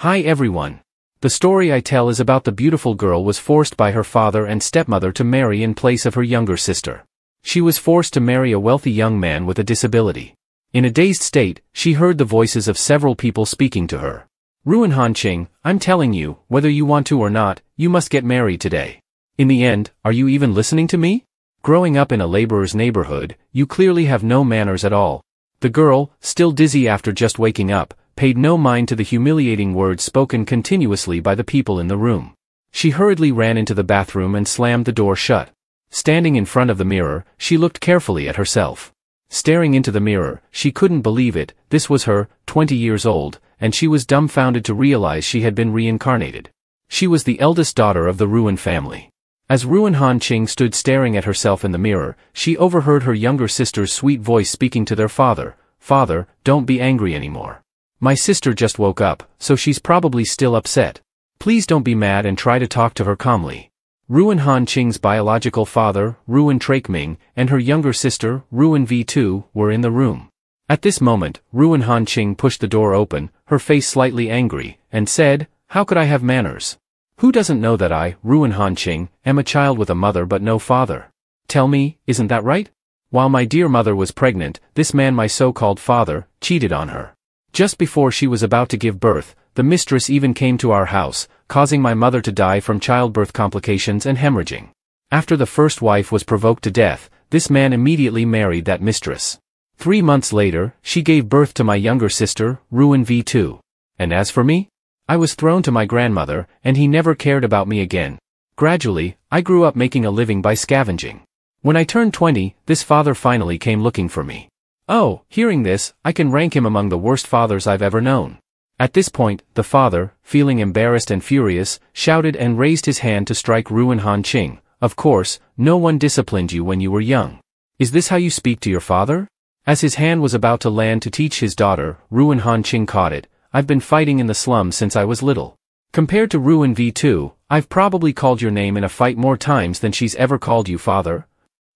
Hi everyone. The story I tell is about the beautiful girl was forced by her father and stepmother to marry in place of her younger sister. She was forced to marry a wealthy young man with a disability. In a dazed state, she heard the voices of several people speaking to her. "Ruin Ching, I'm telling you, whether you want to or not, you must get married today. In the end, are you even listening to me? Growing up in a laborer's neighborhood, you clearly have no manners at all." The girl, still dizzy after just waking up, paid no mind to the humiliating words spoken continuously by the people in the room. She hurriedly ran into the bathroom and slammed the door shut. Standing in front of the mirror, she looked carefully at herself. Staring into the mirror, she couldn't believe it. This was her, 20 years old, and she was dumbfounded to realize she had been reincarnated. She was the eldest daughter of the Ruin family. As Ruin Ching stood staring at herself in the mirror, she overheard her younger sister's sweet voice speaking to their father. "Father, don't be angry anymore. My sister just woke up, so she's probably still upset. Please don't be mad and try to talk to her calmly." Ruin Ching's biological father, Ruin Ming, and her younger sister, Ruin V2, were in the room. At this moment, Ruin Ching pushed the door open, her face slightly angry, and said, "How could I have manners? Who doesn't know that I, Ruin Ching, am a child with a mother but no father? Tell me, isn't that right? While my dear mother was pregnant, this man, my so-called father, cheated on her. Just before she was about to give birth, the mistress even came to our house, causing my mother to die from childbirth complications and hemorrhaging. After the first wife was provoked to death, this man immediately married that mistress. 3 months later, she gave birth to my younger sister, Ruin V2. And as for me? I was thrown to my grandmother, and he never cared about me again. Gradually, I grew up making a living by scavenging. When I turned 20, this father finally came looking for me. Oh, hearing this, I can rank him among the worst fathers I've ever known." At this point, the father, feeling embarrassed and furious, shouted and raised his hand to strike Ruin Ching. "Of course, no one disciplined you when you were young. Is this how you speak to your father?" As his hand was about to land to teach his daughter, Ruin Ching caught it. "I've been fighting in the slums since I was little. Compared to Ruin V2, I've probably called your name in a fight more times than she's ever called you father."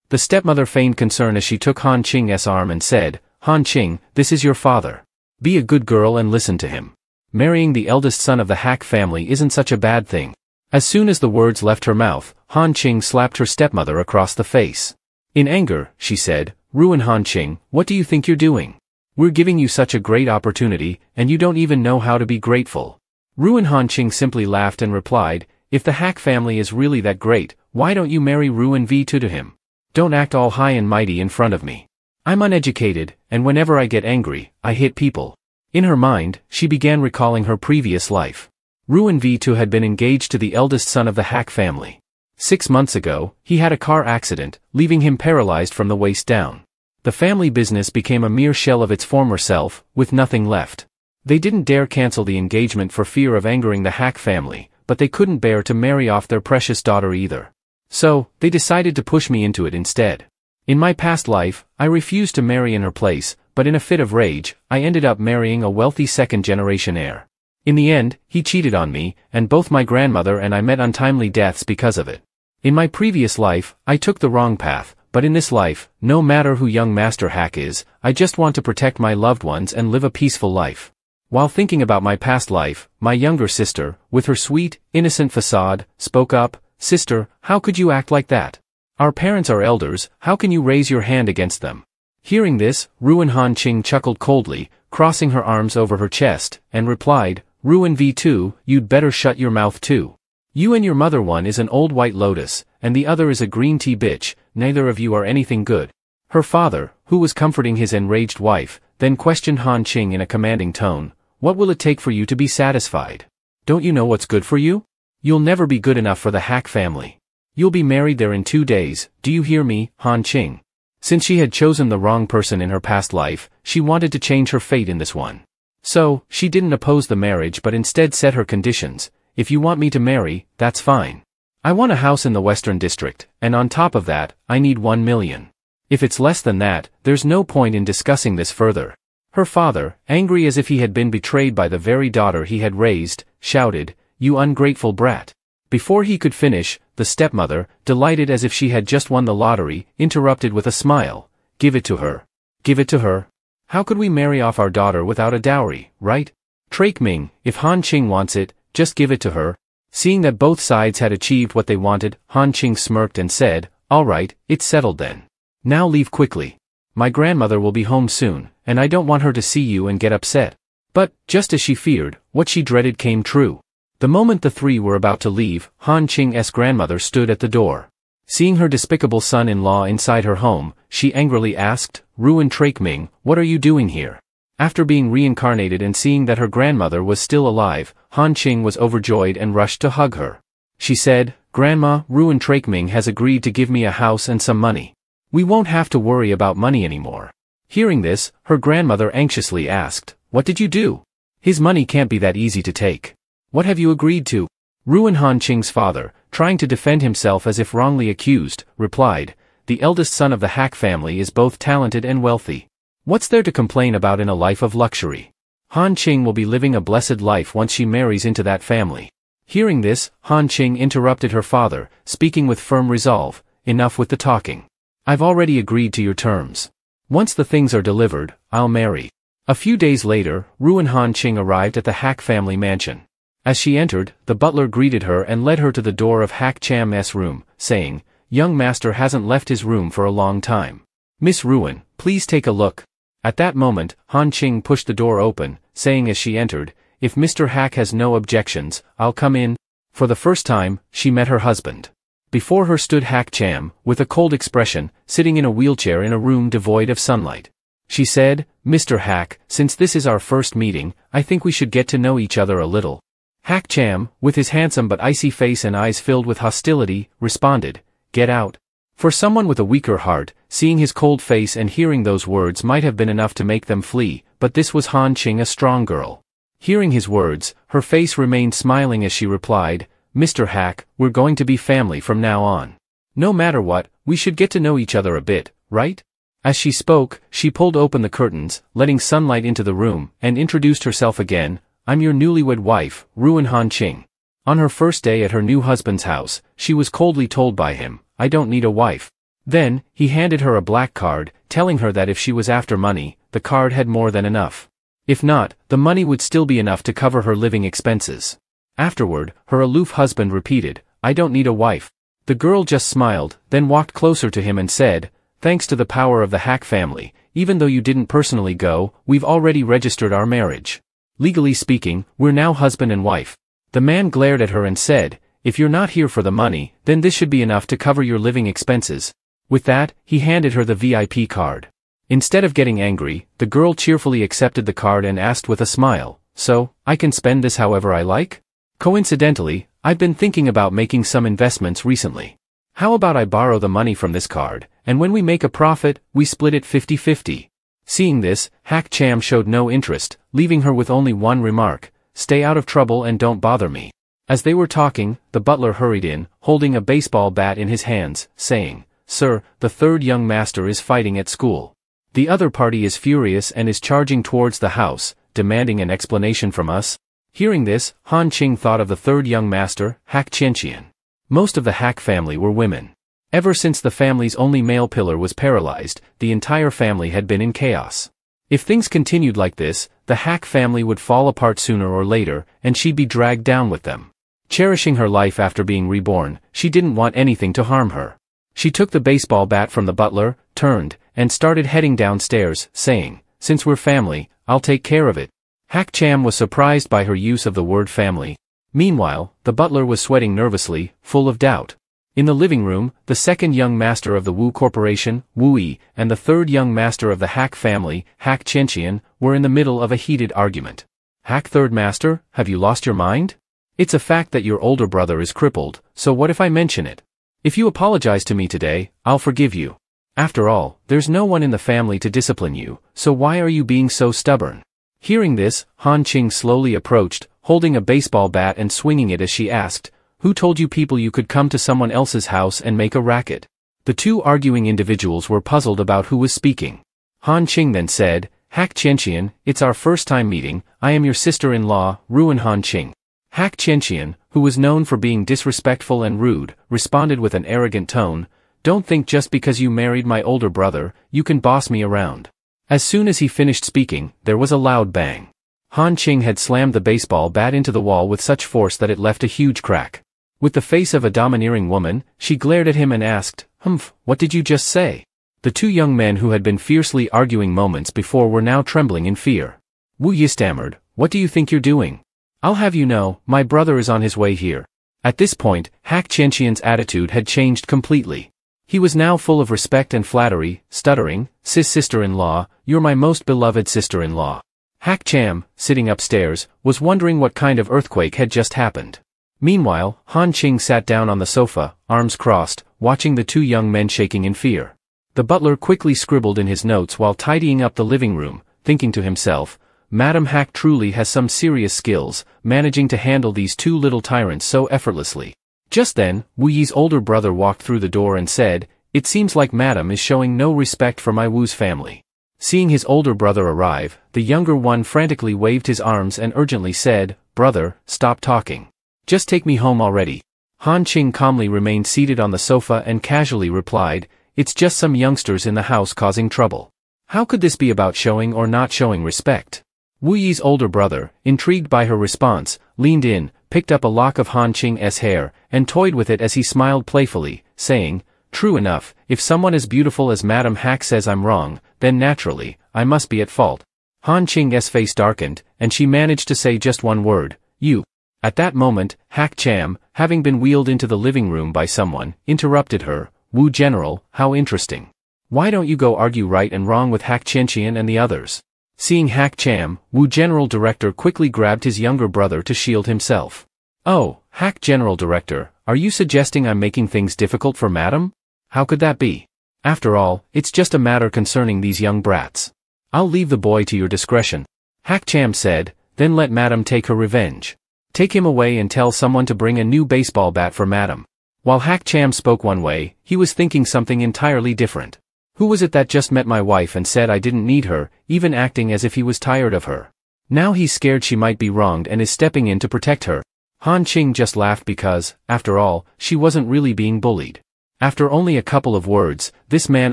The stepmother feigned concern as she took Han Ching's arm and said, "Han Ching, this is your father. Be a good girl and listen to him. Marrying the eldest son of the Hack family isn't such a bad thing." As soon as the words left her mouth, Han Ching slapped her stepmother across the face. In anger, she said, "Ruin Ching, what do you think you're doing? We're giving you such a great opportunity, and you don't even know how to be grateful." Ruin Ching simply laughed and replied, "If the Hack family is really that great, why don't you marry Ruin V2 to him? Don't act all high and mighty in front of me. I'm uneducated, and whenever I get angry, I hit people." In her mind, she began recalling her previous life. Ruin V2 had been engaged to the eldest son of the Hack family. 6 months ago, he had a car accident, leaving him paralyzed from the waist down. The family business became a mere shell of its former self, with nothing left. They didn't dare cancel the engagement for fear of angering the Hack family, but they couldn't bear to marry off their precious daughter either. So, they decided to push me into it instead. In my past life, I refused to marry in her place, but in a fit of rage, I ended up marrying a wealthy second-generation heir. In the end, he cheated on me, and both my grandmother and I met untimely deaths because of it. In my previous life, I took the wrong path, but in this life, no matter who young Master Hack is, I just want to protect my loved ones and live a peaceful life." While thinking about my past life, my younger sister, with her sweet, innocent facade, spoke up, "Sister, how could you act like that? Our parents are elders, how can you raise your hand against them?" Hearing this, Ruin Ching chuckled coldly, crossing her arms over her chest, and replied, "Ruin V2, you'd better shut your mouth too. You and your mother, one is an old white lotus, and the other is a green tea bitch, neither of you are anything good." Her father, who was comforting his enraged wife, then questioned Han Ching in a commanding tone, "What will it take for you to be satisfied? Don't you know what's good for you? You'll never be good enough for the Hack family. You'll be married there in 2 days, do you hear me, Han Ching?" Since she had chosen the wrong person in her past life, she wanted to change her fate in this one. So, she didn't oppose the marriage but instead set her conditions. "If you want me to marry, that's fine. I want a house in the Western District, and on top of that, I need 1 million. If it's less than that, there's no point in discussing this further." Her father, angry as if he had been betrayed by the very daughter he had raised, shouted, "You ungrateful brat." Before he could finish, the stepmother, delighted as if she had just won the lottery, interrupted with a smile, "Give it to her. Give it to her. How could we marry off our daughter without a dowry, right? Trake Ming, if Han Ching wants it, just give it to her. Seeing that both sides had achieved what they wanted, Han Ching smirked and said, all right, it's settled then. Now leave quickly. My grandmother will be home soon, and I don't want her to see you and get upset. But, just as she feared, what she dreaded came true. The moment the three were about to leave, Han Ching's grandmother stood at the door. Seeing her despicable son-in-law inside her home, she angrily asked, Ruin Trake Ming, what are you doing here? After being reincarnated and seeing that her grandmother was still alive, Han Ching was overjoyed and rushed to hug her. She said, Grandma, Ruin Trake Ming has agreed to give me a house and some money. We won't have to worry about money anymore. Hearing this, her grandmother anxiously asked, what did you do? His money can't be that easy to take. What have you agreed to? Ruin Han Ching's father, trying to defend himself as if wrongly accused, replied, the eldest son of the Hack family is both talented and wealthy. What's there to complain about in a life of luxury? Han Ching will be living a blessed life once she marries into that family. Hearing this, Han Ching interrupted her father, speaking with firm resolve, enough with the talking. I've already agreed to your terms. Once the things are delivered, I'll marry. A few days later, Ruin Han Ching arrived at the Hack family mansion. As she entered, the butler greeted her and led her to the door of Hack Cham's room, saying, young master hasn't left his room for a long time. Miss Ruin, please take a look. At that moment, Han Ching pushed the door open, saying as she entered, if Mr. Hack has no objections, I'll come in. For the first time, she met her husband. Before her stood Hack Cham, with a cold expression, sitting in a wheelchair in a room devoid of sunlight. She said, Mr. Hack, since this is our first meeting, I think we should get to know each other a little. Hack Cham, with his handsome but icy face and eyes filled with hostility, responded, get out. For someone with a weaker heart, seeing his cold face and hearing those words might have been enough to make them flee, but this was Han Ching, a strong girl. Hearing his words, her face remained smiling as she replied, Mr. Hack, we're going to be family from now on. No matter what, we should get to know each other a bit, right? As she spoke, she pulled open the curtains, letting sunlight into the room, and introduced herself again, I'm your newlywed wife, Ruin Han Ching. On her first day at her new husband's house, she was coldly told by him, I don't need a wife. Then, he handed her a black card, telling her that if she was after money, the card had more than enough. If not, the money would still be enough to cover her living expenses. Afterward, her aloof husband repeated, I don't need a wife. The girl just smiled, then walked closer to him and said, thanks to the power of the Hack family, even though you didn't personally go, we've already registered our marriage. Legally speaking, we're now husband and wife. The man glared at her and said, if you're not here for the money, then this should be enough to cover your living expenses. With that, he handed her the VIP card. Instead of getting angry, the girl cheerfully accepted the card and asked with a smile, so, I can spend this however I like? Coincidentally, I've been thinking about making some investments recently. How about I borrow the money from this card, and when we make a profit, we split it 50-50. Seeing this, Hack Cham showed no interest, leaving her with only one remark, stay out of trouble and don't bother me. As they were talking, the butler hurried in, holding a baseball bat in his hands, saying, Sir, the third young master is fighting at school. The other party is furious and is charging towards the house, demanding an explanation from us. Hearing this, Han Ching thought of the third young master, Hack Qianqian. Most of the Hack family were women. Ever since the family's only male pillar was paralyzed, the entire family had been in chaos. If things continued like this, the Hack family would fall apart sooner or later, and she'd be dragged down with them. Cherishing her life after being reborn, she didn't want anything to harm her. She took the baseball bat from the butler, turned, and started heading downstairs, saying, since we're family, I'll take care of it. Hack Cham was surprised by her use of the word family. Meanwhile, the butler was sweating nervously, full of doubt. In the living room, the second young master of the Wu Corporation, Wu Yi, and the third young master of the Hack family, Hack Qianqian, were in the middle of a heated argument. Hack third master, have you lost your mind? It's a fact that your older brother is crippled, so what if I mention it? If you apologize to me today, I'll forgive you. After all, there's no one in the family to discipline you, so why are you being so stubborn? Hearing this, Han Ching slowly approached, holding a baseball bat and swinging it as she asked, who told you people you could come to someone else's house and make a racket? The two arguing individuals were puzzled about who was speaking. Han Ching then said, Hack Qianqian, it's our first time meeting, I am your sister-in-law, Ruin Han Ching. Hack Qianqian, who was known for being disrespectful and rude, responded with an arrogant tone, don't think just because you married my older brother, you can boss me around. As soon as he finished speaking, there was a loud bang. Han Ching had slammed the baseball bat into the wall with such force that it left a huge crack. With the face of a domineering woman, she glared at him and asked, "Humph, what did you just say?" The two young men who had been fiercely arguing moments before were now trembling in fear. Wu Yi stammered, "What do you think you're doing? I'll have you know, my brother is on his way here." At this point, Hak Qianqian's attitude had changed completely. He was now full of respect and flattery, stuttering, "Sis sister-in-law, you're my most beloved sister-in-law." Hak Cham, sitting upstairs, was wondering what kind of earthquake had just happened. Meanwhile, Han Ching sat down on the sofa, arms crossed, watching the two young men shaking in fear. The butler quickly scribbled in his notes while tidying up the living room, thinking to himself, "Madam Hak truly has some serious skills, managing to handle these two little tyrants so effortlessly." Just then, Wu Yi's older brother walked through the door and said, "It seems like Madam is showing no respect for my Wu's family." Seeing his older brother arrive, the younger one frantically waved his arms and urgently said, "Brother, stop talking. Just take me home already." Han Ching calmly remained seated on the sofa and casually replied, "It's just some youngsters in the house causing trouble. How could this be about showing or not showing respect?" Wu Yi's older brother, intrigued by her response, leaned in, picked up a lock of Han Ching's hair, and toyed with it as he smiled playfully, saying, "True enough, if someone as beautiful as Madam Hak says I'm wrong, then naturally, I must be at fault." Han Ching's face darkened, and she managed to say just one word, "You." At that moment, Hak Cham, having been wheeled into the living room by someone, interrupted her, "Wu General, how interesting. Why don't you go argue right and wrong with Hak Qianqian and the others?" Seeing Hak Cham, Wu General Director quickly grabbed his younger brother to shield himself. "Oh, Hak General Director, are you suggesting I'm making things difficult for Madam? How could that be? After all, it's just a matter concerning these young brats. I'll leave the boy to your discretion." Hak Cham said, "Then let Madam take her revenge. Take him away and tell someone to bring a new baseball bat for Madam." While Hak Cham spoke one way, he was thinking something entirely different. Who was it that just met my wife and said I didn't need her, even acting as if he was tired of her? Now he's scared she might be wronged and is stepping in to protect her. Han Ching just laughed because, after all, she wasn't really being bullied. After only a couple of words, this man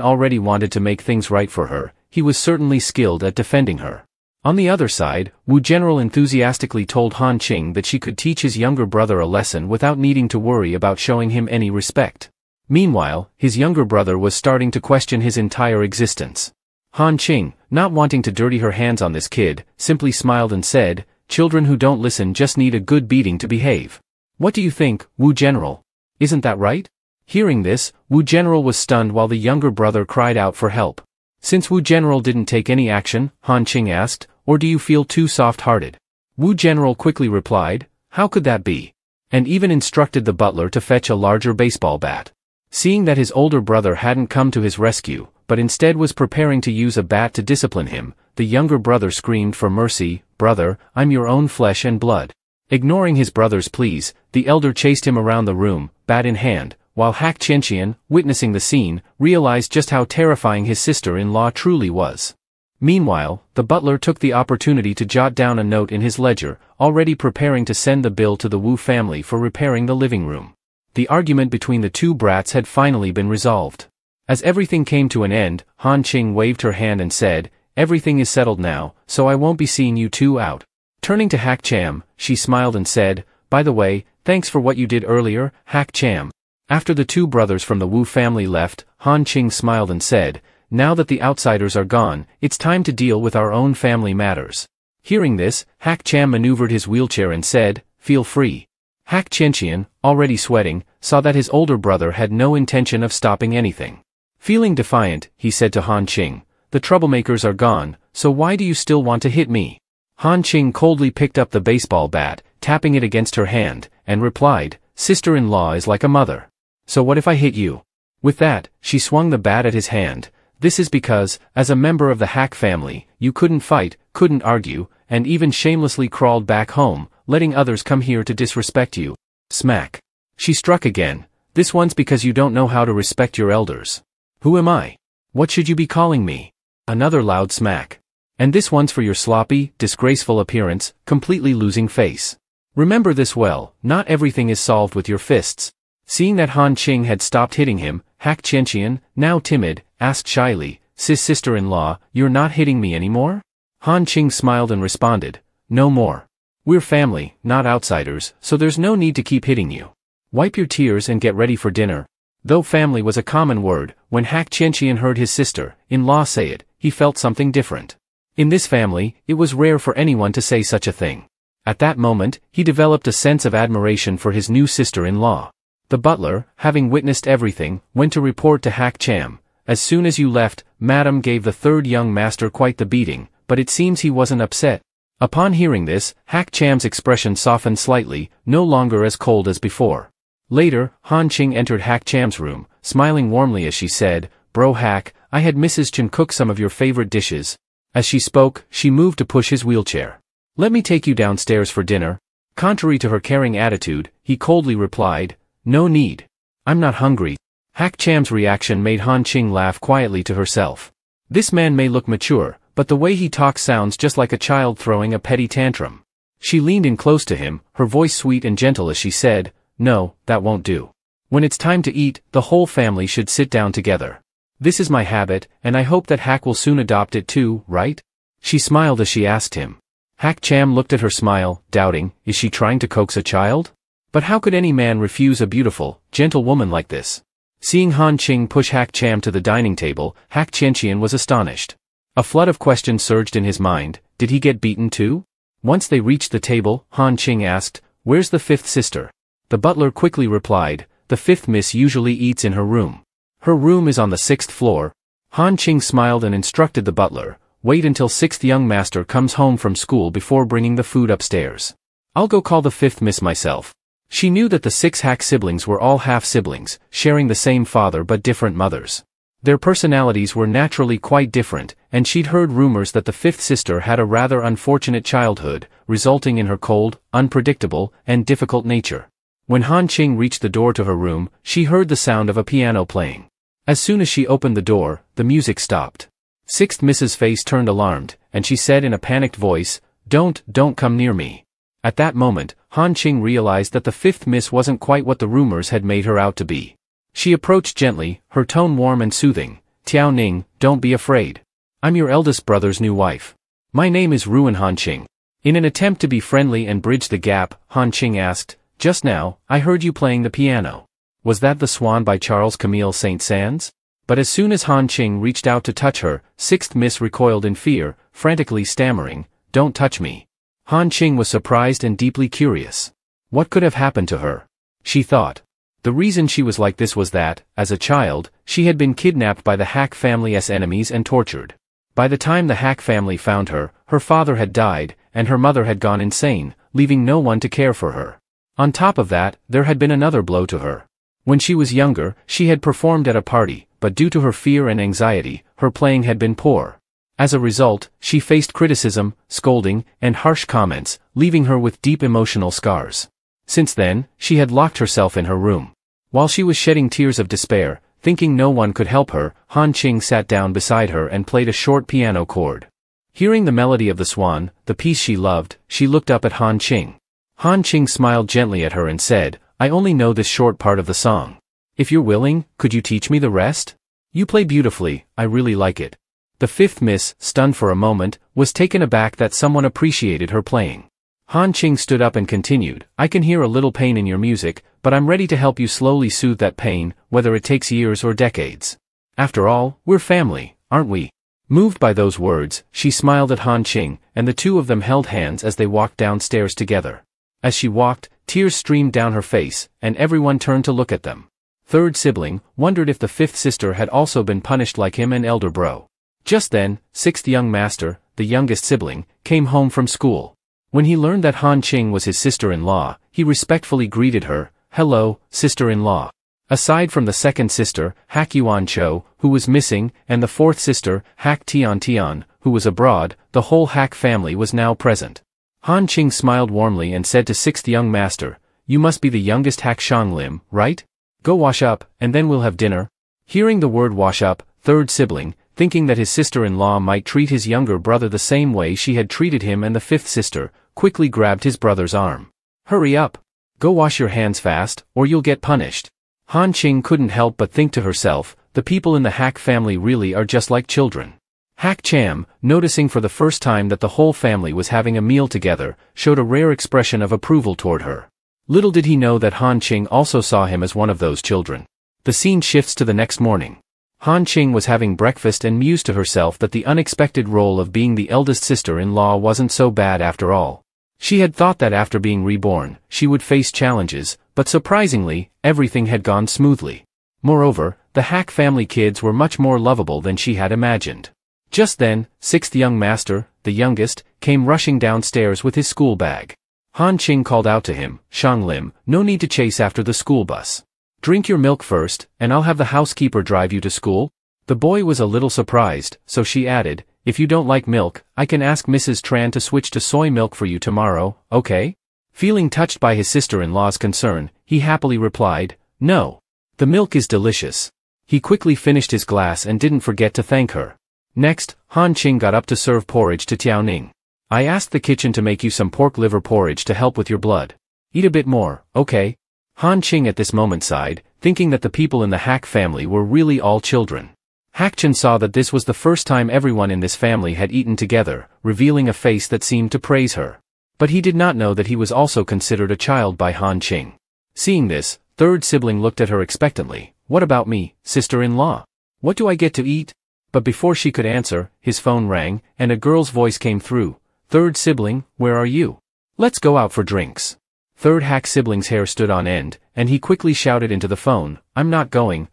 already wanted to make things right for her. He was certainly skilled at defending her. On the other side, Wu General enthusiastically told Han Ching that she could teach his younger brother a lesson without needing to worry about showing him any respect. Meanwhile, his younger brother was starting to question his entire existence. Han Ching, not wanting to dirty her hands on this kid, simply smiled and said, "Children who don't listen just need a good beating to behave. What do you think, Wu General? Isn't that right?" Hearing this, Wu General was stunned while the younger brother cried out for help. Since Wu General didn't take any action, Han Ching asked, "Or do you feel too soft-hearted?" Wu General quickly replied, "How could that be?" And even instructed the butler to fetch a larger baseball bat. Seeing that his older brother hadn't come to his rescue, but instead was preparing to use a bat to discipline him, the younger brother screamed for mercy, "Brother, I'm your own flesh and blood." Ignoring his brother's pleas, the elder chased him around the room, bat in hand, while Hak Qianqian, witnessing the scene, realized just how terrifying his sister-in-law truly was. Meanwhile, the butler took the opportunity to jot down a note in his ledger, already preparing to send the bill to the Wu family for repairing the living room. The argument between the two brats had finally been resolved. As everything came to an end, Han Ching waved her hand and said, "Everything is settled now, so I won't be seeing you two out." Turning to Hak Cham, she smiled and said, "By the way, thanks for what you did earlier, Hak Cham." After the two brothers from the Wu family left, Han Ching smiled and said, "Now that the outsiders are gone, it's time to deal with our own family matters." Hearing this, Hak Cham maneuvered his wheelchair and said, "Feel free." Hak Qianqian, already sweating, saw that his older brother had no intention of stopping anything. Feeling defiant, he said to Han Ching, "The troublemakers are gone, so why do you still want to hit me?" Han Ching coldly picked up the baseball bat, tapping it against her hand, and replied, "Sister-in-law is like a mother. So what if I hit you?" With that, she swung the bat at his hand. "This is because, as a member of the Hak family, you couldn't fight, couldn't argue, and even shamelessly crawled back home, letting others come here to disrespect you." Smack. She struck again. "This one's because you don't know how to respect your elders." "Who am I? What should you be calling me?" Another loud smack. "And this one's for your sloppy, disgraceful appearance, completely losing face. Remember this well, not everything is solved with your fists." Seeing that Han Ching had stopped hitting him, Hak Qianqian, now timid, asked shyly, "Sister-in-law, you're not hitting me anymore?" Han Ching smiled and responded, no more. We're family, not outsiders, so there's no need to keep hitting you. Wipe your tears and get ready for dinner. Though family was a common word, when Hak Qianqian heard his sister-in-law say it, he felt something different. In this family, it was rare for anyone to say such a thing. At that moment, he developed a sense of admiration for his new sister-in-law. The butler, having witnessed everything, went to report to Hak Cham. As soon as you left, Madam gave the third young master quite the beating, but it seems he wasn't upset. Upon hearing this, Hak Cham's expression softened slightly, no longer as cold as before. Later, Han Ching entered Hak Cham's room, smiling warmly as she said, "Bro Hak, I had Mrs. Chen cook some of your favorite dishes." As she spoke, she moved to push his wheelchair. "Let me take you downstairs for dinner." Contrary to her caring attitude, he coldly replied, "No need. I'm not hungry." Hak Cham's reaction made Han Ching laugh quietly to herself. This man may look mature, but the way he talks sounds just like a child throwing a petty tantrum. She leaned in close to him, her voice sweet and gentle as she said, "No, that won't do. When it's time to eat, the whole family should sit down together. This is my habit, and I hope that Hak will soon adopt it too, right?" She smiled as she asked him. Hak Cham looked at her smile, doubting, is she trying to coax a child? But how could any man refuse a beautiful, gentle woman like this? Seeing Han Ching push Hak Cham to the dining table, Hak Qianqian was astonished. A flood of questions surged in his mind. Did he get beaten too? Once they reached the table, Han Ching asked, "Where's the fifth sister?" The butler quickly replied, "The fifth miss usually eats in her room. Her room is on the 6th floor." Han Ching smiled and instructed the butler, "Wait until 6th young master comes home from school before bringing the food upstairs. I'll go call the fifth miss myself." She knew that the 6 Hak siblings were all half-siblings, sharing the same father but different mothers. Their personalities were naturally quite different, and she'd heard rumors that the fifth sister had a rather unfortunate childhood, resulting in her cold, unpredictable, and difficult nature. When Han Ching reached the door to her room, she heard the sound of a piano playing. As soon as she opened the door, the music stopped. 6th Miss's face turned alarmed, and she said in a panicked voice, Don't come near me." At that moment, Han Ching realized that the 5th Miss wasn't quite what the rumors had made her out to be. She approached gently, her tone warm and soothing. "Tiao Ning, don't be afraid. I'm your eldest brother's new wife. My name is Ruin Han Ching." In an attempt to be friendly and bridge the gap, Han Ching asked, "Just now, I heard you playing the piano. Was that The Swan by Charles Camille Saint-Saëns?" But as soon as Han Ching reached out to touch her, 6th Miss recoiled in fear, frantically stammering, "Don't touch me." Han Ching was surprised and deeply curious. What could have happened to her? She thought. The reason she was like this was that, as a child, she had been kidnapped by the Hak family's enemies and tortured. By the time the Hak family found her, her father had died, and her mother had gone insane, leaving no one to care for her. On top of that, there had been another blow to her. When she was younger, she had performed at a party, but due to her fear and anxiety, her playing had been poor. As a result, she faced criticism, scolding, and harsh comments, leaving her with deep emotional scars. Since then, she had locked herself in her room. While she was shedding tears of despair, thinking no one could help her, Han Ching sat down beside her and played a short piano chord. Hearing the melody of the swan, the piece she loved, she looked up at Han Ching. Han Ching smiled gently at her and said, "I only know this short part of the song. If you're willing, could you teach me the rest? You play beautifully, I really like it." The 5th Miss, stunned for a moment, was taken aback that someone appreciated her playing. Han Ching stood up and continued, "I can hear a little pain in your music, but I'm ready to help you slowly soothe that pain, whether it takes years or decades. After all, we're family, aren't we?" Moved by those words, she smiled at Han Ching, and the two of them held hands as they walked downstairs together. As she walked, tears streamed down her face, and everyone turned to look at them. Third sibling wondered if the 5th sister had also been punished like him and elder bro. Just then, 6th young master, the youngest sibling, came home from school. When he learned that Han Ching was his sister-in-law, he respectfully greeted her, "Hello, sister-in-law." Aside from the second sister, Hak Yuan Cho, who was missing, and the fourth sister, Hak Tian Tian, who was abroad, the whole Hak family was now present. Han Ching smiled warmly and said to 6th young master, "You must be the youngest Hak Shanglim, right? Go wash up, and then we'll have dinner." Hearing the word wash up, third sibling, thinking that his sister-in-law might treat his younger brother the same way she had treated him and the 5th sister, quickly grabbed his brother's arm. "Hurry up! Go wash your hands fast, or you'll get punished." Han Ching couldn't help but think to herself, the people in the Hak family really are just like children. Hack Cham, noticing for the first time that the whole family was having a meal together, showed a rare expression of approval toward her. Little did he know that Han Ching also saw him as one of those children. The scene shifts to the next morning. Han Ching was having breakfast and mused to herself that the unexpected role of being the eldest sister-in-law wasn't so bad after all. She had thought that after being reborn, she would face challenges, but surprisingly, everything had gone smoothly. Moreover, the Hack family kids were much more lovable than she had imagined. Just then, sixth young master, the youngest, came rushing downstairs with his school bag. Han Ching called out to him, "Shang Lim, no need to chase after the school bus. Drink your milk first, and I'll have the housekeeper drive you to school." The boy was a little surprised, so she added, "If you don't like milk, I can ask Mrs. Tran to switch to soy milk for you tomorrow, okay?" Feeling touched by his sister-in-law's concern, he happily replied, "No. The milk is delicious." He quickly finished his glass and didn't forget to thank her. Next, Han Ching got up to serve porridge to Tiao Ning. "I asked the kitchen to make you some pork liver porridge to help with your blood. Eat a bit more, okay?" Han Ching at this moment sighed, thinking that the people in the Hack family were really all children. Hack Chen saw that this was the first time everyone in this family had eaten together, revealing a face that seemed to praise her. But he did not know that he was also considered a child by Han Ching. Seeing this, third sibling looked at her expectantly. "What about me, sister-in-law? What do I get to eat?" But before she could answer, his phone rang, and a girl's voice came through. "Third sibling, where are you? Let's go out for drinks." Third Hack sibling's hair stood on end, and he quickly shouted into the phone, I'm not going.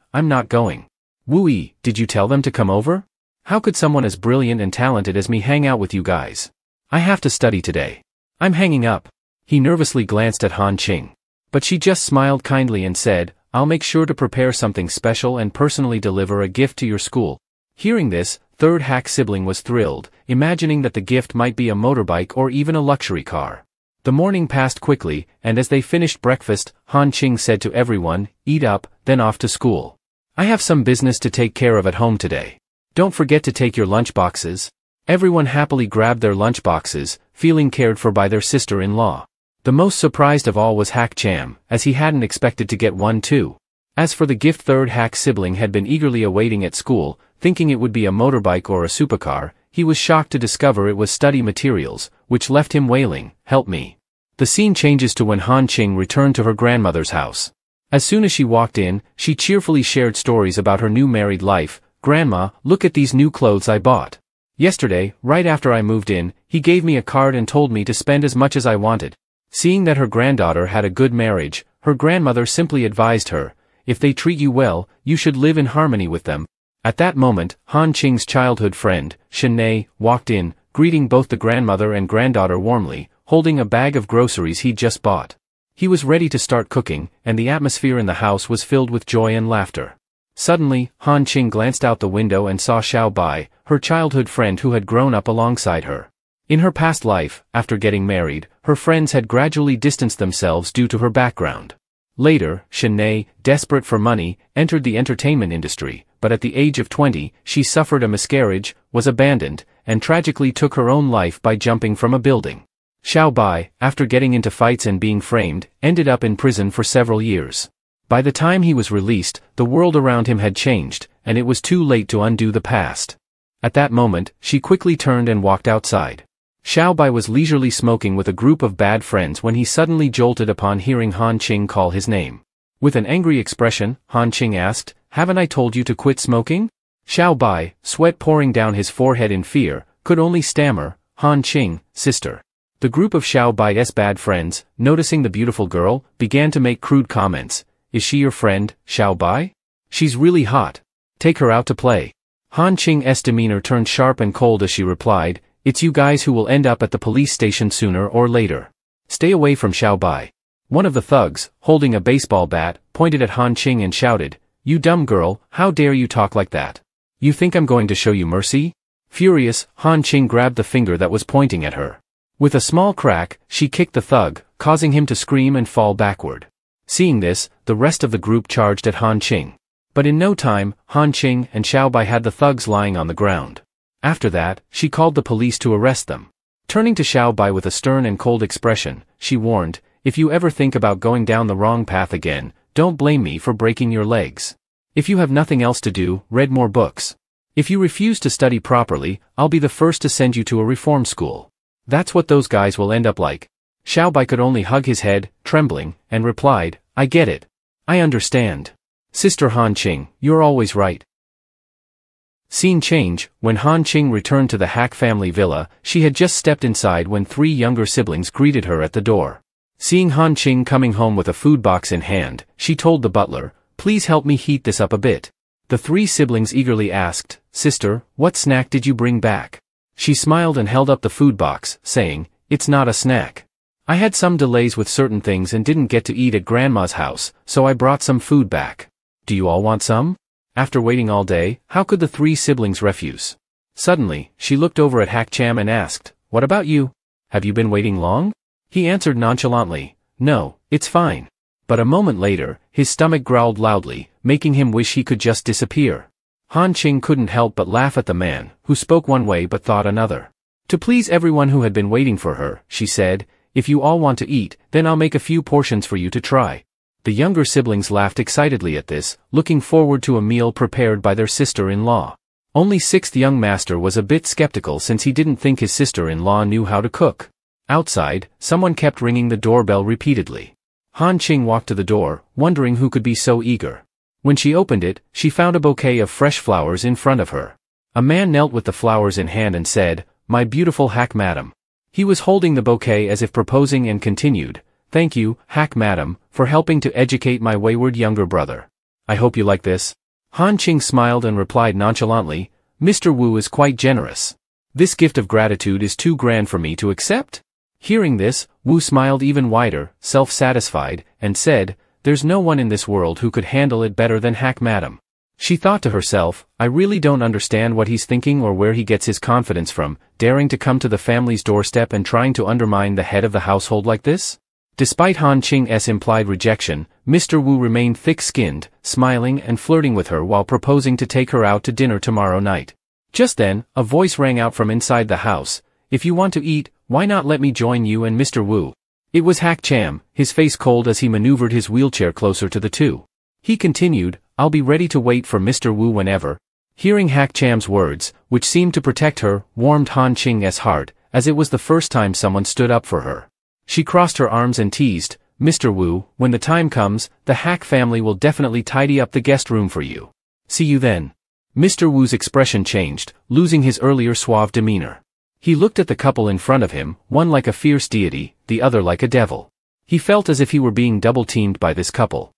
Wooey, did you tell them to come over? How could someone as brilliant and talented as me hang out with you guys? I have to study today. I'm hanging up." He nervously glanced at Han Ching. But she just smiled kindly and said, "I'll make sure to prepare something special and personally deliver a gift to your school." Hearing this, third Hack sibling was thrilled, imagining that the gift might be a motorbike or even a luxury car. The morning passed quickly, and as they finished breakfast, Han Ching said to everyone, "Eat up, then off to school. I have some business to take care of at home today. Don't forget to take your lunchboxes." Everyone happily grabbed their lunchboxes, feeling cared for by their sister-in-law. The most surprised of all was Hack Cham, as he hadn't expected to get one too. As for the gift third Hack sibling had been eagerly awaiting at school, thinking it would be a motorbike or a supercar, he was shocked to discover it was study materials, which left him wailing, "Help me." The scene changes to when Han Ching returned to her grandmother's house. As soon as she walked in, she cheerfully shared stories about her new married life. "Grandma, look at these new clothes I bought. Yesterday, right after I moved in, he gave me a card and told me to spend as much as I wanted." Seeing that her granddaughter had a good marriage, her grandmother simply advised her, "If they treat you well, you should live in harmony with them." At that moment, Han Ching's childhood friend, Shen walked in, greeting both the grandmother and granddaughter warmly, holding a bag of groceries he'd just bought. He was ready to start cooking, and the atmosphere in the house was filled with joy and laughter. Suddenly, Han Ching glanced out the window and saw Xiao Bai, her childhood friend who had grown up alongside her. In her past life, after getting married, her friends had gradually distanced themselves due to her background. Later, Shen, desperate for money, entered the entertainment industry, but at the age of 20, she suffered a miscarriage, was abandoned, and tragically took her own life by jumping from a building. Xiao Bai, after getting into fights and being framed, ended up in prison for several years. By the time he was released, the world around him had changed, and it was too late to undo the past. At that moment, she quickly turned and walked outside. Xiao Bai was leisurely smoking with a group of bad friends when he suddenly jolted upon hearing Han Ching call his name. With an angry expression, Han Ching asked, "Haven't I told you to quit smoking?" Xiao Bai, sweat pouring down his forehead in fear, could only stammer, "Han Ching, sister." The group of Xiao Bai's bad friends, noticing the beautiful girl, began to make crude comments. "Is she your friend, Xiao Bai? She's really hot. Take her out to play." Han Ching's demeanor turned sharp and cold as she replied, "It's you guys who will end up at the police station sooner or later. Stay away from Xiao Bai." One of the thugs, holding a baseball bat, pointed at Han Ching and shouted, "You dumb girl, how dare you talk like that? You think I'm going to show you mercy?" Furious, Han Ching grabbed the finger that was pointing at her. With a small crack, she kicked the thug, causing him to scream and fall backward. Seeing this, the rest of the group charged at Han Ching. But in no time, Han Ching and Xiao Bai had the thugs lying on the ground. After that, she called the police to arrest them. Turning to Xiao Bai with a stern and cold expression, she warned, "If you ever think about going down the wrong path again, don't blame me for breaking your legs. If you have nothing else to do, read more books." If you refuse to study properly, I'll be the first to send you to a reform school. That's what those guys will end up like. Xiaobai could only hug his head, trembling, and replied, I get it. I understand. Sister Han Qing, you're always right. Scene change. When Han Qing returned to the Hack family villa, she had just stepped inside when 3 younger siblings greeted her at the door. Seeing Han Qing coming home with a food box in hand, she told the butler, please help me heat this up a bit. The 3 siblings eagerly asked, Sister, what snack did you bring back? She smiled and held up the food box, saying, it's not a snack. I had some delays with certain things and didn't get to eat at Grandma's house, so I brought some food back. Do you all want some? After waiting all day, how could the 3 siblings refuse? Suddenly, she looked over at Hack Cham and asked, what about you? Have you been waiting long? He answered nonchalantly, no, it's fine. But a moment later, his stomach growled loudly, making him wish he could just disappear. Han Qing couldn't help but laugh at the man, who spoke one way but thought another. To please everyone who had been waiting for her, she said, if you all want to eat, then I'll make a few portions for you to try. The younger siblings laughed excitedly at this, looking forward to a meal prepared by their sister-in-law. Only 6th young master was a bit skeptical since he didn't think his sister-in-law knew how to cook. Outside, someone kept ringing the doorbell repeatedly. Han Qing walked to the door, wondering who could be so eager. When she opened it, she found a bouquet of fresh flowers in front of her. A man knelt with the flowers in hand and said, my beautiful Hack Madam. He was holding the bouquet as if proposing and continued, thank you, Hack Madam, for helping to educate my wayward younger brother. I hope you like this. Han Qing smiled and replied nonchalantly, Mr. Wu is quite generous. This gift of gratitude is too grand for me to accept? Hearing this, Wu smiled even wider, self-satisfied, and said, there's no one in this world who could handle it better than Hack Madam. She thought to herself, I really don't understand what he's thinking or where he gets his confidence from, daring to come to the family's doorstep and trying to undermine the head of the household like this? Despite Han Qing's implied rejection, Mr. Wu remained thick-skinned, smiling and flirting with her while proposing to take her out to dinner tomorrow night. Just then, a voice rang out from inside the house, if you want to eat, why not let me join you and Mr. Wu? It was Hack Cham, his face cold as he maneuvered his wheelchair closer to the two. He continued, I'll be ready to wait for Mr. Wu whenever. Hearing Hack Cham's words, which seemed to protect her, warmed Han Qing's heart, as it was the first time someone stood up for her. She crossed her arms and teased, Mr. Wu, when the time comes, the Hack family will definitely tidy up the guest room for you. See you then. Mr. Wu's expression changed, losing his earlier suave demeanor. He looked at the couple in front of him, one like a fierce deity, the other like a devil. He felt as if he were being double-teamed by this couple.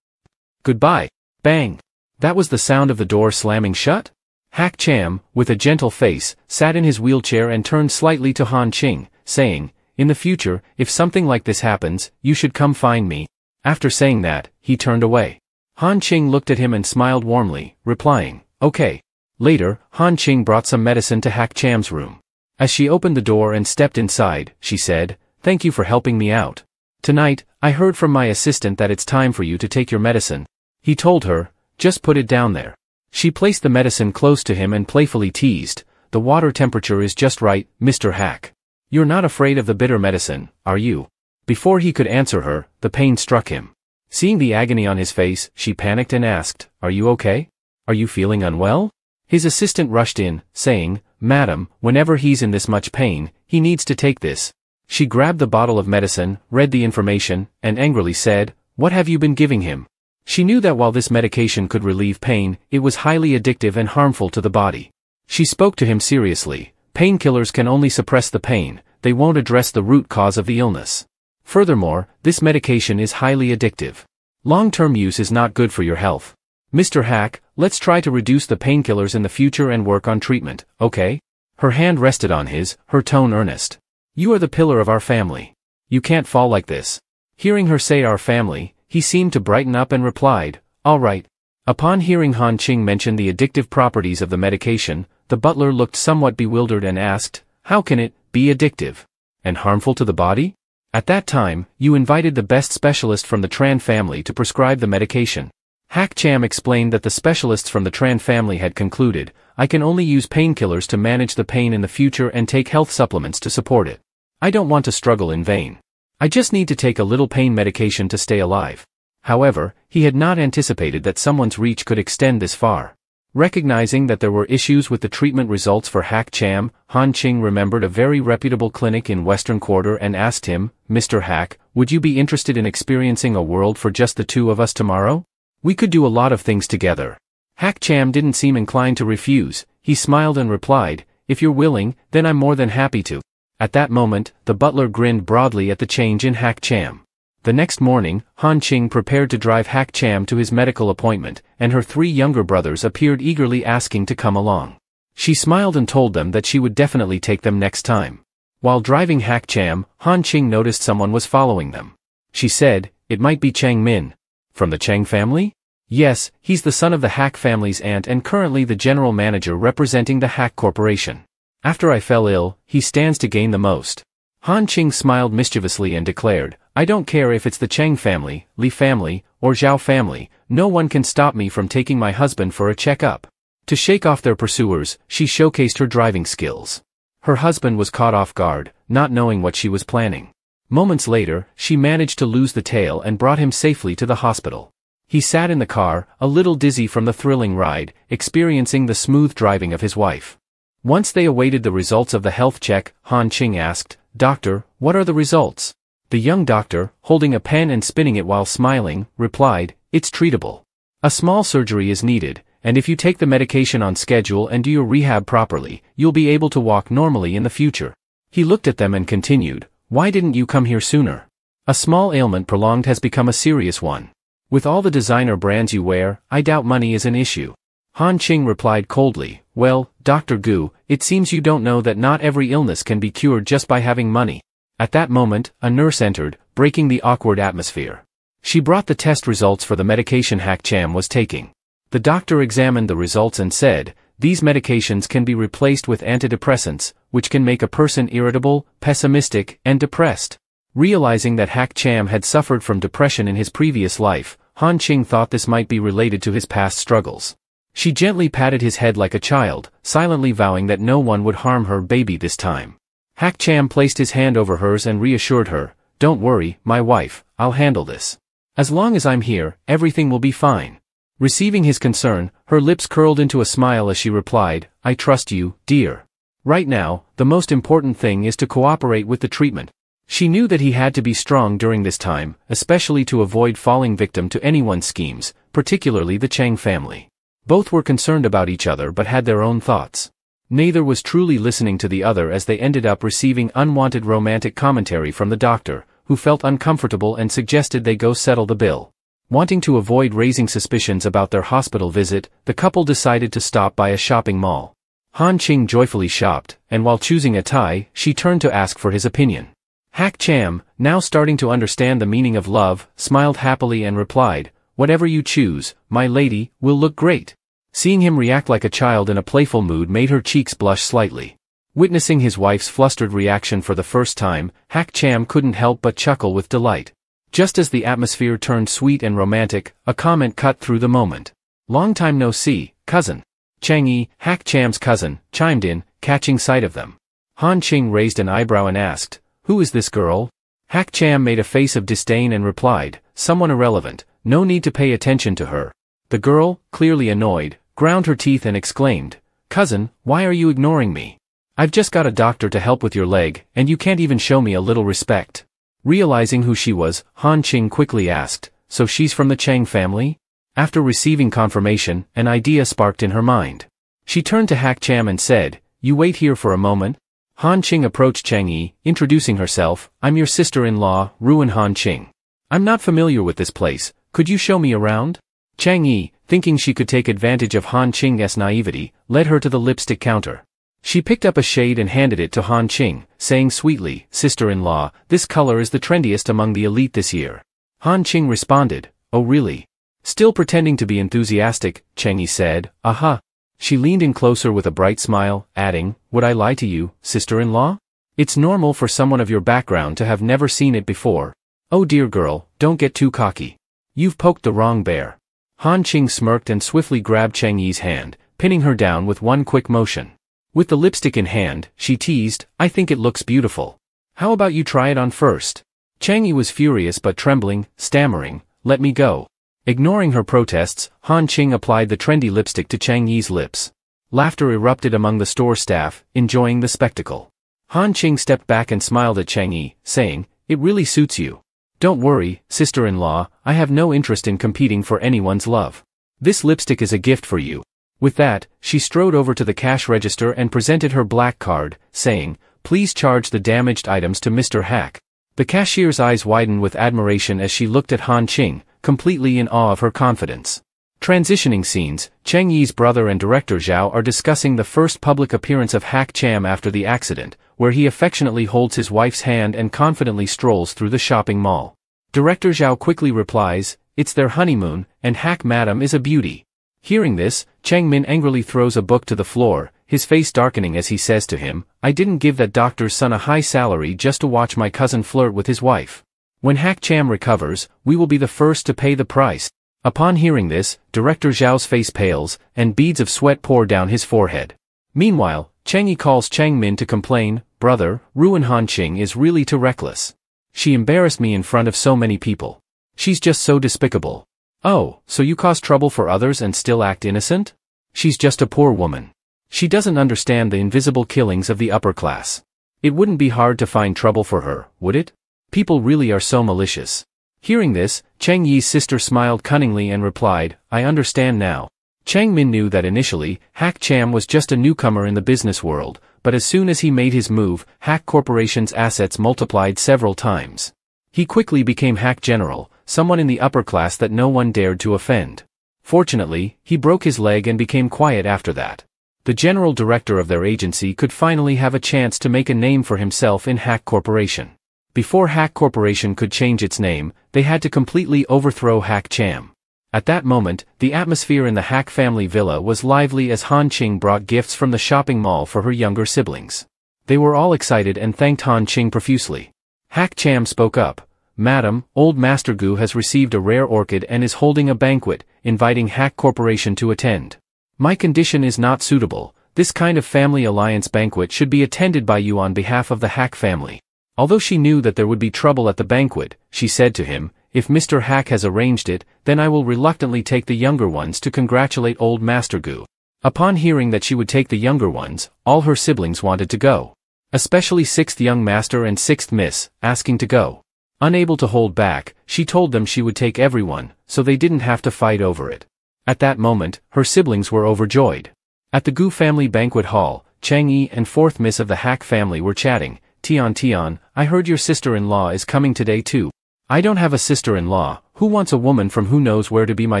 Goodbye. Bang. That was the sound of the door slamming shut? Hack Cham, with a gentle face, sat in his wheelchair and turned slightly to Han Qing, saying, in the future, if something like this happens, you should come find me. After saying that, he turned away. Han Qing looked at him and smiled warmly, replying, okay. Later, Han Qing brought some medicine to Hack Cham's room. As she opened the door and stepped inside, she said, thank you for helping me out. Tonight, I heard from my assistant that it's time for you to take your medicine. He told her, just put it down there. She placed the medicine close to him and playfully teased, the water temperature is just right, Mr. Hack. You're not afraid of the bitter medicine, are you? Before he could answer her, the pain struck him. Seeing the agony on his face, she panicked and asked, are you okay? Are you feeling unwell? His assistant rushed in, saying, Madam, whenever he's in this much pain, he needs to take this. She grabbed the bottle of medicine, read the information, and angrily said, what have you been giving him? She knew that while this medication could relieve pain, it was highly addictive and harmful to the body. She spoke to him seriously. Painkillers can only suppress the pain, they won't address the root cause of the illness. Furthermore, this medication is highly addictive. Long-term use is not good for your health. Mr. Hack, let's try to reduce the painkillers in the future and work on treatment, okay? Her hand rested on his, her tone earnest. You are the pillar of our family. You can't fall like this. Hearing her say our family, he seemed to brighten up and replied, all right. Upon hearing Han Qing mention the addictive properties of the medication, the butler looked somewhat bewildered and asked, how can it be addictive and harmful to the body? At that time, you invited the best specialist from the Tran family to prescribe the medication. Hack Cham explained that the specialists from the Tran family had concluded, I can only use painkillers to manage the pain in the future and take health supplements to support it. I don't want to struggle in vain. I just need to take a little pain medication to stay alive. However, he had not anticipated that someone's reach could extend this far. Recognizing that there were issues with the treatment results for Hack Cham, Han Ching remembered a very reputable clinic in Western Quarter and asked him, "Mr. Hack, would you be interested in experiencing a world for just the two of us tomorrow? We could do a lot of things together." Hack Cham didn't seem inclined to refuse. He smiled and replied, "If you're willing, then I'm more than happy to." At that moment, the butler grinned broadly at the change in Hack Cham. The next morning, Han Ching prepared to drive Hack Cham to his medical appointment, and her 3 younger brothers appeared eagerly asking to come along. She smiled and told them that she would definitely take them next time. While driving Hack Cham, Han Ching noticed someone was following them. She said, "It might be Chang Min." "From the Chang family?" "Yes, he's the son of the Hack family's aunt and currently the general manager representing the Hack Corporation. After I fell ill, he stands to gain the most." Han Ching smiled mischievously and declared, "I don't care if it's the Chang family, Li family, or Zhao family, no one can stop me from taking my husband for a checkup." To shake off their pursuers, she showcased her driving skills. Her husband was caught off guard, not knowing what she was planning. Moments later, she managed to lose the tail and brought him safely to the hospital. He sat in the car, a little dizzy from the thrilling ride, experiencing the smooth driving of his wife. Once they awaited the results of the health check, Han Ching asked, "Doctor, what are the results?" The young doctor, holding a pen and spinning it while smiling, replied, "It's treatable. A small surgery is needed, and if you take the medication on schedule and do your rehab properly, you'll be able to walk normally in the future." He looked at them and continued, "Why didn't you come here sooner? A small ailment prolonged has become a serious one. With all the designer brands you wear, I doubt money is an issue." Han Ching replied coldly, "Well, Dr. Gu, it seems you don't know that not every illness can be cured just by having money." At that moment, a nurse entered, breaking the awkward atmosphere. She brought the test results for the medication Hack Cham was taking. The doctor examined the results and said, "These medications can be replaced with antidepressants, which can make a person irritable, pessimistic, and depressed." Realizing that Hack Cham had suffered from depression in his previous life, Han Ching thought this might be related to his past struggles. She gently patted his head like a child, silently vowing that no one would harm her baby this time. Hack Cham placed his hand over hers and reassured her, "Don't worry, my wife, I'll handle this. As long as I'm here, everything will be fine." Receiving his concern, her lips curled into a smile as she replied, "I trust you, dear. Right now, the most important thing is to cooperate with the treatment." She knew that he had to be strong during this time, especially to avoid falling victim to anyone's schemes, particularly the Chang family. Both were concerned about each other but had their own thoughts. Neither was truly listening to the other as they ended up receiving unwanted romantic commentary from the doctor, who felt uncomfortable and suggested they go settle the bill. Wanting to avoid raising suspicions about their hospital visit, the couple decided to stop by a shopping mall. Han Ching joyfully shopped, and while choosing a tie, she turned to ask for his opinion. Hack Cham, now starting to understand the meaning of love, smiled happily and replied, "Whatever you choose, my lady, will look great." Seeing him react like a child in a playful mood made her cheeks blush slightly. Witnessing his wife's flustered reaction for the first time, Hack Cham couldn't help but chuckle with delight. Just as the atmosphere turned sweet and romantic, a comment cut through the moment. "Long time no see, cousin." Chang Yi, Hack Cham's cousin, chimed in, catching sight of them. Han Ching raised an eyebrow and asked, "Who is this girl?" Hack Cham made a face of disdain and replied, "Someone irrelevant, no need to pay attention to her." The girl, clearly annoyed, ground her teeth and exclaimed, "Cousin, why are you ignoring me? I've just got a doctor to help with your leg, and you can't even show me a little respect." Realizing who she was, Han Ching quickly asked, "So she's from the Chang family?" After receiving confirmation, an idea sparked in her mind. She turned to Hack Cham and said, "You wait here for a moment." Han Ching approached Chang Yi, introducing herself, "I'm your sister-in-law, Ruin Han Ching. I'm not familiar with this place, could you show me around?" Chang Yi, thinking she could take advantage of Han Ching's naivety, led her to the lipstick counter. She picked up a shade and handed it to Han Ching, saying sweetly, "Sister-in-law, this color is the trendiest among the elite this year." Han Ching responded, "Oh really?" Still pretending to be enthusiastic, Chang Yi said, "Aha." She leaned in closer with a bright smile, adding, "Would I lie to you, sister-in-law? It's normal for someone of your background to have never seen it before. Oh dear girl, don't get too cocky. You've poked the wrong bear." Han Ching smirked and swiftly grabbed Chang Yi's hand, pinning her down with one quick motion. With the lipstick in hand, she teased, "I think it looks beautiful. How about you try it on first?" Chang Yi was furious but trembling, stammering, "Let me go. Ignoring her protests, Han Ching applied the trendy lipstick to Chang Yi's lips. Laughter erupted among the store staff, enjoying the spectacle. Han Ching stepped back and smiled at Chang Yi, saying, "It really suits you. Don't worry, sister-in-law, I have no interest in competing for anyone's love. This lipstick is a gift for you." With that, she strode over to the cash register and presented her black card, saying, "Please charge the damaged items to Mr. Hack." The cashier's eyes widened with admiration as she looked at Han Ching, completely in awe of her confidence. Transitioning scenes, Chang Yi's brother and director Zhao are discussing the first public appearance of Hack Cham after the accident, where he affectionately holds his wife's hand and confidently strolls through the shopping mall. Director Zhao quickly replies, "It's their honeymoon, and Hack Madam is a beauty." Hearing this, Chang Min angrily throws a book to the floor, his face darkening as he says to him, "I didn't give that doctor's son a high salary just to watch my cousin flirt with his wife. When Hack Cham recovers, we will be the first to pay the price." Upon hearing this, Director Zhao's face pales, and beads of sweat pour down his forehead. Meanwhile, Chang Yi calls Chang Min to complain, "Brother, Ruin Han Ching is really too reckless. She embarrassed me in front of so many people. She's just so despicable." "Oh, so you cause trouble for others and still act innocent? She's just a poor woman. She doesn't understand the invisible killings of the upper class. It wouldn't be hard to find trouble for her, would it? People really are so malicious." Hearing this, Chang Yi's sister smiled cunningly and replied, "I understand now." Chang Min knew that initially, Hack Cham was just a newcomer in the business world, but as soon as he made his move, Hack Corporation's assets multiplied several times. He quickly became Hack General, someone in the upper class that no one dared to offend. Fortunately, he broke his leg and became quiet after that. The general director of their agency could finally have a chance to make a name for himself in Hack Corporation. Before Hack Corporation could change its name, they had to completely overthrow Hack Cham. At that moment, the atmosphere in the Hack family villa was lively as Han Ching brought gifts from the shopping mall for her younger siblings. They were all excited and thanked Han Ching profusely. Hack Cham spoke up, "Madam, old Master Gu has received a rare orchid and is holding a banquet, inviting Hack Corporation to attend. My condition is not suitable. This kind of family alliance banquet should be attended by you on behalf of the Hack family." Although she knew that there would be trouble at the banquet, she said to him, "If Mr. Hack has arranged it, then I will reluctantly take the younger ones to congratulate old Master Gu." Upon hearing that she would take the younger ones, all her siblings wanted to go. Especially 6th young master and 6th miss, asking to go. Unable to hold back, she told them she would take everyone, so they didn't have to fight over it. At that moment, her siblings were overjoyed. At the Gu family banquet hall, Chang Yi and 4th miss of the Hack family were chatting. Tian, I heard your sister-in-law is coming today too." "I don't have a sister-in-law. Who wants a woman from who knows where to be my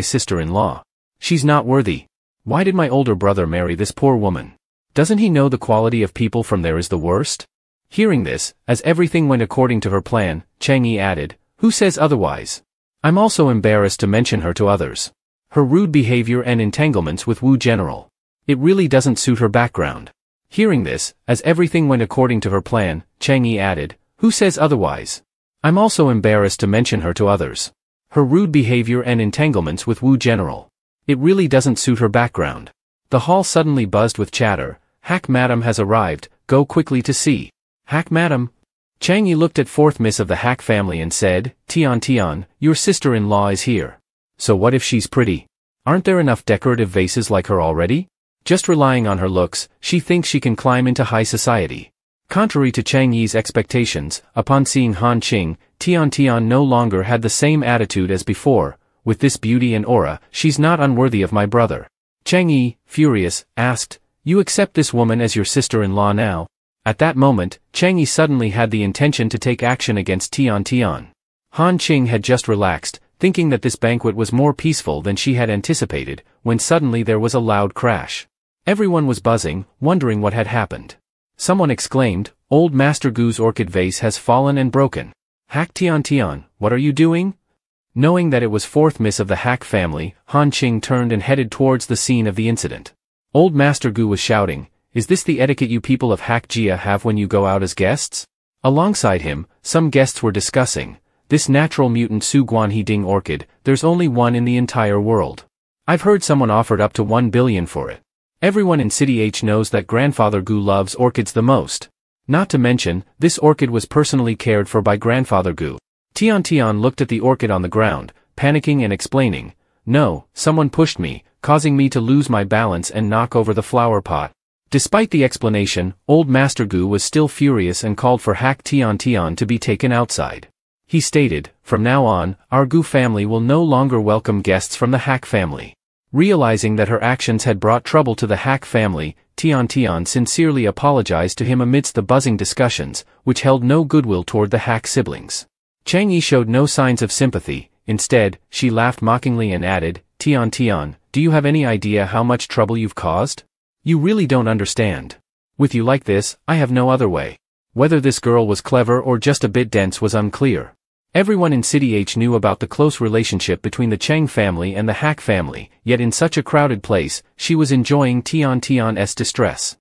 sister-in-law? She's not worthy. Why did my older brother marry this poor woman? Doesn't he know the quality of people from there is the worst?" Hearing this, as everything went according to her plan, Chang Yi added, "Who says otherwise? I'm also embarrassed to mention her to others. Her rude behavior and entanglements with Wu General. It really doesn't suit her background." Hearing this, as everything went according to her plan, Chang Yi added, "Who says otherwise? I'm also embarrassed to mention her to others. Her rude behavior and entanglements with Wu General. It really doesn't suit her background." The hall suddenly buzzed with chatter. "Hack Madam has arrived, go quickly to see." "Hack Madam?" Chang Yi looked at 4th miss of the Hack family and said, Tian, your sister-in-law is here. So what if she's pretty? Aren't there enough decorative vases like her already? Just relying on her looks, she thinks she can climb into high society. Contrary to Chang Yi's expectations, upon seeing Han Ching, Tian no longer had the same attitude as before. "With this beauty and aura, she's not unworthy of my brother." Chang Yi, furious, asked, "You accept this woman as your sister-in-law now?" At that moment, Chang Yi suddenly had the intention to take action against Tian. Han Ching had just relaxed, thinking that this banquet was more peaceful than she had anticipated, when suddenly there was a loud crash. Everyone was buzzing, wondering what had happened. Someone exclaimed, "Old Master Gu's orchid vase has fallen and broken." "Hack Tian, what are you doing?" Knowing that it was 4th miss of the Hack family, Han Ching turned and headed towards the scene of the incident. Old Master Gu was shouting, "Is this the etiquette you people of Hack Jia have when you go out as guests?" Alongside him, some guests were discussing, "This natural mutant Su Guanhe Ding orchid, there's only one in the entire world. I've heard someone offered up to 1 billion for it. Everyone in City H knows that Grandfather Gu loves orchids the most. Not to mention, this orchid was personally cared for by Grandfather Gu." Tian looked at the orchid on the ground, panicking and explaining, "No, someone pushed me, causing me to lose my balance and knock over the flower pot." Despite the explanation, old Master Gu was still furious and called for Hack Tian Tian to be taken outside. He stated, "From now on, our Gu family will no longer welcome guests from the Hack family." Realizing that her actions had brought trouble to the Hack family, Tian Tian sincerely apologized to him amidst the buzzing discussions, which held no goodwill toward the Hack siblings. Chang Yi showed no signs of sympathy. Instead, she laughed mockingly and added, "Tian Tian, do you have any idea how much trouble you've caused? You really don't understand. With you like this, I have no other way." Whether this girl was clever or just a bit dense was unclear. Everyone in City H knew about the close relationship between the Cheng family and the Hack family, yet in such a crowded place, she was enjoying Tian Tian's distress.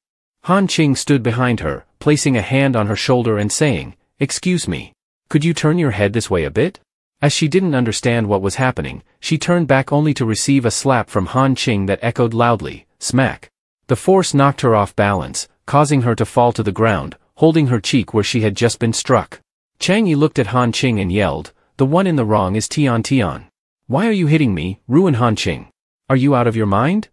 Han Qing stood behind her, placing a hand on her shoulder and saying, "Excuse me. Could you turn your head this way a bit?" As she didn't understand what was happening, she turned back only to receive a slap from Han Qing that echoed loudly, "Smack." The force knocked her off balance, causing her to fall to the ground, holding her cheek where she had just been struck. Chang Yi looked at Han Qing and yelled, "The one in the wrong is Tian Tian. Why are you hitting me, ruin Han Qing? Are you out of your mind?"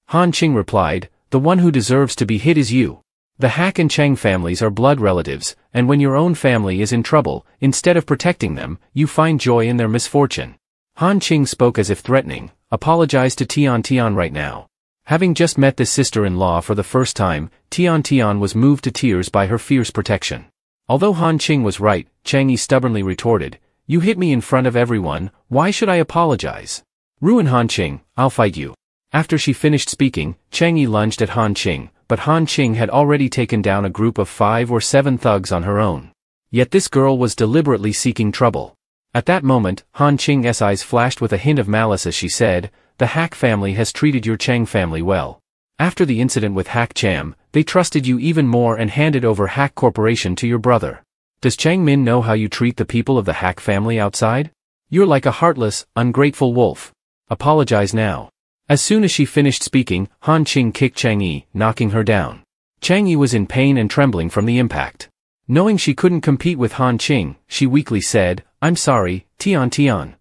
Han Qing replied, "The one who deserves to be hit is you. The Hack and Cheng families are blood relatives, and when your own family is in trouble, instead of protecting them, you find joy in their misfortune." Han Qing spoke as if threatening, "Apologize to Tian Tian right now." Having just met this sister-in-law for the first time, Tian Tian was moved to tears by her fierce protection. Although Han Qing was right, Chang Yi stubbornly retorted, "You hit me in front of everyone, why should I apologize? Ruin Han Qing, I'll fight you." After she finished speaking, Chang Yi lunged at Han Qing, but Han Qing had already taken down a group of 5 or 7 thugs on her own. Yet this girl was deliberately seeking trouble. At that moment, Han Qing's eyes flashed with a hint of malice as she said, "The Hack family has treated your Cheng family well. After the incident with Hack Cham, they trusted you even more and handed over Hack Corporation to your brother. Does Chang Min know how you treat the people of the Hack family outside? You're like a heartless, ungrateful wolf. Apologize now." As soon as she finished speaking, Han Qing kicked Chang Yi, knocking her down. Chang Yi was in pain and trembling from the impact. Knowing she couldn't compete with Han Qing, she weakly said, "I'm sorry, Tian Tian."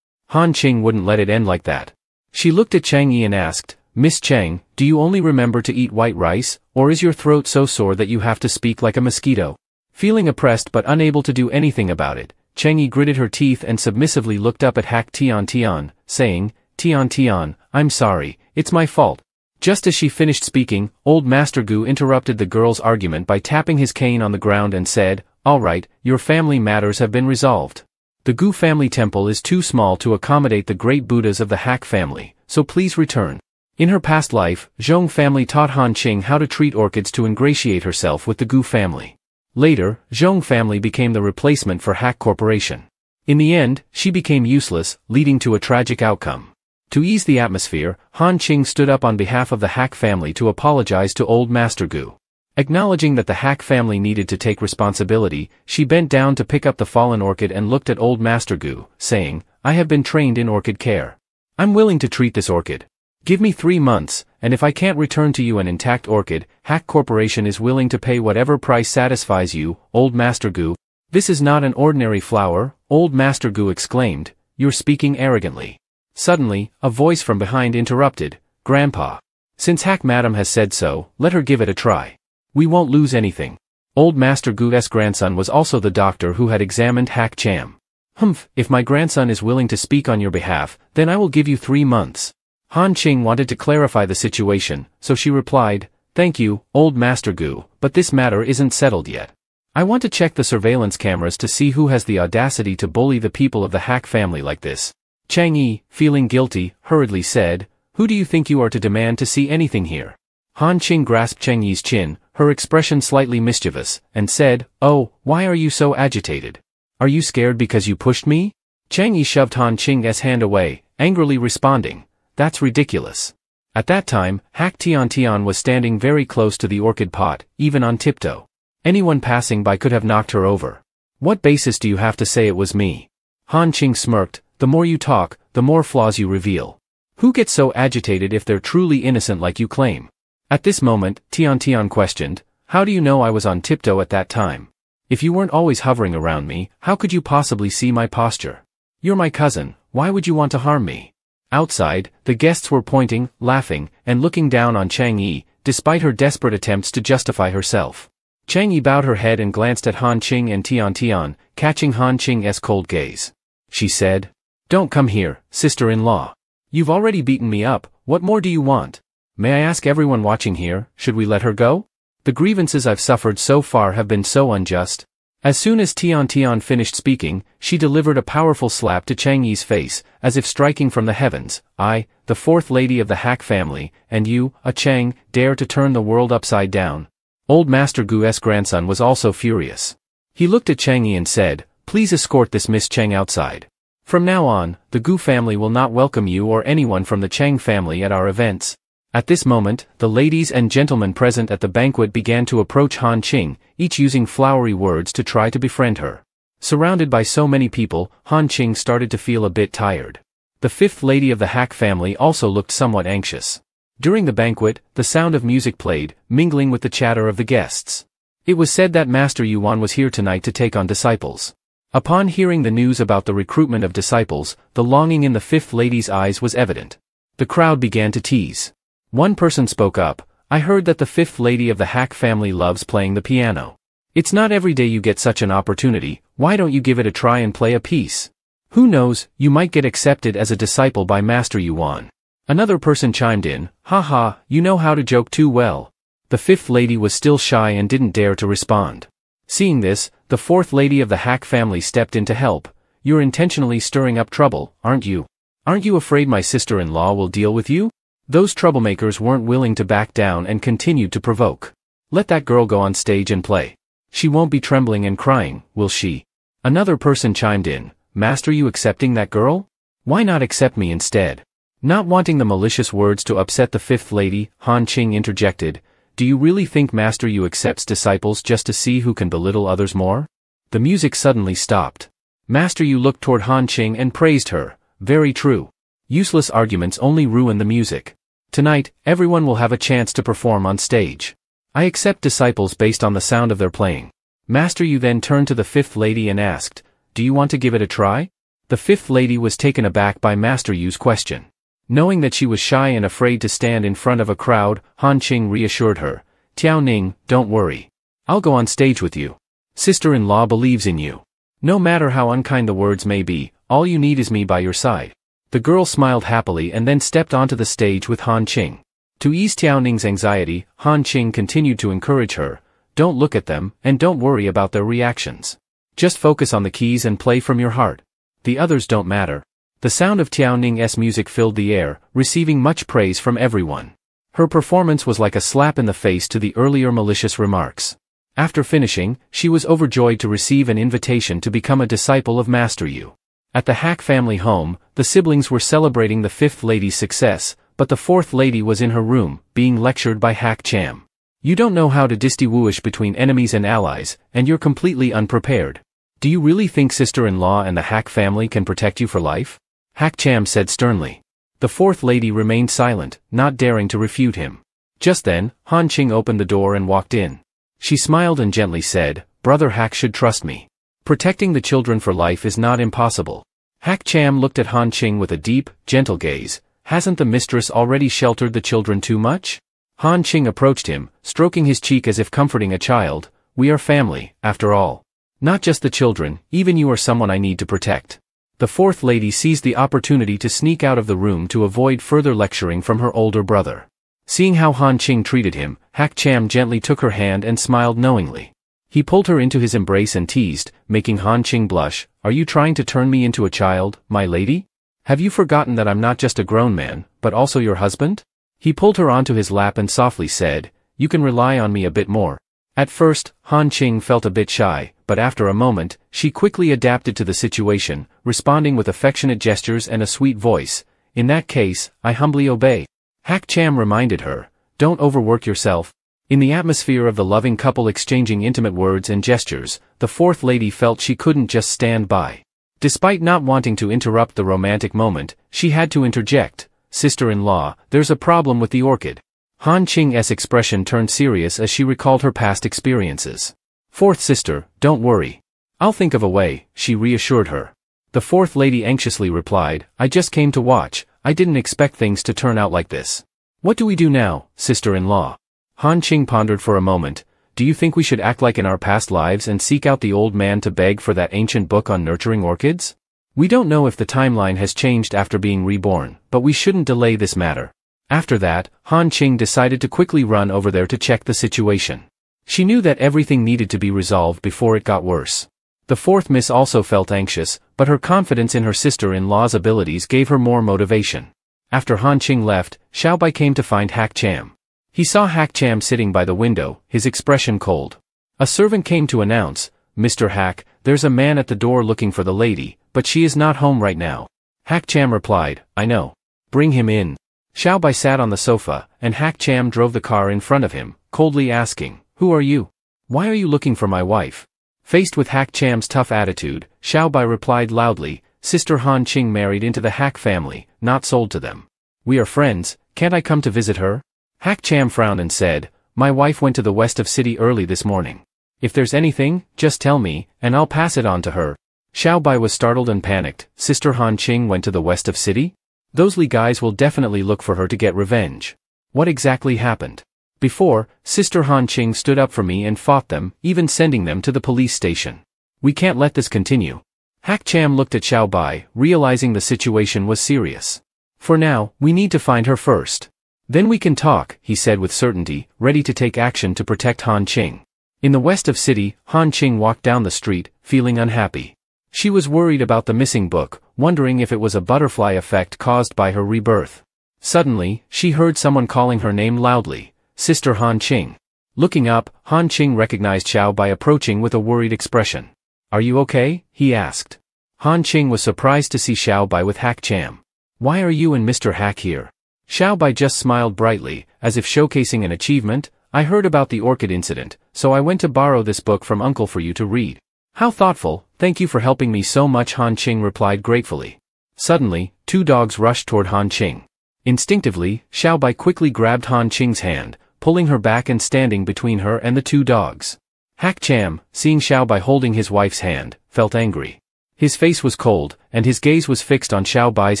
Han Qing wouldn't let it end like that. She looked at Chang Yi and asked, "Miss Chang, do you only remember to eat white rice, or is your throat so sore that you have to speak like a mosquito?" Feeling oppressed but unable to do anything about it, Chang Yi gritted her teeth and submissively looked up at Hack Tian Tian, saying, "Tian Tian, I'm sorry, it's my fault." Just as she finished speaking, old Master Gu interrupted the girl's argument by tapping his cane on the ground and said, "All right, your family matters have been resolved. The Gu family temple is too small to accommodate the great Buddhas of the Hack family, so please return." In her past life, Zhong family taught Han Qing how to treat orchids to ingratiate herself with the Gu family. Later, Zhong family became the replacement for Hack Corporation. In the end, she became useless, leading to a tragic outcome. To ease the atmosphere, Han Qing stood up on behalf of the Hack family to apologize to old Master Gu. Acknowledging that the Hack family needed to take responsibility, she bent down to pick up the fallen orchid and looked at old Master Gu, saying, "I have been trained in orchid care. I'm willing to treat this orchid. Give me 3 months, and if I can't return to you an intact orchid, Hack Corporation is willing to pay whatever price satisfies you, old Master Gu." "This is not an ordinary flower," old Master Gu exclaimed, "you're speaking arrogantly." Suddenly, a voice from behind interrupted, "Grandpa. Since Hack Madam has said so, let her give it a try. We won't lose anything." Old Master Gu's grandson was also the doctor who had examined Hack Cham. "Humph, if my grandson is willing to speak on your behalf, then I will give you 3 months. Han Qing wanted to clarify the situation, so she replied, "Thank you, old Master Gu, but this matter isn't settled yet. I want to check the surveillance cameras to see who has the audacity to bully the people of the Hack family like this." Chang Yi, feeling guilty, hurriedly said, "Who do you think you are to demand to see anything here?" Han Qing grasped Chang Yi's chin, her expression slightly mischievous, and said, "Oh, why are you so agitated? Are you scared because you pushed me?" Chang Yi shoved Han Qing's hand away, angrily responding, "That's ridiculous." At that time, Hack Tian Tian was standing very close to the orchid pot, even on tiptoe. Anyone passing by could have knocked her over. "What basis do you have to say it was me?" Han Qing smirked, "The more you talk, the more flaws you reveal. Who gets so agitated if they're truly innocent like you claim?" At this moment, Tian Tian questioned, "How do you know I was on tiptoe at that time? If you weren't always hovering around me, how could you possibly see my posture? You're my cousin, Why would you want to harm me? Outside, the guests were pointing, laughing, and looking down on Chang Yi, despite her desperate attempts to justify herself. Chang Yi bowed her head and glanced at Han Qing and Tian Tian, catching Han Qing's cold gaze. She said, "Don't come here, sister-in-law. You've already beaten me up, what more do you want? May I ask everyone watching here, should we let her go? The grievances I've suffered so far have been so unjust." As soon as Tian Tian finished speaking, she delivered a powerful slap to Chang Yi's face, as if striking from the heavens. "I, the fourth lady of the Hack family, and you, a Chang, dare to turn the world upside down." Old Master Gu's grandson was also furious. He looked at Chang Yi and said, "Please escort this Miss Chang outside. From now on, the Gu family will not welcome you or anyone from the Chang family at our events." At this moment, the ladies and gentlemen present at the banquet began to approach Han Qing, each using flowery words to try to befriend her. Surrounded by so many people, Han Qing started to feel a bit tired. The fifth lady of the Hack family also looked somewhat anxious. During the banquet, the sound of music played, mingling with the chatter of the guests. It was said that Master Yuan was here tonight to take on disciples. Upon hearing the news about the recruitment of disciples, the longing in the fifth lady's eyes was evident. The crowd began to tease. One person spoke up, "I heard that the fifth lady of the Hack family loves playing the piano. It's not every day you get such an opportunity, why don't you give it a try and play a piece? Who knows, you might get accepted as a disciple by Master Yuan." Another person chimed in, "Ha ha, you know how to joke too well." The fifth lady was still shy and didn't dare to respond. Seeing this, the fourth lady of the Hack family stepped in to help. "You're intentionally stirring up trouble, aren't you? Aren't you afraid my sister-in-law will deal with you?" Those troublemakers weren't willing to back down and continued to provoke. "Let that girl go on stage and play. She won't be trembling and crying, will she?" Another person chimed in, "Master, you accepting that girl? Why not accept me instead?" Not wanting the malicious words to upset the fifth lady, Han Qing interjected, "Do you really think Master Yu accepts disciples just to see who can belittle others more?" The music suddenly stopped. Master Yu looked toward Han Qing and praised her. "Very true. Useless arguments only ruin the music. Tonight, everyone will have a chance to perform on stage. I accept disciples based on the sound of their playing." Master Yu then turned to the fifth lady and asked, "Do you want to give it a try?" The fifth lady was taken aback by Master Yu's question. Knowing that she was shy and afraid to stand in front of a crowd, Han Qing reassured her, "Tiao Ning, don't worry. I'll go on stage with you. Sister-in-law believes in you. No matter how unkind the words may be, all you need is me by your side." The girl smiled happily and then stepped onto the stage with Han Qing. To ease Tiao Ning's anxiety, Han Qing continued to encourage her, "Don't look at them, and don't worry about their reactions. Just focus on the keys and play from your heart. The others don't matter." The sound of Tiao Ning's music filled the air, receiving much praise from everyone. Her performance was like a slap in the face to the earlier malicious remarks. After finishing, she was overjoyed to receive an invitation to become a disciple of Master Yu. At the Hack family home, the siblings were celebrating the fifth lady's success, but the fourth lady was in her room, being lectured by Hack Cham. "You don't know how to distinguish between enemies and allies, and you're completely unprepared. Do you really think sister-in-law and the Hack family can protect you for life?" Hack Cham said sternly. The fourth lady remained silent, not daring to refute him. Just then, Han Qing opened the door and walked in. She smiled and gently said, "Brother Hack should trust me. Protecting the children for life is not impossible." Hack Cham looked at Han Qing with a deep, gentle gaze. "Hasn't the mistress already sheltered the children too much?" Han Qing approached him, stroking his cheek as if comforting a child. "We are family, after all. Not just the children, even you are someone I need to protect." The fourth lady seized the opportunity to sneak out of the room to avoid further lecturing from her older brother. Seeing how Han Qing treated him, Hack Cham gently took her hand and smiled knowingly. He pulled her into his embrace and teased, making Han Qing blush, "Are you trying to turn me into a child, my lady? Have you forgotten that I'm not just a grown man, but also your husband?" He pulled her onto his lap and softly said, "You can rely on me a bit more." At first, Han Qing felt a bit shy, but after a moment, she quickly adapted to the situation, responding with affectionate gestures and a sweet voice. "In that case, I humbly obey." Hack Cham reminded her, "Don't overwork yourself." In the atmosphere of the loving couple exchanging intimate words and gestures, the fourth lady felt she couldn't just stand by. Despite not wanting to interrupt the romantic moment, she had to interject, "Sister-in-law, there's a problem with the orchid." Han Qing's expression turned serious as she recalled her past experiences. "Fourth sister, don't worry. I'll think of a way," she reassured her. The fourth lady anxiously replied, I just came to watch, I didn't expect things to turn out like this. What do we do now, sister-in-law? Han Ching pondered for a moment. Do you think we should act like in our past lives and seek out the old man to beg for that ancient book on nurturing orchids? We don't know if the timeline has changed after being reborn, but we shouldn't delay this matter. After that, Han Ching decided to quickly run over there to check the situation. She knew that everything needed to be resolved before it got worse. The fourth miss also felt anxious, but her confidence in her sister-in-law's abilities gave her more motivation. After Han Ching left, Xiao Bai came to find Hak Cham. He saw Hak Cham sitting by the window, his expression cold. A servant came to announce, Mr. Hak, there's a man at the door looking for the lady, but she is not home right now. Hak Cham replied, I know. Bring him in. Xiao Bai sat on the sofa, and Hak Cham drove the car in front of him, coldly asking, Who are you? Why are you looking for my wife? Faced with Hak Cham's tough attitude, Xiao Bai replied loudly, Sister Han Ching married into the Hak family, not sold to them. We are friends, can't I come to visit her? Hak Cham frowned and said, My wife went to the west of city early this morning. If there's anything, just tell me, and I'll pass it on to her. Xiao Bai was startled and panicked. Sister Han Ching went to the west of city? Those Li guys will definitely look for her to get revenge. What exactly happened? Before, Sister Han Ching stood up for me and fought them, even sending them to the police station. We can't let this continue. Hak Cham looked at Xiao Bai, realizing the situation was serious. For now, we need to find her first. Then we can talk, he said with certainty, ready to take action to protect Han Ching. In the west of city, Han Ching walked down the street, feeling unhappy. She was worried about the missing book, wondering if it was a butterfly effect caused by her rebirth. Suddenly, she heard someone calling her name loudly, Sister Han Ching. Looking up, Han Ching recognized Xiao Bai approaching with a worried expression. Are you okay? He asked. Han Ching was surprised to see Xiao Bai with Hak Cham. Why are you and Mr. Hak here? Xiao Bai just smiled brightly, as if showcasing an achievement. I heard about the orchid incident, so I went to borrow this book from Uncle for you to read. How thoughtful, thank you for helping me so much, Han Ching replied gratefully. Suddenly, two dogs rushed toward Han Ching. Instinctively, Xiao Bai quickly grabbed Han Ching's hand, pulling her back and standing between her and the two dogs. Hak Cham, seeing Xiao Bai holding his wife's hand, felt angry. His face was cold, and his gaze was fixed on Xiao Bai's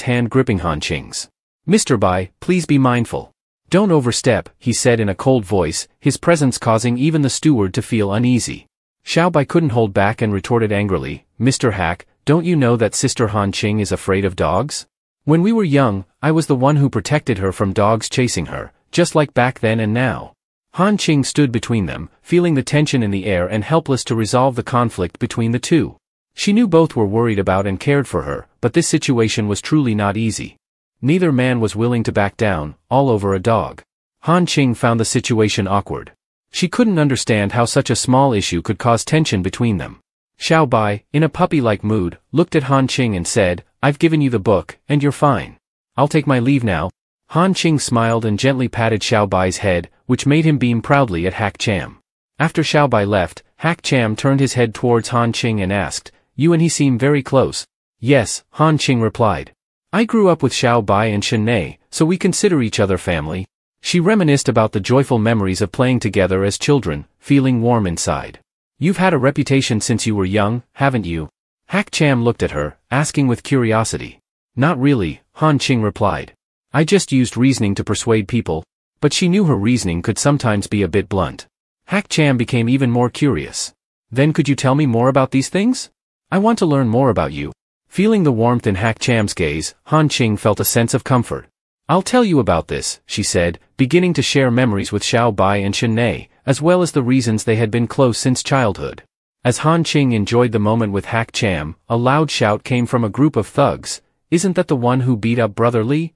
hand gripping Han Ching's. Mr. Bai, please be mindful. Don't overstep, he said in a cold voice, his presence causing even the steward to feel uneasy. Xiao Bai couldn't hold back and retorted angrily, Mr. Hak, don't you know that Sister Han Ching is afraid of dogs? When we were young, I was the one who protected her from dogs chasing her, just like back then and now. Han Ching stood between them, feeling the tension in the air and helpless to resolve the conflict between the two. She knew both were worried about and cared for her, but this situation was truly not easy. Neither man was willing to back down, all over a dog. Han Ching found the situation awkward. She couldn't understand how such a small issue could cause tension between them. Xiao Bai, in a puppy-like mood, looked at Han Ching and said, I've given you the book, and you're fine. I'll take my leave now. Han Ching smiled and gently patted Xiao Bai's head, which made him beam proudly at Hak Cham. After Xiao Bai left, Hak Cham turned his head towards Han Ching and asked, You and he seem very close. Yes, Han Ching replied. I grew up with Xiao Bai and Shen Nei, so we consider each other family. She reminisced about the joyful memories of playing together as children, feeling warm inside. You've had a reputation since you were young, haven't you? Hak Cham looked at her, asking with curiosity. Not really, Han Ching replied. I just used reasoning to persuade people. But she knew her reasoning could sometimes be a bit blunt. Hak Cham became even more curious. Then could you tell me more about these things? I want to learn more about you. Feeling the warmth in Hak Cham's gaze, Han Ching felt a sense of comfort. I'll tell you about this, she said, beginning to share memories with Xiao Bai and Shen Nei, as well as the reasons they had been close since childhood. As Han Ching enjoyed the moment with Hak Cham, a loud shout came from a group of thugs. Isn't that the one who beat up Brother Li?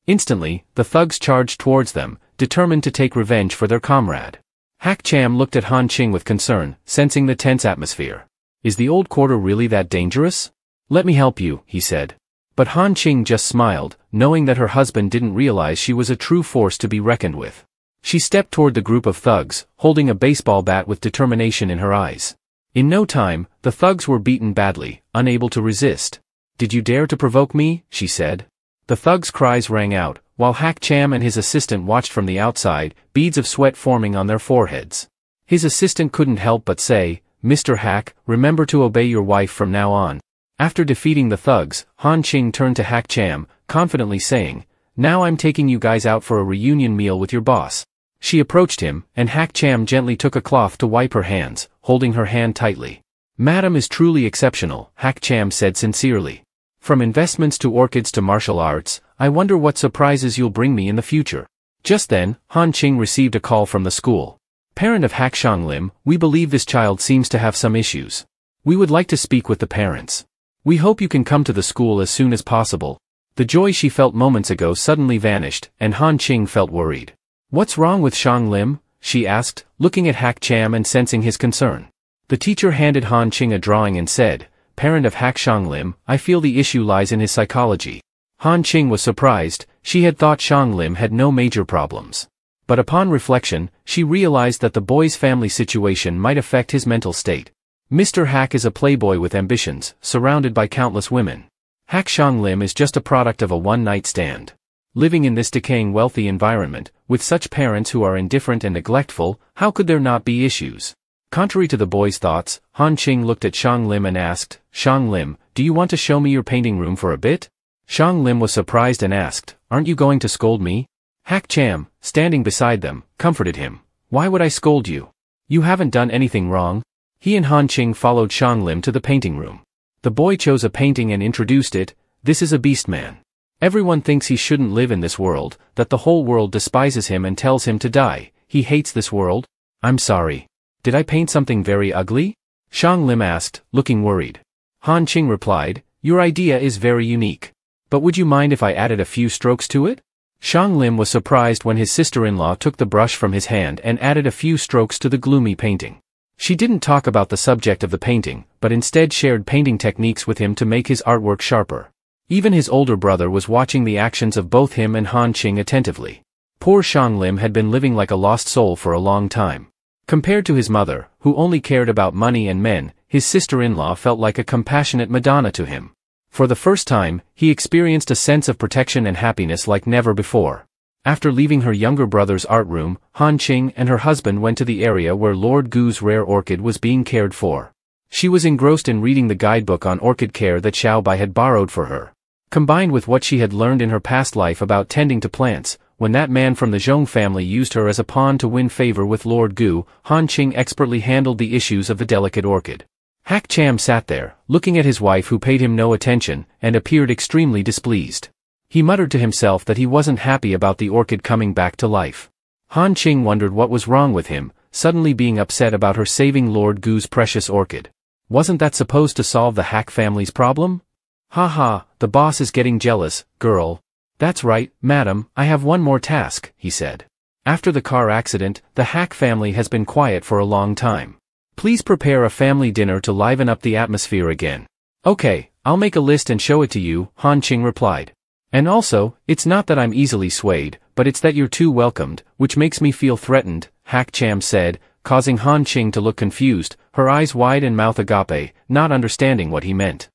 Instantly, the thugs charged towards them, determined to take revenge for their comrade. Hak Cham looked at Han Ching with concern, sensing the tense atmosphere. Is the old quarter really that dangerous? Let me help you, he said. But Han Ching just smiled, knowing that her husband didn't realize she was a true force to be reckoned with. She stepped toward the group of thugs, holding a baseball bat with determination in her eyes. In no time, the thugs were beaten badly, unable to resist. Did you dare to provoke me? She said. The thugs' cries rang out, while Hak Cham and his assistant watched from the outside, beads of sweat forming on their foreheads. His assistant couldn't help but say, Mr. Hak, remember to obey your wife from now on. After defeating the thugs, Han Ching turned to Hak Cham, confidently saying, "Now I'm taking you guys out for a reunion meal with your boss." She approached him, and Hak Cham gently took a cloth to wipe her hands, holding her hand tightly. "Madam is truly exceptional," Hak Cham said sincerely. "From investments to orchids to martial arts, I wonder what surprises you'll bring me in the future." Just then, Han Ching received a call from the school. "Parent of Hak Lim, we believe this child seems to have some issues. We would like to speak with the parents. We hope you can come to the school as soon as possible." The joy she felt moments ago suddenly vanished, and Han Ching felt worried. "What's wrong with Shang Lim?" she asked, looking at Hak Cham and sensing his concern. The teacher handed Han Ching a drawing and said, "Parent of Hak Lim, I feel the issue lies in his psychology." Han Ching was surprised. She had thought Shang Lim had no major problems. But upon reflection, she realized that the boy's family situation might affect his mental state. Mr. Hak is a playboy with ambitions, surrounded by countless women. Hak Shang Lim is just a product of a one-night stand. Living in this decaying wealthy environment, with such parents who are indifferent and neglectful, how could there not be issues? Contrary to the boy's thoughts, Han Ching looked at Shang Lim and asked, "Shang Lim, do you want to show me your painting room for a bit?" Shang Lim was surprised and asked, "Aren't you going to scold me?" Hak Cham, standing beside them, comforted him. "Why would I scold you? You haven't done anything wrong." He and Han Ching followed Shang Lim to the painting room. The boy chose a painting and introduced it. "This is a beast man. Everyone thinks he shouldn't live in this world, that the whole world despises him and tells him to die. He hates this world." "I'm sorry. Did I paint something very ugly?" Shang Lim asked, looking worried. Han Ching replied, "Your idea is very unique. But would you mind if I added a few strokes to it?" Shang Lim was surprised when his sister-in-law took the brush from his hand and added a few strokes to the gloomy painting. She didn't talk about the subject of the painting, but instead shared painting techniques with him to make his artwork sharper. Even his older brother was watching the actions of both him and Han Ching attentively. Poor Shang Lim had been living like a lost soul for a long time. Compared to his mother, who only cared about money and men, his sister-in-law felt like a compassionate Madonna to him. For the first time, he experienced a sense of protection and happiness like never before. After leaving her younger brother's art room, Han Ching and her husband went to the area where Lord Gu's rare orchid was being cared for. She was engrossed in reading the guidebook on orchid care that Xiao Bai had borrowed for her. Combined with what she had learned in her past life about tending to plants, when that man from the Zhong family used her as a pawn to win favor with Lord Gu, Han Ching expertly handled the issues of the delicate orchid. Hak Cham sat there, looking at his wife who paid him no attention, and appeared extremely displeased. He muttered to himself that he wasn't happy about the orchid coming back to life. Han Ching wondered what was wrong with him, suddenly being upset about her saving Lord Gu's precious orchid. Wasn't that supposed to solve the Hak family's problem? "Ha ha, the boss is getting jealous, girl." "That's right, madam, I have one more task," he said. "After the car accident, the Hak family has been quiet for a long time. Please prepare a family dinner to liven up the atmosphere again." "Okay, I'll make a list and show it to you," Han Ching replied. "And also, it's not that I'm easily swayed, but it's that you're too welcomed, which makes me feel threatened," Hak Cham said, causing Han Ching to look confused, her eyes wide and mouth agape, not understanding what he meant.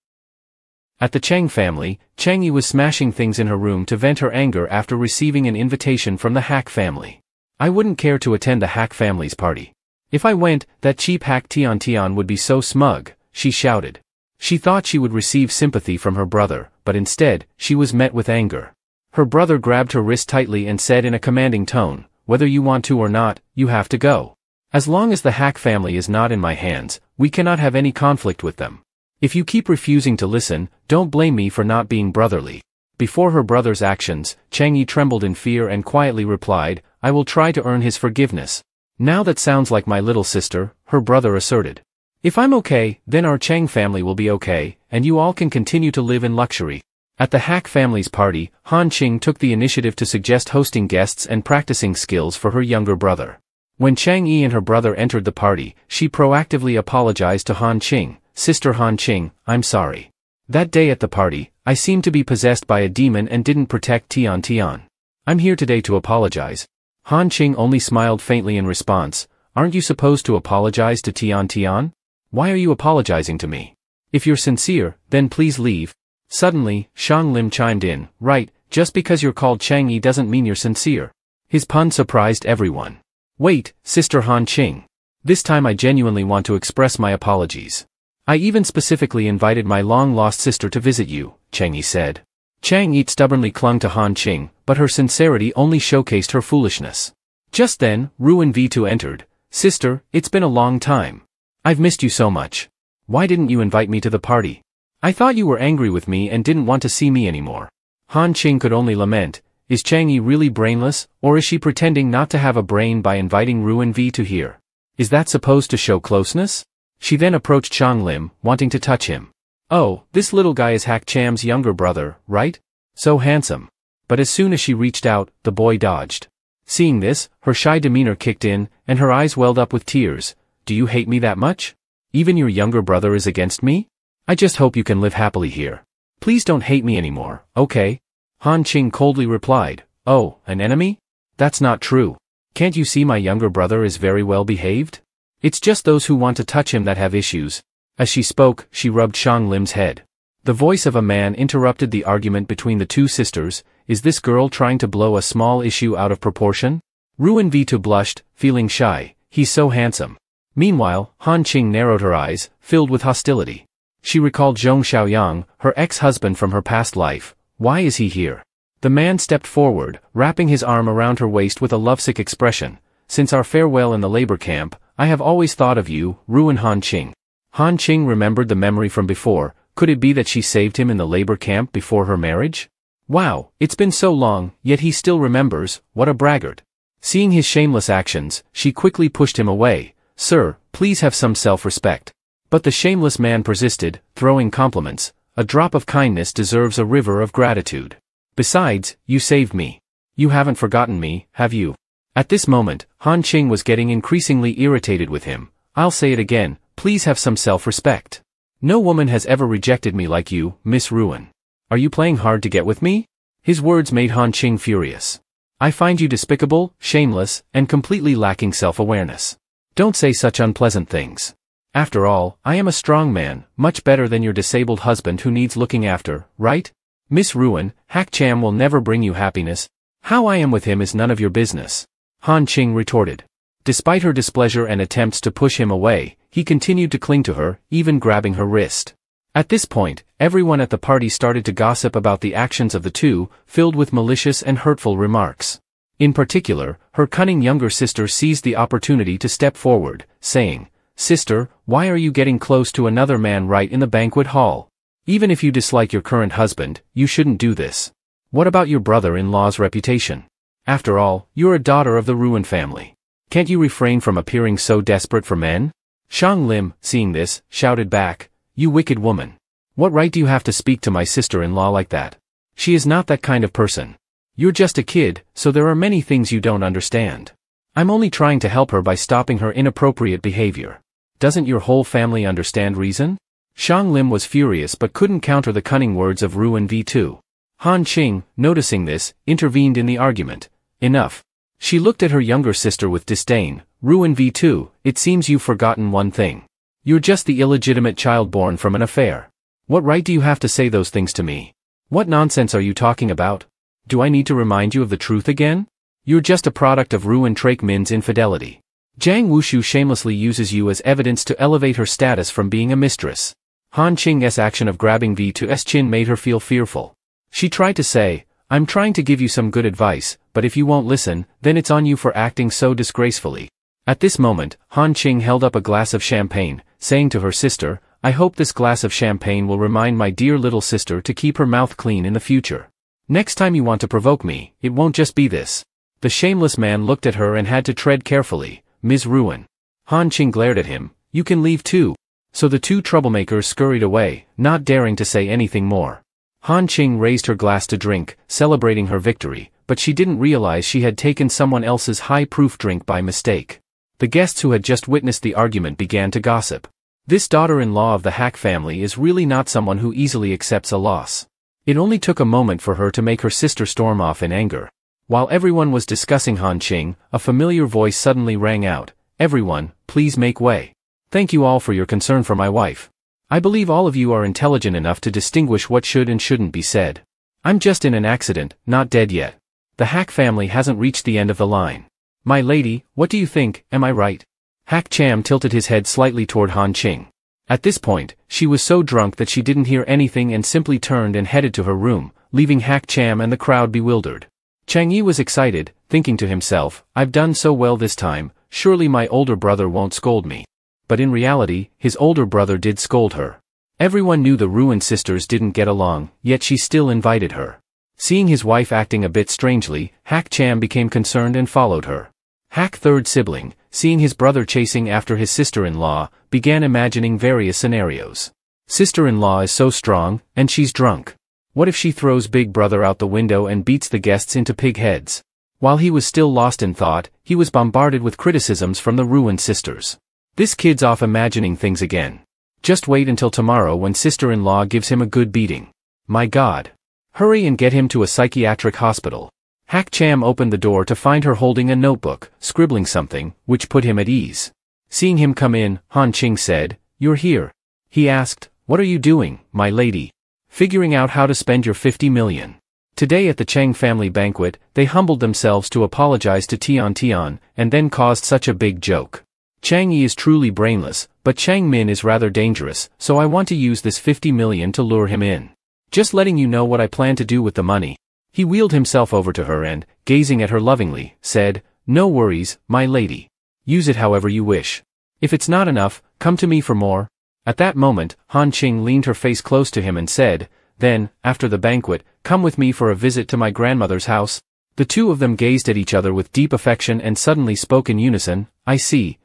At the Cheng family, Cheng Yi was smashing things in her room to vent her anger after receiving an invitation from the Hak family. "I wouldn't care to attend the Hak family's party. If I went, that cheap Hak Tian would be so smug," she shouted. She thought she would receive sympathy from her brother, but instead, she was met with anger. Her brother grabbed her wrist tightly and said in a commanding tone, "Whether you want to or not, you have to go. As long as the Hak family is not in my hands, we cannot have any conflict with them. If you keep refusing to listen, don't blame me for not being brotherly." Before her brother's actions, Cheng Yi trembled in fear and quietly replied, "I will try to earn his forgiveness." "Now that sounds like my little sister," her brother asserted. "If I'm okay, then our Cheng family will be okay, and you all can continue to live in luxury." At the Hak family's party, Han Ching took the initiative to suggest hosting guests and practicing skills for her younger brother. When Cheng Yi and her brother entered the party, she proactively apologized to Han Ching. "Sister Han Ching, I'm sorry. That day at the party, I seemed to be possessed by a demon and didn't protect Tian Tian. I'm here today to apologize." Han Ching only smiled faintly in response. "Aren't you supposed to apologize to Tian Tian? Why are you apologizing to me? If you're sincere, then please leave." Suddenly, Shang Lim chimed in, "Right, just because you're called Chang Yi doesn't mean you're sincere." His pun surprised everyone. "Wait, Sister Han Ching. This time I genuinely want to express my apologies. I even specifically invited my long-lost sister to visit you, Chang Yi said. Chang Yi stubbornly clung to Han Qing, but her sincerity only showcased her foolishness. Just then, Ruin V2 entered. Sister, it's been a long time. I've missed you so much. Why didn't you invite me to the party? I thought you were angry with me and didn't want to see me anymore. Han Qing could only lament, is Chang Yi really brainless, or is she pretending not to have a brain by inviting Ruin V2 here? Is that supposed to show closeness? She then approached Shang Lim, wanting to touch him. Oh, this little guy is Hak Cham's younger brother, right? So handsome. But as soon as she reached out, the boy dodged. Seeing this, her shy demeanor kicked in, and her eyes welled up with tears. Do you hate me that much? Even your younger brother is against me? I just hope you can live happily here. Please don't hate me anymore, okay? Han Qing coldly replied, Oh, an enemy? That's not true. Can't you see my younger brother is very well behaved? It's just those who want to touch him that have issues. As she spoke, she rubbed Shang Lim's head. The voice of a man interrupted the argument between the two sisters. Is this girl trying to blow a small issue out of proportion? Ruin V2 blushed, feeling shy. He's so handsome. Meanwhile, Han Qing narrowed her eyes, filled with hostility. She recalled Zhong Xiaoyang, her ex-husband from her past life. Why is he here? The man stepped forward, wrapping his arm around her waist with a lovesick expression. Since our farewell in the labor camp, I have always thought of you, Ruin Han Qing. Han Qing remembered the memory from before. Could it be that she saved him in the labor camp before her marriage? Wow, it's been so long, yet he still remembers. What a braggart. Seeing his shameless actions, she quickly pushed him away. Sir, please have some self-respect. But the shameless man persisted, throwing compliments. A drop of kindness deserves a river of gratitude. Besides, you saved me. You haven't forgotten me, have you? At this moment, Han Qing was getting increasingly irritated with him. I'll say it again, please have some self-respect. No woman has ever rejected me like you, Miss Ruin. Are you playing hard to get with me? His words made Han Qing furious. I find you despicable, shameless, and completely lacking self-awareness. Don't say such unpleasant things. After all, I am a strong man, much better than your disabled husband who needs looking after, right? Miss Ruin, Hak Cham will never bring you happiness. How I am with him is none of your business. Han Qing retorted. Despite her displeasure and attempts to push him away, he continued to cling to her, even grabbing her wrist. At this point, everyone at the party started to gossip about the actions of the two, filled with malicious and hurtful remarks. In particular, her cunning younger sister seized the opportunity to step forward, saying, Sister, why are you getting close to another man right in the banquet hall? Even if you dislike your current husband, you shouldn't do this. What about your brother-in-law's reputation? After all, you're a daughter of the Ruin family. Can't you refrain from appearing so desperate for men? Shang Lim, seeing this, shouted back, You wicked woman. What right do you have to speak to my sister-in-law like that? She is not that kind of person. You're just a kid, so there are many things you don't understand. I'm only trying to help her by stopping her inappropriate behavior. Doesn't your whole family understand reason? Shang Lim was furious but couldn't counter the cunning words of Ruin V2. Han Qing, noticing this, intervened in the argument. Enough. She looked at her younger sister with disdain. Ruin V2, it seems you've forgotten one thing. You're just the illegitimate child born from an affair. What right do you have to say those things to me? What nonsense are you talking about? Do I need to remind you of the truth again? You're just a product of Ruin Traik Min's infidelity. Jiang Wushu shamelessly uses you as evidence to elevate her status from being a mistress. Han Qing's action of grabbing V2's chin made her feel fearful. She tried to say, I'm trying to give you some good advice, but if you won't listen, then it's on you for acting so disgracefully. At this moment, Han Qing held up a glass of champagne, saying to her sister, I hope this glass of champagne will remind my dear little sister to keep her mouth clean in the future. Next time you want to provoke me, it won't just be this. The shameless man looked at her and had to tread carefully. Ms. Ruin. Han Qing glared at him, You can leave too. So the two troublemakers scurried away, not daring to say anything more. Han Qing raised her glass to drink, celebrating her victory, but she didn't realize she had taken someone else's high-proof drink by mistake. The guests who had just witnessed the argument began to gossip. This daughter-in-law of the Hak family is really not someone who easily accepts a loss. It only took a moment for her to make her sister storm off in anger. While everyone was discussing Han Qing, a familiar voice suddenly rang out, Everyone, please make way. Thank you all for your concern for my wife. I believe all of you are intelligent enough to distinguish what should and shouldn't be said. I'm just in an accident, not dead yet. The Hak family hasn't reached the end of the line. My lady, what do you think, am I right? Hak Cham tilted his head slightly toward Han Qing. At this point, she was so drunk that she didn't hear anything and simply turned and headed to her room, leaving Hack Cham and the crowd bewildered. Chang Yi was excited, thinking to himself, I've done so well this time, surely my older brother won't scold me. But in reality, his older brother did scold her. Everyone knew the ruined sisters didn't get along, yet she still invited her. Seeing his wife acting a bit strangely, Hack Cham became concerned and followed her. Hack third sibling, seeing his brother chasing after his sister-in-law, began imagining various scenarios. Sister-in-law is so strong, and she's drunk. What if she throws big brother out the window and beats the guests into pig heads? While he was still lost in thought, he was bombarded with criticisms from the ruined sisters. This kid's off imagining things again. Just wait until tomorrow when sister-in-law gives him a good beating. My God. Hurry and get him to a psychiatric hospital. Hack Cham opened the door to find her holding a notebook, scribbling something, which put him at ease. Seeing him come in, Han Ching said, You're here. He asked, What are you doing, my lady? Figuring out how to spend your 50 million. Today at the Chang family banquet, they humbled themselves to apologize to Tian, and then caused such a big joke. Chang Yi is truly brainless, but Chang Min is rather dangerous, so I want to use this 50 million to lure him in. Just letting you know what I plan to do with the money. He wheeled himself over to her and, gazing at her lovingly, said, No worries, my lady. Use it however you wish. If it's not enough, come to me for more. At that moment, Han Ching leaned her face close to him and said, Then, after the banquet, come with me for a visit to my grandmother's house. The two of them gazed at each other with deep affection and suddenly spoke in unison, I see.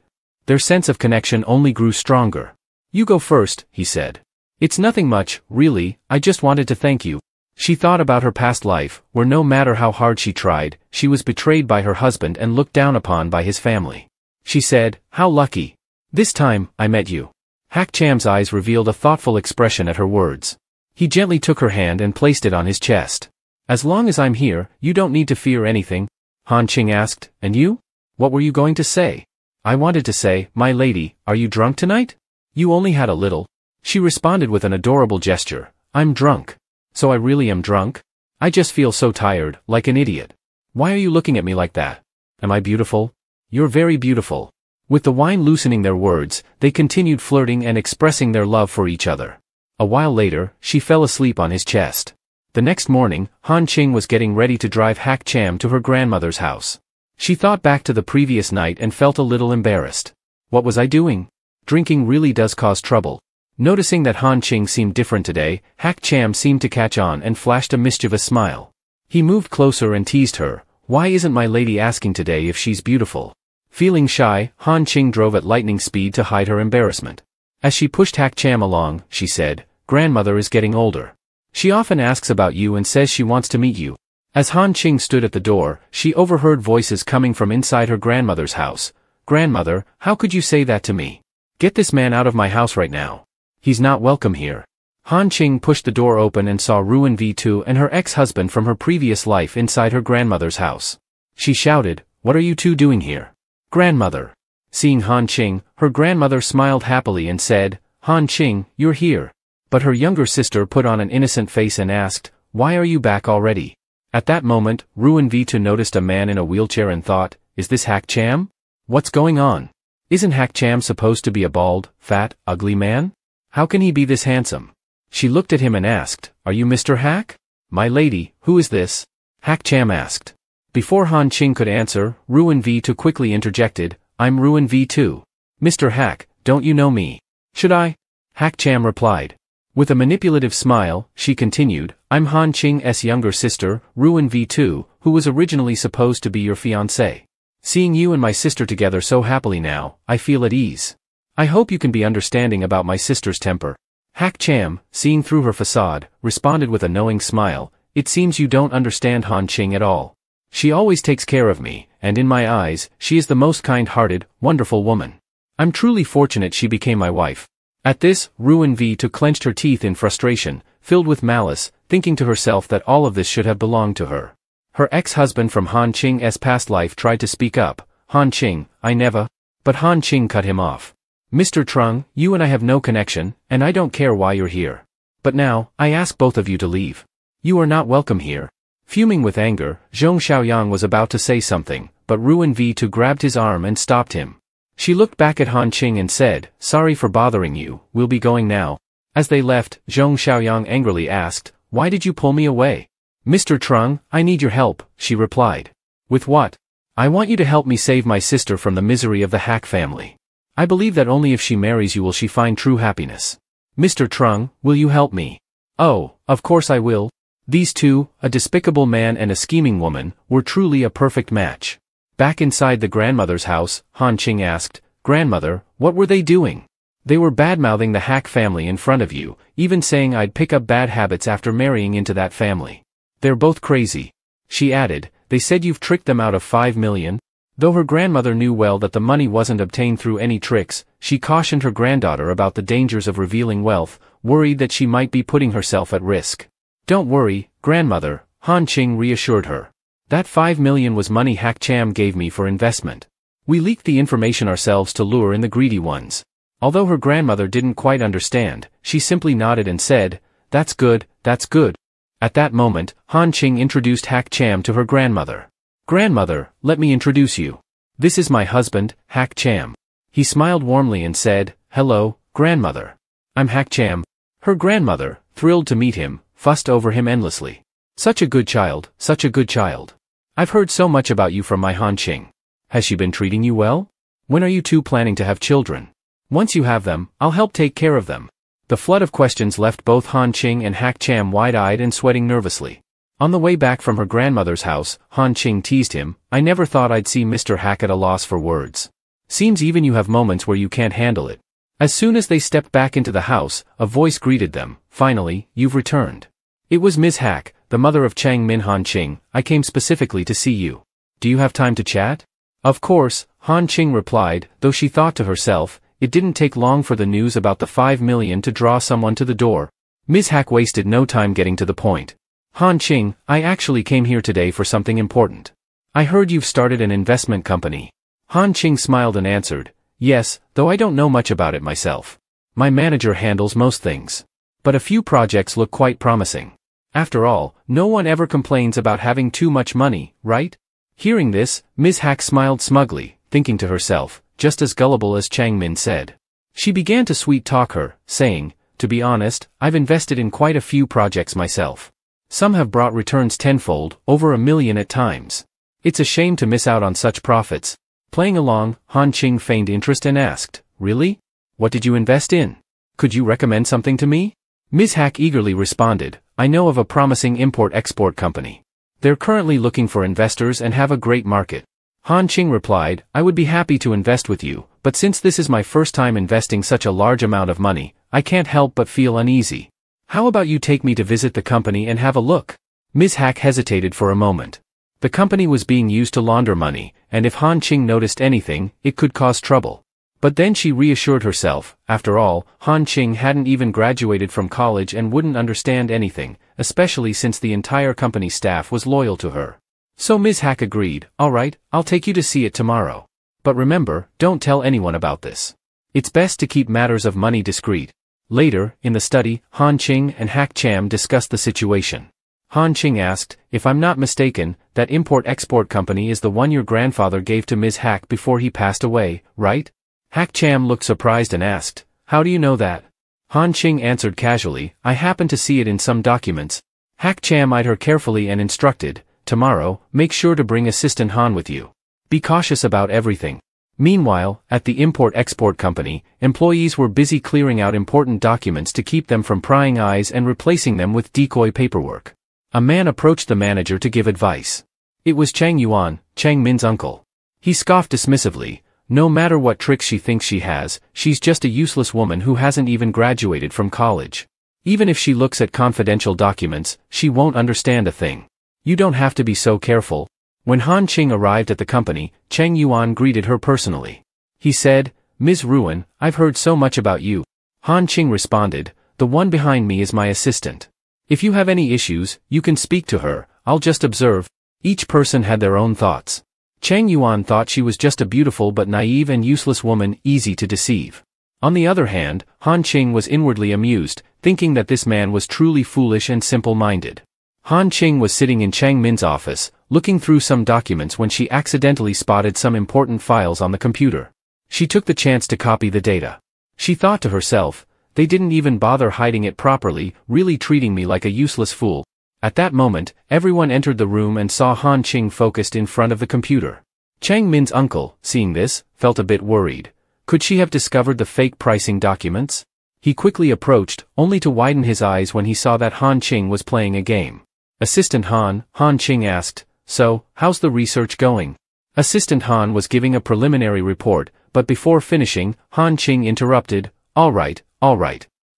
Their sense of connection only grew stronger. You go first, he said. It's nothing much, really, I just wanted to thank you. She thought about her past life, where no matter how hard she tried, she was betrayed by her husband and looked down upon by his family. She said, How lucky. This time, I met you. Hack Cham's eyes revealed a thoughtful expression at her words. He gently took her hand and placed it on his chest. As long as I'm here, you don't need to fear anything. Han Ching asked, And you? What were you going to say? I wanted to say, My lady, are you drunk tonight? You only had a little. She responded with an adorable gesture, I'm drunk. So I really am drunk? I just feel so tired, like an idiot. Why are you looking at me like that? Am I beautiful? You're very beautiful. With the wine loosening their words, they continued flirting and expressing their love for each other. A while later, she fell asleep on his chest. The next morning, Han Ching was getting ready to drive Hack Cham to her grandmother's house. She thought back to the previous night and felt a little embarrassed. What was I doing? Drinking really does cause trouble. Noticing that Han Ching seemed different today, Hack Cham seemed to catch on and flashed a mischievous smile. He moved closer and teased her, Why isn't my lady asking today if she's beautiful? Feeling shy, Han Ching drove at lightning speed to hide her embarrassment. As she pushed Hack Cham along, she said, Grandmother is getting older. She often asks about you and says she wants to meet you. As Han Ching stood at the door, she overheard voices coming from inside her grandmother's house. Grandmother, how could you say that to me? Get this man out of my house right now. He's not welcome here. Han Ching pushed the door open and saw Ruin V2 and her ex-husband from her previous life inside her grandmother's house. She shouted, What are you two doing here? Grandmother. Seeing Han Ching, her grandmother smiled happily and said, Han Ching, you're here. But her younger sister put on an innocent face and asked, Why are you back already? At that moment, Ruin V2 noticed a man in a wheelchair and thought, Is this Hack Cham? What's going on? Isn't Hack Cham supposed to be a bald, fat, ugly man? How can he be this handsome? She looked at him and asked, Are you Mr. Hack? My lady, who is this? Hack Cham asked. Before Han Ching could answer, Ruin V2 quickly interjected, I'm Ruin V2. Mr. Hack, don't you know me? Should I? Hack Cham replied. With a manipulative smile, she continued, I'm Han Ching's younger sister, Ruin V2, who was originally supposed to be your fiancé. Seeing you and my sister together so happily now, I feel at ease. I hope you can be understanding about my sister's temper. Hack Cham, seeing through her facade, responded with a knowing smile, It seems you don't understand Han Ching at all. She always takes care of me, and in my eyes, she is the most kind-hearted, wonderful woman. I'm truly fortunate she became my wife. At this, Ruin V2 clenched her teeth in frustration, filled with malice, thinking to herself that all of this should have belonged to her. Her ex-husband from Han Ching's past life tried to speak up, Han Ching, I never. But Han Ching cut him off. Mr. Trung, you and I have no connection, and I don't care why you're here. But now, I ask both of you to leave. You are not welcome here. Fuming with anger, Zhong Xiaoyang was about to say something, but Ruin V2 grabbed his arm and stopped him. She looked back at Han Ching and said, "Sorry for bothering you, we'll be going now." As they left, Zhong Xiaoyang angrily asked, "Why did you pull me away?" "Mr. Trung, I need your help," she replied. "With what?" "I want you to help me save my sister from the misery of the Hack family. I believe that only if she marries you will she find true happiness. Mr. Trung, will you help me?" "Oh, of course I will." These two, a despicable man and a scheming woman, were truly a perfect match. Back inside the grandmother's house, Han Ching asked, "Grandmother, what were they doing?" "They were bad-mouthing the Hack family in front of you, even saying I'd pick up bad habits after marrying into that family. They're both crazy." She added, "They said you've tricked them out of 5 million? Though her grandmother knew well that the money wasn't obtained through any tricks, she cautioned her granddaughter about the dangers of revealing wealth, worried that she might be putting herself at risk. "Don't worry, grandmother," Han Ching reassured her. "That 5 million was money Hack Cham gave me for investment. We leaked the information ourselves to lure in the greedy ones." Although her grandmother didn't quite understand, she simply nodded and said, "That's good, that's good." At that moment, Han Ching introduced Hack Cham to her grandmother. "Grandmother, let me introduce you. This is my husband, Hack Cham." He smiled warmly and said, "Hello, grandmother. I'm Hack Cham." Her grandmother, thrilled to meet him, fussed over him endlessly. "Such a good child, such a good child. I've heard so much about you from my Han Ching. Has she been treating you well? When are you two planning to have children? Once you have them, I'll help take care of them." The flood of questions left both Han Ching and Hack Cham wide-eyed and sweating nervously. On the way back from her grandmother's house, Han Ching teased him, "I never thought I'd see Mr. Hack at a loss for words. Seems even you have moments where you can't handle it." As soon as they stepped back into the house, a voice greeted them, "Finally, you've returned." It was Ms. Hack, the mother of Chang Min. Han Ching, "I came specifically to see you. Do you have time to chat?" "Of course," Han Ching replied, though she thought to herself, it didn't take long for the news about the 5 million to draw someone to the door. Ms. Hack wasted no time getting to the point. "Han Ching, I actually came here today for something important. I heard you've started an investment company." Han Ching smiled and answered, "Yes, though I don't know much about it myself. My manager handles most things. But a few projects look quite promising. After all, no one ever complains about having too much money, right?" Hearing this, Ms. Hack smiled smugly, thinking to herself, just as gullible as Chang Min said. She began to sweet-talk her, saying, "To be honest, I've invested in quite a few projects myself. Some have brought returns tenfold, over 1 million at times. It's a shame to miss out on such profits." Playing along, Han Ching feigned interest and asked, "Really? What did you invest in? Could you recommend something to me?" Ms. Hack eagerly responded, "I know of a promising import-export company. They're currently looking for investors and have a great market." Han Ching replied, "I would be happy to invest with you, but since this is my first time investing such a large amount of money, I can't help but feel uneasy. How about you take me to visit the company and have a look?" Ms. Hack hesitated for a moment. The company was being used to launder money, and if Han Ching noticed anything, it could cause trouble. But then she reassured herself, after all, Han Ching hadn't even graduated from college and wouldn't understand anything, especially since the entire company staff was loyal to her. So Ms. Hack agreed, "All right, I'll take you to see it tomorrow. But remember, don't tell anyone about this. It's best to keep matters of money discreet." Later, in the study, Han Ching and Hack Cham discussed the situation. Han Ching asked, "If I'm not mistaken, that import-export company is the one your grandfather gave to Ms. Hack before he passed away, right?" Hack Cham looked surprised and asked, "How do you know that?" Han Ching answered casually, "I happened to see it in some documents." Hack Cham eyed her carefully and instructed, "Tomorrow, make sure to bring Assistant Han with you. Be cautious about everything." Meanwhile, at the import-export company, employees were busy clearing out important documents to keep them from prying eyes and replacing them with decoy paperwork. A man approached the manager to give advice. It was Chang Yuan, Chang Min's uncle. He scoffed dismissively, "No matter what tricks she thinks she has, she's just a useless woman who hasn't even graduated from college. Even if she looks at confidential documents, she won't understand a thing. You don't have to be so careful." When Han Ching arrived at the company, Chang Yuan greeted her personally. He said, "Ms. Ruan, I've heard so much about you." Han Ching responded, "The one behind me is my assistant. If you have any issues, you can speak to her, I'll just observe." Each person had their own thoughts. Chang Yuan thought she was just a beautiful but naive and useless woman, easy to deceive. On the other hand, Han Ching was inwardly amused, thinking that this man was truly foolish and simple-minded. Han Ching was sitting in Chang Min's office, looking through some documents when she accidentally spotted some important files on the computer. She took the chance to copy the data. She thought to herself, they didn't even bother hiding it properly, really treating me like a useless fool. At that moment, everyone entered the room and saw Han Ching focused in front of the computer. Chang Min's uncle, seeing this, felt a bit worried. Could she have discovered the fake pricing documents? He quickly approached, only to widen his eyes when he saw that Han Ching was playing a game. Assistant Han, Han Ching asked, "So, how's the research going?" Assistant Han was giving a preliminary report, but before finishing, Han Ching interrupted, all right.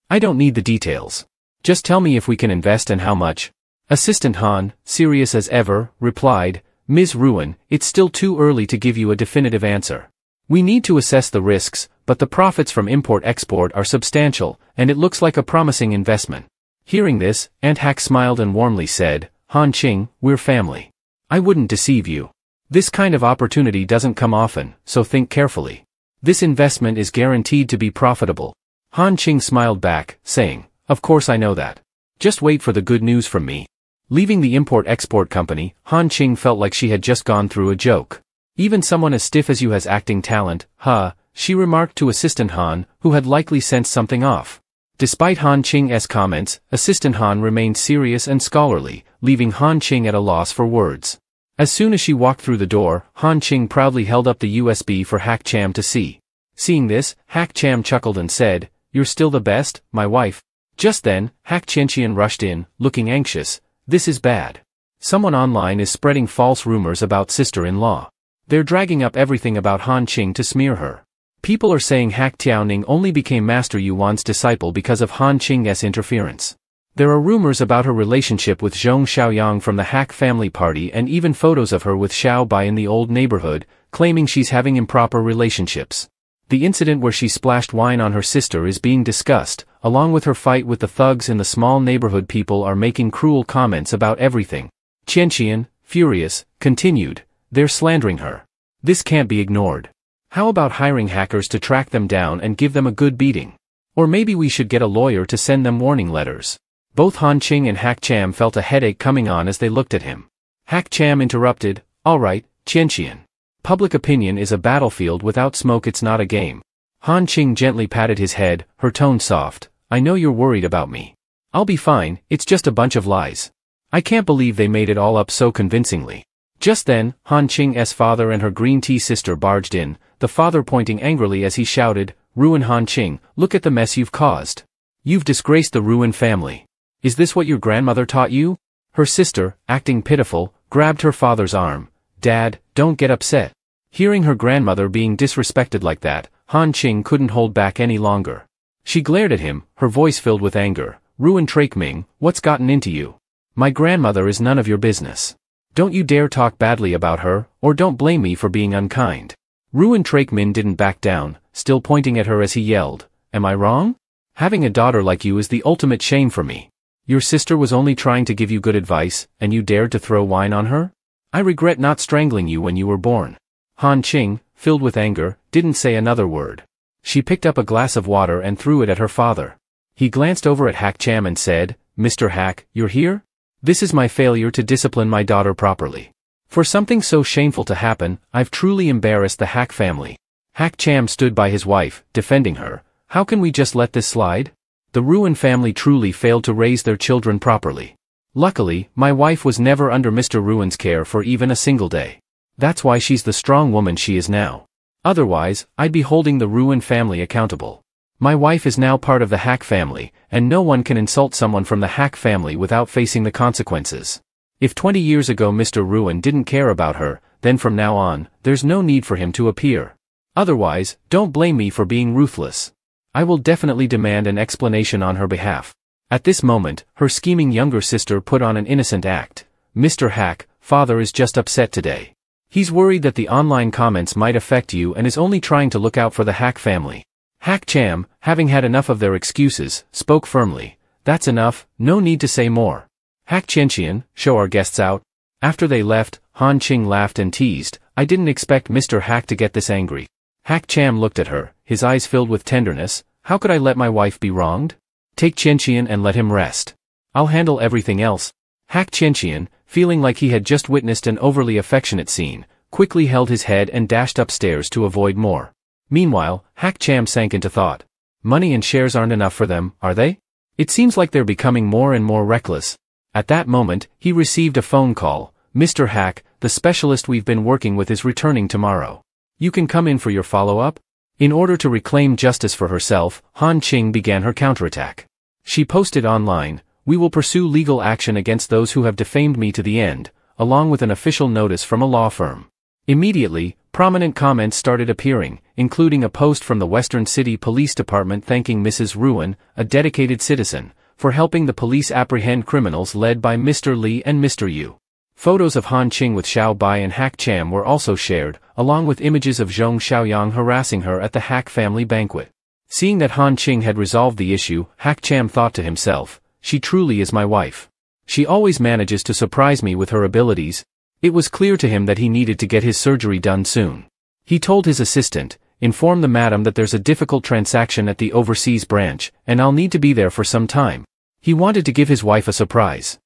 I don't need the details. Just tell me if we can invest and how much." Assistant Han, serious as ever, replied, "Ms. Ruin, it's still too early to give you a definitive answer. We need to assess the risks, but the profits from import-export are substantial, and it looks like a promising investment." Hearing this, Aunt Hack smiled and warmly said, "Han Ching, we're family. I wouldn't deceive you. This kind of opportunity doesn't come often, so think carefully. This investment is guaranteed to be profitable." Han Ching smiled back, saying, "Of course I know that. Just wait for the good news from me." Leaving the import-export company, Han Ching felt like she had just gone through a joke. "Even someone as stiff as you has acting talent, huh?" she remarked to Assistant Han, who had likely sensed something off. Despite Han Ching's comments, Assistant Han remained serious and scholarly, leaving Han Ching at a loss for words. As soon as she walked through the door, Han Ching proudly held up the USB for Hack Cham to see. Seeing this, Hack Cham chuckled and said, "You're still the best, my wife." Just then, Hack Qianqian rushed in, looking anxious. "This is bad. Someone online is spreading false rumors about sister-in-law. They're dragging up everything about Han Ching to smear her. People are saying Hack Tiaoning only became Master Yuan's disciple because of Han Ching's interference. There are rumors about her relationship with Zhong Xiaoyang from the Hack family party and even photos of her with Xiao Bai in the old neighborhood, claiming she's having improper relationships. The incident where she splashed wine on her sister is being discussed, along with her fight with the thugs in the small neighborhood. People are making cruel comments about everything." Qianqian, furious, continued, "They're slandering her. This can't be ignored. How about hiring hackers to track them down and give them a good beating? Or maybe we should get a lawyer to send them warning letters." Both Han Ching and Hack Cham felt a headache coming on as they looked at him. Hack Cham interrupted, "All right, Qianqian. Public opinion is a battlefield. Without smoke it's not a game." Han Ching gently patted his head, her tone soft. "I know you're worried about me. I'll be fine, it's just a bunch of lies. I can't believe they made it all up so convincingly." Just then, Han Ching's father and her green tea sister barged in, the father pointing angrily as he shouted, "Ruin Han Ching, look at the mess you've caused. You've disgraced the Ruin family. Is this what your grandmother taught you?" Her sister, acting pitiful, grabbed her father's arm. "Dad, don't get upset." Hearing her grandmother being disrespected like that, Han Ching couldn't hold back any longer. She glared at him, her voice filled with anger. "Ruin Traikming, what's gotten into you? My grandmother is none of your business. Don't you dare talk badly about her, or don't blame me for being unkind." Ruin Traikmin didn't back down, still pointing at her as he yelled, "Am I wrong? Having a daughter like you is the ultimate shame for me. Your sister was only trying to give you good advice, and you dared to throw wine on her? I regret not strangling you when you were born." Han Ching, filled with anger, didn't say another word. She picked up a glass of water and threw it at her father. He glanced over at Hack Cham and said, "Mr. Hack, you're here? This is my failure to discipline my daughter properly. For something so shameful to happen, I've truly embarrassed the Hack family." Hack Cham stood by his wife, defending her. "How can we just let this slide? The Ruin family truly failed to raise their children properly. Luckily, my wife was never under Mr. Ruin's care for even a single day. That's why she's the strong woman she is now. Otherwise, I'd be holding the Ruin family accountable. My wife is now part of the Hack family, and no one can insult someone from the Hack family without facing the consequences. If 20 years ago Mr. Ruin didn't care about her, then from now on, there's no need for him to appear. Otherwise, don't blame me for being ruthless. I will definitely demand an explanation on her behalf." At this moment, her scheming younger sister put on an innocent act. "Mr. Hack, father is just upset today. He's worried that the online comments might affect you and is only trying to look out for the Hack family." Hack Cham, having had enough of their excuses, spoke firmly. "That's enough, no need to say more. Hack Qianqian, show our guests out." After they left, Han Ching laughed and teased, "I didn't expect Mr. Hack to get this angry." Hack Cham looked at her, his eyes filled with tenderness. "How could I let my wife be wronged? Take Qianqian and let him rest. I'll handle everything else." Hack Qianqian, feeling like he had just witnessed an overly affectionate scene, quickly held his head and dashed upstairs to avoid more. Meanwhile, Hack Cham sank into thought. Money and shares aren't enough for them, are they? It seems like they're becoming more and more reckless. At that moment, he received a phone call. Mr. Hack, the specialist we've been working with is returning tomorrow. You can come in for your follow-up? In order to reclaim justice for herself, Han Ching began her counterattack. She posted online, "We will pursue legal action against those who have defamed me to the end," along with an official notice from a law firm. Immediately, prominent comments started appearing, including a post from the Western City Police Department thanking Mrs. Ruin, a dedicated citizen, for helping the police apprehend criminals led by Mr. Li and Mr. Yu. Photos of Han Ching with Xiao Bai and Hack Cham were also shared, along with images of Zhong Xiaoyang harassing her at the Hack family banquet. Seeing that Han Ching had resolved the issue, Hack Cham thought to himself, "She truly is my wife. She always manages to surprise me with her abilities." It was clear to him that he needed to get his surgery done soon. He told his assistant, "Inform the madam that there's a difficult transaction at the overseas branch, and I'll need to be there for some time." He wanted to give his wife a surprise.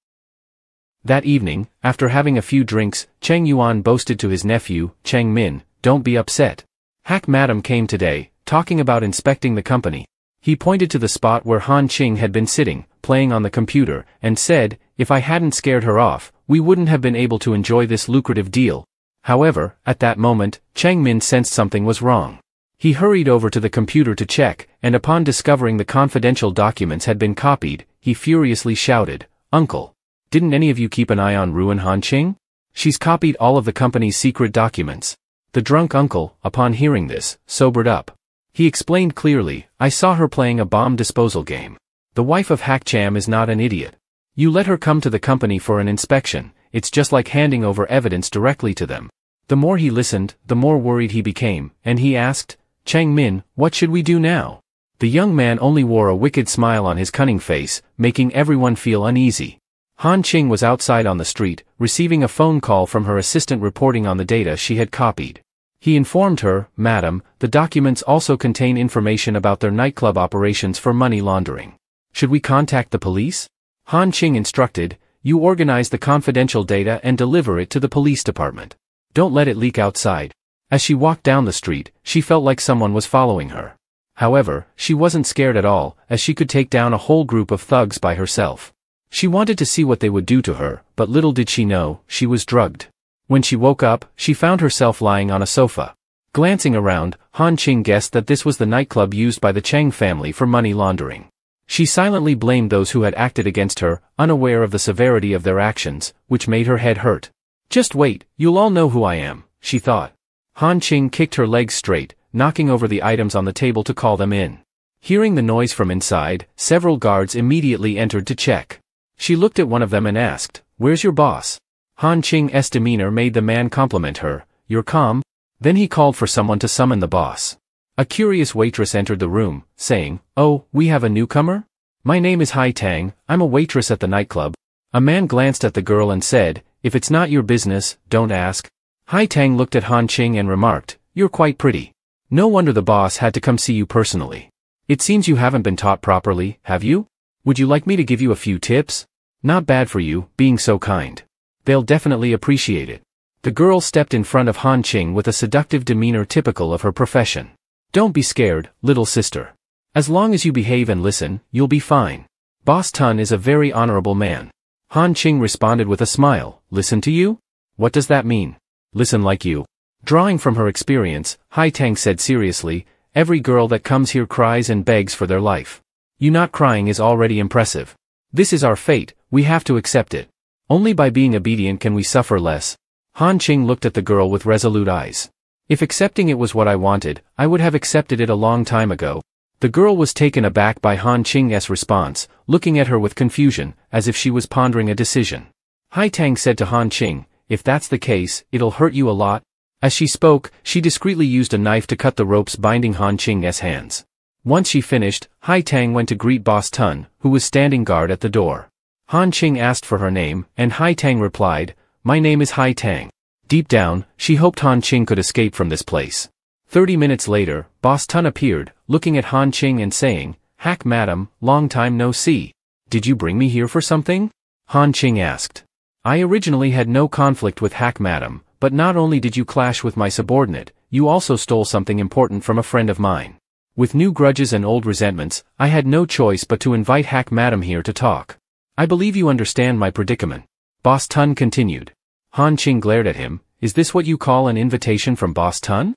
That evening, after having a few drinks, Cheng Yuan boasted to his nephew, Cheng Min, "Don't be upset. Hack Madam came today, talking about inspecting the company." He pointed to the spot where Han Ching had been sitting, playing on the computer, and said, "If I hadn't scared her off, we wouldn't have been able to enjoy this lucrative deal." However, at that moment, Cheng Min sensed something was wrong. He hurried over to the computer to check, and upon discovering the confidential documents had been copied, he furiously shouted, "Uncle! Didn't any of you keep an eye on Ruin Han Ching? She's copied all of the company's secret documents." The drunk uncle, upon hearing this, sobered up. He explained clearly, "I saw her playing a bomb disposal game. The wife of Hack Cham is not an idiot. You let her come to the company for an inspection, it's just like handing over evidence directly to them." The more he listened, the more worried he became, and he asked, "Cheng Min, what should we do now?" The young man only wore a wicked smile on his cunning face, making everyone feel uneasy. Han Ching was outside on the street, receiving a phone call from her assistant reporting on the data she had copied. He informed her, "Madam, the documents also contain information about their nightclub operations for money laundering. Should we contact the police?" Han Ching instructed, "You organize the confidential data and deliver it to the police department. Don't let it leak outside." As she walked down the street, she felt like someone was following her. However, she wasn't scared at all, as she could take down a whole group of thugs by herself. She wanted to see what they would do to her, but little did she know, she was drugged. When she woke up, she found herself lying on a sofa. Glancing around, Han Ching guessed that this was the nightclub used by the Cheng family for money laundering. She silently blamed those who had acted against her, unaware of the severity of their actions, which made her head hurt. "Just wait, you'll all know who I am," she thought. Han Ching kicked her legs straight, knocking over the items on the table to call them in. Hearing the noise from inside, several guards immediately entered to check. She looked at one of them and asked, "Where's your boss?" Han Ching's demeanor made the man compliment her, "You're calm?" Then he called for someone to summon the boss. A curious waitress entered the room, saying, "Oh, we have a newcomer? My name is Hai Tang, I'm a waitress at the nightclub." A man glanced at the girl and said, "If it's not your business, don't ask." Hai Tang looked at Han Ching and remarked, "You're quite pretty. No wonder the boss had to come see you personally. It seems you haven't been taught properly, have you? Would you like me to give you a few tips? Not bad for you, being so kind. They'll definitely appreciate it." The girl stepped in front of Han Ching with a seductive demeanor typical of her profession. "Don't be scared, little sister. As long as you behave and listen, you'll be fine. Boss Tun is a very honorable man." Han Ching responded with a smile, "Listen to you? What does that mean?" "Listen like you." Drawing from her experience, Hai Tang said seriously, "Every girl that comes here cries and begs for their life. You not crying is already impressive. This is our fate, we have to accept it. Only by being obedient can we suffer less." Han Ching looked at the girl with resolute eyes. "If accepting it was what I wanted, I would have accepted it a long time ago." The girl was taken aback by Han Ching's response, looking at her with confusion, as if she was pondering a decision. Hai Tang said to Han Ching, "If that's the case, it'll hurt you a lot." As she spoke, she discreetly used a knife to cut the ropes binding Han Ching's hands. Once she finished, Hai Tang went to greet Boss Tun, who was standing guard at the door. Han Ching asked for her name, and Hai Tang replied, "My name is Hai Tang." Deep down, she hoped Han Ching could escape from this place. 30 minutes later, Boss Tun appeared, looking at Han Ching and saying, "Hack Madam, long time no see. Did you bring me here for something?" Han Ching asked. "I originally had no conflict with Hack Madam, but not only did you clash with my subordinate, you also stole something important from a friend of mine. With new grudges and old resentments, I had no choice but to invite Hack Madam here to talk. I believe you understand my predicament. Boss Tun continued. Han Ching glared at him. Is this what you call an invitation from Boss Tun?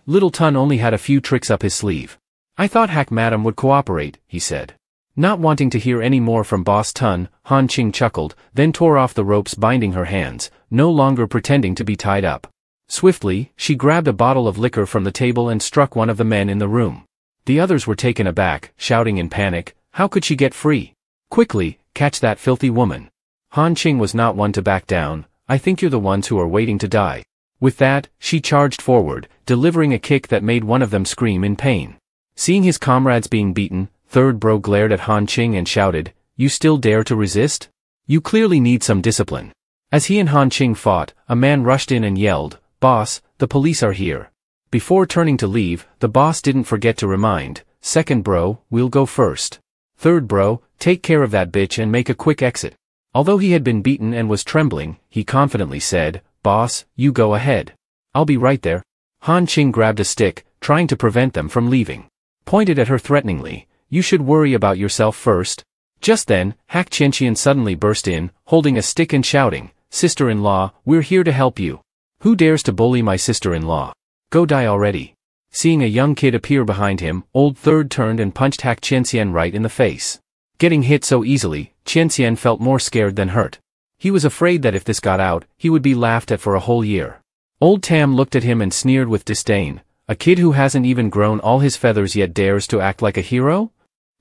Little Tun only had a few tricks up his sleeve. I thought Hack Madam would cooperate, he said. Not wanting to hear any more from Boss Tun, Han Ching chuckled, then tore off the ropes binding her hands, no longer pretending to be tied up. Swiftly, she grabbed a bottle of liquor from the table and struck one of the men in the room. The others were taken aback, shouting in panic, how could she get free? Quickly, catch that filthy woman. Han Ching was not one to back down. I think you're the ones who are waiting to die. With that, she charged forward, delivering a kick that made one of them scream in pain. Seeing his comrades being beaten, Third Bro glared at Han Ching and shouted, you still dare to resist? You clearly need some discipline. As he and Han Ching fought, a man rushed in and yelled, Boss, the police are here. Before turning to leave, the boss didn't forget to remind, Second Bro, we'll go first. Third Bro, take care of that bitch and make a quick exit. Although he had been beaten and was trembling, he confidently said, Boss, you go ahead. I'll be right there. Han Ching grabbed a stick, trying to prevent them from leaving. Pointed at her threateningly, you should worry about yourself first. Just then, Hack Qianqian suddenly burst in, holding a stick and shouting, Sister-in-law, we're here to help you. Who dares to bully my sister-in-law? Go die already. Seeing a young kid appear behind him, Old Third turned and punched Hack Qianqian right in the face. Getting hit so easily, Qianqian felt more scared than hurt. He was afraid that if this got out, he would be laughed at for a whole year. Old Tam looked at him and sneered with disdain. A kid who hasn't even grown all his feathers yet dares to act like a hero?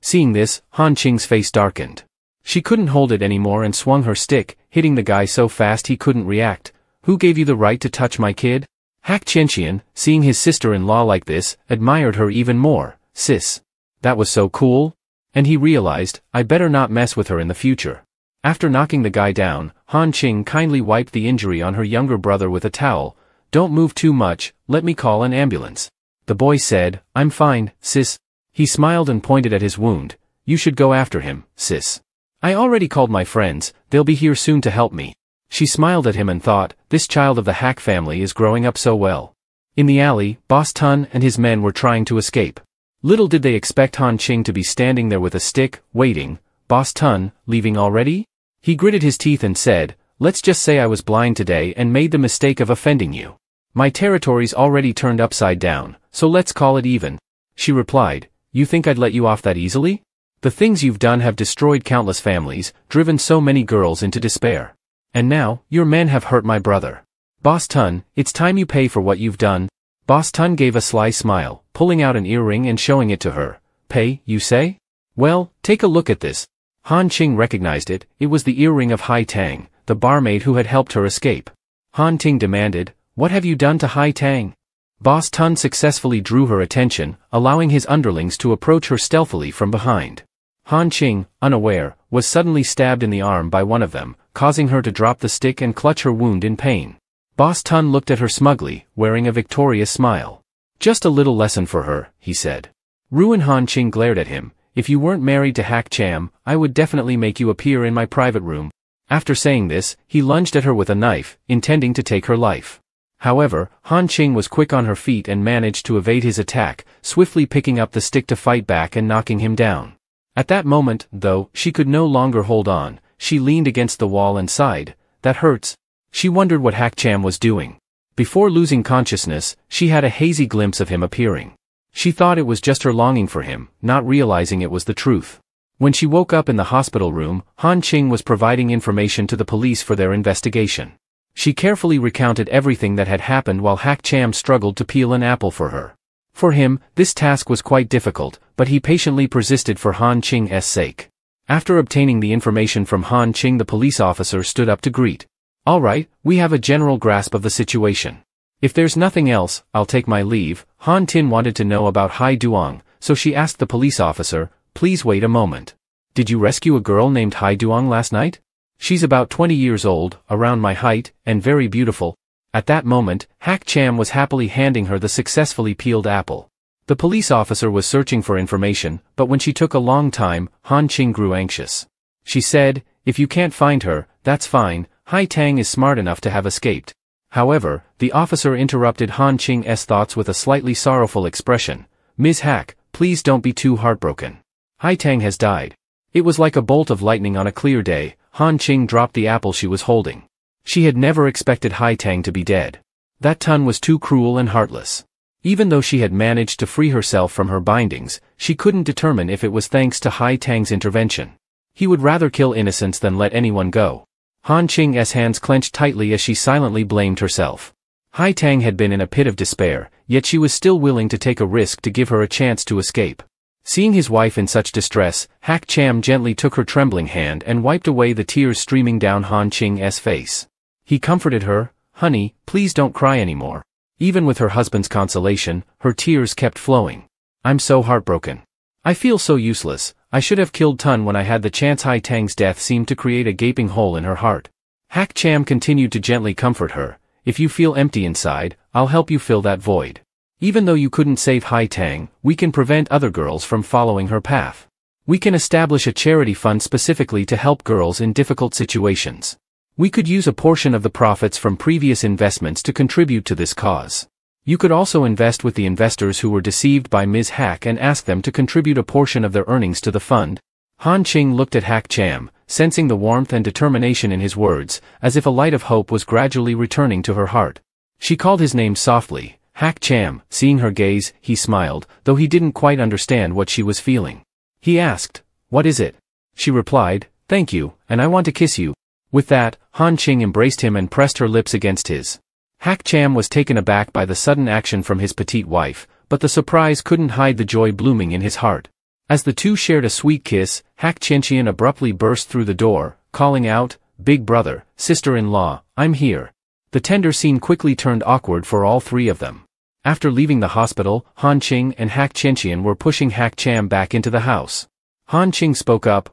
Seeing this, Han Ching's face darkened. She couldn't hold it anymore and swung her stick, hitting the guy so fast he couldn't react. Who gave you the right to touch my kid? Hack Qianqian, seeing his sister-in-law like this, admired her even more. Sis. That was so cool. And he realized, I better not mess with her in the future. After knocking the guy down, Han Ching kindly wiped the injury on her younger brother with a towel. Don't move too much, let me call an ambulance. The boy said, I'm fine, sis. He smiled and pointed at his wound. You should go after him, sis. I already called my friends, they'll be here soon to help me. She smiled at him and thought, this child of the Hack family is growing up so well. In the alley, Boss Tun and his men were trying to escape. Little did they expect Han Ching to be standing there with a stick, waiting. Boss Tun, leaving already? He gritted his teeth and said, let's just say I was blind today and made the mistake of offending you. My territory's already turned upside down, so let's call it even. She replied, you think I'd let you off that easily? The things you've done have destroyed countless families, driven so many girls into despair. And now, your men have hurt my brother. Boss Tun, it's time you pay for what you've done. Boss Tun gave a sly smile, pulling out an earring and showing it to her. Pay, you say? Well, take a look at this. Han Ching recognized it. It was the earring of Hai Tang, the barmaid who had helped her escape. Han Ting demanded, what have you done to Hai Tang? Boss Tun successfully drew her attention, allowing his underlings to approach her stealthily from behind. Han Ching, unaware, was suddenly stabbed in the arm by one of them, causing her to drop the stick and clutch her wound in pain. Boss Tun looked at her smugly, wearing a victorious smile. Just a little lesson for her, he said. Ruin Han Ching glared at him. If you weren't married to Hack Cham, I would definitely make you appear in my private room. After saying this, he lunged at her with a knife, intending to take her life. However, Han Ching was quick on her feet and managed to evade his attack, swiftly picking up the stick to fight back and knocking him down. At that moment, though, she could no longer hold on. She leaned against the wall and sighed. That hurts. She wondered what Hack Cham was doing. Before losing consciousness, she had a hazy glimpse of him appearing. She thought it was just her longing for him, not realizing it was the truth. When she woke up in the hospital room, Han Ching was providing information to the police for their investigation. She carefully recounted everything that had happened while Hack Cham struggled to peel an apple for her. For him, this task was quite difficult, but he patiently persisted for Han Ching's sake. After obtaining the information from Han Ching, the police officer stood up to greet. All right, we have a general grasp of the situation. If there's nothing else, I'll take my leave. Han Tin wanted to know about Hai Duong, so she asked the police officer, please wait a moment. Did you rescue a girl named Hai Duong last night? She's about 20 years old, around my height, and very beautiful. At that moment, Hack Cham was happily handing her the successfully peeled apple. The police officer was searching for information, but when she took a long time, Han Ching grew anxious. She said, if you can't find her, that's fine. Hai Tang is smart enough to have escaped. However, the officer interrupted Han Ching's thoughts with a slightly sorrowful expression. Ms. Hack, please don't be too heartbroken. Hai Tang has died. It was like a bolt of lightning on a clear day. Han Ching dropped the apple she was holding. She had never expected Hai Tang to be dead. That Tun was too cruel and heartless. Even though she had managed to free herself from her bindings, she couldn't determine if it was thanks to Hai Tang's intervention. He would rather kill innocents than let anyone go. Han Ching's hands clenched tightly as she silently blamed herself. Hai Tang had been in a pit of despair, yet she was still willing to take a risk to give her a chance to escape. Seeing his wife in such distress, Hak Cham gently took her trembling hand and wiped away the tears streaming down Han Ching's face. He comforted her. Honey, please don't cry anymore. Even with her husband's consolation, her tears kept flowing. I'm so heartbroken. I feel so useless. I should have killed Tun when I had the chance. Hai Tang's death seemed to create a gaping hole in her heart. Hak Cham continued to gently comfort her. If you feel empty inside, I'll help you fill that void. Even though you couldn't save Hai Tang, we can prevent other girls from following her path. We can establish a charity fund specifically to help girls in difficult situations. We could use a portion of the profits from previous investments to contribute to this cause. You could also invest with the investors who were deceived by Ms. Hack and ask them to contribute a portion of their earnings to the fund. Han Ching looked at Hak Cham, sensing the warmth and determination in his words, as if a light of hope was gradually returning to her heart. She called his name softly, Hak Cham. Seeing her gaze, he smiled, though he didn't quite understand what she was feeling. He asked, "What is it?" She replied, "Thank you, and I want to kiss you." With that, Han Ching embraced him and pressed her lips against his. Hak Cham was taken aback by the sudden action from his petite wife, but the surprise couldn't hide the joy blooming in his heart. As the two shared a sweet kiss, Hak Chenchian abruptly burst through the door, calling out, "Big brother, sister-in-law, I'm here." The tender scene quickly turned awkward for all three of them. After leaving the hospital, Han Ching and Hak Chenchian were pushing Hak Cham back into the house. Han Ching spoke up,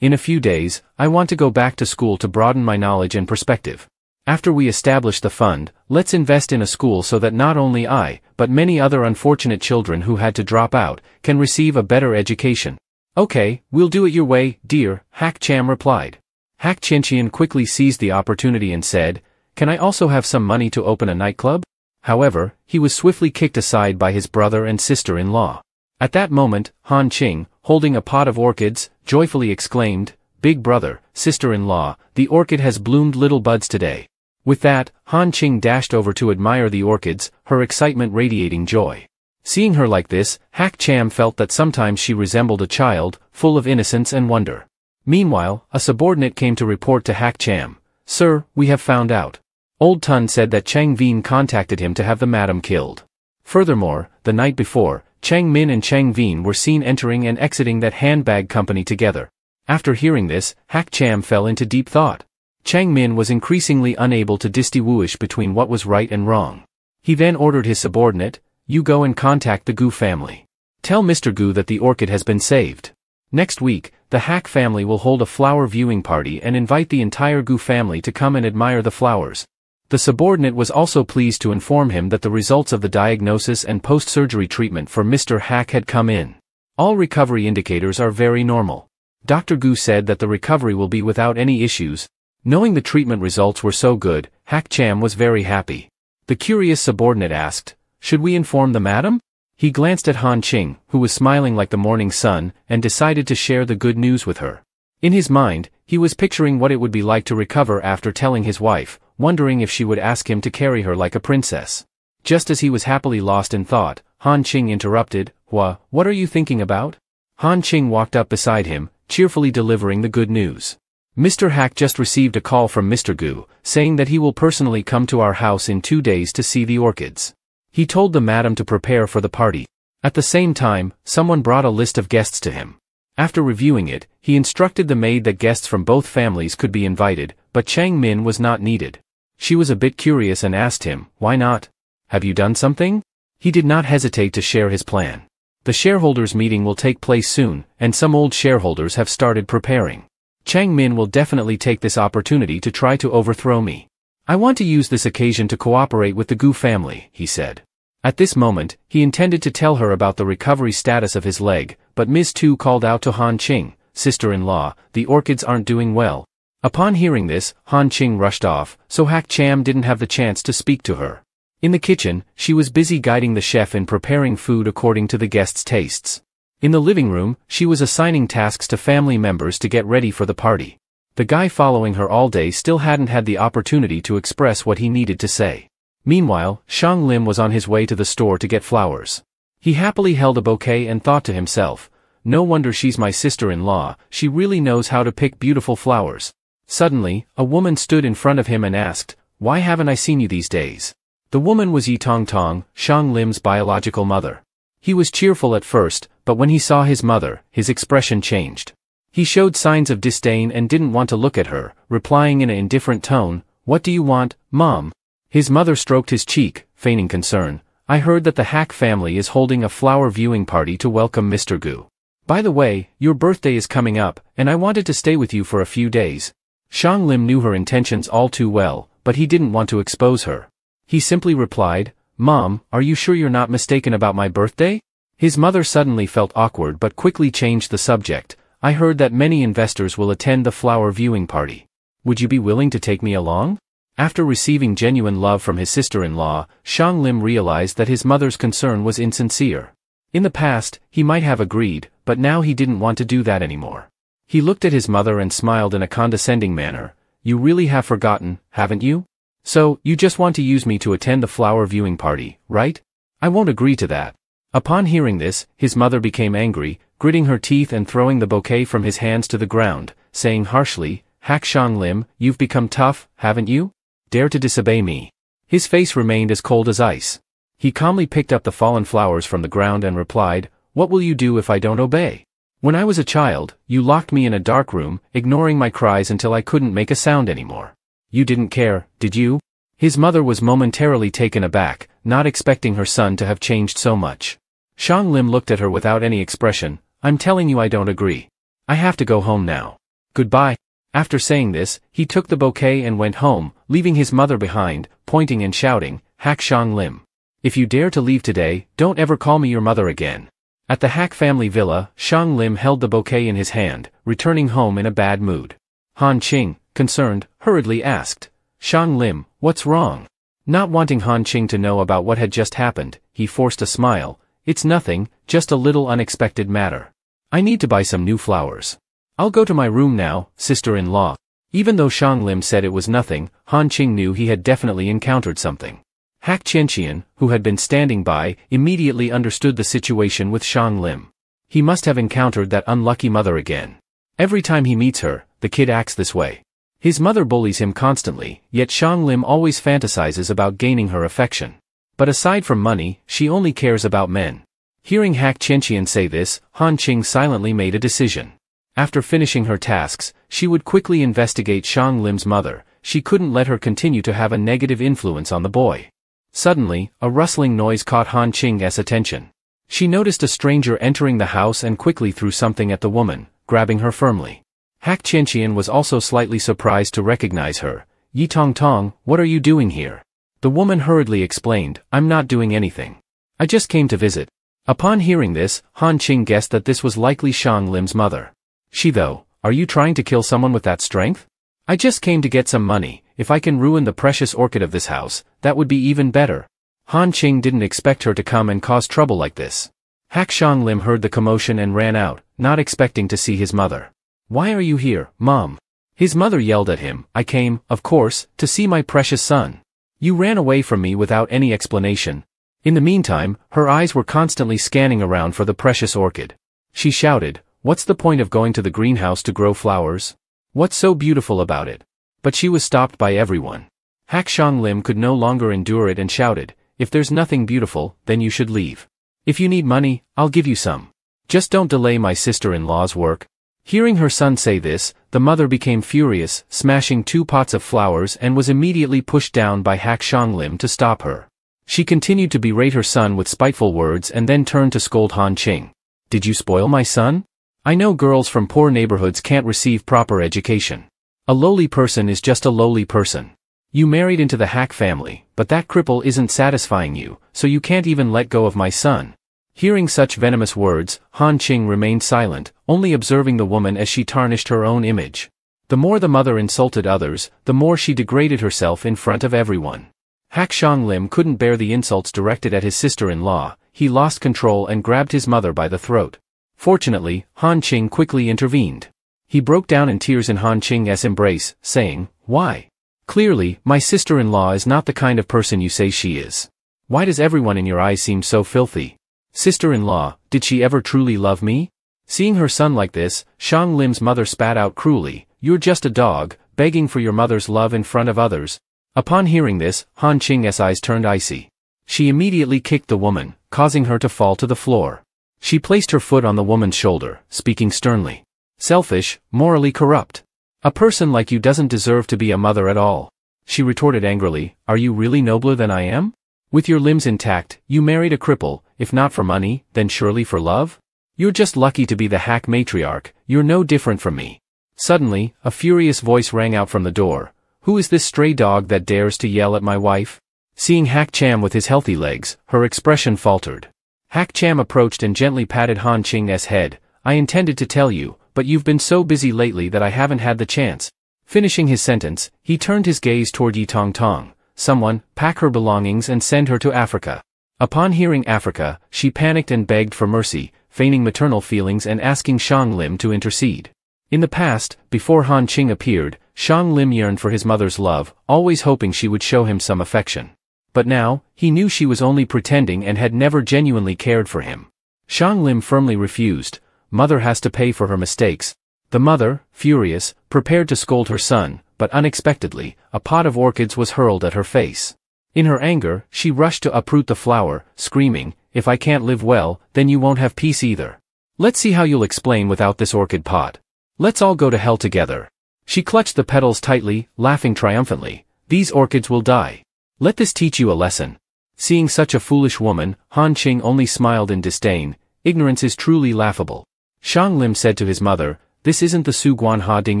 In a few days, I want to go back to school to broaden my knowledge and perspective. After we establish the fund, let's invest in a school so that not only I, but many other unfortunate children who had to drop out, can receive a better education." "Okay, we'll do it your way, dear," Hak Cham replied. Hak Chenchian quickly seized the opportunity and said, "Can I also have some money to open a nightclub?" However, he was swiftly kicked aside by his brother and sister-in-law. At that moment, Han Ching, holding a pot of orchids, joyfully exclaimed, "Big brother, sister-in-law, the orchid has bloomed little buds today." With that, Han Ching dashed over to admire the orchids, her excitement radiating joy. Seeing her like this, Hak Cham felt that sometimes she resembled a child, full of innocence and wonder. Meanwhile, a subordinate came to report to Hak Cham, "Sir, we have found out. Old Tun said that Chang Veen contacted him to have the madam killed. Furthermore, the night before, Chang Min and Chang Veen were seen entering and exiting that handbag company together." After hearing this, Hak Cham fell into deep thought. Chang Min was increasingly unable to distinguish between what was right and wrong. He then ordered his subordinate, "You go and contact the Gu family. Tell Mr. Gu that the orchid has been saved. Next week, the Hak family will hold a flower viewing party and invite the entire Gu family to come and admire the flowers." The subordinate was also pleased to inform him that the results of the diagnosis and post-surgery treatment for Mr. Hak had come in. All recovery indicators are very normal. Dr. Gu said that the recovery will be without any issues. Knowing the treatment results were so good, Hak Cham was very happy. The curious subordinate asked, "Should we inform the madam?" He glanced at Han Ching, who was smiling like the morning sun, and decided to share the good news with her. In his mind, he was picturing what it would be like to recover after telling his wife, wondering if she would ask him to carry her like a princess. Just as he was happily lost in thought, Han Ching interrupted, What are you thinking about?" Han Ching walked up beside him, cheerfully delivering the good news. "Mr. Hak just received a call from Mr. Gu, saying that he will personally come to our house in 2 days to see the orchids. He told the madam to prepare for the party. At the same time, someone brought a list of guests to him. After reviewing it, he instructed the maid that guests from both families could be invited, but Chang Min was not needed. She was a bit curious and asked him, "Why not? Have you done something?" He did not hesitate to share his plan. "The shareholders' meeting will take place soon, and some old shareholders have started preparing. Chang Min will definitely take this opportunity to try to overthrow me. I want to use this occasion to cooperate with the Gu family," he said. At this moment, he intended to tell her about the recovery status of his leg, but Ms. Tu called out to Han Ching, "Sister-in-law, the orchids aren't doing well. Upon hearing this, Han Ching rushed off, so Hak Cham didn't have the chance to speak to her. In the kitchen, she was busy guiding the chef in preparing food according to the guests' tastes. In the living room, she was assigning tasks to family members to get ready for the party. The guy following her all day still hadn't had the opportunity to express what he needed to say. Meanwhile, Shang Lim was on his way to the store to get flowers. He happily held a bouquet and thought to himself, no wonder she's my sister-in-law, she really knows how to pick beautiful flowers. Suddenly, a woman stood in front of him and asked, why haven't I seen you these days? The woman was Yi Tong Tong, Shang Lim's biological mother. He was cheerful at first, but when he saw his mother, his expression changed. He showed signs of disdain and didn't want to look at her, replying in an indifferent tone, what do you want, Mom? His mother stroked his cheek, feigning concern. I heard that the Hak family is holding a flower viewing party to welcome Mr. Gu. By the way, your birthday is coming up, and I wanted to stay with you for a few days. Shang Lim knew her intentions all too well, but he didn't want to expose her. He simply replied, Mom, are you sure you're not mistaken about my birthday? His mother suddenly felt awkward but quickly changed the subject. I heard that many investors will attend the flower viewing party. Would you be willing to take me along? After receiving genuine love from his sister-in-law, Shang Lim realized that his mother's concern was insincere. In the past, he might have agreed, but now he didn't want to do that anymore. He looked at his mother and smiled in a condescending manner. You really have forgotten, haven't you? So, you just want to use me to attend the flower viewing party, right? I won't agree to that. Upon hearing this, his mother became angry, gritting her teeth and throwing the bouquet from his hands to the ground, saying harshly, Hak Shang Lim, you've become tough, haven't you? Dare to disobey me. His face remained as cold as ice. He calmly picked up the fallen flowers from the ground and replied, what will you do if I don't obey? When I was a child, you locked me in a dark room, ignoring my cries until I couldn't make a sound anymore. You didn't care, did you? His mother was momentarily taken aback, not expecting her son to have changed so much. Shang Lim looked at her without any expression. I'm telling you I don't agree. I have to go home now. Goodbye. After saying this, he took the bouquet and went home, leaving his mother behind, pointing and shouting, Hak Shang Lim. If you dare to leave today, don't ever call me your mother again. At the Hak family villa, Shang Lim held the bouquet in his hand, returning home in a bad mood. Han Ching, concerned, hurriedly asked, Shang Lim, what's wrong? Not wanting Han Ching to know about what had just happened, he forced a smile. It's nothing, just a little unexpected matter. I need to buy some new flowers. I'll go to my room now, sister-in-law. Even though Shang Lim said it was nothing, Han Ching knew he had definitely encountered something. Hak Qianqian, who had been standing by, immediately understood the situation with Shang Lim. He must have encountered that unlucky mother again. Every time he meets her, the kid acts this way. His mother bullies him constantly, yet Shang Lim always fantasizes about gaining her affection. But aside from money, she only cares about men. Hearing Hak Qianqian say this, Han Ching silently made a decision. After finishing her tasks, she would quickly investigate Shang Lim's mother. She couldn't let her continue to have a negative influence on the boy. Suddenly, a rustling noise caught Han Ching's attention. She noticed a stranger entering the house and quickly threw something at the woman, grabbing her firmly. Hak Qianqian was also slightly surprised to recognize her. Yi Tong Tong, what are you doing here? The woman hurriedly explained, I'm not doing anything. I just came to visit. Upon hearing this, Han Ching guessed that this was likely Shang Lim's mother. She though, are you trying to kill someone with that strength? I just came to get some money. If I can ruin the precious orchid of this house, that would be even better. Han Ching didn't expect her to come and cause trouble like this. Hak Shang Lim heard the commotion and ran out, not expecting to see his mother. Why are you here, Mom? His mother yelled at him. I came, of course, to see my precious son. You ran away from me without any explanation. In the meantime, her eyes were constantly scanning around for the precious orchid. She shouted, what's the point of going to the greenhouse to grow flowers? What's so beautiful about it? But she was stopped by everyone. Hak Shang Lim could no longer endure it and shouted, if there's nothing beautiful, then you should leave. If you need money, I'll give you some. Just don't delay my sister-in-law's work. Hearing her son say this, the mother became furious, smashing 2 pots of flowers and was immediately pushed down by Hak Shang Lim to stop her. She continued to berate her son with spiteful words and then turned to scold Han Ching. Did you spoil my son? I know girls from poor neighborhoods can't receive proper education. A lowly person is just a lowly person. You married into the Hak family, but that cripple isn't satisfying you, so you can't even let go of my son. Hearing such venomous words, Han Ching remained silent, only observing the woman as she tarnished her own image. The more the mother insulted others, the more she degraded herself in front of everyone. Hak Xiang Lim couldn't bear the insults directed at his sister-in-law. He lost control and grabbed his mother by the throat. Fortunately, Han Qing quickly intervened. He broke down in tears in Han Qing's embrace, saying, "Why? Clearly, my sister-in-law is not the kind of person you say she is. Why does everyone in your eyes seem so filthy? Sister-in-law, did she ever truly love me?" Seeing her son like this, Xiang Lim's mother spat out cruelly, "You're just a dog, begging for your mother's love in front of others." Upon hearing this, Han Qing's eyes turned icy. She immediately kicked the woman, causing her to fall to the floor. She placed her foot on the woman's shoulder, speaking sternly. "Selfish, morally corrupt. A person like you doesn't deserve to be a mother at all." She retorted angrily, "Are you really nobler than I am? With your limbs intact, you married a cripple, if not for money, then surely for love? You're just lucky to be the Hak matriarch, you're no different from me." Suddenly, a furious voice rang out from the door. "Who is this stray dog that dares to yell at my wife?" Seeing Hak Cham with his healthy legs, her expression faltered. Hak Cham approached and gently patted Han Qing's head. "I intended to tell you, but you've been so busy lately that I haven't had the chance." Finishing his sentence, he turned his gaze toward Yi Tong Tong. "Someone, pack her belongings and send her to Africa." Upon hearing Africa, she panicked and begged for mercy, feigning maternal feelings and asking Xiang Lim to intercede. In the past, before Han Qing appeared, Xiang Lim yearned for his mother's love, always hoping she would show him some affection. But now, he knew she was only pretending and had never genuinely cared for him. Xiang Lim firmly refused. Mother has to pay for her mistakes. The mother, furious, prepared to scold her son, but unexpectedly, a pot of orchids was hurled at her face. In her anger, she rushed to uproot the flower, screaming, "If I can't live well, then you won't have peace either. Let's see how you'll explain without this orchid pot. Let's all go to hell together." She clutched the petals tightly, laughing triumphantly. "These orchids will die. Let this teach you a lesson." Seeing such a foolish woman, Han Qing only smiled in disdain. Ignorance is truly laughable. Xiang Lim said to his mother, "This isn't the Su Guan Ha Ding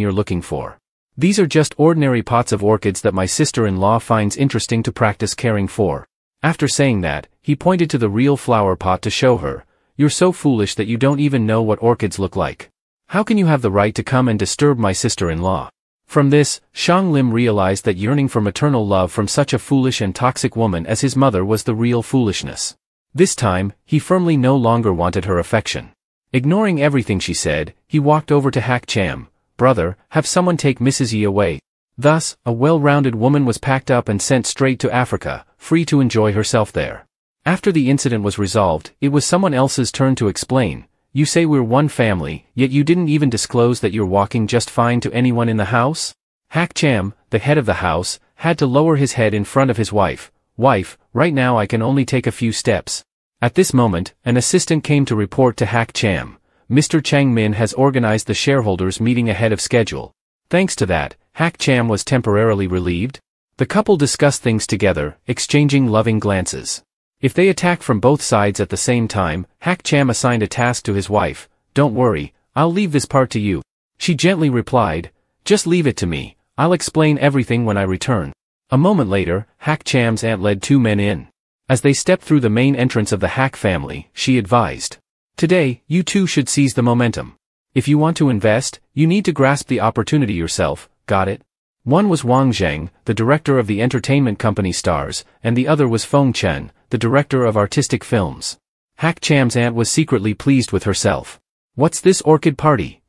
you're looking for. These are just ordinary pots of orchids that my sister-in-law finds interesting to practice caring for." After saying that, he pointed to the real flower pot to show her. "You're so foolish that you don't even know what orchids look like. How can you have the right to come and disturb my sister-in-law?" From this, Xiang Lim realized that yearning for maternal love from such a foolish and toxic woman as his mother was the real foolishness. This time, he firmly no longer wanted her affection. Ignoring everything she said, he walked over to Hak Cham. "Brother, have someone take Mrs. Yi away." Thus, a well-rounded woman was packed up and sent straight to Africa, free to enjoy herself there. After the incident was resolved, it was someone else's turn to explain. "You say we're one family, yet you didn't even disclose that you're walking just fine to anyone in the house?" Hak Cham, the head of the house, had to lower his head in front of his wife. "Wife, right now I can only take a few steps." At this moment, an assistant came to report to Hak Cham. "Mr. Chang Min has organized the shareholders' meeting ahead of schedule." Thanks to that, Hak Cham was temporarily relieved. The couple discussed things together, exchanging loving glances. If they attacked from both sides at the same time, Hak Cham assigned a task to his wife. "Don't worry, I'll leave this part to you." She gently replied, "Just leave it to me, I'll explain everything when I return." A moment later, Hak Cham's aunt led two men in. As they stepped through the main entrance of the Hak family, she advised, "Today, you two should seize the momentum. If you want to invest, you need to grasp the opportunity yourself, got it?" One was Wang Zheng, the director of the entertainment company Stars, and the other was Feng Chen, the director of artistic films. Hak Cham's aunt was secretly pleased with herself. "What's this orchid party?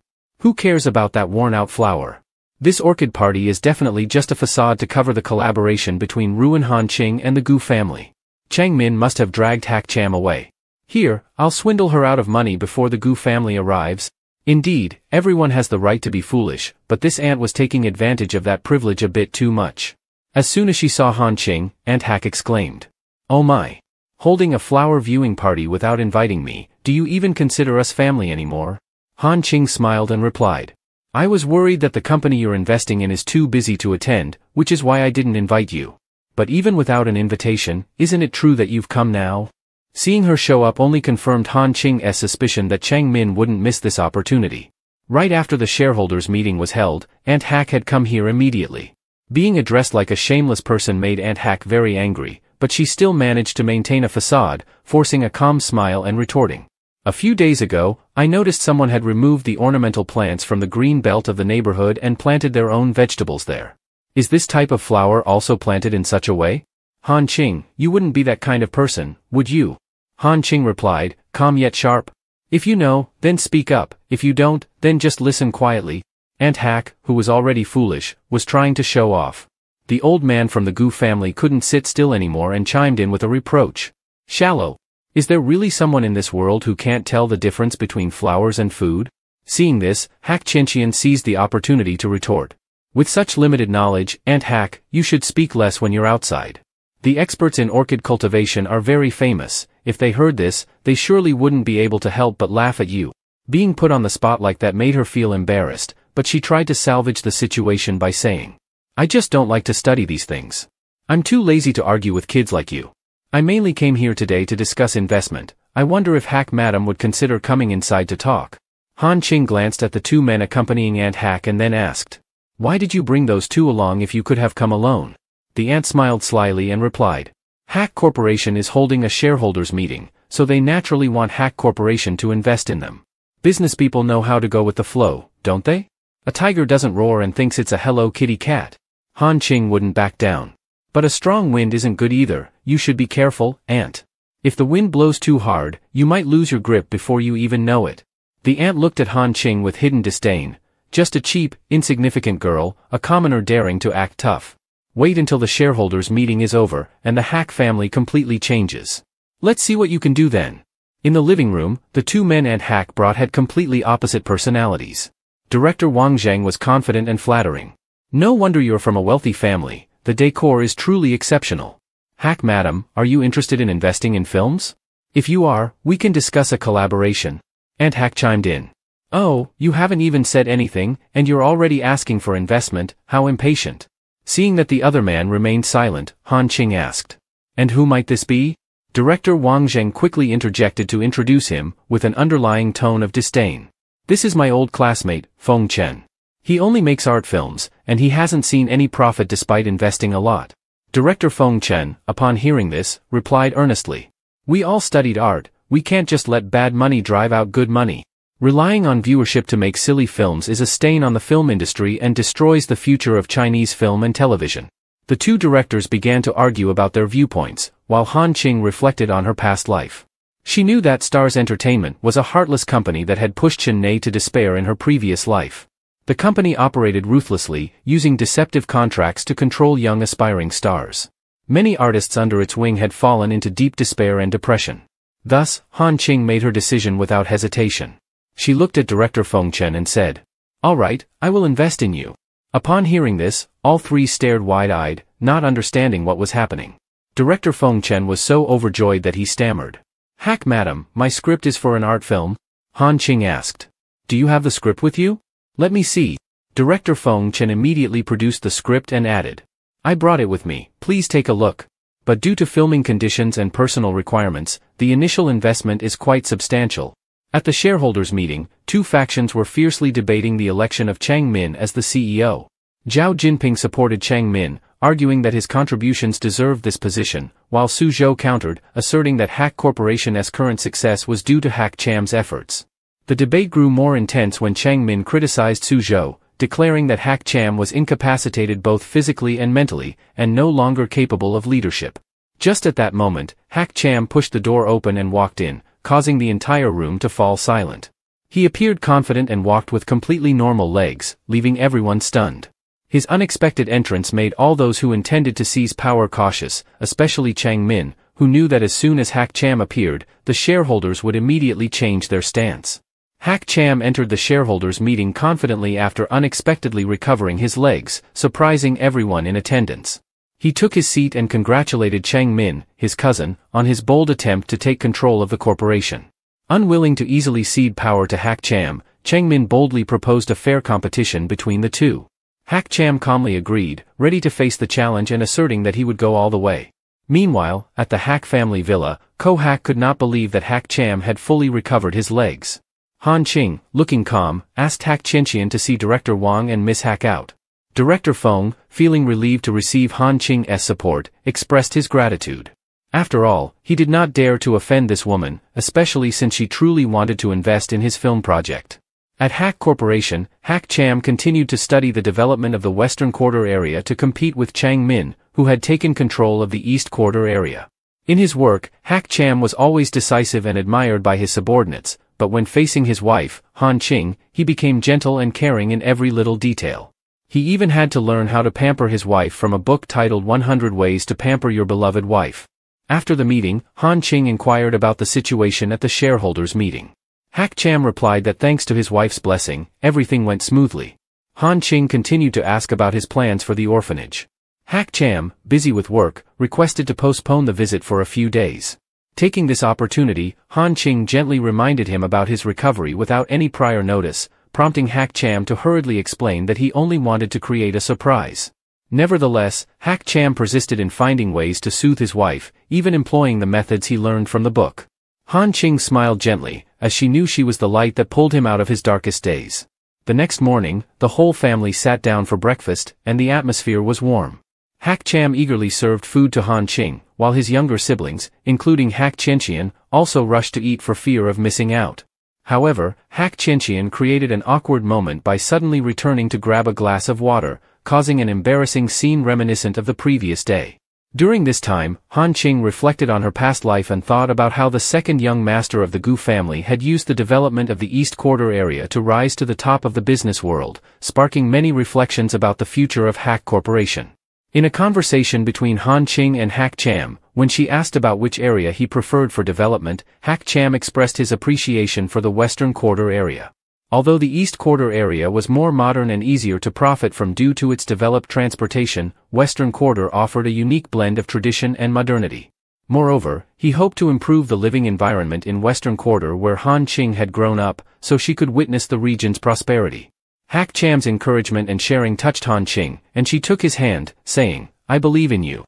Who cares about that worn-out flower? This orchid party is definitely just a facade to cover the collaboration between Ruin Han Qing and the Gu family. Chang Min must have dragged Hak Cham away. Here, I'll swindle her out of money before the Gu family arrives." Indeed, everyone has the right to be foolish, but this aunt was taking advantage of that privilege a bit too much. As soon as she saw Han Qing, Aunt Hak exclaimed, "Oh my! Holding a flower viewing party without inviting me, do you even consider us family anymore?" Han Qing smiled and replied, "I was worried that the company you're investing in is too busy to attend, which is why I didn't invite you. But even without an invitation, isn't it true that you've come now?" Seeing her show up only confirmed Han Qing's suspicion that Chang Min wouldn't miss this opportunity. Right after the shareholders' meeting was held, Aunt Hak had come here immediately. Being addressed like a shameless person made Aunt Hak very angry, but she still managed to maintain a facade, forcing a calm smile and retorting, A few days ago, I noticed someone had removed the ornamental plants from the green belt of the neighborhood and planted their own vegetables there. Is this type of flower also planted in such a way? Han Ching, you wouldn't be that kind of person, would you? Han Ching replied, calm yet sharp. If you know, then speak up, if you don't, then just listen quietly. Aunt Hack, who was already foolish, was trying to show off. The old man from the Gu family couldn't sit still anymore and chimed in with a reproach. Shallow. Is there really someone in this world who can't tell the difference between flowers and food? Seeing this, Hack Chinchian seized the opportunity to retort. With such limited knowledge, Aunt Hack, you should speak less when you're outside. The experts in orchid cultivation are very famous. If they heard this, they surely wouldn't be able to help but laugh at you. Being put on the spot like that made her feel embarrassed, but she tried to salvage the situation by saying, I just don't like to study these things. I'm too lazy to argue with kids like you. I mainly came here today to discuss investment. I wonder if Hack Madam would consider coming inside to talk. Han Ching glanced at the two men accompanying Aunt Hack and then asked, why did you bring those two along if you could have come alone? The aunt smiled slyly and replied, Hack Corporation is holding a shareholders meeting, so they naturally want Hack Corporation to invest in them. Business people know how to go with the flow, don't they? A tiger doesn't roar and thinks it's a Hello Kitty cat. Han Ching wouldn't back down. But a strong wind isn't good either, you should be careful, aunt. If the wind blows too hard, you might lose your grip before you even know it. The aunt looked at Han Ching with hidden disdain. Just a cheap, insignificant girl, a commoner daring to act tough. Wait until the shareholders' meeting is over, and the Hack family completely changes. Let's see what you can do then. In the living room, the two men Aunt Hack brought had completely opposite personalities. Director Wang Zheng was confident and flattering. No wonder you're from a wealthy family. The decor is truly exceptional. Hack Madam, are you interested in investing in films? If you are, we can discuss a collaboration. Aunt Hack chimed in. Oh, you haven't even said anything, and you're already asking for investment, how impatient. Seeing that the other man remained silent, Han Ching asked. And who might this be? Director Wang Zheng quickly interjected to introduce him, with an underlying tone of disdain. This is my old classmate, Feng Chen. He only makes art films, and he hasn't seen any profit despite investing a lot. Director Feng Chen, upon hearing this, replied earnestly. We all studied art, we can't just let bad money drive out good money. Relying on viewership to make silly films is a stain on the film industry and destroys the future of Chinese film and television. The two directors began to argue about their viewpoints, while Han Ching reflected on her past life. She knew that Stars Entertainment was a heartless company that had pushed Chen Nei to despair in her previous life. The company operated ruthlessly, using deceptive contracts to control young aspiring stars. Many artists under its wing had fallen into deep despair and depression. Thus, Han Ching made her decision without hesitation. She looked at Director Feng Chen and said, all right, I will invest in you. Upon hearing this, all three stared wide-eyed, not understanding what was happening. Director Feng Chen was so overjoyed that he stammered. Hack Madam, my script is for an art film? Han Ching asked. Do you have the script with you? Let me see. Director Feng Chen immediately produced the script and added. I brought it with me, please take a look. But due to filming conditions and personal requirements, the initial investment is quite substantial. At the shareholders' meeting, two factions were fiercely debating the election of Chang Min as the CEO. Zhao Jinping supported Chang Min, arguing that his contributions deserved this position, while Su Zhou countered, asserting that Hack Corporation's current success was due to Hack Cham's efforts. The debate grew more intense when Chang Min criticized Su Zhou, declaring that Hack Cham was incapacitated both physically and mentally, and no longer capable of leadership. Just at that moment, Hack Cham pushed the door open and walked in, causing the entire room to fall silent. He appeared confident and walked with completely normal legs, leaving everyone stunned. His unexpected entrance made all those who intended to seize power cautious, especially Chang Min, who knew that as soon as Hack Cham appeared, the shareholders would immediately change their stance. Hack Cham entered the shareholders' meeting confidently after unexpectedly recovering his legs, surprising everyone in attendance. He took his seat and congratulated Chang Min, his cousin, on his bold attempt to take control of the corporation. Unwilling to easily cede power to Hack Cham, Chang Min boldly proposed a fair competition between the two. Hack Cham calmly agreed, ready to face the challenge and asserting that he would go all the way. Meanwhile, at the Hack family villa, Ko-Hack could not believe that Hack Cham had fully recovered his legs. Han Ching, looking calm, asked Hack Chinchian to see Director Wang and Miss Hack out. Director Feng, feeling relieved to receive Han Ching's support, expressed his gratitude. After all, he did not dare to offend this woman, especially since she truly wanted to invest in his film project. At Hack Corporation, Hack Cham continued to study the development of the Western Quarter area to compete with Chang Min, who had taken control of the East Quarter area. In his work, Hack Cham was always decisive and admired by his subordinates, but when facing his wife, Han Ching, he became gentle and caring in every little detail. He even had to learn how to pamper his wife from a book titled 100 Ways to Pamper Your Beloved Wife. After the meeting, Han Ching inquired about the situation at the shareholders' meeting. Hack Cham replied that thanks to his wife's blessing, everything went smoothly. Han Ching continued to ask about his plans for the orphanage. Hack Cham, busy with work, requested to postpone the visit for a few days. Taking this opportunity, Han Ching gently reminded him about his recovery without any prior notice, prompting Hack Cham to hurriedly explain that he only wanted to create a surprise. Nevertheless, Hack Cham persisted in finding ways to soothe his wife, even employing the methods he learned from the book. Han Ching smiled gently, as she knew she was the light that pulled him out of his darkest days. The next morning, the whole family sat down for breakfast, and the atmosphere was warm. Hack Cham eagerly served food to Han Ching, while his younger siblings, including Hack Chenchian, also rushed to eat for fear of missing out. However, Hack Chenchian created an awkward moment by suddenly returning to grab a glass of water, causing an embarrassing scene reminiscent of the previous day. During this time, Han Ching reflected on her past life and thought about how the second young master of the Gu family had used the development of the East Quarter area to rise to the top of the business world, sparking many reflections about the future of Hack Corporation. In a conversation between Han Ching and Hack Cham, when she asked about which area he preferred for development, Hack Cham expressed his appreciation for the Western Quarter area. Although the East Quarter area was more modern and easier to profit from due to its developed transportation, Western Quarter offered a unique blend of tradition and modernity. Moreover, he hoped to improve the living environment in Western Quarter where Han Ching had grown up, so she could witness the region's prosperity. Hack Cham's encouragement and sharing touched Han Ching, and she took his hand, saying, "I believe in you."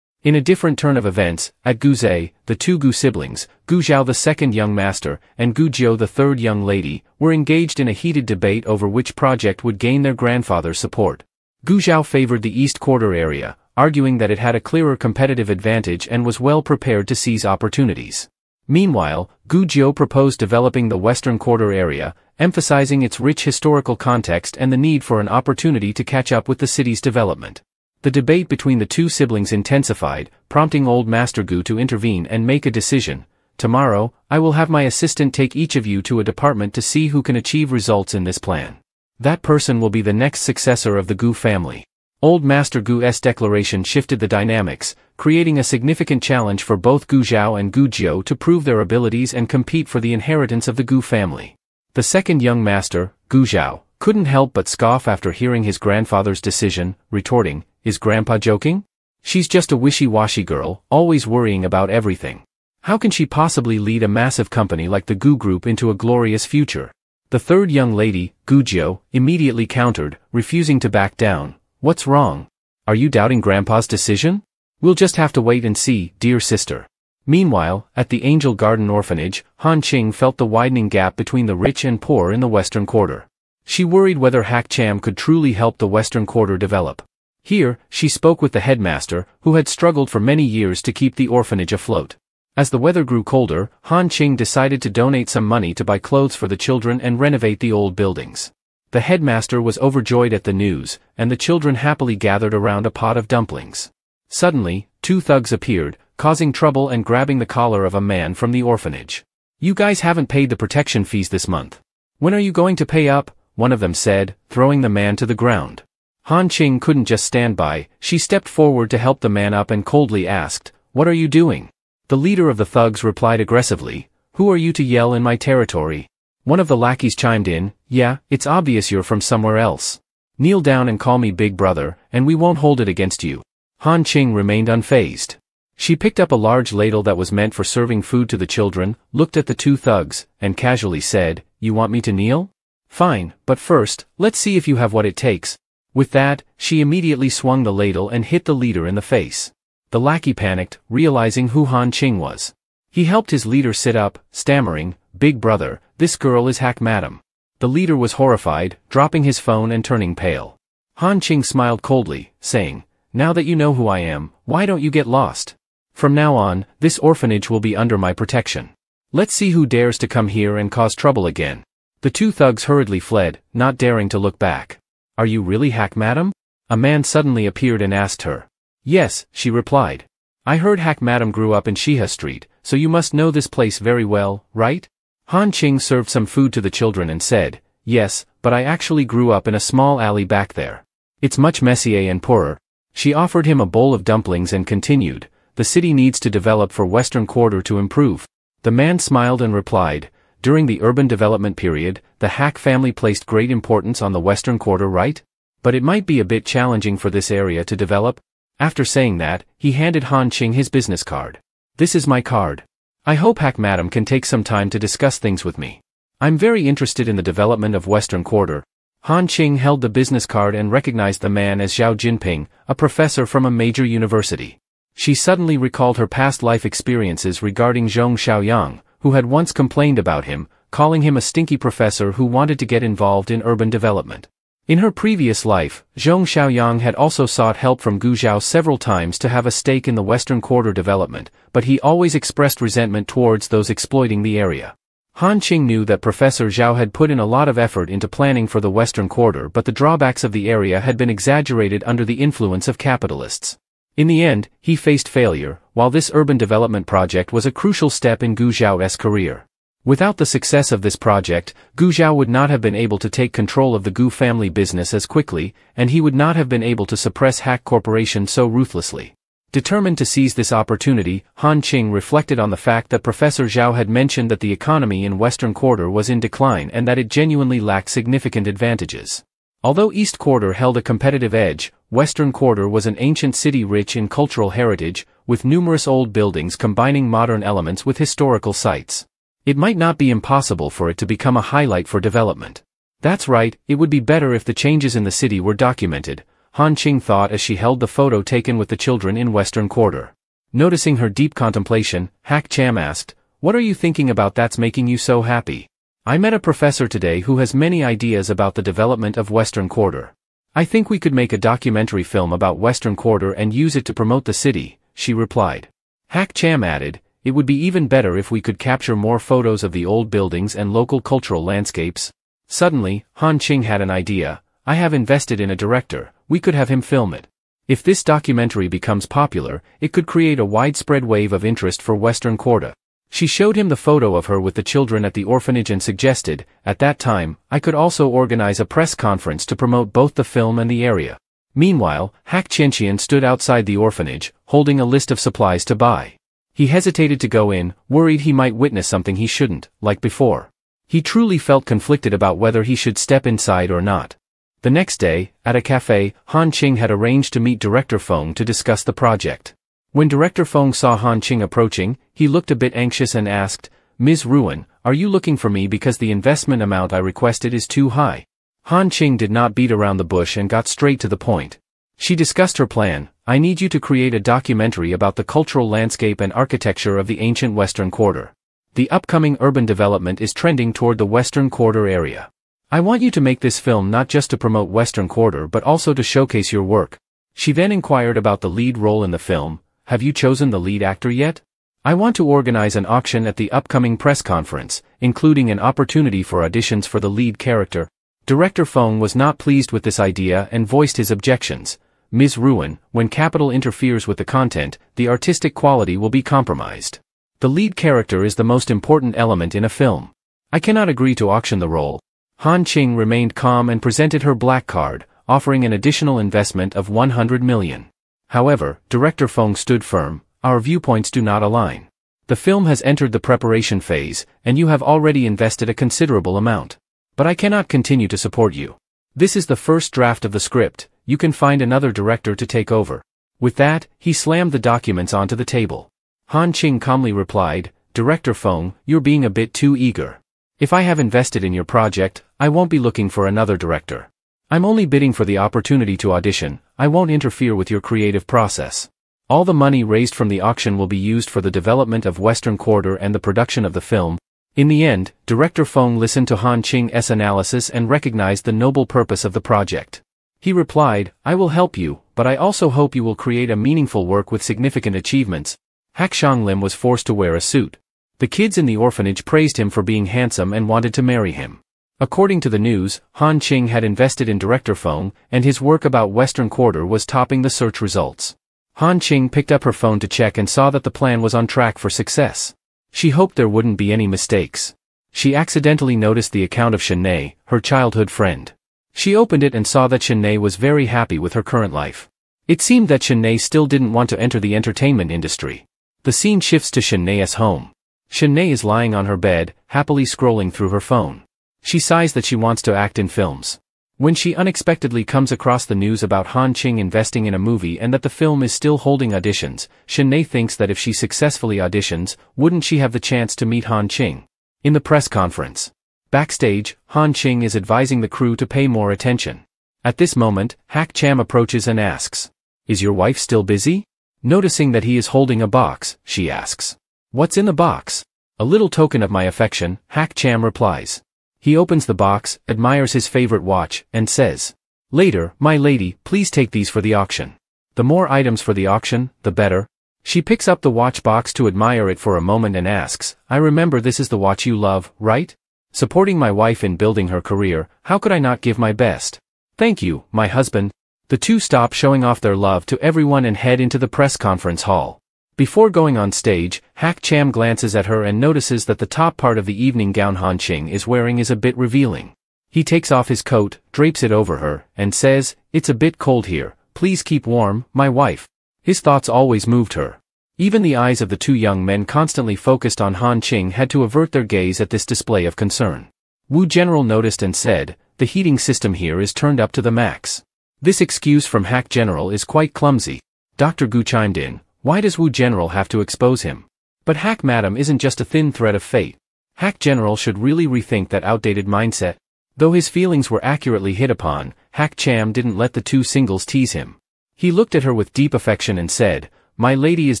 In a different turn of events, at Guzei, the two Gu siblings, Gu Zhao the second young master, and Gu Jiu the third young lady, were engaged in a heated debate over which project would gain their grandfather's support. Gu Zhao favored the East Quarter area, arguing that it had a clearer competitive advantage and was well prepared to seize opportunities. Meanwhile, Gu Jiu proposed developing the Western Quarter area, emphasizing its rich historical context and the need for an opportunity to catch up with the city's development. The debate between the two siblings intensified, prompting Old Master Gu to intervene and make a decision. "Tomorrow, I will have my assistant take each of you to a department to see who can achieve results in this plan. That person will be the next successor of the Gu family." Old Master Gu's declaration shifted the dynamics, creating a significant challenge for both Gu Zhao and Gu Jiu to prove their abilities and compete for the inheritance of the Gu family. The second young master, Gu Zhao, couldn't help but scoff after hearing his grandfather's decision, retorting, "Is Grandpa joking? She's just a wishy-washy girl, always worrying about everything. How can she possibly lead a massive company like the Gu Group into a glorious future?" The third young lady, Gu Jiu, immediately countered, refusing to back down. "What's wrong? Are you doubting Grandpa's decision? We'll just have to wait and see, dear sister." Meanwhile, at the Angel Garden Orphanage, Han Ching felt the widening gap between the rich and poor in the Western Quarter. She worried whether Hack Cham could truly help the Western Quarter develop. Here, she spoke with the headmaster, who had struggled for many years to keep the orphanage afloat. As the weather grew colder, Han Ching decided to donate some money to buy clothes for the children and renovate the old buildings. The headmaster was overjoyed at the news, and the children happily gathered around a pot of dumplings. Suddenly, two thugs appeared, causing trouble and grabbing the collar of a man from the orphanage. "You guys haven't paid the protection fees this month. When are you going to pay up?" one of them said, throwing the man to the ground. Han Ching couldn't just stand by, she stepped forward to help the man up and coldly asked, "What are you doing?" The leader of the thugs replied aggressively, "Who are you to yell in my territory?" One of the lackeys chimed in, "Yeah, it's obvious you're from somewhere else. Kneel down and call me big brother, and we won't hold it against you." Han Ching remained unfazed. She picked up a large ladle that was meant for serving food to the children, looked at the two thugs, and casually said, "You want me to kneel? Fine, but first, let's see if you have what it takes." With that, she immediately swung the ladle and hit the leader in the face. The lackey panicked, realizing who Han Ching was. He helped his leader sit up, stammering, "Big brother, this girl is Hack Madam." The leader was horrified, dropping his phone and turning pale. Han Ching smiled coldly, saying, "Now that you know who I am, why don't you get lost?" From now on, this orphanage will be under my protection. Let's see who dares to come here and cause trouble again." The two thugs hurriedly fled, not daring to look back. "Are you really Hack Madam?" A man suddenly appeared and asked her. "Yes," she replied. "I heard Hack Madam grew up in Shiha Street, so you must know this place very well, right?" Han Ching served some food to the children and said, "Yes, but I actually grew up in a small alley back there. It's much messier and poorer." She offered him a bowl of dumplings and continued, "The city needs to develop for Western Quarter to improve." The man smiled and replied, "During the urban development period, the Hack family placed great importance on the Western Quarter, right? But it might be a bit challenging for this area to develop." After saying that, he handed Han Ching his business card. "This is my card. I hope Hack Madam can take some time to discuss things with me. I'm very interested in the development of Western Quarter." Han Ching held the business card and recognized the man as Zhao Jinping, a professor from a major university. She suddenly recalled her past life experiences regarding Zhong Xiaoyang, who had once complained about him, calling him a stinky professor who wanted to get involved in urban development. In her previous life, Zhong Xiaoyang had also sought help from Gu Zhao several times to have a stake in the Western Quarter development, but he always expressed resentment towards those exploiting the area. Han Ching knew that Professor Zhao had put in a lot of effort into planning for the Western Quarter, but the drawbacks of the area had been exaggerated under the influence of capitalists. In the end, he faced failure, while this urban development project was a crucial step in Gu Zhao's career. Without the success of this project, Gu Zhao would not have been able to take control of the Gu family business as quickly, and he would not have been able to suppress Hack Corporation so ruthlessly. Determined to seize this opportunity, Han Ching reflected on the fact that Professor Zhao had mentioned that the economy in Western Quarter was in decline and that it genuinely lacked significant advantages. Although East Quarter held a competitive edge, Western Quarter was an ancient city rich in cultural heritage, with numerous old buildings combining modern elements with historical sites. It might not be impossible for it to become a highlight for development. That's right, it would be better if the changes in the city were documented, Han Ching thought as she held the photo taken with the children in Western Quarter. Noticing her deep contemplation, Hack Cham asked, "What are you thinking about that's making you so happy?" "I met a professor today who has many ideas about the development of Western Quarter. I think we could make a documentary film about Western Quarter and use it to promote the city," she replied. Hack Cham added, "It would be even better if we could capture more photos of the old buildings and local cultural landscapes." Suddenly, Han Ching had an idea. "I have invested in a director, we could have him film it. If this documentary becomes popular, it could create a widespread wave of interest for Western Quarter." She showed him the photo of her with the children at the orphanage and suggested, "At that time, I could also organize a press conference to promote both the film and the area." Meanwhile, Hack Chenqian stood outside the orphanage, holding a list of supplies to buy. He hesitated to go in, worried he might witness something he shouldn't, like before. He truly felt conflicted about whether he should step inside or not. The next day, at a cafe, Han Ching had arranged to meet Director Feng to discuss the project. When Director Feng saw Han Ching approaching, he looked a bit anxious and asked, "Ms. Ruan, are you looking for me because the investment amount I requested is too high?" Han Ching did not beat around the bush and got straight to the point. She discussed her plan. "I need you to create a documentary about the cultural landscape and architecture of the ancient Western Quarter. The upcoming urban development is trending toward the Western Quarter area. I want you to make this film not just to promote Western Quarter but also to showcase your work." She then inquired about the lead role in the film. "Have you chosen the lead actor yet? I want to organize an auction at the upcoming press conference, including an opportunity for auditions for the lead character." Director Feng was not pleased with this idea and voiced his objections. "Ms. Ruan, when capital interferes with the content, the artistic quality will be compromised. The lead character is the most important element in a film. I cannot agree to auction the role." Han Ching remained calm and presented her black card, offering an additional investment of 100 million. However, Director Feng stood firm. "Our viewpoints do not align. The film has entered the preparation phase, and you have already invested a considerable amount. But I cannot continue to support you. This is the first draft of the script, you can find another director to take over." With that, he slammed the documents onto the table. Han Ching calmly replied, "Director Feng, you're being a bit too eager. If I have invested in your project, I won't be looking for another director. I'm only bidding for the opportunity to audition, I won't interfere with your creative process. All the money raised from the auction will be used for the development of Western Quarter and the production of the film." In the end, Director Feng listened to Han Ching's analysis and recognized the noble purpose of the project. He replied, "I will help you, but I also hope you will create a meaningful work with significant achievements." Hak Xianglim was forced to wear a suit. The kids in the orphanage praised him for being handsome and wanted to marry him. According to the news, Han Ching had invested in Director Feng, and his work about Western Quarter was topping the search results. Han Ching picked up her phone to check and saw that the plan was on track for success. She hoped there wouldn't be any mistakes. She accidentally noticed the account of Shenei, her childhood friend. She opened it and saw that Shenei was very happy with her current life. It seemed that Shenei still didn't want to enter the entertainment industry. The scene shifts to Shenei's home. Shenei is lying on her bed, happily scrolling through her phone. She sighs that she wants to act in films. When she unexpectedly comes across the news about Han Ching investing in a movie and that the film is still holding auditions, Shenei thinks that if she successfully auditions, wouldn't she have the chance to meet Han Ching? In the press conference. Backstage, Han Ching is advising the crew to pay more attention. At this moment, Hak Cham approaches and asks, "Is your wife still busy?" Noticing that he is holding a box, she asks, "What's in the box?" "A little token of my affection," Hak Cham replies. He opens the box, admires his favorite watch, and says, "Later, my lady, please take these for the auction." The more items for the auction, the better. She picks up the watch box to admire it for a moment and asks, "I remember this is the watch you love, right? Supporting my wife in building her career, how could I not give my best? Thank you, my husband." The two stop showing off their love to everyone and head into the press conference hall. Before going on stage, Hak Cham glances at her and notices that the top part of the evening gown Han Ching is wearing is a bit revealing. He takes off his coat, drapes it over her, and says, "It's a bit cold here, please keep warm, my wife." His thoughts always moved her. Even the eyes of the two young men constantly focused on Han Ching had to avert their gaze at this display of concern. Wu General noticed and said, "The heating system here is turned up to the max." This excuse from Hak General is quite clumsy. Dr. Gu chimed in, "Why does Wu General have to expose him?" But Hak Madam isn't just a thin thread of fate. Hak General should really rethink that outdated mindset. Though his feelings were accurately hit upon, Hak Cham didn't let the two singles tease him. He looked at her with deep affection and said, "My lady is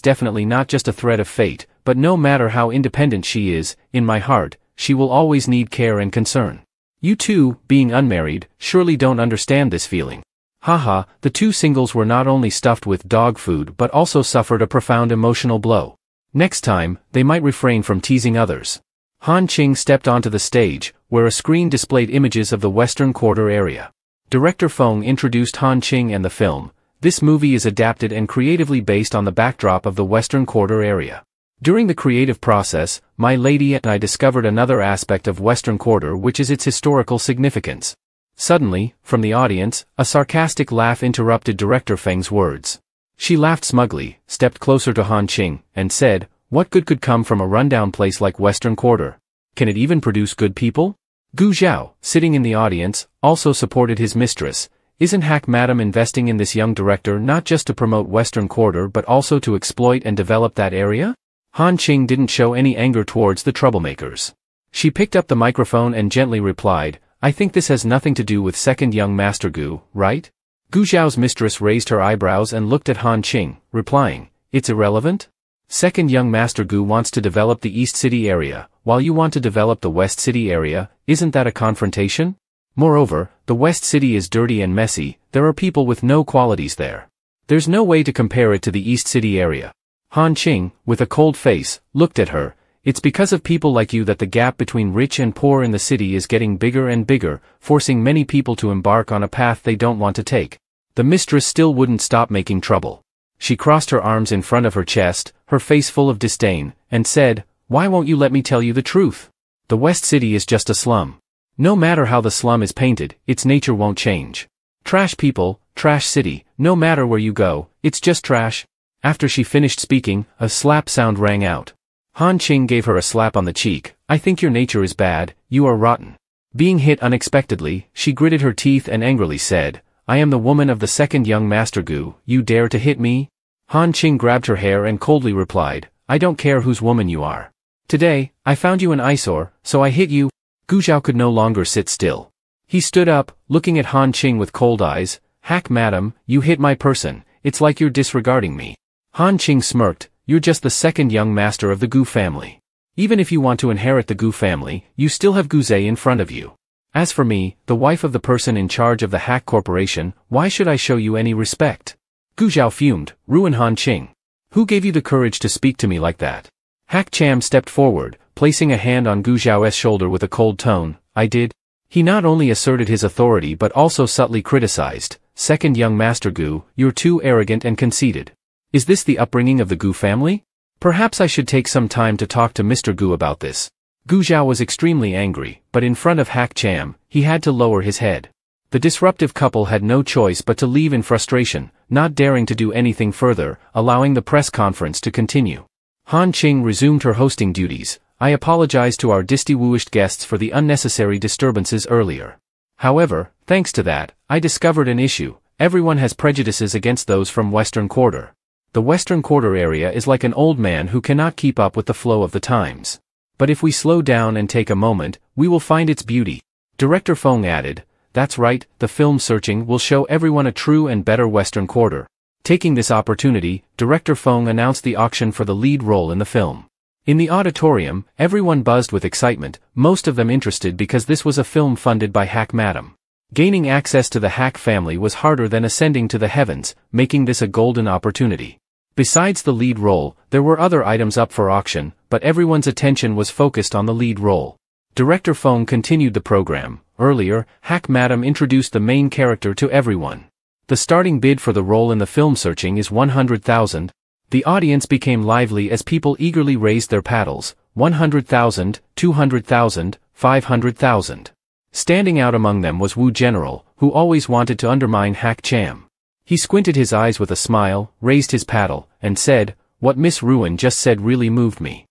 definitely not just a thread of fate, but no matter how independent she is, in my heart, she will always need care and concern. You two, being unmarried, surely don't understand this feeling." Haha, the two singles were not only stuffed with dog food but also suffered a profound emotional blow. Next time, they might refrain from teasing others. Han Ching stepped onto the stage, where a screen displayed images of the Western Quarter area. Director Feng introduced Han Ching and the film. This movie is adapted and creatively based on the backdrop of the Western Quarter area. During the creative process, my lady and I discovered another aspect of Western Quarter, which is its historical significance. Suddenly, from the audience, a sarcastic laugh interrupted Director Feng's words. She laughed smugly, stepped closer to Han Ching, and said, "What good could come from a rundown place like Western Quarter? Can it even produce good people?" Gu Zhao, sitting in the audience, also supported his mistress. "Isn't Hak Madam investing in this young director not just to promote Western Quarter but also to exploit and develop that area?" Han Ching didn't show any anger towards the troublemakers. She picked up the microphone and gently replied, "I think this has nothing to do with second young Master Gu, right?" Gu Zhao's mistress raised her eyebrows and looked at Han Ching, replying, "It's irrelevant? Second young Master Gu wants to develop the East City area, while you want to develop the West City area, isn't that a confrontation? Moreover, the West City is dirty and messy, there are people with no qualities there. There's no way to compare it to the East City area." Han Ching, with a cold face, looked at her. "It's because of people like you that the gap between rich and poor in the city is getting bigger and bigger, forcing many people to embark on a path they don't want to take." The mistress still wouldn't stop making trouble. She crossed her arms in front of her chest, her face full of disdain, and said, "Why won't you let me tell you the truth? The West City is just a slum. No matter how the slum is painted, its nature won't change. Trash people, trash city, no matter where you go, it's just trash." After she finished speaking, a slap sound rang out. Han Ching gave her a slap on the cheek. "I think your nature is bad, you are rotten." Being hit unexpectedly, she gritted her teeth and angrily said, "I am the woman of the second young Master Gu, you dare to hit me?" Han Ching grabbed her hair and coldly replied, "I don't care whose woman you are. Today, I found you an eyesore, so I hit you." Gu Zhao could no longer sit still. He stood up, looking at Han Ching with cold eyes. "Hak Madam, you hit my person, it's like you're disregarding me." Han Ching smirked, "You're just the second young master of the Gu family. Even if you want to inherit the Gu family, you still have Gu Zhe in front of you. As for me, the wife of the person in charge of the Hak Corporation, why should I show you any respect?" Gu Zhao fumed, "Ruin Han Ching. Who gave you the courage to speak to me like that? Hak Cham stepped forward, placing a hand on Gu Zhao's shoulder with a cold tone. I did. He not only asserted his authority but also subtly criticized, second young Master Gu, you're too arrogant and conceited. Is this the upbringing of the Gu family? Perhaps I should take some time to talk to Mr. Gu about this. Gu Zhao was extremely angry, but in front of Hak Cham, he had to lower his head. The disruptive couple had no choice but to leave in frustration, not daring to do anything further, allowing the press conference to continue. Han Qing resumed her hosting duties. I apologize to our distinguished guests for the unnecessary disturbances earlier. However, thanks to that, I discovered an issue. Everyone has prejudices against those from Western Quarter. The Western Quarter area is like an old man who cannot keep up with the flow of the times. But if we slow down and take a moment, we will find its beauty. Director Feng added, that's right, the film Searching will show everyone a true and better Western Quarter. Taking this opportunity, Director Feng announced the auction for the lead role in the film. In the auditorium, everyone buzzed with excitement, most of them interested because this was a film funded by Hak Madam. Gaining access to the Hak family was harder than ascending to the heavens, making this a golden opportunity. Besides the lead role, there were other items up for auction, but everyone's attention was focused on the lead role. Director Feng continued the program. Earlier, Hak Madam introduced the main character to everyone. The starting bid for the role in the film Searching is 100,000. The audience became lively as people eagerly raised their paddles. 100,000, 200,000, 500,000. Standing out among them was Wu General, who always wanted to undermine Hak Cham. He squinted his eyes with a smile, raised his paddle, and said, what Miss Ruin just said really moved me.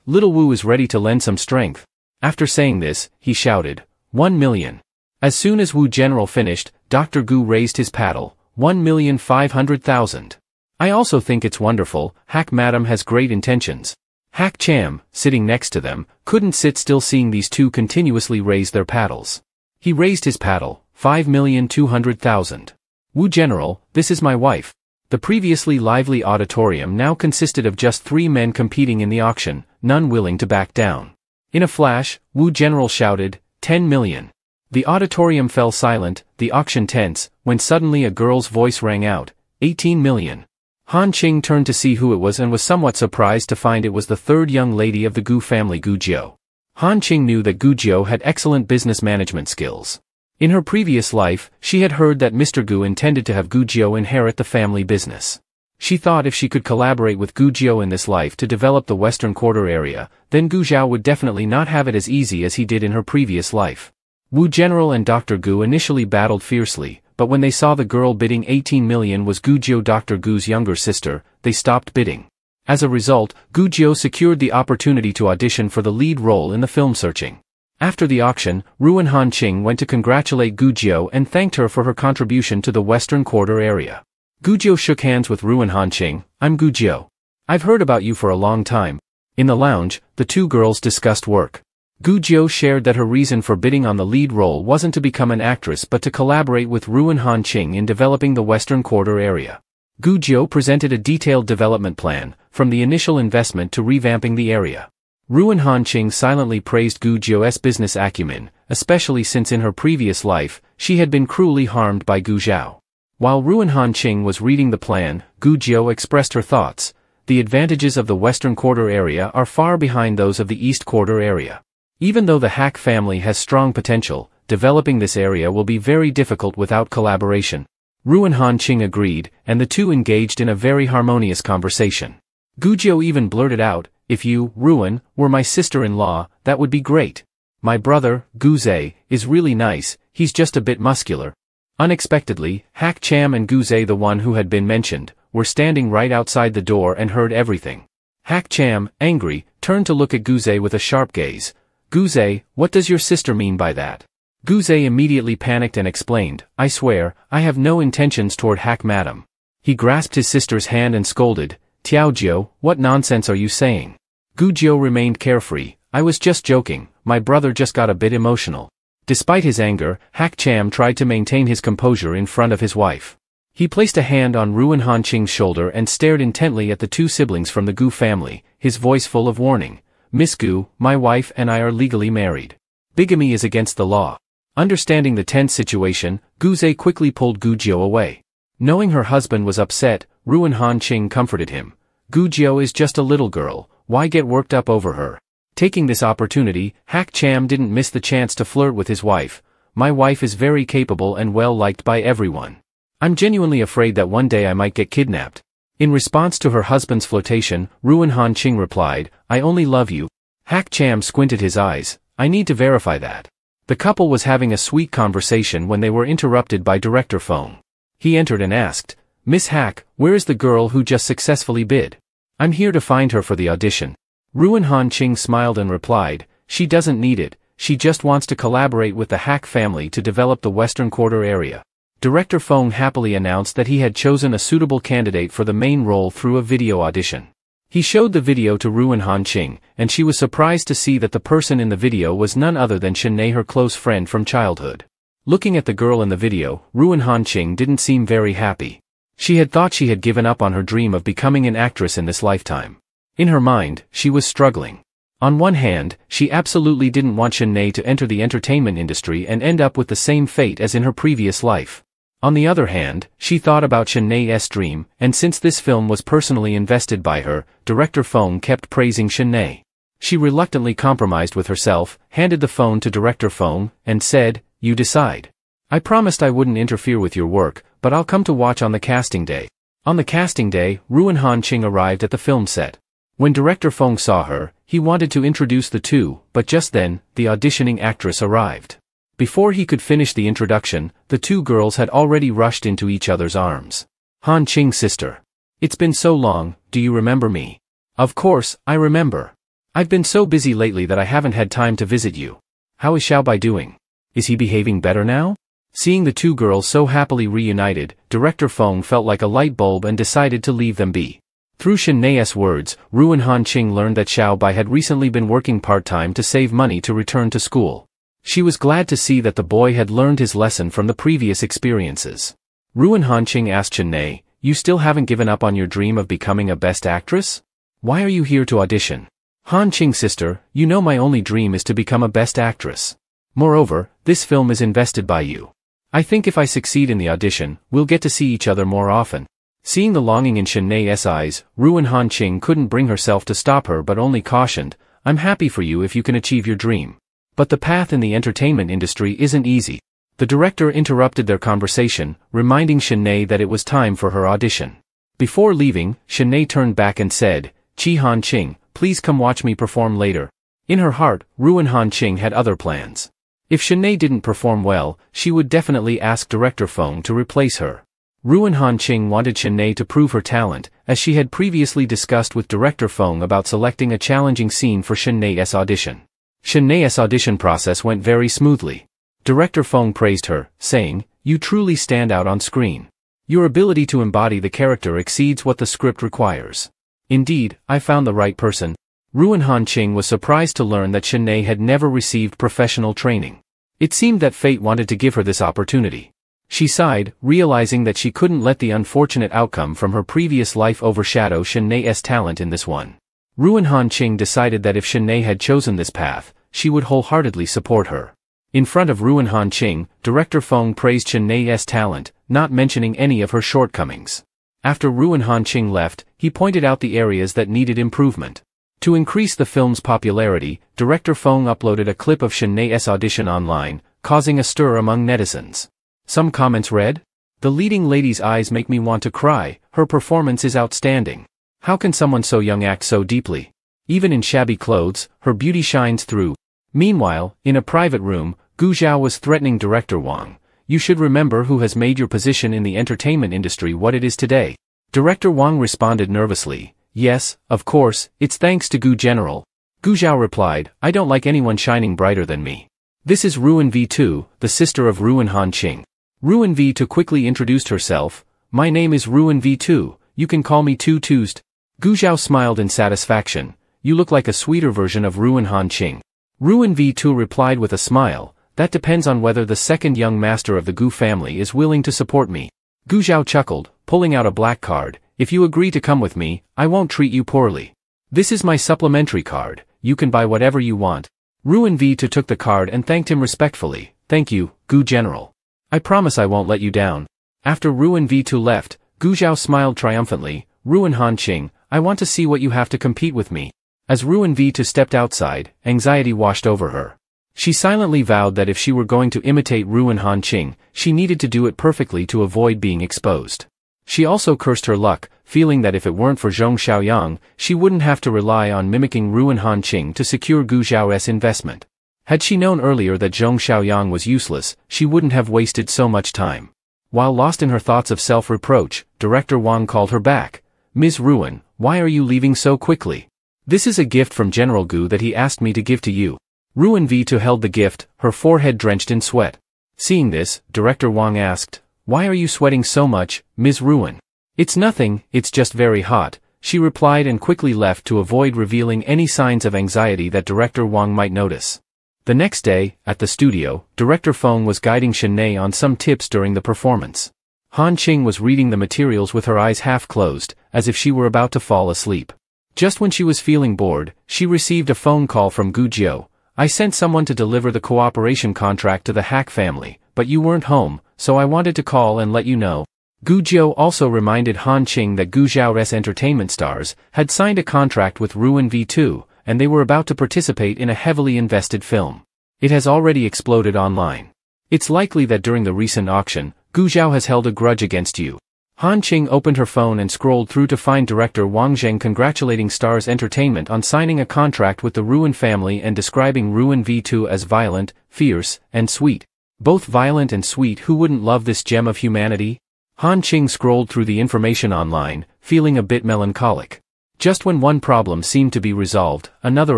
Little Wu is ready to lend some strength. After saying this, he shouted, 1 million. As soon as Wu General finished, Dr. Gu raised his paddle, 1,500,000. I also think it's wonderful, Hak Madam has great intentions. Hak Cham, sitting next to them, couldn't sit still seeing these two continuously raise their paddles. He raised his paddle, 5,200,000. Wu General, this is my wife. The previously lively auditorium now consisted of just 3 men competing in the auction, none willing to back down. In a flash, Wu General shouted, 10 million. The auditorium fell silent, the auction tense, when suddenly a girl's voice rang out, 18 million. Han Qing turned to see who it was and was somewhat surprised to find it was the third young lady of the Gu family, Gu Jiu. Han Qing knew that Gu Jiu had excellent business management skills. In her previous life, she had heard that Mr. Gu intended to have Gu Jiu inherit the family business. She thought if she could collaborate with Gu Jiu in this life to develop the Western Quarter area, then Gu Zhao would definitely not have it as easy as he did in her previous life. Wu General and Dr. Gu initially battled fiercely, but when they saw the girl bidding 18 million was Gu Jiu, Dr. Gu's younger sister, they stopped bidding. As a result, Gu Jiu secured the opportunity to audition for the lead role in the film Searching. After the auction, Ruin Han Qing went to congratulate Gu Jiu and thanked her for her contribution to the Western Quarter area. Gu Jiu shook hands with Ruin Han Qing. I'm Gu Jiu. I've heard about you for a long time. In the lounge, the two girls discussed work. Gu Jiu shared that her reason for bidding on the lead role wasn't to become an actress but to collaborate with Ruin Han Qing in developing the Western Quarter area. Gu Jiu presented a detailed development plan, from the initial investment to revamping the area. Ruin Han Qing silently praised Gu Jiu's business acumen, especially since in her previous life, she had been cruelly harmed by Gu Zhao. While Ruin Han Qing was reading the plan, Gu Jiu expressed her thoughts. The advantages of the Western Quarter area are far behind those of the East Quarter area. Even though the Hak family has strong potential, developing this area will be very difficult without collaboration. Ruin Han Qing agreed, and the two engaged in a very harmonious conversation. Gu Jiu even blurted out, if you, Ruin, were my sister-in-law, that would be great. My brother, Gu Zhe, is really nice, he's just a bit muscular. Unexpectedly, Hak Cham and Gu Zhe, the one who had been mentioned, were standing right outside the door and heard everything. Hak Cham, angry, turned to look at Gu Zhe with a sharp gaze. Gu Zhe, what does your sister mean by that? Gu Zhe immediately panicked and explained, I swear, I have no intentions toward Hak Madam. He grasped his sister's hand and scolded, Tiao Jiu, what nonsense are you saying? Gu Jiu remained carefree, I was just joking, my brother just got a bit emotional. Despite his anger, Hak Cham tried to maintain his composure in front of his wife. He placed a hand on Ruin Han Qing's shoulder and stared intently at the two siblings from the Gu family, his voice full of warning. Miss Gu, my wife and I are legally married. Bigamy is against the law. Understanding the tense situation, Gu Zhe quickly pulled Gu Jiu away. Knowing her husband was upset, Ruin Han Qing comforted him. Gu Jiao is just a little girl, why get worked up over her? Taking this opportunity, Hak Cham didn't miss the chance to flirt with his wife. My wife is very capable and well liked by everyone. I'm genuinely afraid that one day I might get kidnapped. In response to her husband's flirtation, Ruin Han Qing replied, I only love you. Hak Cham squinted his eyes, I need to verify that. The couple was having a sweet conversation when they were interrupted by Director Feng. He entered and asked, Miss Hak, where is the girl who just successfully bid? I'm here to find her for the audition. Ruin Han Qing smiled and replied, she doesn't need it, she just wants to collaborate with the Hak family to develop the Western Quarter area. Director Feng happily announced that he had chosen a suitable candidate for the main role through a video audition. He showed the video to Ruin Han Qing, and she was surprised to see that the person in the video was none other than Shenei, her close friend from childhood. Looking at the girl in the video, Ruin Han Qing didn't seem very happy. She had thought she had given up on her dream of becoming an actress in this lifetime. In her mind, she was struggling. On one hand, she absolutely didn't want Shenei to enter the entertainment industry and end up with the same fate as in her previous life. On the other hand, she thought about Shenei's dream, and since this film was personally invested by her, Director Feng kept praising Shenei. She reluctantly compromised with herself, handed the phone to Director Feng, and said, you decide. I promised I wouldn't interfere with your work, but I'll come to watch on the casting day. On the casting day, Ruin Han Qing arrived at the film set. When Director Feng saw her, he wanted to introduce the two, but just then, the auditioning actress arrived. Before he could finish the introduction, the two girls had already rushed into each other's arms. Han Qing's sister. It's been so long, do you remember me? Of course, I remember. I've been so busy lately that I haven't had time to visit you. How is Xiaobai doing? Is he behaving better now? Seeing the two girls so happily reunited, Director Feng felt like a light bulb and decided to leave them be. Through Shenei's words, Ruin Han Qing learned that Xiaobai had recently been working part-time to save money to return to school. She was glad to see that the boy had learned his lesson from the previous experiences. Ruin Han Qing asked Shenei, you still haven't given up on your dream of becoming a best actress? Why are you here to audition? Han Qing's sister, you know my only dream is to become a best actress. Moreover, this film is invested by you. I think if I succeed in the audition, we'll get to see each other more often. Seeing the longing in Shenei's eyes, Ruin Han Qing couldn't bring herself to stop her but only cautioned, I'm happy for you if you can achieve your dream. But the path in the entertainment industry isn't easy. The director interrupted their conversation, reminding Shenei that it was time for her audition. Before leaving, Shenei turned back and said, Qi Han Qing, please come watch me perform later. In her heart, Ruin Han Qing had other plans. If Shenei didn't perform well, she would definitely ask Director Feng to replace her. Ruin Han Qing wanted Shenei to prove her talent, as she had previously discussed with Director Feng about selecting a challenging scene for Shenei's audition. Shenei's audition process went very smoothly. Director Feng praised her, saying, you truly stand out on screen. Your ability to embody the character exceeds what the script requires. Indeed, I found the right person. Ruin Han Qing was surprised to learn that Shenei had never received professional training. It seemed that fate wanted to give her this opportunity. She sighed, realizing that she couldn't let the unfortunate outcome from her previous life overshadow Shenei's talent in this one. Ruin Han Qing decided that if Shenei had chosen this path, she would wholeheartedly support her. In front of Ruin Han Qing, Director Feng praised Shenei's talent, not mentioning any of her shortcomings. After Ruin Han Qing left, he pointed out the areas that needed improvement. To increase the film's popularity, Director Feng uploaded a clip of Shenei's audition online, causing a stir among netizens. Some comments read, the leading lady's eyes make me want to cry, her performance is outstanding. How can someone so young act so deeply? Even in shabby clothes, her beauty shines through. Meanwhile, in a private room, Gu Zhao was threatening Director Wang. You should remember who has made your position in the entertainment industry what it is today. Director Wang responded nervously, yes, of course, it's thanks to Gu General. Gu Zhao replied, I don't like anyone shining brighter than me. This is Ruin V2, the sister of Ruin Han Qing. Ruin V2 quickly introduced herself, my name is Ruin V2, you can call me Tu Tuzed. Gu Zhao smiled in satisfaction, you look like a sweeter version of Ruin Han Qing. Ruin V2 replied with a smile, that depends on whether the second young master of the Gu family is willing to support me. Gu Zhao chuckled, pulling out a black card, if you agree to come with me, I won't treat you poorly. This is my supplementary card, you can buy whatever you want. Ruin V2 took the card and thanked him respectfully, thank you, Gu General. I promise I won't let you down. After Ruin V2 left, Gu Zhao smiled triumphantly, Ruin Han Qing, I want to see what you have to compete with me. As Ruin V2 stepped outside, anxiety washed over her. She silently vowed that if she were going to imitate Ruin Han Qing, she needed to do it perfectly to avoid being exposed. She also cursed her luck, feeling that if it weren't for Zhong Xiaoyang, she wouldn't have to rely on mimicking Ruin Han Qing to secure Gu Zhao's investment. Had she known earlier that Zhong Xiaoyang was useless, she wouldn't have wasted so much time. While lost in her thoughts of self-reproach, Director Wang called her back. Ms. Ruin, why are you leaving so quickly? This is a gift from General Gu that he asked me to give to you. Ruin V2 held the gift, her forehead drenched in sweat. Seeing this, Director Wang asked, why are you sweating so much, Ms. Ruin? It's nothing, it's just very hot, she replied and quickly left to avoid revealing any signs of anxiety that Director Wang might notice. The next day, at the studio, Director Feng was guiding Shenei on some tips during the performance. Han Qing was reading the materials with her eyes half closed, as if she were about to fall asleep. Just when she was feeling bored, she received a phone call from Gu Jiu. I sent someone to deliver the cooperation contract to the Hack family, but you weren't home, so I wanted to call and let you know. Gu Jiu also reminded Han Qing that Gu Zhao's entertainment stars had signed a contract with Ruin V2, and they were about to participate in a heavily invested film. It has already exploded online. It's likely that during the recent auction, Gu Zhao has held a grudge against you. Han Qing opened her phone and scrolled through to find director Wang Zheng congratulating Stars Entertainment on signing a contract with the Ruin family and describing Ruin V2 as violent, fierce, and sweet. Both violent and sweet. Who wouldn't love this gem of humanity? Han Qing scrolled through the information online, feeling a bit melancholic. Just when one problem seemed to be resolved, another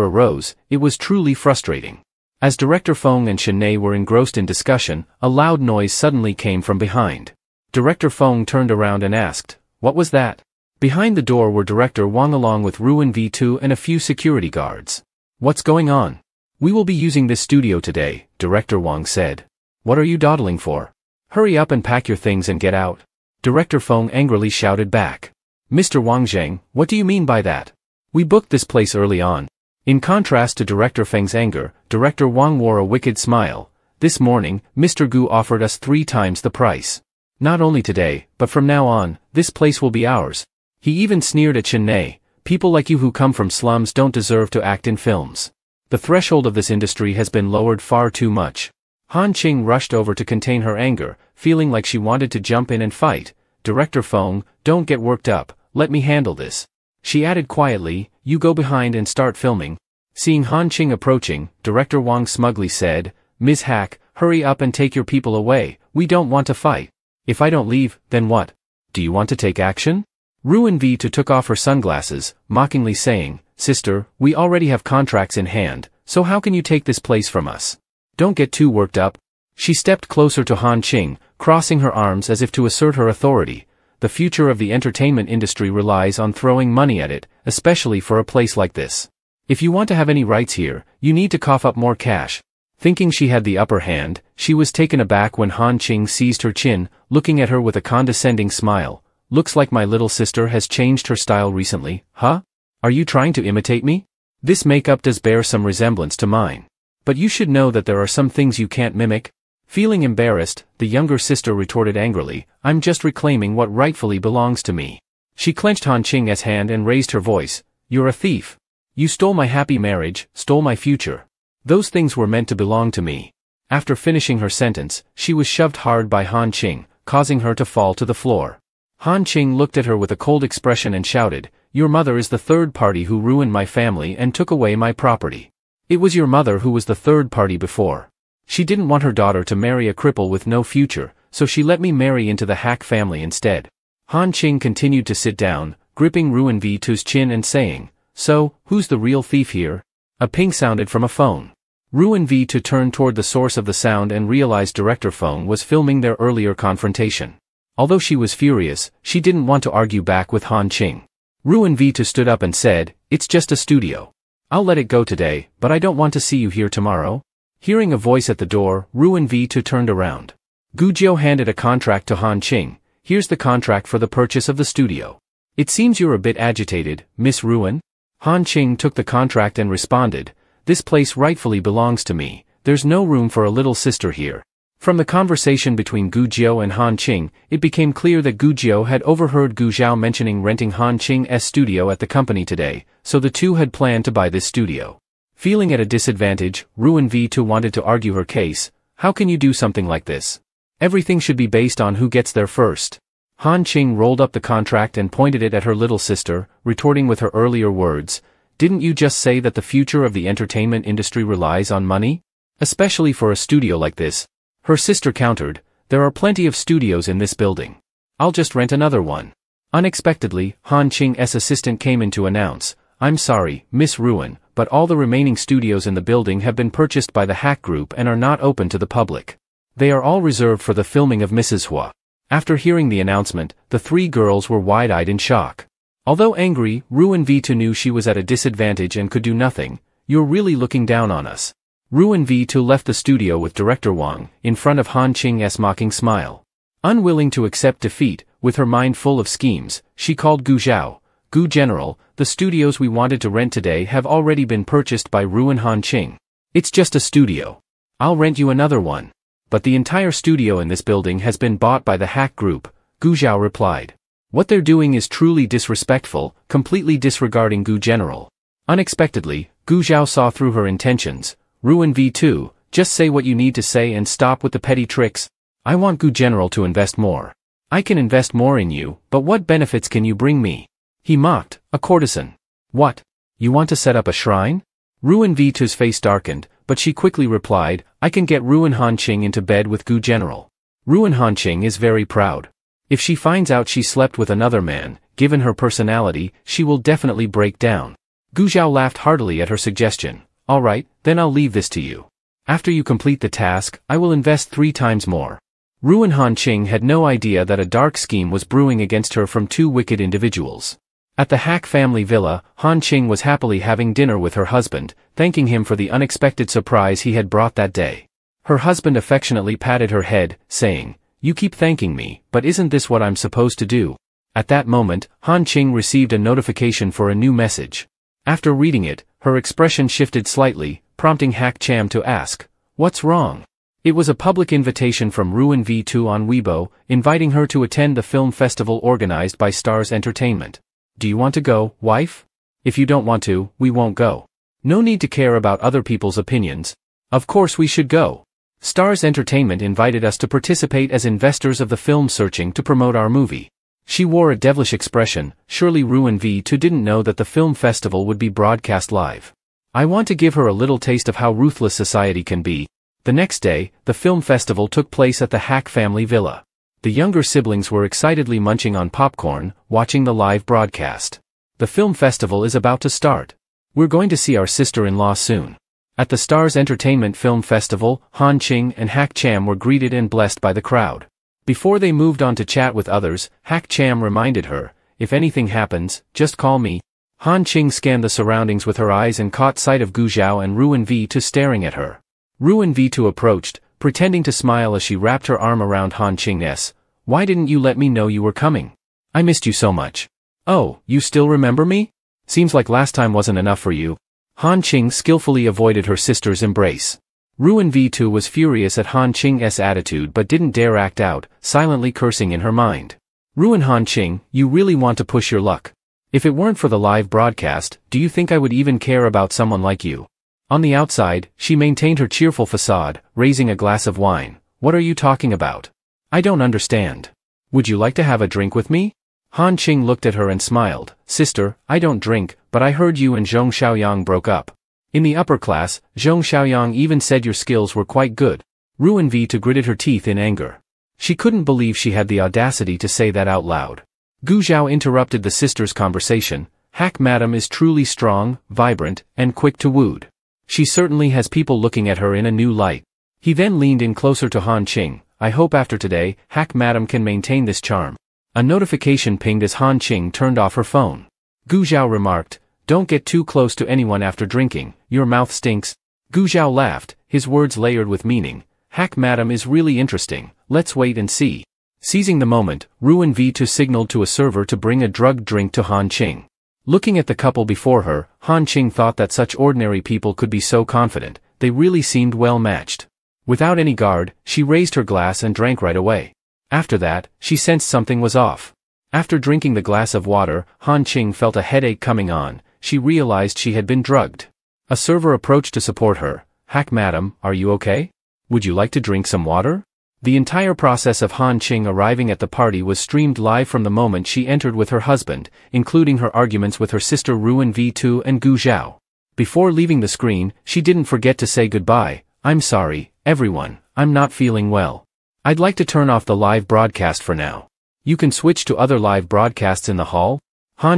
arose. It was truly frustrating. As Director Feng and Shenei were engrossed in discussion, a loud noise suddenly came from behind. Director Feng turned around and asked, what was that? Behind the door were Director Wang along with Ruin V2 and a few security guards. What's going on? We will be using this studio today, Director Wang said. What are you dawdling for? Hurry up and pack your things and get out. Director Feng angrily shouted back. Mr. Wang Zheng, what do you mean by that? We booked this place early on. In contrast to Director Feng's anger, Director Wang wore a wicked smile. This morning, Mr. Gu offered us 3 times the price. Not only today, but from now on, this place will be ours. He even sneered at Shenei. People like you who come from slums don't deserve to act in films. The threshold of this industry has been lowered far too much. Han Qing rushed over to contain her anger, feeling like she wanted to jump in and fight. Director Feng, don't get worked up, let me handle this. She added quietly, you go behind and start filming. Seeing Han Qing approaching, Director Wang smugly said, Ms. Hack, hurry up and take your people away, we don't want to fight. If I don't leave, then what? Do you want to take action? Ruin V2 took off her sunglasses, mockingly saying, Sister, we already have contracts in hand, so how can you take this place from us? Don't get too worked up. She stepped closer to Han Qing, crossing her arms as if to assert her authority. The future of the entertainment industry relies on throwing money at it, especially for a place like this. If you want to have any rights here, you need to cough up more cash. Thinking she had the upper hand, she was taken aback when Han Qing seized her chin, looking at her with a condescending smile. Looks like my little sister has changed her style recently, huh? Are you trying to imitate me? This makeup does bear some resemblance to mine. But you should know that there are some things you can't mimic. Feeling embarrassed, the younger sister retorted angrily, I'm just reclaiming what rightfully belongs to me. She clenched Han Qing's hand and raised her voice. You're a thief. You stole my happy marriage, stole my future. Those things were meant to belong to me. After finishing her sentence, she was shoved hard by Han Qing, causing her to fall to the floor. Han Qing looked at her with a cold expression and shouted, Your mother is the third party who ruined my family and took away my property. It was your mother who was the third party before. She didn't want her daughter to marry a cripple with no future, so she let me marry into the Hack family instead. Han Qing continued to sit down, gripping Ruin V2's chin and saying, So, who's the real thief here? A ping sounded from a phone. Ruin V2 turned toward the source of the sound and realized Director Feng was filming their earlier confrontation. Although she was furious, she didn't want to argue back with Han Qing. Ruin V2 stood up and said, It's just a studio. I'll let it go today, but I don't want to see you here tomorrow. Hearing a voice at the door, Ruin V2 turned around. Gu Jiu handed a contract to Han Qing. Here's the contract for the purchase of the studio. It seems you're a bit agitated, Miss Ruin. Han Qing took the contract and responded, This place rightfully belongs to me, there's no room for a little sister here. From the conversation between Gu Jiao and Han Qing, it became clear that Gu Jiao had overheard Gu Zhao mentioning renting Han Qing's studio at the company today, so the two had planned to buy this studio. Feeling at a disadvantage, Ruin V2 wanted to argue her case. How can you do something like this? Everything should be based on who gets there first. Han Qing rolled up the contract and pointed it at her little sister, retorting with her earlier words. Didn't you just say that the future of the entertainment industry relies on money? Especially for a studio like this. Her sister countered, there are plenty of studios in this building. I'll just rent another one. Unexpectedly, Han Qing's assistant came in to announce, I'm sorry, Miss Ruin, but all the remaining studios in the building have been purchased by the Hack Group and are not open to the public. They are all reserved for the filming of Mrs. Hua. After hearing the announcement, the three girls were wide-eyed in shock. Although angry, Ruin V2 knew she was at a disadvantage and could do nothing. You're really looking down on us. Ruin V2 left the studio with Director Wang, in front of Han Qing's mocking smile. Unwilling to accept defeat, with her mind full of schemes, she called Gu Zhao. Gu General, the studios we wanted to rent today have already been purchased by Ruin Han Qing. It's just a studio. I'll rent you another one. But the entire studio in this building has been bought by the Hack Group, Gu Zhao replied. What they're doing is truly disrespectful, completely disregarding Gu General. Unexpectedly, Gu Zhao saw through her intentions. Ruin V2, just say what you need to say and stop with the petty tricks. I want Gu General to invest more. I can invest more in you, but what benefits can you bring me? He mocked, a courtesan. What? You want to set up a shrine? Ruin V2's face darkened, but she quickly replied, I can get Ruin Han Qing into bed with Gu General. Ruin Han Qing is very proud. If she finds out she slept with another man, given her personality, she will definitely break down. Gu Zhao laughed heartily at her suggestion. All right, then I'll leave this to you. After you complete the task, I will invest 3 times more. Ruin Han Qing had no idea that a dark scheme was brewing against her from 2 wicked individuals. At the Hack family villa, Han Qing was happily having dinner with her husband, thanking him for the unexpected surprise he had brought that day. Her husband affectionately patted her head, saying, You keep thanking me, but isn't this what I'm supposed to do? At that moment, Han Qing received a notification for a new message. After reading it, her expression shifted slightly, prompting Hack Cham to ask, What's wrong? It was a public invitation from Ruin V2 on Weibo, inviting her to attend the film festival organized by Stars Entertainment. Do you want to go, wife? If you don't want to, we won't go. No need to care about other people's opinions. Of course we should go. Stars Entertainment invited us to participate as investors of the film searching to promote our movie. She wore a devilish expression. Surely Ruin V2 didn't know that the film festival would be broadcast live. I want to give her a little taste of how ruthless society can be. The next day, the film festival took place at the Hack family villa. The younger siblings were excitedly munching on popcorn, watching the live broadcast. The film festival is about to start. We're going to see our sister-in-law soon. At the Stars Entertainment Film Festival, Han Qing and Hack Cham were greeted and blessed by the crowd. Before they moved on to chat with others, Hack Cham reminded her, if anything happens, just call me. Han Qing scanned the surroundings with her eyes and caught sight of Gu Zhao and Ruin V2 staring at her. Ruin V2 approached, pretending to smile as she wrapped her arm around Han Qing's. Why didn't you let me know you were coming? I missed you so much. Oh, you still remember me? Seems like last time wasn't enough for you. Han Qing skillfully avoided her sister's embrace. Ruin V2 was furious at Han Qing's attitude but didn't dare act out, silently cursing in her mind. Ruin Han Qing, you really want to push your luck. If it weren't for the live broadcast, do you think I would even care about someone like you? On the outside, she maintained her cheerful facade, raising a glass of wine. What are you talking about? I don't understand. Would you like to have a drink with me? Han Qing looked at her and smiled. Sister, I don't drink, but I heard you and Zhong Xiaoyang broke up. In the upper class, Zhong Xiaoyang even said your skills were quite good. Ruin V2 gritted her teeth in anger. She couldn't believe she had the audacity to say that out loud. Gu Zhao interrupted the sisters' conversation. Hack Madam is truly strong, vibrant, and quick to wood. She certainly has people looking at her in a new light. He then leaned in closer to Han Qing. I hope after today, Hack Madam can maintain this charm. A notification pinged as Han Qing turned off her phone. Gu Zhao remarked, Don't get too close to anyone after drinking, your mouth stinks. Gu Zhao laughed, his words layered with meaning. Hack Madam is really interesting, let's wait and see. Seizing the moment, Ruin V2 signaled to a server to bring a drugged drink to Han Qing. Looking at the couple before her, Han Qing thought that such ordinary people could be so confident, they really seemed well matched. Without any guard, she raised her glass and drank right away. After that, she sensed something was off. After drinking the glass of water, Ching felt a headache coming on. She realized she had been drugged. A server approached to support her. Madam, are you okay? Would you like to drink some water? The entire process of Ching arriving at the party was streamed live from the moment she entered with her husband, including her arguments with her sister Ruin V2 and Gu Zhao. Before leaving the screen, she didn't forget to say goodbye. I'm sorry, everyone, I'm not feeling well. I'd like to turn off the live broadcast for now. You can switch to other live broadcasts in the hall.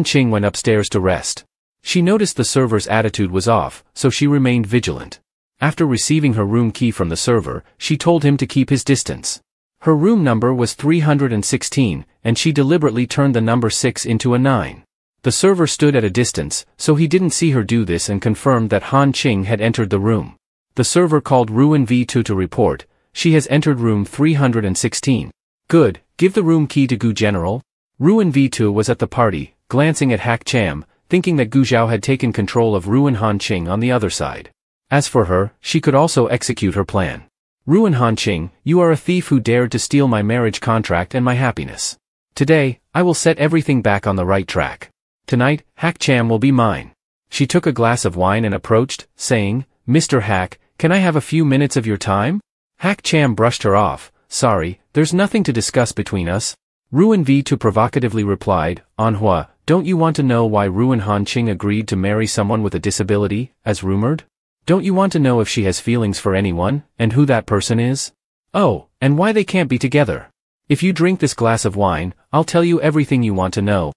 Ching went upstairs to rest. She noticed the server's attitude was off, so she remained vigilant. After receiving her room key from the server, she told him to keep his distance. Her room number was 316, and she deliberately turned the number 6 into a 9. The server stood at a distance, so he didn't see her do this and confirmed that Ching had entered the room. The server called Ruin V2 to report. She has entered room 316. Good, give the room key to Gu General. Ruin V2 was at the party, glancing at Cham, thinking that Gu Zhao had taken control of Ruin Ching on the other side. As for her, she could also execute her plan. Ruin Ching, you are a thief who dared to steal my marriage contract and my happiness. Today, I will set everything back on the right track. Tonight, Cham will be mine. She took a glass of wine and approached, saying, Mr. Hack, can I have a few minutes of your time? Cham brushed her off. Sorry, there's nothing to discuss between us. Ruin V2 provocatively replied, Manhua, don't you want to know why Ruin Ching agreed to marry someone with a disability, as rumored? Don't you want to know if she has feelings for anyone, and who that person is? Oh, and why they can't be together. If you drink this glass of wine, I'll tell you everything you want to know.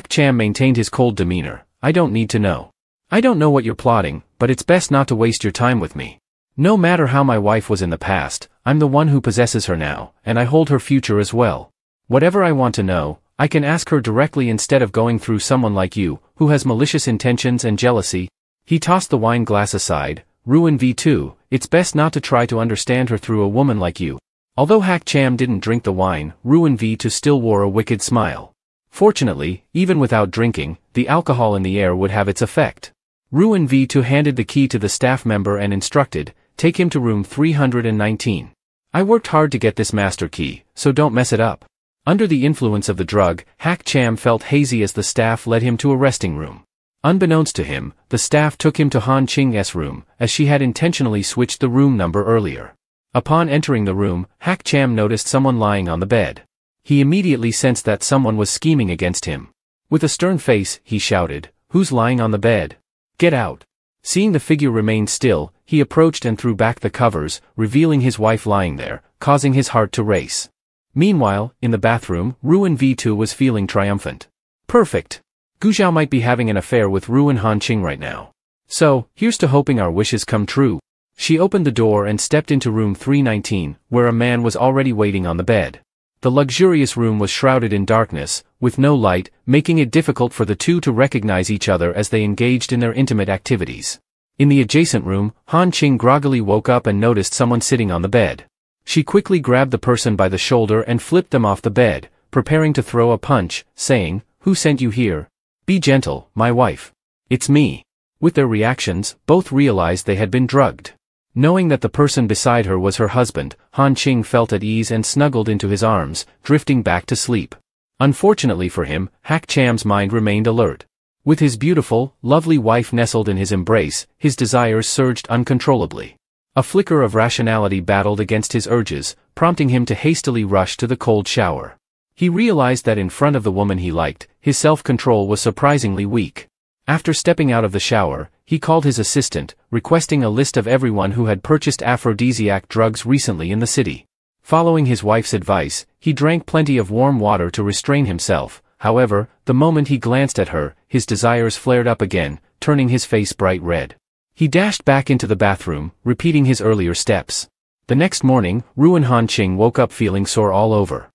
Cham maintained his cold demeanor. I don't need to know. I don't know what you're plotting, but it's best not to waste your time with me. No matter how my wife was in the past, I'm the one who possesses her now, and I hold her future as well. Whatever I want to know, I can ask her directly instead of going through someone like you, who has malicious intentions and jealousy. He tossed the wine glass aside. Ruin V2, it's best not to try to understand her through a woman like you. Although Cham didn't drink the wine, Ruin V2 still wore a wicked smile. Fortunately, even without drinking, the alcohol in the air would have its effect. Ruin V2 handed the key to the staff member and instructed, take him to room 319. I worked hard to get this master key, so don't mess it up. Under the influence of the drug, Cham felt hazy as the staff led him to a resting room. Unbeknownst to him, the staff took him to Ching's room, as she had intentionally switched the room number earlier. Upon entering the room, Cham noticed someone lying on the bed. He immediately sensed that someone was scheming against him. With a stern face, he shouted, Who's lying on the bed? Get out. Seeing the figure remain still, he approached and threw back the covers, revealing his wife lying there, causing his heart to race. Meanwhile, in the bathroom, Ruin V2 was feeling triumphant. Perfect. Gu Zhao might be having an affair with Ruin Ching right now. So, here's to hoping our wishes come true. She opened the door and stepped into room 319, where a man was already waiting on the bed. The luxurious room was shrouded in darkness, with no light, making it difficult for the two to recognize each other as they engaged in their intimate activities. In the adjacent room, Ching groggily woke up and noticed someone sitting on the bed. She quickly grabbed the person by the shoulder and flipped them off the bed, preparing to throw a punch, saying, Who sent you here? Be gentle, my wife. It's me. With their reactions, both realized they had been drugged. Knowing that the person beside her was her husband, Ching felt at ease and snuggled into his arms, drifting back to sleep. Unfortunately for him, Cham's mind remained alert. With his beautiful, lovely wife nestled in his embrace, his desires surged uncontrollably. A flicker of rationality battled against his urges, prompting him to hastily rush to the cold shower. He realized that in front of the woman he liked, his self-control was surprisingly weak. After stepping out of the shower, he called his assistant, requesting a list of everyone who had purchased aphrodisiac drugs recently in the city. Following his wife's advice, he drank plenty of warm water to restrain himself. However, the moment he glanced at her, his desires flared up again, turning his face bright red. He dashed back into the bathroom, repeating his earlier steps. The next morning, Ruin Ching woke up feeling sore all over.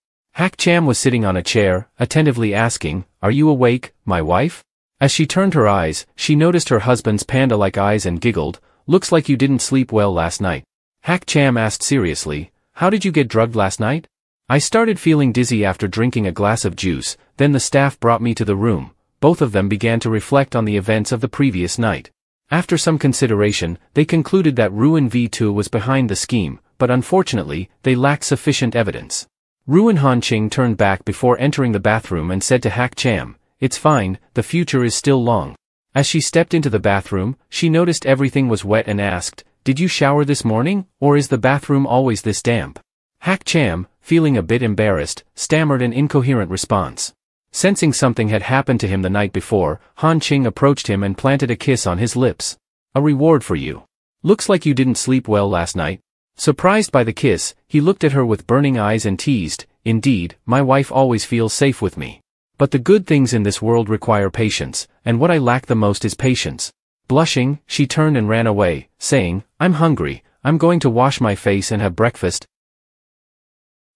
Cham was sitting on a chair, attentively asking, Are you awake, my wife? As she turned her eyes, she noticed her husband's panda-like eyes and giggled, Looks like you didn't sleep well last night. Cham asked seriously, How did you get drugged last night? I started feeling dizzy after drinking a glass of juice, then the staff brought me to the room. Both of them began to reflect on the events of the previous night. After some consideration, they concluded that Ruin V2 was behind the scheme, but unfortunately, they lacked sufficient evidence. Ruin Han Ching turned back before entering the bathroom and said to Hak Cham, "It's fine, the future is still long." As she stepped into the bathroom, she noticed everything was wet and asked, "Did you shower this morning, or is the bathroom always this damp?" Hak Cham, feeling a bit embarrassed, stammered an incoherent response. Sensing something had happened to him the night before, Han Ching approached him and planted a kiss on his lips. "A reward for you. Looks like you didn't sleep well last night." Surprised by the kiss, he looked at her with burning eyes and teased, "Indeed, my wife always feels safe with me. But the good things in this world require patience, and what I lack the most is patience." Blushing, she turned and ran away, saying, "I'm hungry, I'm going to wash my face and have breakfast."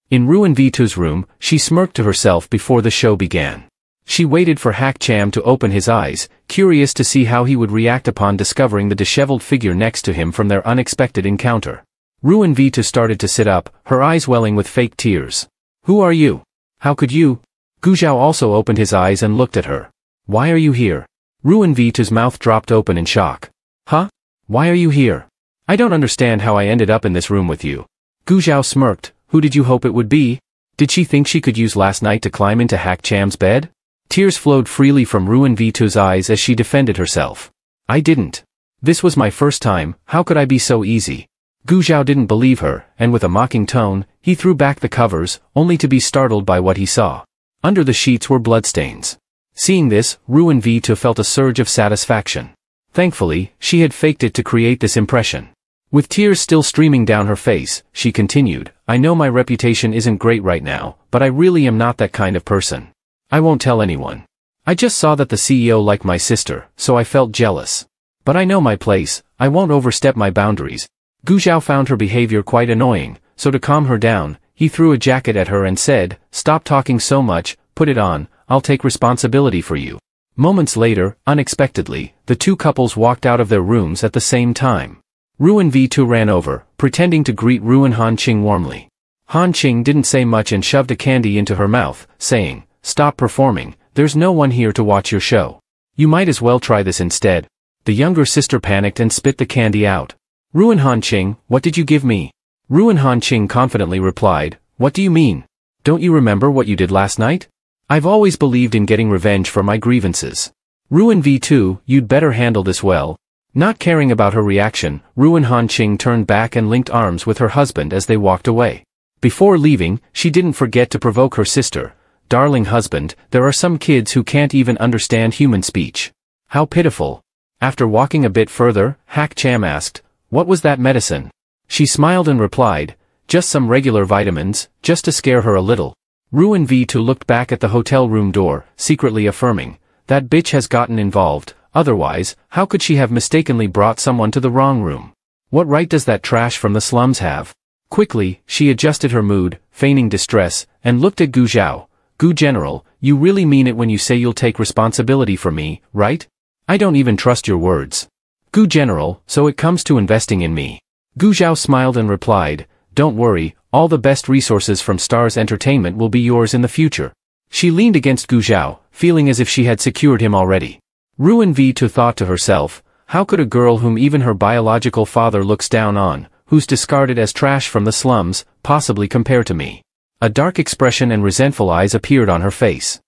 In Ruin V2's room, she smirked to herself before the show began. She waited for Hak Cham to open his eyes, curious to see how he would react upon discovering the disheveled figure next to him from their unexpected encounter. Ruin V2 started to sit up, her eyes welling with fake tears. "Who are you? How could you?" Gu Zhao also opened his eyes and looked at her. "Why are you here?" Ruin V2's mouth dropped open in shock. "Huh? Why are you here? I don't understand how I ended up in this room with you." Gu Zhao smirked. "Who did you hope it would be? Did she think she could use last night to climb into Hak Cham's bed?" Tears flowed freely from Ruin V2's eyes as she defended herself. "I didn't. This was my first time, how could I be so easy?" Gu Zhao didn't believe her, and with a mocking tone, he threw back the covers, only to be startled by what he saw. Under the sheets were bloodstains. Seeing this, Ruin V2 felt a surge of satisfaction. Thankfully, she had faked it to create this impression. With tears still streaming down her face, she continued, "I know my reputation isn't great right now, but I really am not that kind of person. I won't tell anyone. I just saw that the CEO liked my sister, so I felt jealous. But I know my place, I won't overstep my boundaries." Gu Zhao found her behavior quite annoying, so to calm her down, he threw a jacket at her and said, "Stop talking so much, put it on, I'll take responsibility for you." Moments later, unexpectedly, the two couples walked out of their rooms at the same time. Ruin V2 ran over, pretending to greet Ruin Han Ching warmly. Han Ching didn't say much and shoved a candy into her mouth, saying, "Stop performing, there's no one here to watch your show. You might as well try this instead." The younger sister panicked and spit the candy out. "Ruin Han Ching, what did you give me?" Ruin Han Ching confidently replied, "What do you mean? Don't you remember what you did last night? I've always believed in getting revenge for my grievances. Ruin V2, you'd better handle this well." Not caring about her reaction, Ruin Han Ching turned back and linked arms with her husband as they walked away. Before leaving, she didn't forget to provoke her sister. "Darling husband, there are some kids who can't even understand human speech. How pitiful." After walking a bit further, Hak Cham asked, "What was that medicine?" She smiled and replied, "Just some regular vitamins, just to scare her a little." Ruin V2 looked back at the hotel room door, secretly affirming, "That bitch has gotten involved, otherwise, how could she have mistakenly brought someone to the wrong room? What right does that trash from the slums have?" Quickly, she adjusted her mood, feigning distress, and looked at Gu Zhao. "Gu General, you really mean it when you say you'll take responsibility for me, right? I don't even trust your words." "Gu General, so it comes to investing in me." Gu Zhao smiled and replied, "Don't worry, all the best resources from Stars Entertainment will be yours in the future." She leaned against Gu Zhao, feeling as if she had secured him already. Ruin V2 thought to herself, how could a girl whom even her biological father looks down on, who's discarded as trash from the slums, possibly compare to me? A dark expression and resentful eyes appeared on her face.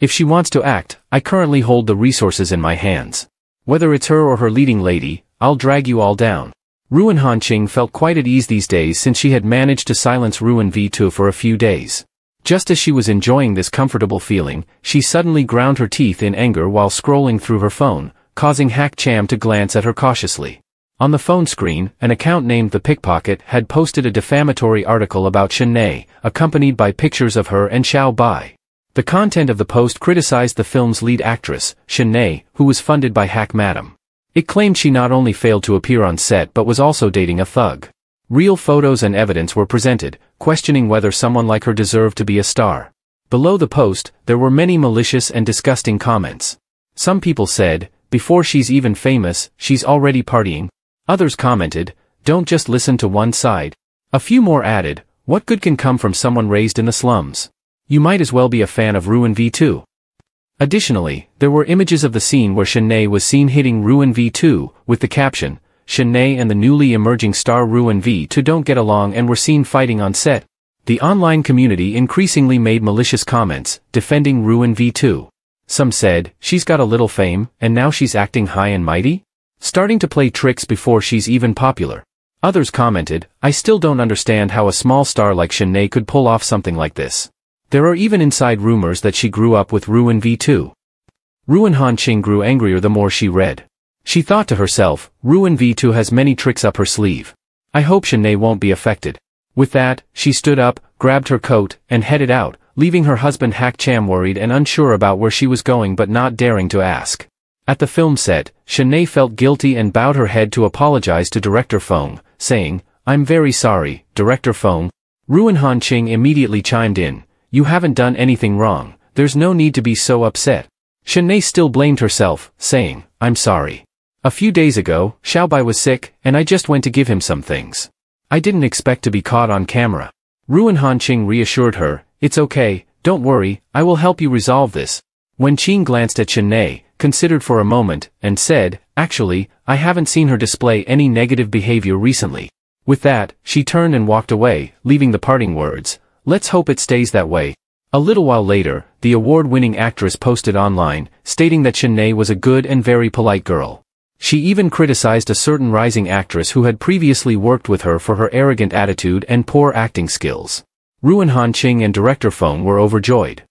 "If she wants to act, I currently hold the resources in my hands. Whether it's her or her leading lady, I'll drag you all down." Ruin Han Ching felt quite at ease these days since she had managed to silence Ruin V2 for a few days. Just as she was enjoying this comfortable feeling, she suddenly ground her teeth in anger while scrolling through her phone, causing Hak Cham to glance at her cautiously. On the phone screen, an account named The Pickpocket had posted a defamatory article about Shen, accompanied by pictures of her and Xiao Bai. The content of the post criticized the film's lead actress, Shen, who was funded by Hak Madam. It claimed she not only failed to appear on set but was also dating a thug. Real photos and evidence were presented, questioning whether someone like her deserved to be a star. Below the post, there were many malicious and disgusting comments. Some people said, "Before she's even famous, she's already partying." Others commented, "Don't just listen to one side." A few more added, "What good can come from someone raised in the slums? You might as well be a fan of Ruin V2. Additionally, there were images of the scene where Shen was seen hitting Ruin V2, with the caption, Shin'ei and the newly emerging star Ruin V2 don't get along and were seen fighting on set. The online community increasingly made malicious comments, defending Ruin V2. Some said, she's got a little fame, and now she's acting high and mighty? Starting to play tricks before she's even popular. Others commented, I still don't understand how a small star like Shin'ei could pull off something like this. There are even inside rumors that she grew up with Ruin V2. Ruin Ching grew angrier the more she read. She thought to herself, Ruin V2 has many tricks up her sleeve. I hope Shin'ei won't be affected. With that, she stood up, grabbed her coat, and headed out, leaving her husband Cham worried and unsure about where she was going but not daring to ask. At the film set, Shin'ei felt guilty and bowed her head to apologize to director Feng, saying, I'm very sorry, Director Feng. Ruin Ching immediately chimed in, you haven't done anything wrong, there's no need to be so upset. Shin'ei still blamed herself, saying, I'm sorry. A few days ago, Xiaobai was sick, and I just went to give him some things. I didn't expect to be caught on camera. Ruin Ching reassured her, it's okay, don't worry, I will help you resolve this. When Ching glanced at Shin'ei, considered for a moment, and said, actually, I haven't seen her display any negative behavior recently. With that, she turned and walked away, leaving the parting words, let's hope it stays that way. A little while later, the award-winning actress posted online, stating that Shin'ei was a good and very polite girl. She even criticized a certain rising actress who had previously worked with her for her arrogant attitude and poor acting skills. Ruin Ching and director Feng were overjoyed.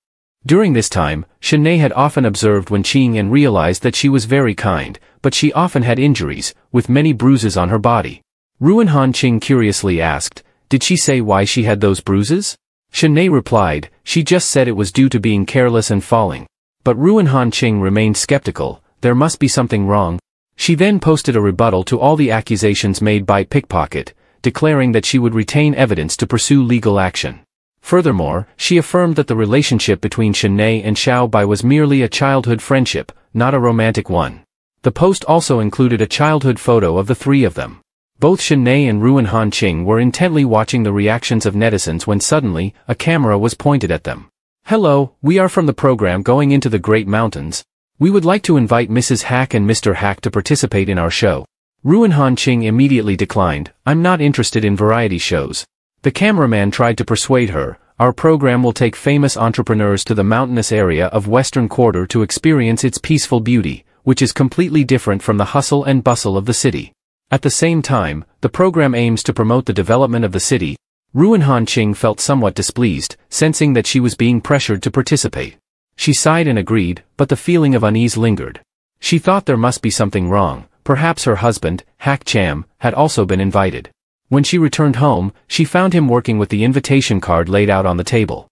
During this time, Shin'ei had often observed when Ching and realized that she was very kind, but she often had injuries, with many bruises on her body. Ruin Ching curiously asked, did she say why she had those bruises? Shin'ei replied, she just said it was due to being careless and falling. But Ruin Ching remained skeptical, there must be something wrong. She then posted a rebuttal to all the accusations made by Pickpocket, declaring that she would retain evidence to pursue legal action. Furthermore, she affirmed that the relationship between Shin'ei and Xiaobai was merely a childhood friendship, not a romantic one. The post also included a childhood photo of the three of them. Both Shin'ei and Ruin Ching were intently watching the reactions of netizens when suddenly, a camera was pointed at them. Hello, we are from the program Going into the Great Mountains. We would like to invite Mrs. Hack and Mr. Hack to participate in our show. Ruin Ching immediately declined, I'm not interested in variety shows. The cameraman tried to persuade her, our program will take famous entrepreneurs to the mountainous area of Western Quarter to experience its peaceful beauty, which is completely different from the hustle and bustle of the city. At the same time, the program aims to promote the development of the city. Ruin Ching felt somewhat displeased, sensing that she was being pressured to participate. She sighed and agreed, but the feeling of unease lingered. She thought there must be something wrong, perhaps her husband, Cham, had also been invited. When she returned home, she found him working with the invitation card laid out on the table.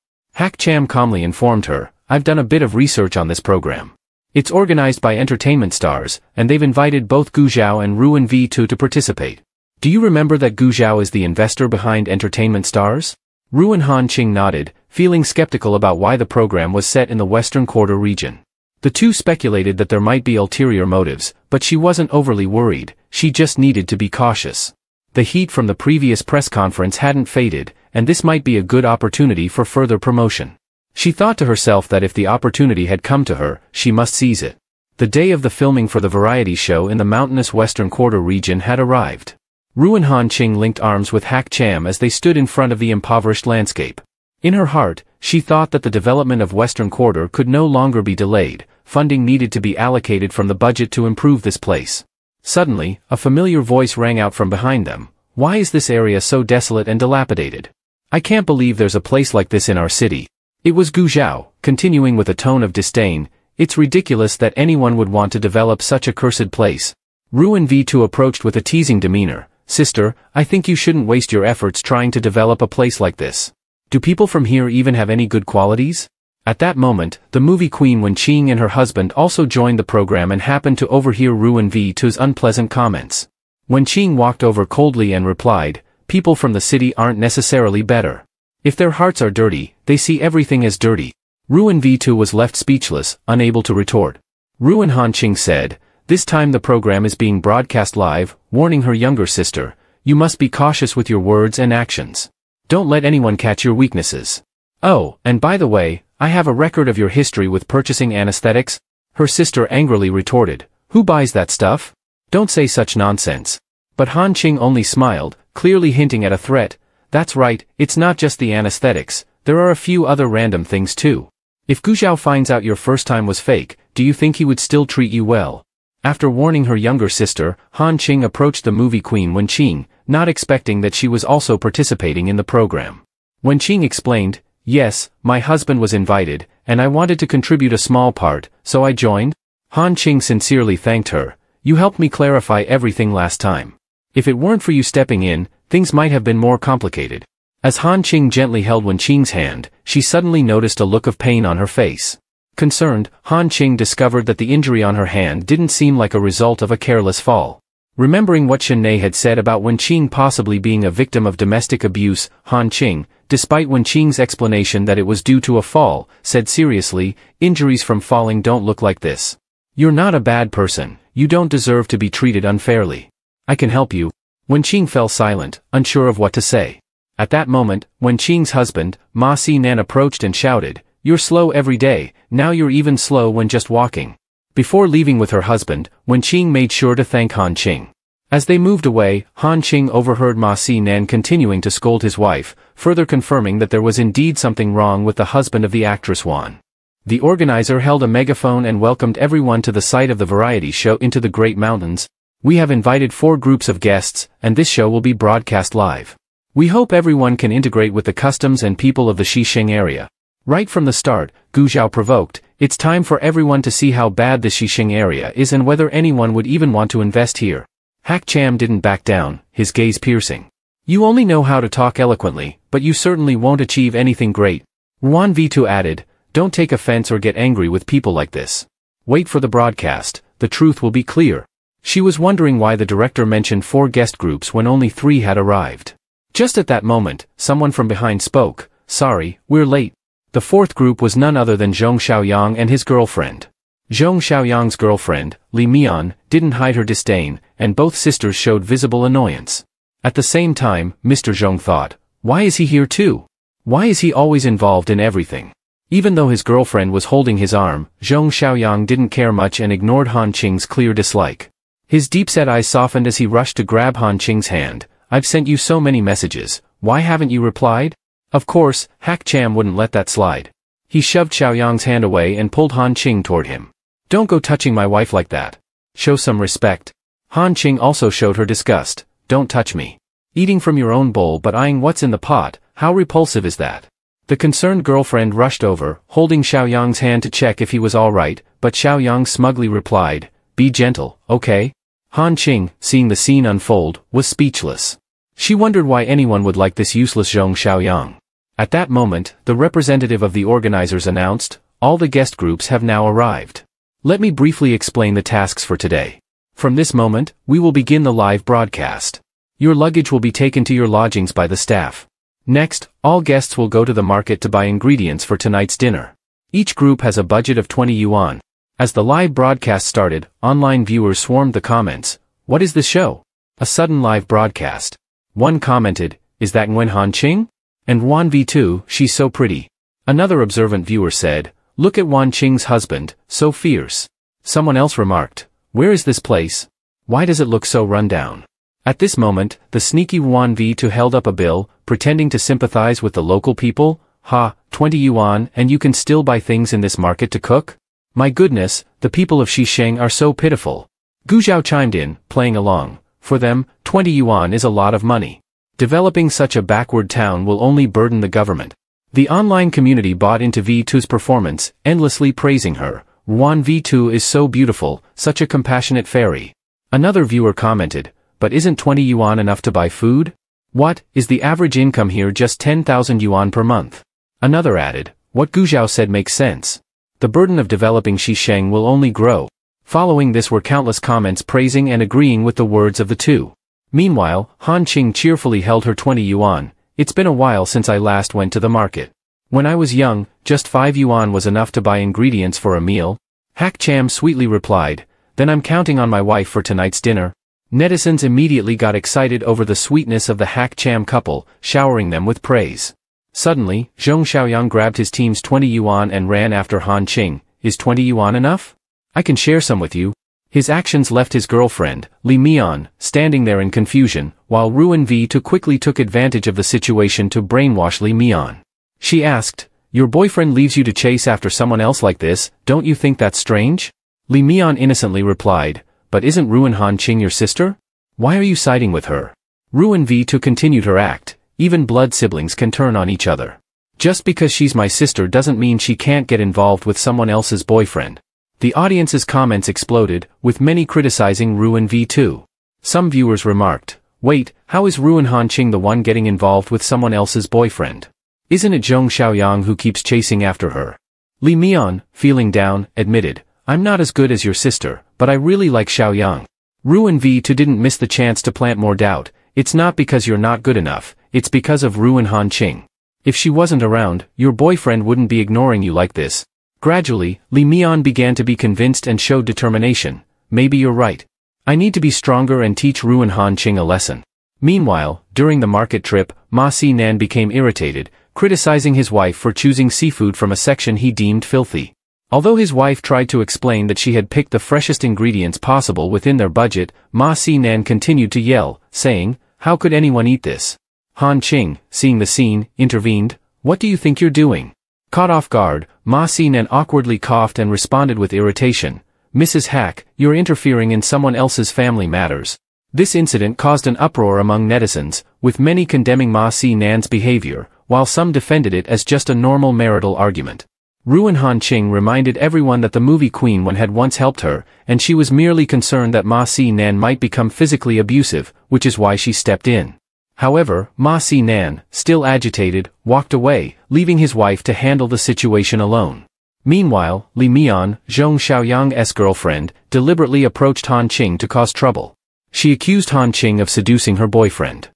Cham calmly informed her, I've done a bit of research on this program. It's organized by entertainment stars, and they've invited both Gu Zhao and Ruin V2 to participate. Do you remember that Gu Zhao is the investor behind entertainment stars? Ruin Ching nodded, feeling skeptical about why the program was set in the Western Quarter region. The two speculated that there might be ulterior motives, but she wasn't overly worried, she just needed to be cautious. The heat from the previous press conference hadn't faded, and this might be a good opportunity for further promotion. She thought to herself that if the opportunity had come to her, she must seize it. The day of the filming for the variety show in the mountainous Western Quarter region had arrived. Ruin Ching linked arms with Cham as they stood in front of the impoverished landscape. In her heart, she thought that the development of Western Quarter could no longer be delayed, funding needed to be allocated from the budget to improve this place. Suddenly, a familiar voice rang out from behind them. Why is this area so desolate and dilapidated? I can't believe there's a place like this in our city. It was Gu Zhao, continuing with a tone of disdain, it's ridiculous that anyone would want to develop such a cursed place. Ruin V2 approached with a teasing demeanor, sister, I think you shouldn't waste your efforts trying to develop a place like this. Do people from here even have any good qualities? At that moment, the movie queen Wen Qing and her husband also joined the program and happened to overhear Ruin V2's unpleasant comments. Wen Qing walked over coldly and replied, people from the city aren't necessarily better. If their hearts are dirty, they see everything as dirty. Ruin V2 was left speechless, unable to retort. Ruin Ching said, this time the program is being broadcast live, warning her younger sister, you must be cautious with your words and actions. Don't let anyone catch your weaknesses. Oh, and by the way, I have a record of your history with purchasing anesthetics. Her sister angrily retorted, who buys that stuff? Don't say such nonsense. But Han Qing only smiled, clearly hinting at a threat. That's right, it's not just the anesthetics, there are a few other random things too. If Gu Zhao finds out your first time was fake, do you think he would still treat you well? After warning her younger sister, Han Qing approached the movie queen Wen Qing, not expecting that she was also participating in the program. Wen Qing explained, yes, my husband was invited, and I wanted to contribute a small part, so I joined. Han Qing sincerely thanked her. You helped me clarify everything last time. If it weren't for you stepping in, things might have been more complicated. As Han Qing gently held Wen Qing's hand, she suddenly noticed a look of pain on her face. Concerned, Han Qing discovered that the injury on her hand didn't seem like a result of a careless fall. Remembering what Shen Nei had said about Wen Qing possibly being a victim of domestic abuse, Han Qing, despite Wen Qing's explanation that it was due to a fall, said seriously, injuries from falling don't look like this. You're not a bad person, you don't deserve to be treated unfairly. I can help you. Wen Qing fell silent, unsure of what to say. At that moment, Wen Qing's husband, Ma Si-nan approached and shouted, you're slow every day, now you're even slow when just walking. Before leaving with her husband, Wen Qing made sure to thank Han Qing. As they moved away, Han Qing overheard Ma Si-nan continuing to scold his wife, further confirming that there was indeed something wrong with the husband of the actress Wan. The organizer held a megaphone and welcomed everyone to the site of the variety show into the Great Mountains. We have invited 4 groups of guests, and this show will be broadcast live. We hope everyone can integrate with the customs and people of the Xisheng area. Right from the start, Gu Zhao provoked, it's time for everyone to see how bad the Xisheng area is and whether anyone would even want to invest here. Hak Cham didn't back down, his gaze piercing. You only know how to talk eloquently, but you certainly won't achieve anything great. Ruan V2 added, don't take offense or get angry with people like this. Wait for the broadcast, the truth will be clear. She was wondering why the director mentioned 4 guest groups when only 3 had arrived. Just at that moment, someone from behind spoke, sorry, we're late. The 4th group was none other than Zhong Xiaoyang and his girlfriend. Zhong Xiaoyang's girlfriend, Li Mian, didn't hide her disdain, and both sisters showed visible annoyance. At the same time, Mr. Zhong thought, why is he here too? Why is he always involved in everything? Even though his girlfriend was holding his arm, Zhong Xiaoyang didn't care much and ignored Han Qing's clear dislike. His deep-set eyes softened as he rushed to grab Han Qing's hand. I've sent you so many messages, why haven't you replied? Of course, Hak Cham wouldn't let that slide. He shoved Xiaoyang's hand away and pulled Han Qing toward him. Don't go touching my wife like that. Show some respect. Han Qing also showed her disgust. Don't touch me. Eating from your own bowl but eyeing what's in the pot, how repulsive is that? The concerned girlfriend rushed over, holding Xiaoyang's hand to check if he was alright, but Xiaoyang smugly replied, be gentle, okay? Han Qing, seeing the scene unfold, was speechless. She wondered why anyone would like this useless Zhong Xiaoyang. At that moment, the representative of the organizers announced, all the guest groups have now arrived. Let me briefly explain the tasks for today. From this moment, we will begin the live broadcast. Your luggage will be taken to your lodgings by the staff. Next, all guests will go to the market to buy ingredients for tonight's dinner. Each group has a budget of 20 yuan. As the live broadcast started, online viewers swarmed the comments. What is this show? A sudden live broadcast. One commented, is that Nguyen Han Qing? And Wan V2, she's so pretty. Another observant viewer said, look at Wan Qing's husband, so fierce. Someone else remarked, where is this place? Why does it look so run down? At this moment, the sneaky Wan V2 held up a bill, pretending to sympathize with the local people. Ha, 20 yuan and you can still buy things in this market to cook? My goodness, the people of Xisheng are so pitiful. Gu Zhao chimed in, playing along. For them, 20 yuan is a lot of money. Developing such a backward town will only burden the government. The online community bought into V2's performance, endlessly praising her. Wan V2 is so beautiful, such a compassionate fairy. Another viewer commented, but isn't 20 yuan enough to buy food? What, is the average income here just 10,000 yuan per month? Another added, what Gu Zhao said makes sense. The burden of developing Xisheng will only grow. Following this were countless comments praising and agreeing with the words of the two. Meanwhile, Han Qing cheerfully held her 20 yuan. It's been a while since I last went to the market. When I was young, just 5 yuan was enough to buy ingredients for a meal. Hak Cham sweetly replied, then I'm counting on my wife for tonight's dinner. Netizens immediately got excited over the sweetness of the Hak Cham couple, showering them with praise. Suddenly, Zhong Xiaoyang grabbed his team's 20 yuan and ran after Han Qing. Is 20 yuan enough? I can share some with you. His actions left his girlfriend, Lee Mian, standing there in confusion, while Ruin V2 quickly took advantage of the situation to brainwash Lee Mian. She asked, "Your boyfriend leaves you to chase after someone else like this, don't you think that's strange?" Lee Mian innocently replied, "But isn't Ruin Han Ching your sister? Why are you siding with her?" Ruin V2 continued her act, "Even blood siblings can turn on each other. Just because she's my sister doesn't mean she can't get involved with someone else's boyfriend." The audience's comments exploded, with many criticizing Ruin V2. Some viewers remarked, "Wait, how is Ruin Han Ching the one getting involved with someone else's boyfriend? Isn't it Zhong Xiaoyang who keeps chasing after her?" Lee Mian, feeling down, admitted, "I'm not as good as your sister, but I really like Xiaoyang." Ruin V2 didn't miss the chance to plant more doubt. "It's not because you're not good enough, it's because of Ruin Han Ching. If she wasn't around, your boyfriend wouldn't be ignoring you like this." Gradually, Lee Mian began to be convinced and showed determination. "Maybe you're right. I need to be stronger and teach Ruin Han Ching a lesson." Meanwhile, during the market trip, Ma Si Nan became irritated, criticizing his wife for choosing seafood from a section he deemed filthy. Although his wife tried to explain that she had picked the freshest ingredients possible within their budget, Ma Si Nan continued to yell, saying, "How could anyone eat this?" Han Ching, seeing the scene, intervened, "What do you think you're doing?" Caught off guard, Ma Si Nan awkwardly coughed and responded with irritation, "Mrs. Hack, you're interfering in someone else's family matters." This incident caused an uproar among netizens, with many condemning Ma Si Nan's behavior, while some defended it as just a normal marital argument. Ruin Han Ching reminded everyone that the movie Queen One had once helped her, and she was merely concerned that Ma Si Nan might become physically abusive, which is why she stepped in. However, Ma Si Nan, still agitated, walked away, leaving his wife to handle the situation alone. Meanwhile, Lee Mian, Zhong Xiaoyang's girlfriend, deliberately approached Han Ching to cause trouble. She accused Han Ching of seducing her boyfriend.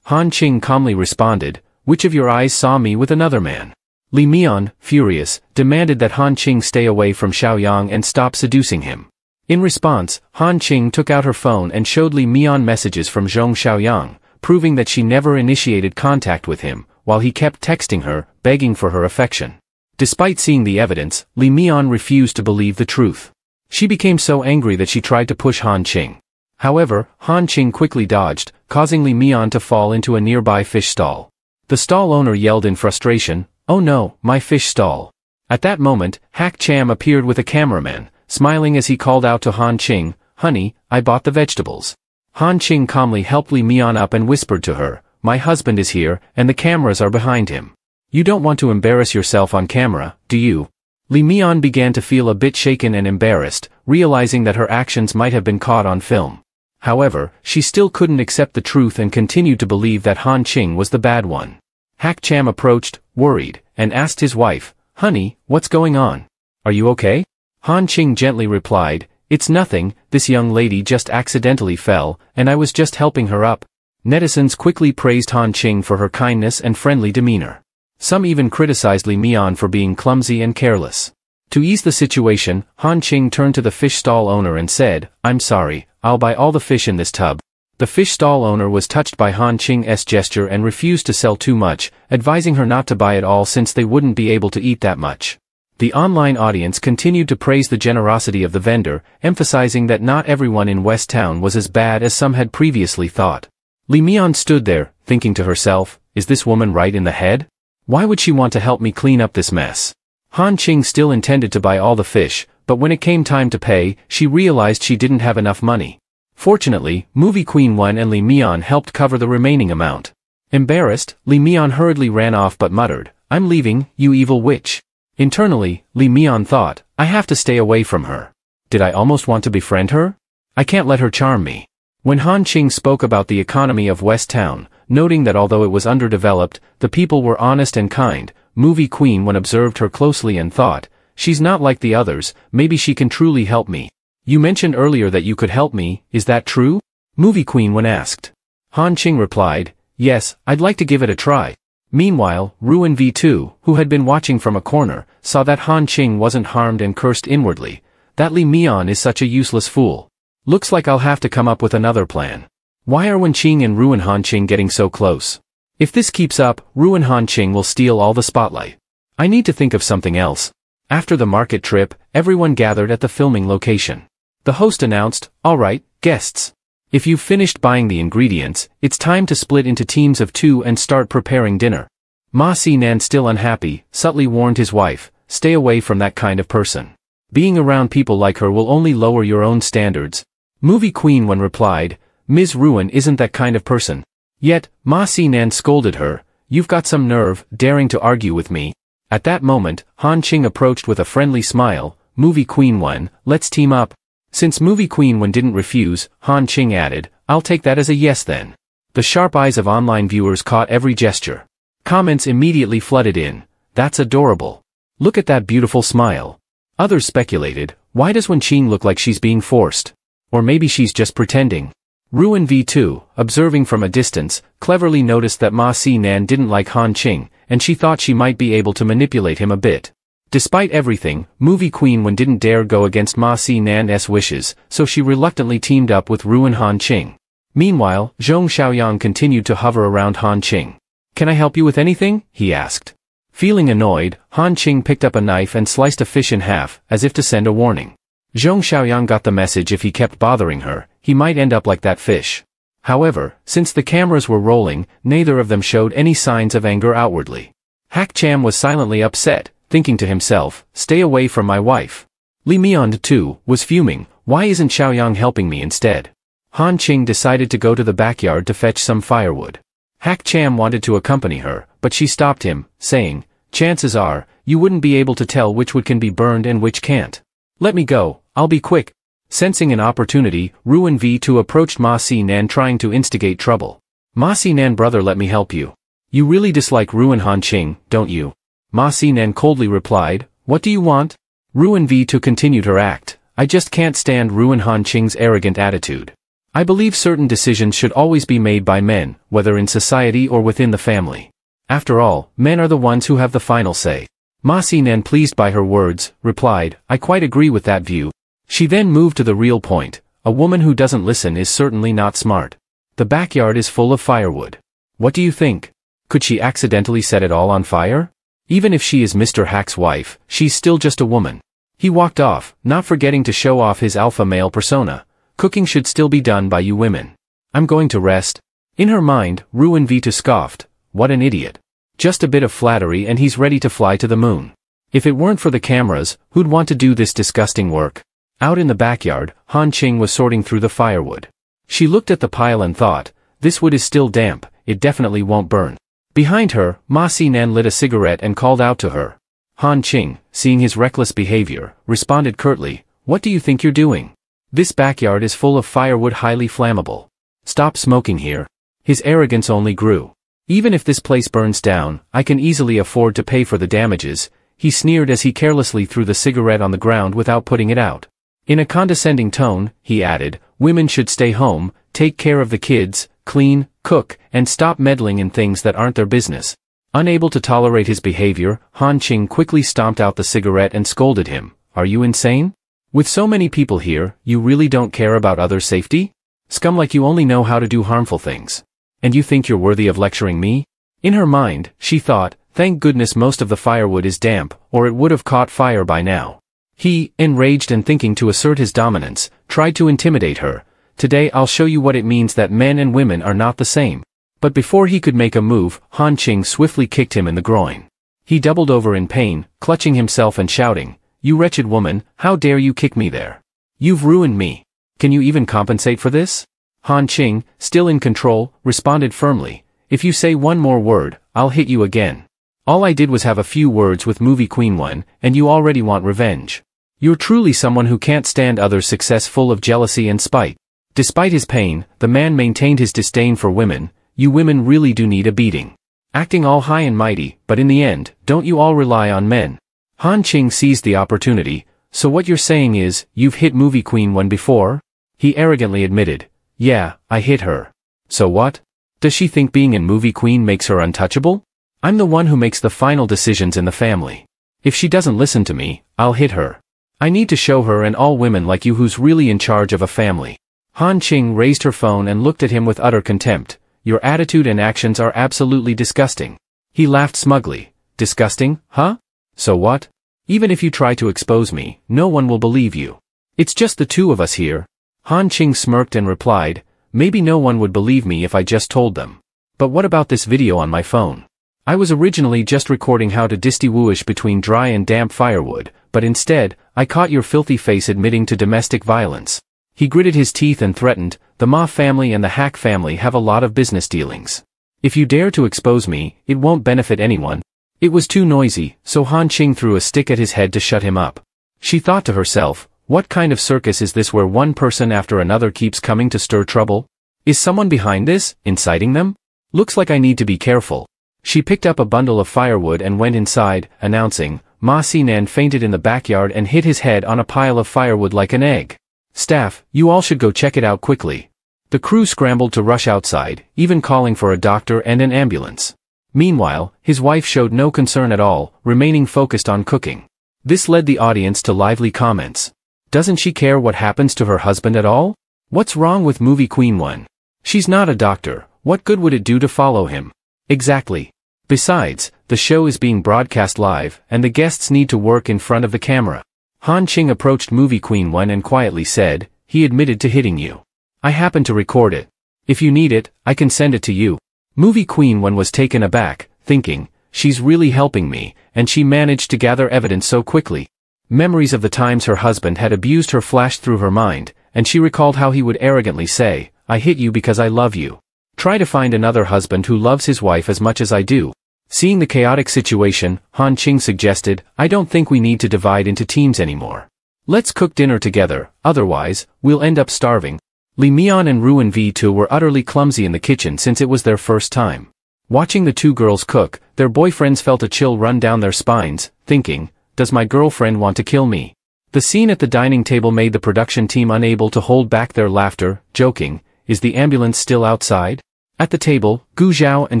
Han Ching calmly responded, "Which of your eyes saw me with another man?" Lee Mian, furious, demanded that Han Ching stay away from Xiaoyang and stop seducing him. In response, Han Ching took out her phone and showed Lee Mian messages from Zhong Xiaoyang, proving that she never initiated contact with him, while he kept texting her, begging for her affection. Despite seeing the evidence, Lee Mian refused to believe the truth. She became so angry that she tried to push Han Ching. However, Han Ching quickly dodged, causing Lee Mian to fall into a nearby fish stall. The stall owner yelled in frustration, "Oh no, my fish stall." At that moment, Hack Cham appeared with a cameraman, smiling as he called out to Han Ching, "Honey, I bought the vegetables." Han Ching calmly helped Lee Mian up and whispered to her, "My husband is here, and the cameras are behind him. You don't want to embarrass yourself on camera, do you?" Lee Mian began to feel a bit shaken and embarrassed, realizing that her actions might have been caught on film. However, she still couldn't accept the truth and continued to believe that Han Ching was the bad one. Hack Cham approached, worried, and asked his wife, "Honey, what's going on? Are you okay?" Han Ching gently replied, "It's nothing, this young lady just accidentally fell, and I was just helping her up." Netizens quickly praised Han Ching for her kindness and friendly demeanor. Some even criticized Lee Mian for being clumsy and careless. To ease the situation, Han Ching turned to the fish stall owner and said, "I'm sorry, I'll buy all the fish in this tub." The fish stall owner was touched by Han Ching's gesture and refused to sell too much, advising her not to buy it all since they wouldn't be able to eat that much. The online audience continued to praise the generosity of the vendor, emphasizing that not everyone in West Town was as bad as some had previously thought. Lee Mian stood there, thinking to herself, "Is this woman right in the head? Why would she want to help me clean up this mess?" Han Ching still intended to buy all the fish, but when it came time to pay, she realized she didn't have enough money. Fortunately, Movie Queen One and Lee Mian helped cover the remaining amount. Embarrassed, Lee Mian hurriedly ran off but muttered, "I'm leaving, you evil witch." Internally, Lee Mian thought, "I have to stay away from her. Did I almost want to befriend her? I can't let her charm me." When Han Ching spoke about the economy of West Town, noting that although it was underdeveloped, the people were honest and kind, Movie Queen One observed her closely and thought, "She's not like the others, maybe she can truly help me." "You mentioned earlier that you could help me, is that true?" Movie Queen One asked. Han Ching replied, "Yes, I'd like to give it a try." Meanwhile, Ruin V2, who had been watching from a corner, saw that Han Ching wasn't harmed and cursed inwardly. "That Lee Mian is such a useless fool. Looks like I'll have to come up with another plan. Why are Wen Qing and Ruin Han Ching getting so close? If this keeps up, Ruin Han Ching will steal all the spotlight. I need to think of something else." After the market trip, everyone gathered at the filming location. The host announced, "Alright, guests. If you've finished buying the ingredients, it's time to split into teams of 2 and start preparing dinner." Ma Si-nan, still unhappy, subtly warned his wife, "Stay away from that kind of person. Being around people like her will only lower your own standards." Movie Queen Wen replied, "Ms. Ruin isn't that kind of person." Yet, Ma Si-nan scolded her, "You've got some nerve, daring to argue with me." At that moment, Han Ching approached with a friendly smile, "Movie Queen Wen, let's team up." Since Movie Queen Wen didn't refuse, Han Ching added, "I'll take that as a yes then." The sharp eyes of online viewers caught every gesture. Comments immediately flooded in, "That's adorable. Look at that beautiful smile." Others speculated, "Why does Wen Qing look like she's being forced? Or maybe she's just pretending." Ruin V2, observing from a distance, cleverly noticed that Ma Si-nan didn't like Han Ching, and she thought she might be able to manipulate him a bit. Despite everything, Movie Queen Wen didn't dare go against Ma Si-nan's wishes, so she reluctantly teamed up with Ruin Han Ching. Meanwhile, Zhong Xiaoyang continued to hover around Han Ching. "Can I help you with anything?" he asked. Feeling annoyed, Han Ching picked up a knife and sliced a fish in half, as if to send a warning. Zhong Xiaoyang got the message: if he kept bothering her, he might end up like that fish. However, since the cameras were rolling, neither of them showed any signs of anger outwardly. Hak Cham was silently upset, thinking to himself, "Stay away from my wife." Li Mian, too, was fuming, "Why isn't Xiaoyang helping me instead?" Han Ching decided to go to the backyard to fetch some firewood. Hak Cham wanted to accompany her, but she stopped him, saying, "Chances are, you wouldn't be able to tell which wood can be burned and which can't. Let me go, I'll be quick." Sensing an opportunity, Ruin V2 approached Ma Si-nan, trying to instigate trouble. "Ma Si-nan, brother, let me help you. You really dislike Ruin Han Ching, don't you?" Ma Si-nan coldly replied, "What do you want?" Ruin V2 continued her act, "I just can't stand Ruin Han Ching's arrogant attitude. I believe certain decisions should always be made by men, whether in society or within the family. After all, men are the ones who have the final say." Ma Si-nan, pleased by her words, replied, "I quite agree with that view." She then moved to the real point. "A woman who doesn't listen is certainly not smart. The backyard is full of firewood. What do you think? Could she accidentally set it all on fire? Even if she is Mr. Hak's wife, she's still just a woman." He walked off, not forgetting to show off his alpha male persona. "Cooking should still be done by you women. I'm going to rest." In her mind, Ruin V2 scoffed, "What an idiot. Just a bit of flattery and he's ready to fly to the moon. If it weren't for the cameras, who'd want to do this disgusting work?" Out in the backyard, Han Ching was sorting through the firewood. She looked at the pile and thought, "This wood is still damp, it definitely won't burn." Behind her, Ma Si-nan lit a cigarette and called out to her. Han Ching, seeing his reckless behavior, responded curtly, "What do you think you're doing? This backyard is full of firewood, highly flammable. Stop smoking here." His arrogance only grew. "Even if this place burns down, I can easily afford to pay for the damages," he sneered as he carelessly threw the cigarette on the ground without putting it out. In a condescending tone, he added, "Women should stay home, take care of the kids, clean, cook, and stop meddling in things that aren't their business." Unable to tolerate his behavior, Han Ching quickly stomped out the cigarette and scolded him, "Are you insane? With so many people here, you really don't care about others' safety? Scum like you only know how to do harmful things. And you think you're worthy of lecturing me?" In her mind, she thought, "Thank goodness most of the firewood is damp, or it would have caught fire by now." He, enraged and thinking to assert his dominance, tried to intimidate her. "Today I'll show you what it means that men and women are not the same." But before he could make a move, Han Ching swiftly kicked him in the groin. He doubled over in pain, clutching himself and shouting, "You wretched woman, how dare you kick me there? You've ruined me. Can you even compensate for this?" Han Ching, still in control, responded firmly, "If you say one more word, I'll hit you again. All I did was have a few words with Movie Queen Wen, and you already want revenge. You're truly someone who can't stand others' success, full of jealousy and spite." Despite his pain, the man maintained his disdain for women. "You women really do need a beating. Acting all high and mighty, but in the end, don't you all rely on men?" Han Ching seized the opportunity. "So what you're saying is, you've hit Movie Queen Wen before?" He arrogantly admitted, "Yeah, I hit her. So what? Does she think being in Movie Queen makes her untouchable? I'm the one who makes the final decisions in the family. If she doesn't listen to me, I'll hit her. I need to show her and all women like you who's really in charge of a family." Han Ching raised her phone and looked at him with utter contempt. "Your attitude and actions are absolutely disgusting." He laughed smugly. "Disgusting, huh? So what? Even if you try to expose me, no one will believe you. It's just the two of us here. Han Ching smirked and replied, maybe no one would believe me if I just told them. But what about this video on my phone? I was originally just recording how to distinguish between dry and damp firewood, but instead, I caught your filthy face admitting to domestic violence. He gritted his teeth and threatened, the Ma family and the Hack family have a lot of business dealings. If you dare to expose me, it won't benefit anyone. It was too noisy, so Han Ching threw a stick at his head to shut him up. She thought to herself, what kind of circus is this where one person after another keeps coming to stir trouble? Is someone behind this, inciting them? Looks like I need to be careful. She picked up a bundle of firewood and went inside, announcing, Ma Sinan fainted in the backyard and hit his head on a pile of firewood like an egg. Staff, you all should go check it out quickly. The crew scrambled to rush outside, even calling for a doctor and an ambulance. Meanwhile, his wife showed no concern at all, remaining focused on cooking. This led the audience to lively comments. Doesn't she care what happens to her husband at all? What's wrong with movie queen one? She's not a doctor, what good would it do to follow him? Exactly. Besides, the show is being broadcast live, and the guests need to work in front of the camera. Han Ching approached movie queen one and quietly said, he admitted to hitting you. I happen to record it. If you need it, I can send it to you. Movie queen one was taken aback, thinking, she's really helping me, and she managed to gather evidence so quickly. Memories of the times her husband had abused her flashed through her mind, and she recalled how he would arrogantly say, I hit you because I love you. Try to find another husband who loves his wife as much as I do. Seeing the chaotic situation, Han Ching suggested, I don't think we need to divide into teams anymore. Let's cook dinner together, otherwise, we'll end up starving. Li Mian and Ruin V2 were utterly clumsy in the kitchen since it was their first time. Watching the two girls cook, their boyfriends felt a chill run down their spines, thinking, does my girlfriend want to kill me? The scene at the dining table made the production team unable to hold back their laughter, joking, is the ambulance still outside? At the table, Gu Zhao and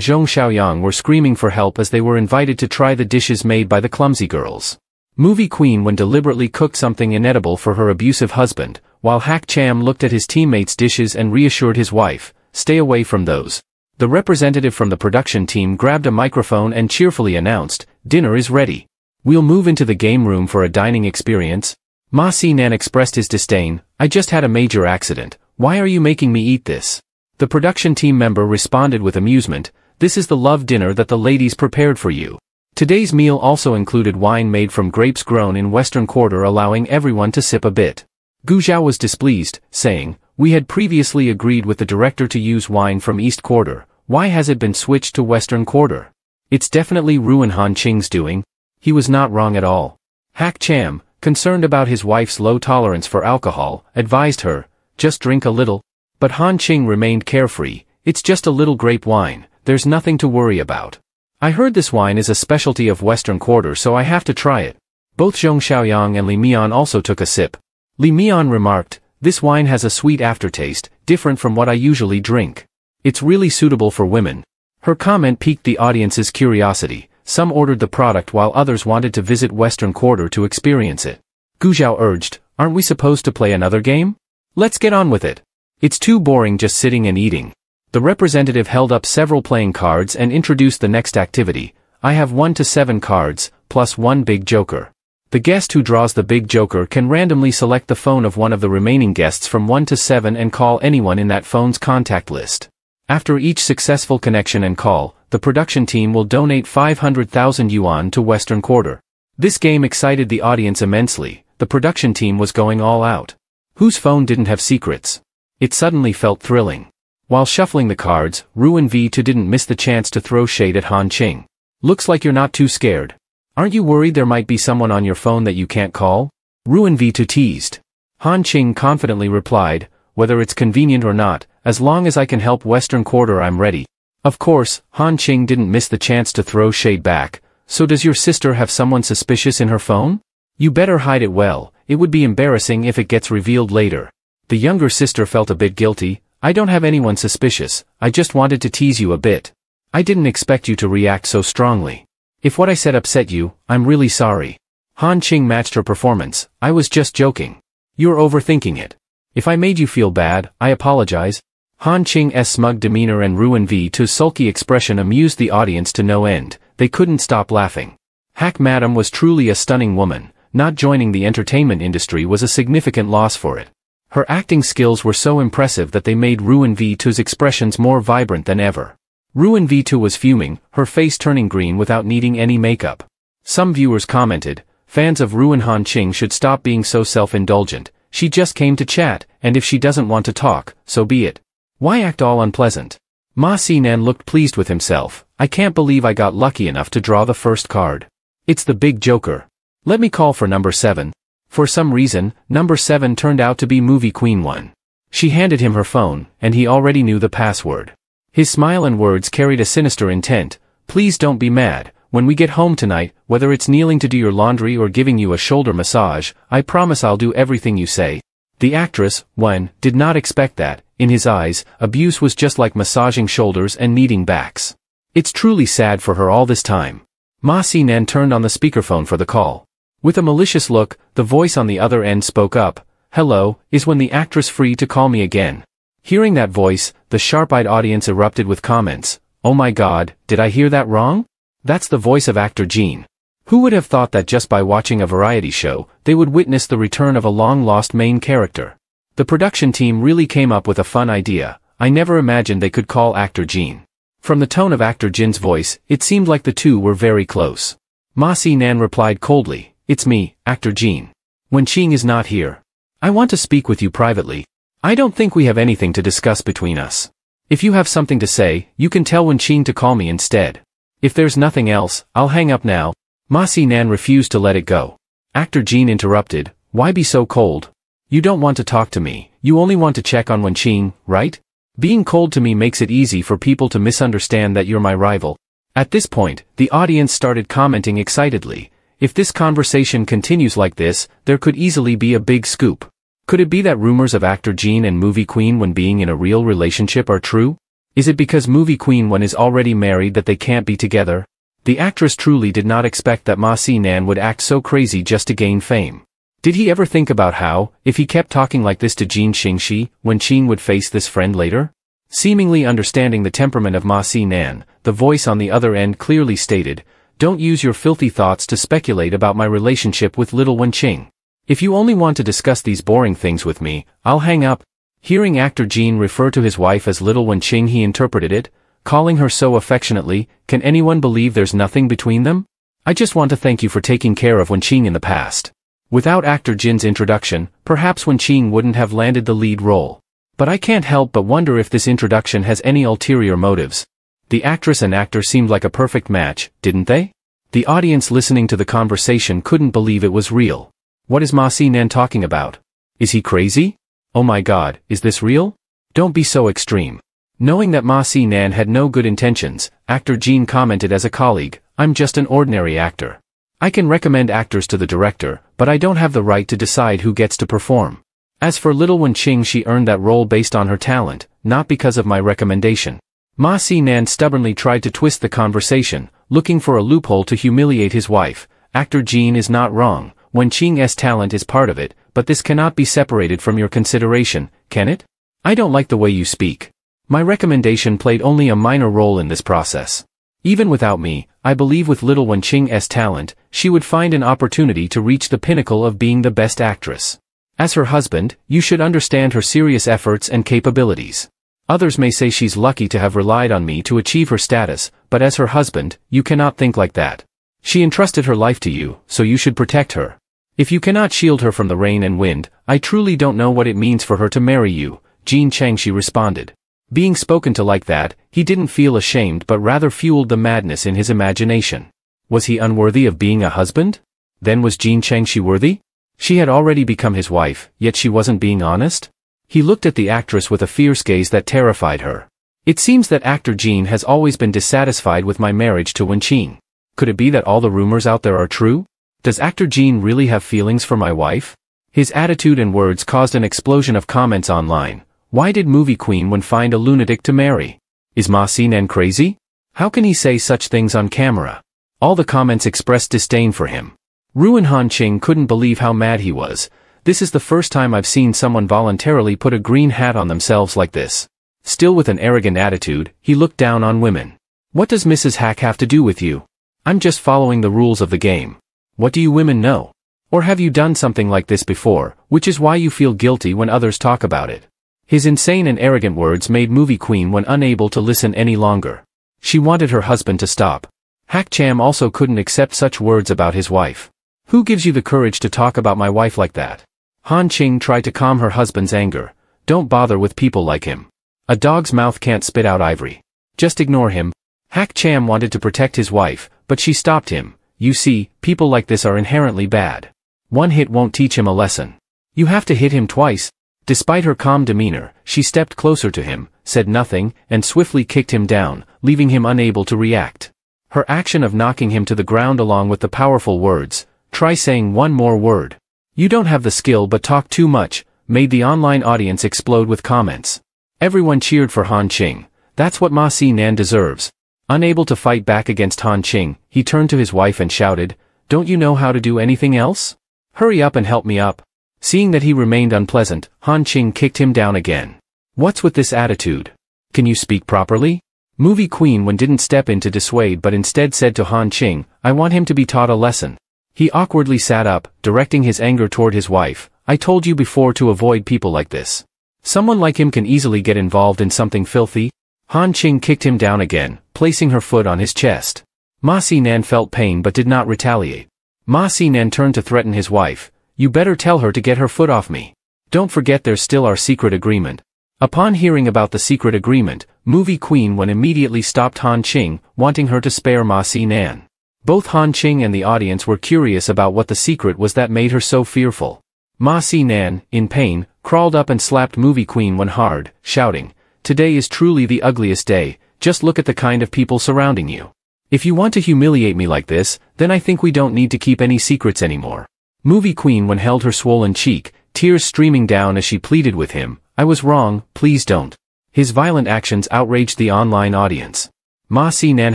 Zhong Xiaoyang were screaming for help as they were invited to try the dishes made by the clumsy girls. Movie queen when deliberately cooked something inedible for her abusive husband, while Hack Cham looked at his teammates' dishes and reassured his wife, stay away from those. The representative from the production team grabbed a microphone and cheerfully announced, dinner is ready. We'll move into the game room for a dining experience. Ma Sinan expressed his disdain, I just had a major accident, why are you making me eat this? The production team member responded with amusement, this is the love dinner that the ladies prepared for you. Today's meal also included wine made from grapes grown in Western Quarter allowing everyone to sip a bit. Gu Zhao was displeased, saying, we had previously agreed with the director to use wine from East Quarter, why has it been switched to Western Quarter? It's definitely Ruin Han Ching's doing. He was not wrong at all. Hack Cham, concerned about his wife's low tolerance for alcohol, advised her, just drink a little. But Han Ching remained carefree, it's just a little grape wine, there's nothing to worry about. I heard this wine is a specialty of Western Quarter so I have to try it. Both Zhong Xiaoyang and Li Mian also took a sip. Li Mian remarked, this wine has a sweet aftertaste, different from what I usually drink. It's really suitable for women. Her comment piqued the audience's curiosity, some ordered the product while others wanted to visit Western Quarter to experience it. Gu Zhao urged, aren't we supposed to play another game? Let's get on with it. It's too boring just sitting and eating. The representative held up several playing cards and introduced the next activity. I have 1 to 7 cards, plus 1 big joker. The guest who draws the big joker can randomly select the phone of one of the remaining guests from 1 to 7 and call anyone in that phone's contact list. After each successful connection and call, the production team will donate 500,000 yuan to Western Quarter. This game excited the audience immensely, the production team was going all out. Whose phone didn't have secrets? It suddenly felt thrilling. While shuffling the cards, Ruin V2 didn't miss the chance to throw shade at Han Ching. Looks like you're not too scared. Aren't you worried there might be someone on your phone that you can't call? Ruin V2 teased. Han Ching confidently replied, whether it's convenient or not, as long as I can help Western Quarter I'm ready. Of course, Han Ching didn't miss the chance to throw shade back. So does your sister have someone suspicious in her phone? You better hide it well, it would be embarrassing if it gets revealed later. The younger sister felt a bit guilty. I don't have anyone suspicious, I just wanted to tease you a bit. I didn't expect you to react so strongly. If what I said upset you, I'm really sorry. Han Ching matched her performance, I was just joking. You're overthinking it. If I made you feel bad, I apologize. Han Ching's smug demeanor and Ruin V2's sulky expression amused the audience to no end, they couldn't stop laughing. Hack Madam was truly a stunning woman, not joining the entertainment industry was a significant loss for it. Her acting skills were so impressive that they made Ruin V2's expressions more vibrant than ever. Ruin V2 was fuming, her face turning green without needing any makeup. Some viewers commented, fans of Ruin Han Ching should stop being so self-indulgent. She just came to chat, and if she doesn't want to talk, so be it. Why act all unpleasant? Ma Xinan looked pleased with himself. I can't believe I got lucky enough to draw the first card. It's the big joker. Let me call for number 7. For some reason, number 7 turned out to be Movie Queen 1. She handed him her phone, and he already knew the password. His smile and words carried a sinister intent. Please don't be mad. When we get home tonight, whether it's kneeling to do your laundry or giving you a shoulder massage, I promise I'll do everything you say. The actress, Wen, did not expect that. In his eyes, abuse was just like massaging shoulders and kneading backs. It's truly sad for her all this time. Ma Xinan turned on the speakerphone for the call. With a malicious look, the voice on the other end spoke up. Hello, is when the actress free to call me again? Hearing that voice, the sharp-eyed audience erupted with comments. Oh my god, did I hear that wrong? That's the voice of actor Jean. Who would have thought that just by watching a variety show, they would witness the return of a long-lost main character? The production team really came up with a fun idea. I never imagined they could call actor Jean. From the tone of actor Jin's voice, it seemed like the two were very close. Ma Xinan replied coldly, It's me, actor Jean. When Ching is not here. I want to speak with you privately. I don't think we have anything to discuss between us. If you have something to say, you can tell Wen Ching to call me instead. If there's nothing else, I'll hang up now. Ma Xinan refused to let it go. Actor Jean interrupted, Why be so cold? You don't want to talk to me, you only want to check on Wen Ching, right? Being cold to me makes it easy for people to misunderstand that you're my rival. At this point, the audience started commenting excitedly. If this conversation continues like this, there could easily be a big scoop. Could it be that rumors of actor Jean and movie queen when being in a real relationship are true? Is it because movie queen when is already married that they can't be together? The actress truly did not expect that Ma Xinan would act so crazy just to gain fame. Did he ever think about how, if he kept talking like this to Jean Xingxi, Wen Ching would face this friend later? Seemingly understanding the temperament of Ma Xinan, the voice on the other end clearly stated, Don't use your filthy thoughts to speculate about my relationship with little Wen Ching. If you only want to discuss these boring things with me, I'll hang up. Hearing actor Jean refer to his wife as little Wen Ching, he interpreted it, calling her so affectionately, can anyone believe there's nothing between them? I just want to thank you for taking care of Wen Ching in the past. Without actor Jin's introduction, perhaps Wen Ching wouldn't have landed the lead role. But I can't help but wonder if this introduction has any ulterior motives. The actress and actor seemed like a perfect match, didn't they? The audience listening to the conversation couldn't believe it was real. What is Ma Xinan talking about? Is he crazy? Oh my god, is this real? Don't be so extreme. Knowing that Ma Xinan had no good intentions, actor Jean commented as a colleague, I'm just an ordinary actor. I can recommend actors to the director, but I don't have the right to decide who gets to perform. As for little Wen Ching, she earned that role based on her talent, not because of my recommendation. Ma Xinan stubbornly tried to twist the conversation, looking for a loophole to humiliate his wife. Actor Jean is not wrong. Wen Ching's talent is part of it, but this cannot be separated from your consideration, can it? I don't like the way you speak. My recommendation played only a minor role in this process. Even without me, I believe with little Wen Ching's talent, she would find an opportunity to reach the pinnacle of being the best actress. As her husband, you should understand her serious efforts and capabilities. Others may say she's lucky to have relied on me to achieve her status, but as her husband, you cannot think like that. She entrusted her life to you, so you should protect her. If you cannot shield her from the rain and wind, I truly don't know what it means for her to marry you, Jean Changxi responded. Being spoken to like that, he didn't feel ashamed but rather fueled the madness in his imagination. Was he unworthy of being a husband? Then was Jean Changxi worthy? She had already become his wife, yet she wasn't being honest? He looked at the actress with a fierce gaze that terrified her. It seems that actor Jean has always been dissatisfied with my marriage to Wen Ching. Could it be that all the rumors out there are true? Does actor Jean really have feelings for my wife? His attitude and words caused an explosion of comments online. Why did movie queen Wen find a lunatic to marry? Is Ma Xinan crazy? How can he say such things on camera? All the comments expressed disdain for him. Ruin Han Ching couldn't believe how mad he was. This is the first time I've seen someone voluntarily put a green hat on themselves like this. Still with an arrogant attitude, he looked down on women. What does Mrs. Hack have to do with you? I'm just following the rules of the game. What do you women know? Or have you done something like this before, which is why you feel guilty when others talk about it? His insane and arrogant words made Movie Queen Wen unable to listen any longer. She wanted her husband to stop. Hak Cham also couldn't accept such words about his wife. Who gives you the courage to talk about my wife like that? Han Ching tried to calm her husband's anger. Don't bother with people like him. A dog's mouth can't spit out ivory. Just ignore him. Hak Cham wanted to protect his wife, but she stopped him. You see, people like this are inherently bad. One hit won't teach him a lesson. You have to hit him twice. Despite her calm demeanor, she stepped closer to him, said nothing, and swiftly kicked him down, leaving him unable to react. Her action of knocking him to the ground along with the powerful words, "Try saying one more word. You don't have the skill but talk too much," made the online audience explode with comments. Everyone cheered for Han Ching. That's what Ma Si Nan deserves. Unable to fight back against Han Ching, he turned to his wife and shouted, "Don't you know how to do anything else? Hurry up and help me up." Seeing that he remained unpleasant, Han Ching kicked him down again. What's with this attitude? Can you speak properly? Movie Queen Wen didn't step in to dissuade but instead said to Han Ching, "I want him to be taught a lesson." He awkwardly sat up, directing his anger toward his wife. "I told you before to avoid people like this. Someone like him can easily get involved in something filthy." Han Ching kicked him down again, placing her foot on his chest. Ma Si Nan felt pain but did not retaliate. Ma Si Nan turned to threaten his wife. "You better tell her to get her foot off me. Don't forget there's still our secret agreement." Upon hearing about the secret agreement, Movie Queen Wen immediately stopped Han Ching, wanting her to spare Ma Si Nan. Both Han Ching and the audience were curious about what the secret was that made her so fearful. Ma Si Nan, in pain, crawled up and slapped Movie Queen Wen hard, shouting, "Today is truly the ugliest day, just look at the kind of people surrounding you. If you want to humiliate me like this, then I think we don't need to keep any secrets anymore." Movie Queen Wen held her swollen cheek, tears streaming down as she pleaded with him, "I was wrong, please don't." His violent actions outraged the online audience. Ma Si Nan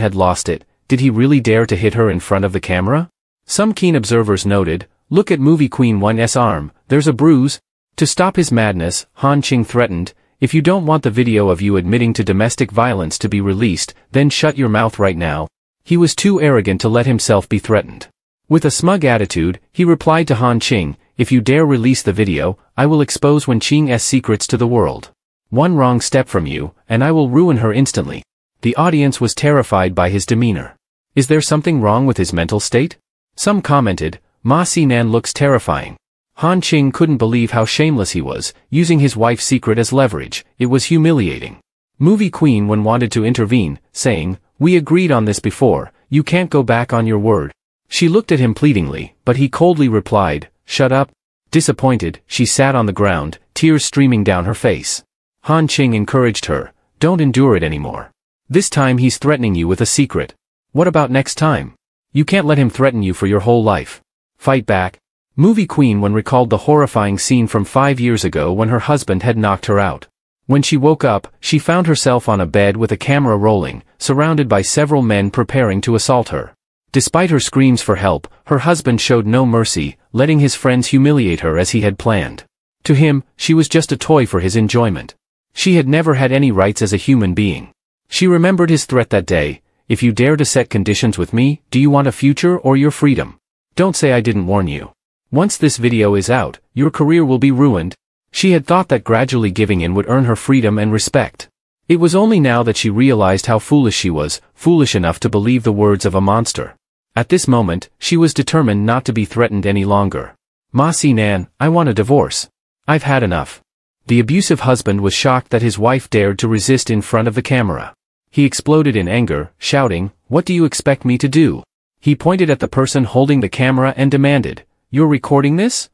had lost it. Did he really dare to hit her in front of the camera? Some keen observers noted, "Look at Movie Queen Wen's arm, there's a bruise." To stop his madness, Han Ching threatened, "If you don't want the video of you admitting to domestic violence to be released, then shut your mouth right now." He was too arrogant to let himself be threatened. With a smug attitude, he replied to Han Ching, "If you dare release the video, I will expose Wen Qing's secrets to the world. One wrong step from you, and I will ruin her instantly." The audience was terrified by his demeanor. Is there something wrong with his mental state? Some commented, "Ma Si Nan looks terrifying." Han Ching couldn't believe how shameless he was, using his wife's secret as leverage. It was humiliating. Movie Queen Wen wanted to intervene, saying, "We agreed on this before, you can't go back on your word." She looked at him pleadingly, but he coldly replied, "Shut up." Disappointed, she sat on the ground, tears streaming down her face. Han Ching encouraged her, "Don't endure it anymore. This time he's threatening you with a secret. What about next time? You can't let him threaten you for your whole life. Fight back." Movie Queen Wen recalled the horrifying scene from 5 years ago when her husband had knocked her out. When she woke up, she found herself on a bed with a camera rolling, surrounded by several men preparing to assault her. Despite her screams for help, her husband showed no mercy, letting his friends humiliate her as he had planned. To him, she was just a toy for his enjoyment. She had never had any rights as a human being. She remembered his threat that day, "If you dare to set conditions with me, do you want a future or your freedom? Don't say I didn't warn you. Once this video is out, your career will be ruined." She had thought that gradually giving in would earn her freedom and respect. It was only now that she realized how foolish she was, foolish enough to believe the words of a monster. At this moment, she was determined not to be threatened any longer. "Ma Si Nan, I want a divorce. I've had enough." The abusive husband was shocked that his wife dared to resist in front of the camera. He exploded in anger, shouting, "What do you expect me to do?" He pointed at the person holding the camera and demanded, "You're recording this?"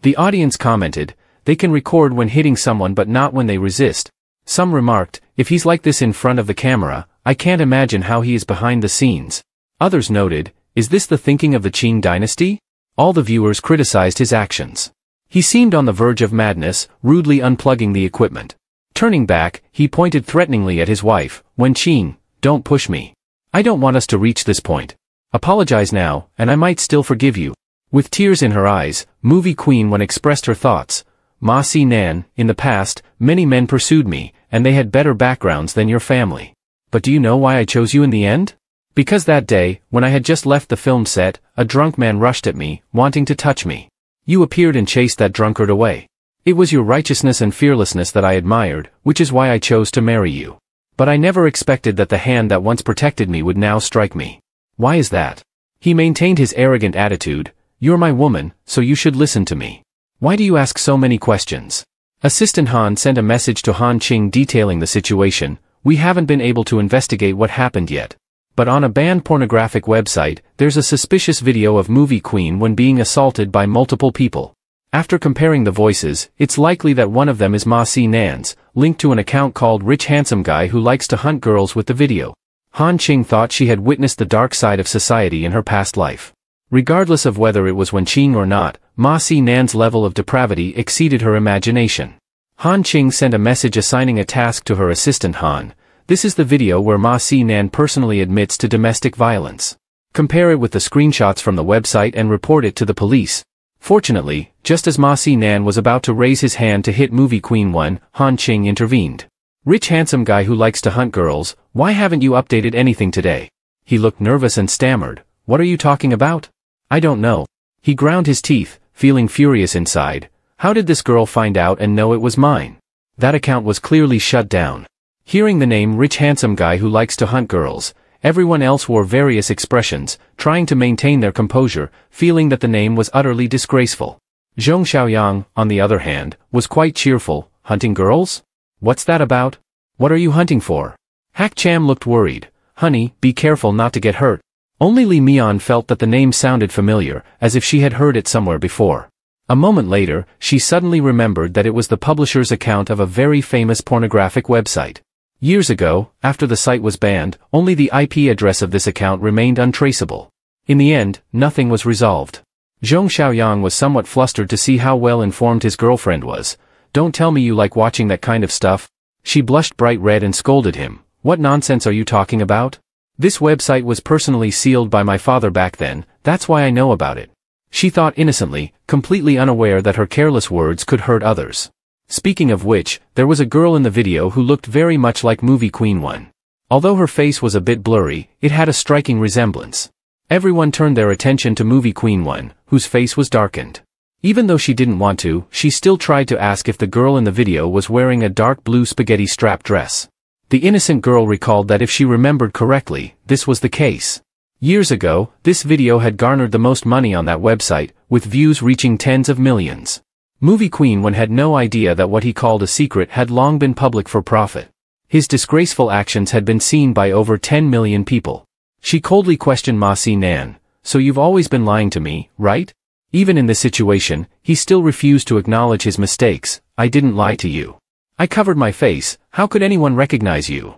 The audience commented, "They can record when hitting someone but not when they resist." Some remarked, "If he's like this in front of the camera, I can't imagine how he is behind the scenes." Others noted, "Is this the thinking of the Qing dynasty?" All the viewers criticized his actions. He seemed on the verge of madness, rudely unplugging the equipment. Turning back, he pointed threateningly at his wife, "Wen Qing, don't push me. I don't want us to reach this point. Apologize now, and I might still forgive you." With tears in her eyes, Movie Queen Wen expressed her thoughts. "Ma Si Nan, in the past, many men pursued me, and they had better backgrounds than your family. But do you know why I chose you in the end? Because that day, when I had just left the film set, a drunk man rushed at me, wanting to touch me. You appeared and chased that drunkard away. It was your righteousness and fearlessness that I admired, which is why I chose to marry you. But I never expected that the hand that once protected me would now strike me. Why is that? He maintained his arrogant attitude. You're my woman, so you should listen to me. Why do you ask so many questions? Assistant Han sent a message to Han Ching detailing the situation. We haven't been able to investigate what happened yet. But on a banned pornographic website, there's a suspicious video of movie queen when being assaulted by multiple people. After comparing the voices, it's likely that one of them is Ma Si Nan's, linked to an account called Rich Handsome Guy Who Likes to Hunt Girls with the video. Han Ching thought she had witnessed the dark side of society in her past life. Regardless of whether it was when Ching or not, Ma Si Nan's level of depravity exceeded her imagination. Han Ching sent a message assigning a task to her assistant Han. This is the video where Ma Si Nan personally admits to domestic violence. Compare it with the screenshots from the website and report it to the police. Fortunately, just as Ma Si Nan was about to raise his hand to hit movie queen 1, Han Ching intervened. Rich handsome guy who likes to hunt girls, why haven't you updated anything today? He looked nervous and stammered. What are you talking about? I don't know. He ground his teeth, feeling furious inside. How did this girl find out and know it was mine? That account was clearly shut down. Hearing the name Rich Handsome Guy Who Likes to Hunt Girls, everyone else wore various expressions, trying to maintain their composure, feeling that the name was utterly disgraceful. Zhong Xiaoyang, on the other hand, was quite cheerful. Hunting girls? What's that about? What are you hunting for? Hak Cham looked worried. Honey, be careful not to get hurt. Only Li Mian felt that the name sounded familiar, as if she had heard it somewhere before. A moment later, she suddenly remembered that it was the publisher's account of a very famous pornographic website. Years ago, after the site was banned, only the IP address of this account remained untraceable. In the end, nothing was resolved. Zhong Xiaoyang was somewhat flustered to see how well informed his girlfriend was. Don't tell me you like watching that kind of stuff. She blushed bright red and scolded him. What nonsense are you talking about? This website was personally sealed by my father back then, that's why I know about it. She thought innocently, completely unaware that her careless words could hurt others. Speaking of which, there was a girl in the video who looked very much like movie queen 1. Although her face was a bit blurry, it had a striking resemblance. Everyone turned their attention to movie queen 1, whose face was darkened. Even though she didn't want to, she still tried to ask if the girl in the video was wearing a dark blue spaghetti strap dress. The innocent girl recalled that if she remembered correctly, this was the case. Years ago, this video had garnered the most money on that website, with views reaching tens of millions. Movie Queen 1 had no idea that what he called a secret had long been public for profit. His disgraceful actions had been seen by over 10 million people. She coldly questioned Ma Si Nan. So you've always been lying to me, right? Even in this situation, he still refused to acknowledge his mistakes. I didn't lie to you. I covered my face. How could anyone recognize you?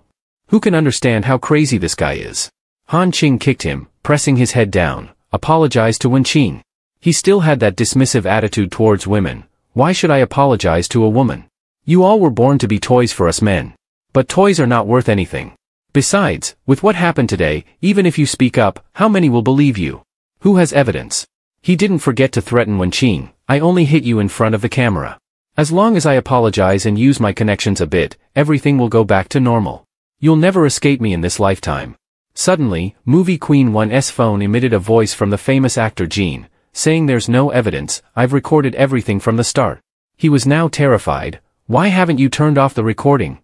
Who can understand how crazy this guy is? Han Ching kicked him, pressing his head down. Apologized to Wen Qing. He still had that dismissive attitude towards women. Why should I apologize to a woman? You all were born to be toys for us men. But toys are not worth anything. Besides, with what happened today, even if you speak up, how many will believe you? Who has evidence? He didn't forget to threaten Wen Qing. I only hit you in front of the camera. As long as I apologize and use my connections a bit, everything will go back to normal. You'll never escape me in this lifetime. Suddenly, movie queen 1's phone emitted a voice from the famous actor Jean, saying there's no evidence, I've recorded everything from the start. He was now terrified. Why haven't you turned off the recording?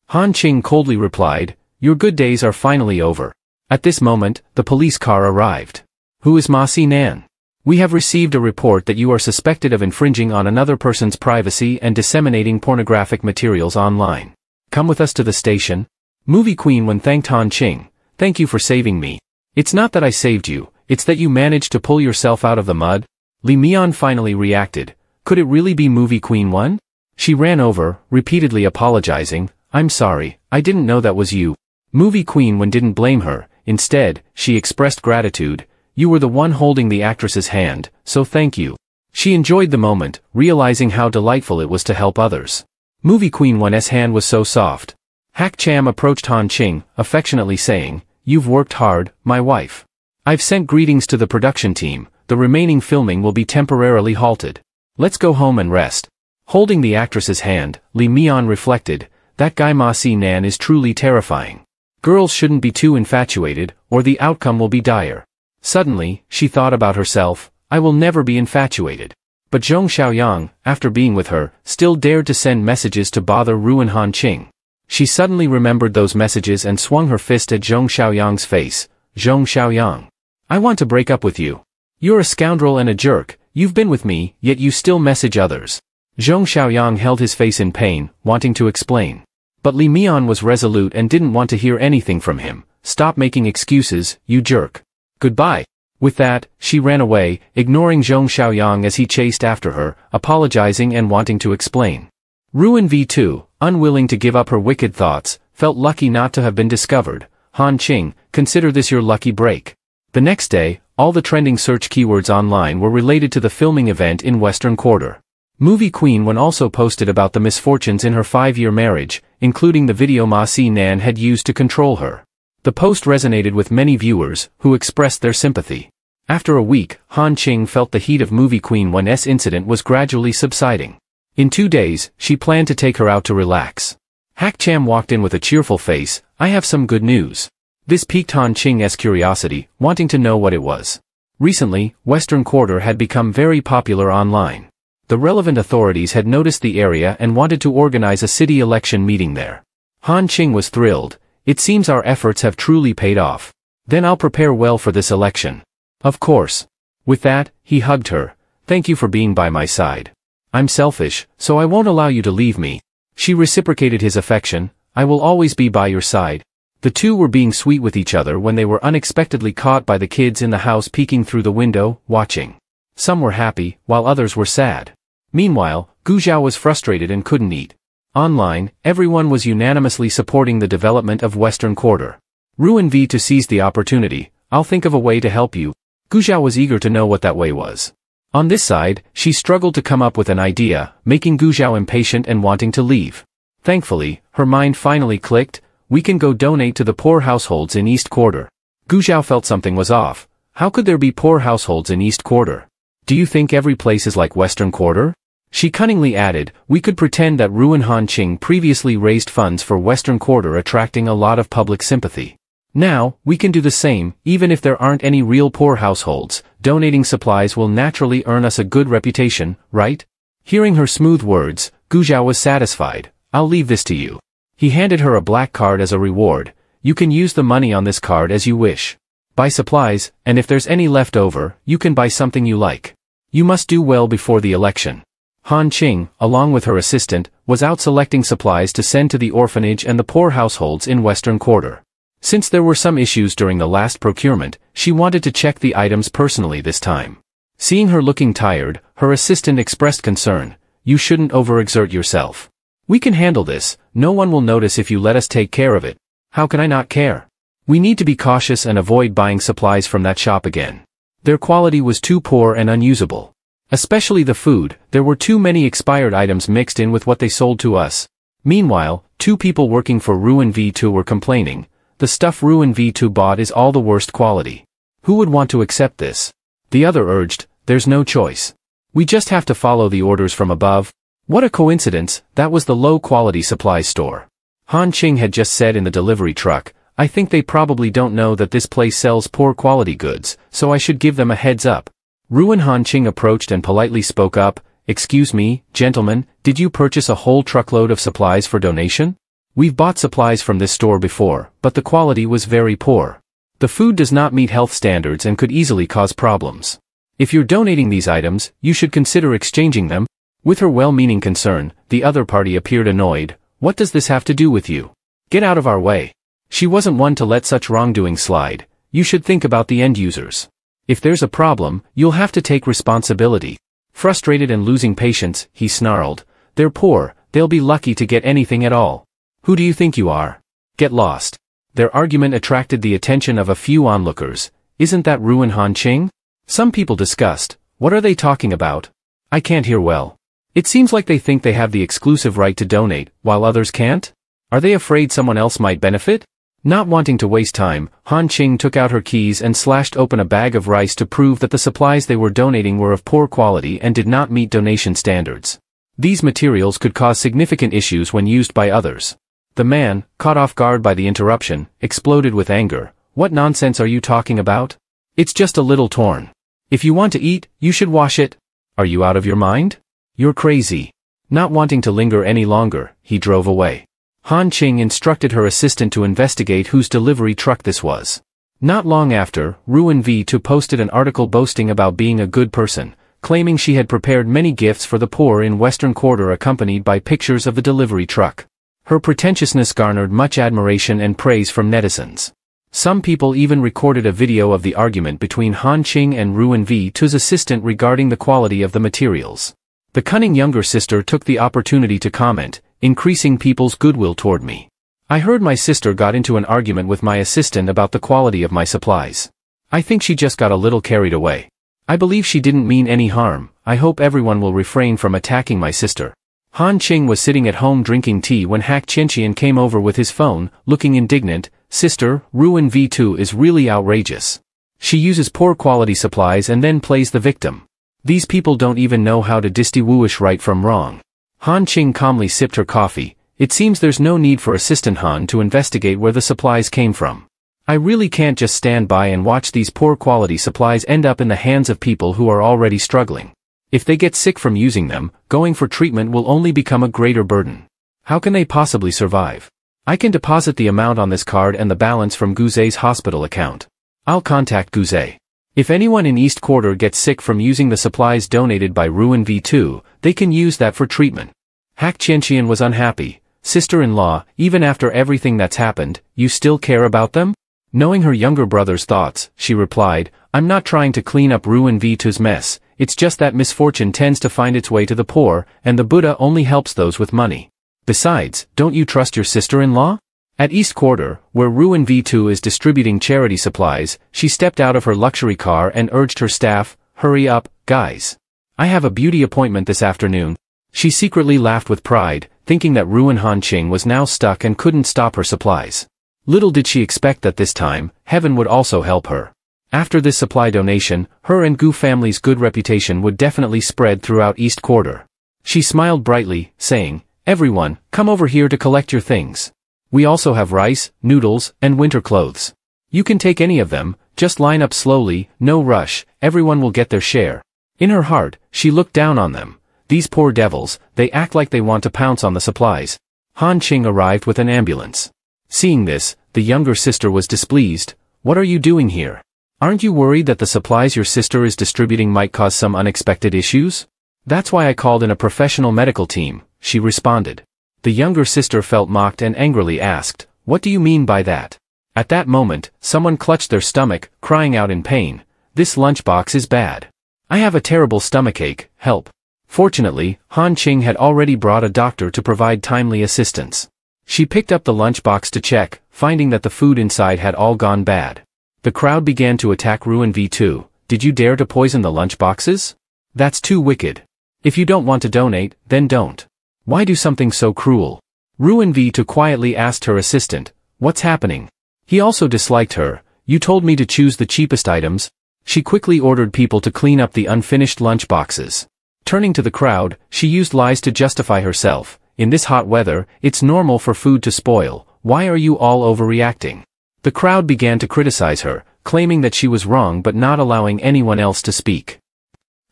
Han Ching coldly replied, your good days are finally over. At this moment, the police car arrived. Who is Ma Si Nan? We have received a report that you are suspected of infringing on another person's privacy and disseminating pornographic materials online. Come with us to the station. Movie Queen 1 thanked Han Ching. Thank you for saving me. It's not that I saved you, it's that you managed to pull yourself out of the mud. Li Mian finally reacted. Could it really be movie queen 1? She ran over, repeatedly apologizing. I'm sorry, I didn't know that was you. Movie queen 1 didn't blame her. Instead, she expressed gratitude. You were the one holding the actress's hand, so thank you. She enjoyed the moment, realizing how delightful it was to help others. Movie Queen 1's hand was so soft. Hak Cham approached Han Ching, affectionately saying, you've worked hard, my wife. I've sent greetings to the production team. The remaining filming will be temporarily halted. Let's go home and rest. Holding the actress's hand, Li Mian reflected, that guy Ma Si Nan is truly terrifying. Girls shouldn't be too infatuated, or the outcome will be dire. Suddenly, she thought about herself, I will never be infatuated. But Zhong Xiaoyang, after being with her, still dared to send messages to bother Ruin Han Qing. She suddenly remembered those messages and swung her fist at Zhong Xiaoyang's face. Zhong Xiaoyang. I want to break up with you. You're a scoundrel and a jerk, you've been with me, yet you still message others. Zhong Xiaoyang held his face in pain, wanting to explain. But Li Mian was resolute and didn't want to hear anything from him. Stop making excuses, you jerk. Goodbye. With that, she ran away, ignoring Zhong Xiaoyang as he chased after her, apologizing and wanting to explain. Ruin V2, unwilling to give up her wicked thoughts, felt lucky not to have been discovered. Han Qing, consider this your lucky break. The next day, all the trending search keywords online were related to the filming event in Western Quarter. Movie Queen Wen also posted about the misfortunes in her 5-year marriage, including the video Ma Si Nan had used to control her. The post resonated with many viewers, who expressed their sympathy. After a week, Han Qing felt the heat of Movie Queen Wen's incident was gradually subsiding. In 2 days, she planned to take her out to relax. Hak Cham walked in with a cheerful face, I have some good news. This piqued Han Qing's curiosity, wanting to know what it was. Recently, Western Quarter had become very popular online. The relevant authorities had noticed the area and wanted to organize a city election meeting there. Han Qing was thrilled. It seems our efforts have truly paid off. Then I'll prepare well for this election. Of course. With that, he hugged her. Thank you for being by my side. I'm selfish, so I won't allow you to leave me. She reciprocated his affection. I will always be by your side. The two were being sweet with each other when they were unexpectedly caught by the kids in the house peeking through the window, watching. Some were happy, while others were sad. Meanwhile, Gu Zhao was frustrated and couldn't eat. Online, everyone was unanimously supporting the development of Western Quarter. Ruin V to seize the opportunity. I'll think of a way to help you. Gu Zhao was eager to know what that way was. On this side, she struggled to come up with an idea, making Gu Zhao impatient and wanting to leave. Thankfully, her mind finally clicked. We can go donate to the poor households in East Quarter. Gu Zhao felt something was off. How could there be poor households in East Quarter? Do you think every place is like Western Quarter? She cunningly added, we could pretend that Ruin Han Qing previously raised funds for Western Quarter, attracting a lot of public sympathy. Now, we can do the same. Even if there aren't any real poor households, donating supplies will naturally earn us a good reputation, right? Hearing her smooth words, Gu Zhao was satisfied. I'll leave this to you. He handed her a black card as a reward. You can use the money on this card as you wish. Buy supplies, and if there's any left over, you can buy something you like. You must do well before the election. Han Qing, along with her assistant, was out selecting supplies to send to the orphanage and the poor households in Western Quarter. Since there were some issues during the last procurement, she wanted to check the items personally this time. Seeing her looking tired, her assistant expressed concern. You shouldn't overexert yourself. We can handle this. No one will notice if you let us take care of it. How can I not care? We need to be cautious and avoid buying supplies from that shop again. Their quality was too poor and unusable. Especially the food, there were too many expired items mixed in with what they sold to us. Meanwhile, 2 people working for Ruin V2 were complaining. The stuff Ruin V2 bought is all the worst quality. Who would want to accept this? The other urged, there's no choice. We just have to follow the orders from above. What a coincidence, that was the low-quality supplies store. Han Qing had just said in the delivery truck, I think they probably don't know that this place sells poor quality goods, so I should give them a heads up. Ruin Han Qing approached and politely spoke up, excuse me, gentlemen, did you purchase a whole truckload of supplies for donation? We've bought supplies from this store before, but the quality was very poor. The food does not meet health standards and could easily cause problems. If you're donating these items, you should consider exchanging them. With her well-meaning concern, the other party appeared annoyed. What does this have to do with you? Get out of our way. She wasn't one to let such wrongdoing slide. You should think about the end users. If there's a problem, you'll have to take responsibility. Frustrated and losing patience, he snarled. They're poor, they'll be lucky to get anything at all. Who do you think you are? Get lost. Their argument attracted the attention of a few onlookers. Isn't that Ruin Han Qing? Some people discussed. What are they talking about? I can't hear well. It seems like they think they have the exclusive right to donate, while others can't? Are they afraid someone else might benefit? Not wanting to waste time, Han Qing took out her keys and slashed open a bag of rice to prove that the supplies they were donating were of poor quality and did not meet donation standards. These materials could cause significant issues when used by others. The man, caught off guard by the interruption, exploded with anger. What nonsense are you talking about? It's just a little torn. If you want to eat, you should wash it. Are you out of your mind? You're crazy. Not wanting to linger any longer, he drove away. Han Ching instructed her assistant to investigate whose delivery truck this was. Not long after, Ruin V2 posted an article boasting about being a good person, claiming she had prepared many gifts for the poor in Western Quarter accompanied by pictures of the delivery truck. Her pretentiousness garnered much admiration and praise from netizens. Some people even recorded a video of the argument between Han Ching and Ruin V2's assistant regarding the quality of the materials. The cunning younger sister took the opportunity to comment, increasing people's goodwill toward me. I heard my sister got into an argument with my assistant about the quality of my supplies. I think she just got a little carried away. I believe she didn't mean any harm. I hope everyone will refrain from attacking my sister. Han Ching was sitting at home drinking tea when Hak Qianqian came over with his phone, looking indignant. Sister, Ruin V2 is really outrageous. She uses poor quality supplies and then plays the victim. These people don't even know how to distinguish right from wrong. Han Ching calmly sipped her coffee. It seems there's no need for Assistant Han to investigate where the supplies came from. I really can't just stand by and watch these poor quality supplies end up in the hands of people who are already struggling. If they get sick from using them, going for treatment will only become a greater burden. How can they possibly survive? I can deposit the amount on this card and the balance from Guzay's hospital account. I'll contact Guzay. If anyone in East Quarter gets sick from using the supplies donated by Ruin V2, they can use that for treatment. Hak Qianqian was unhappy. Sister-in-law, even after everything that's happened, you still care about them? Knowing her younger brother's thoughts, she replied, I'm not trying to clean up Ruin V2's mess. It's just that misfortune tends to find its way to the poor, and the Buddha only helps those with money. Besides, don't you trust your sister-in-law? At East Quarter, where Ruin V2 is distributing charity supplies, she stepped out of her luxury car and urged her staff, hurry up, guys. I have a beauty appointment this afternoon. She secretly laughed with pride, thinking that Ruin Han Ching was now stuck and couldn't stop her supplies. Little did she expect that this time, heaven would also help her. After this supply donation, her and Gu family's good reputation would definitely spread throughout East Quarter. She smiled brightly, saying, everyone, come over here to collect your things. We also have rice, noodles, and winter clothes. You can take any of them, just line up slowly, no rush, everyone will get their share. In her heart, she looked down on them. These poor devils, they act like they want to pounce on the supplies. Han Ching arrived with an ambulance. Seeing this, the younger sister was displeased. What are you doing here? Aren't you worried that the supplies your sister is distributing might cause some unexpected issues? That's why I called in a professional medical team, she responded. The younger sister felt mocked and angrily asked, what do you mean by that? At that moment, someone clutched their stomach, crying out in pain, this lunchbox is bad. I have a terrible stomachache, help. Fortunately, Han Ching had already brought a doctor to provide timely assistance. She picked up the lunchbox to check, finding that the food inside had all gone bad. The crowd began to attack Ruin V2. Did you dare to poison the lunchboxes? That's too wicked. If you don't want to donate, then don't. Why do something so cruel? Ruin V2 quietly asked her assistant, what's happening? He also disliked her. You told me to choose the cheapest items. She quickly ordered people to clean up the unfinished lunchboxes. Turning to the crowd, she used lies to justify herself. In this hot weather, it's normal for food to spoil. Why are you all overreacting? The crowd began to criticize her, claiming that she was wrong but not allowing anyone else to speak.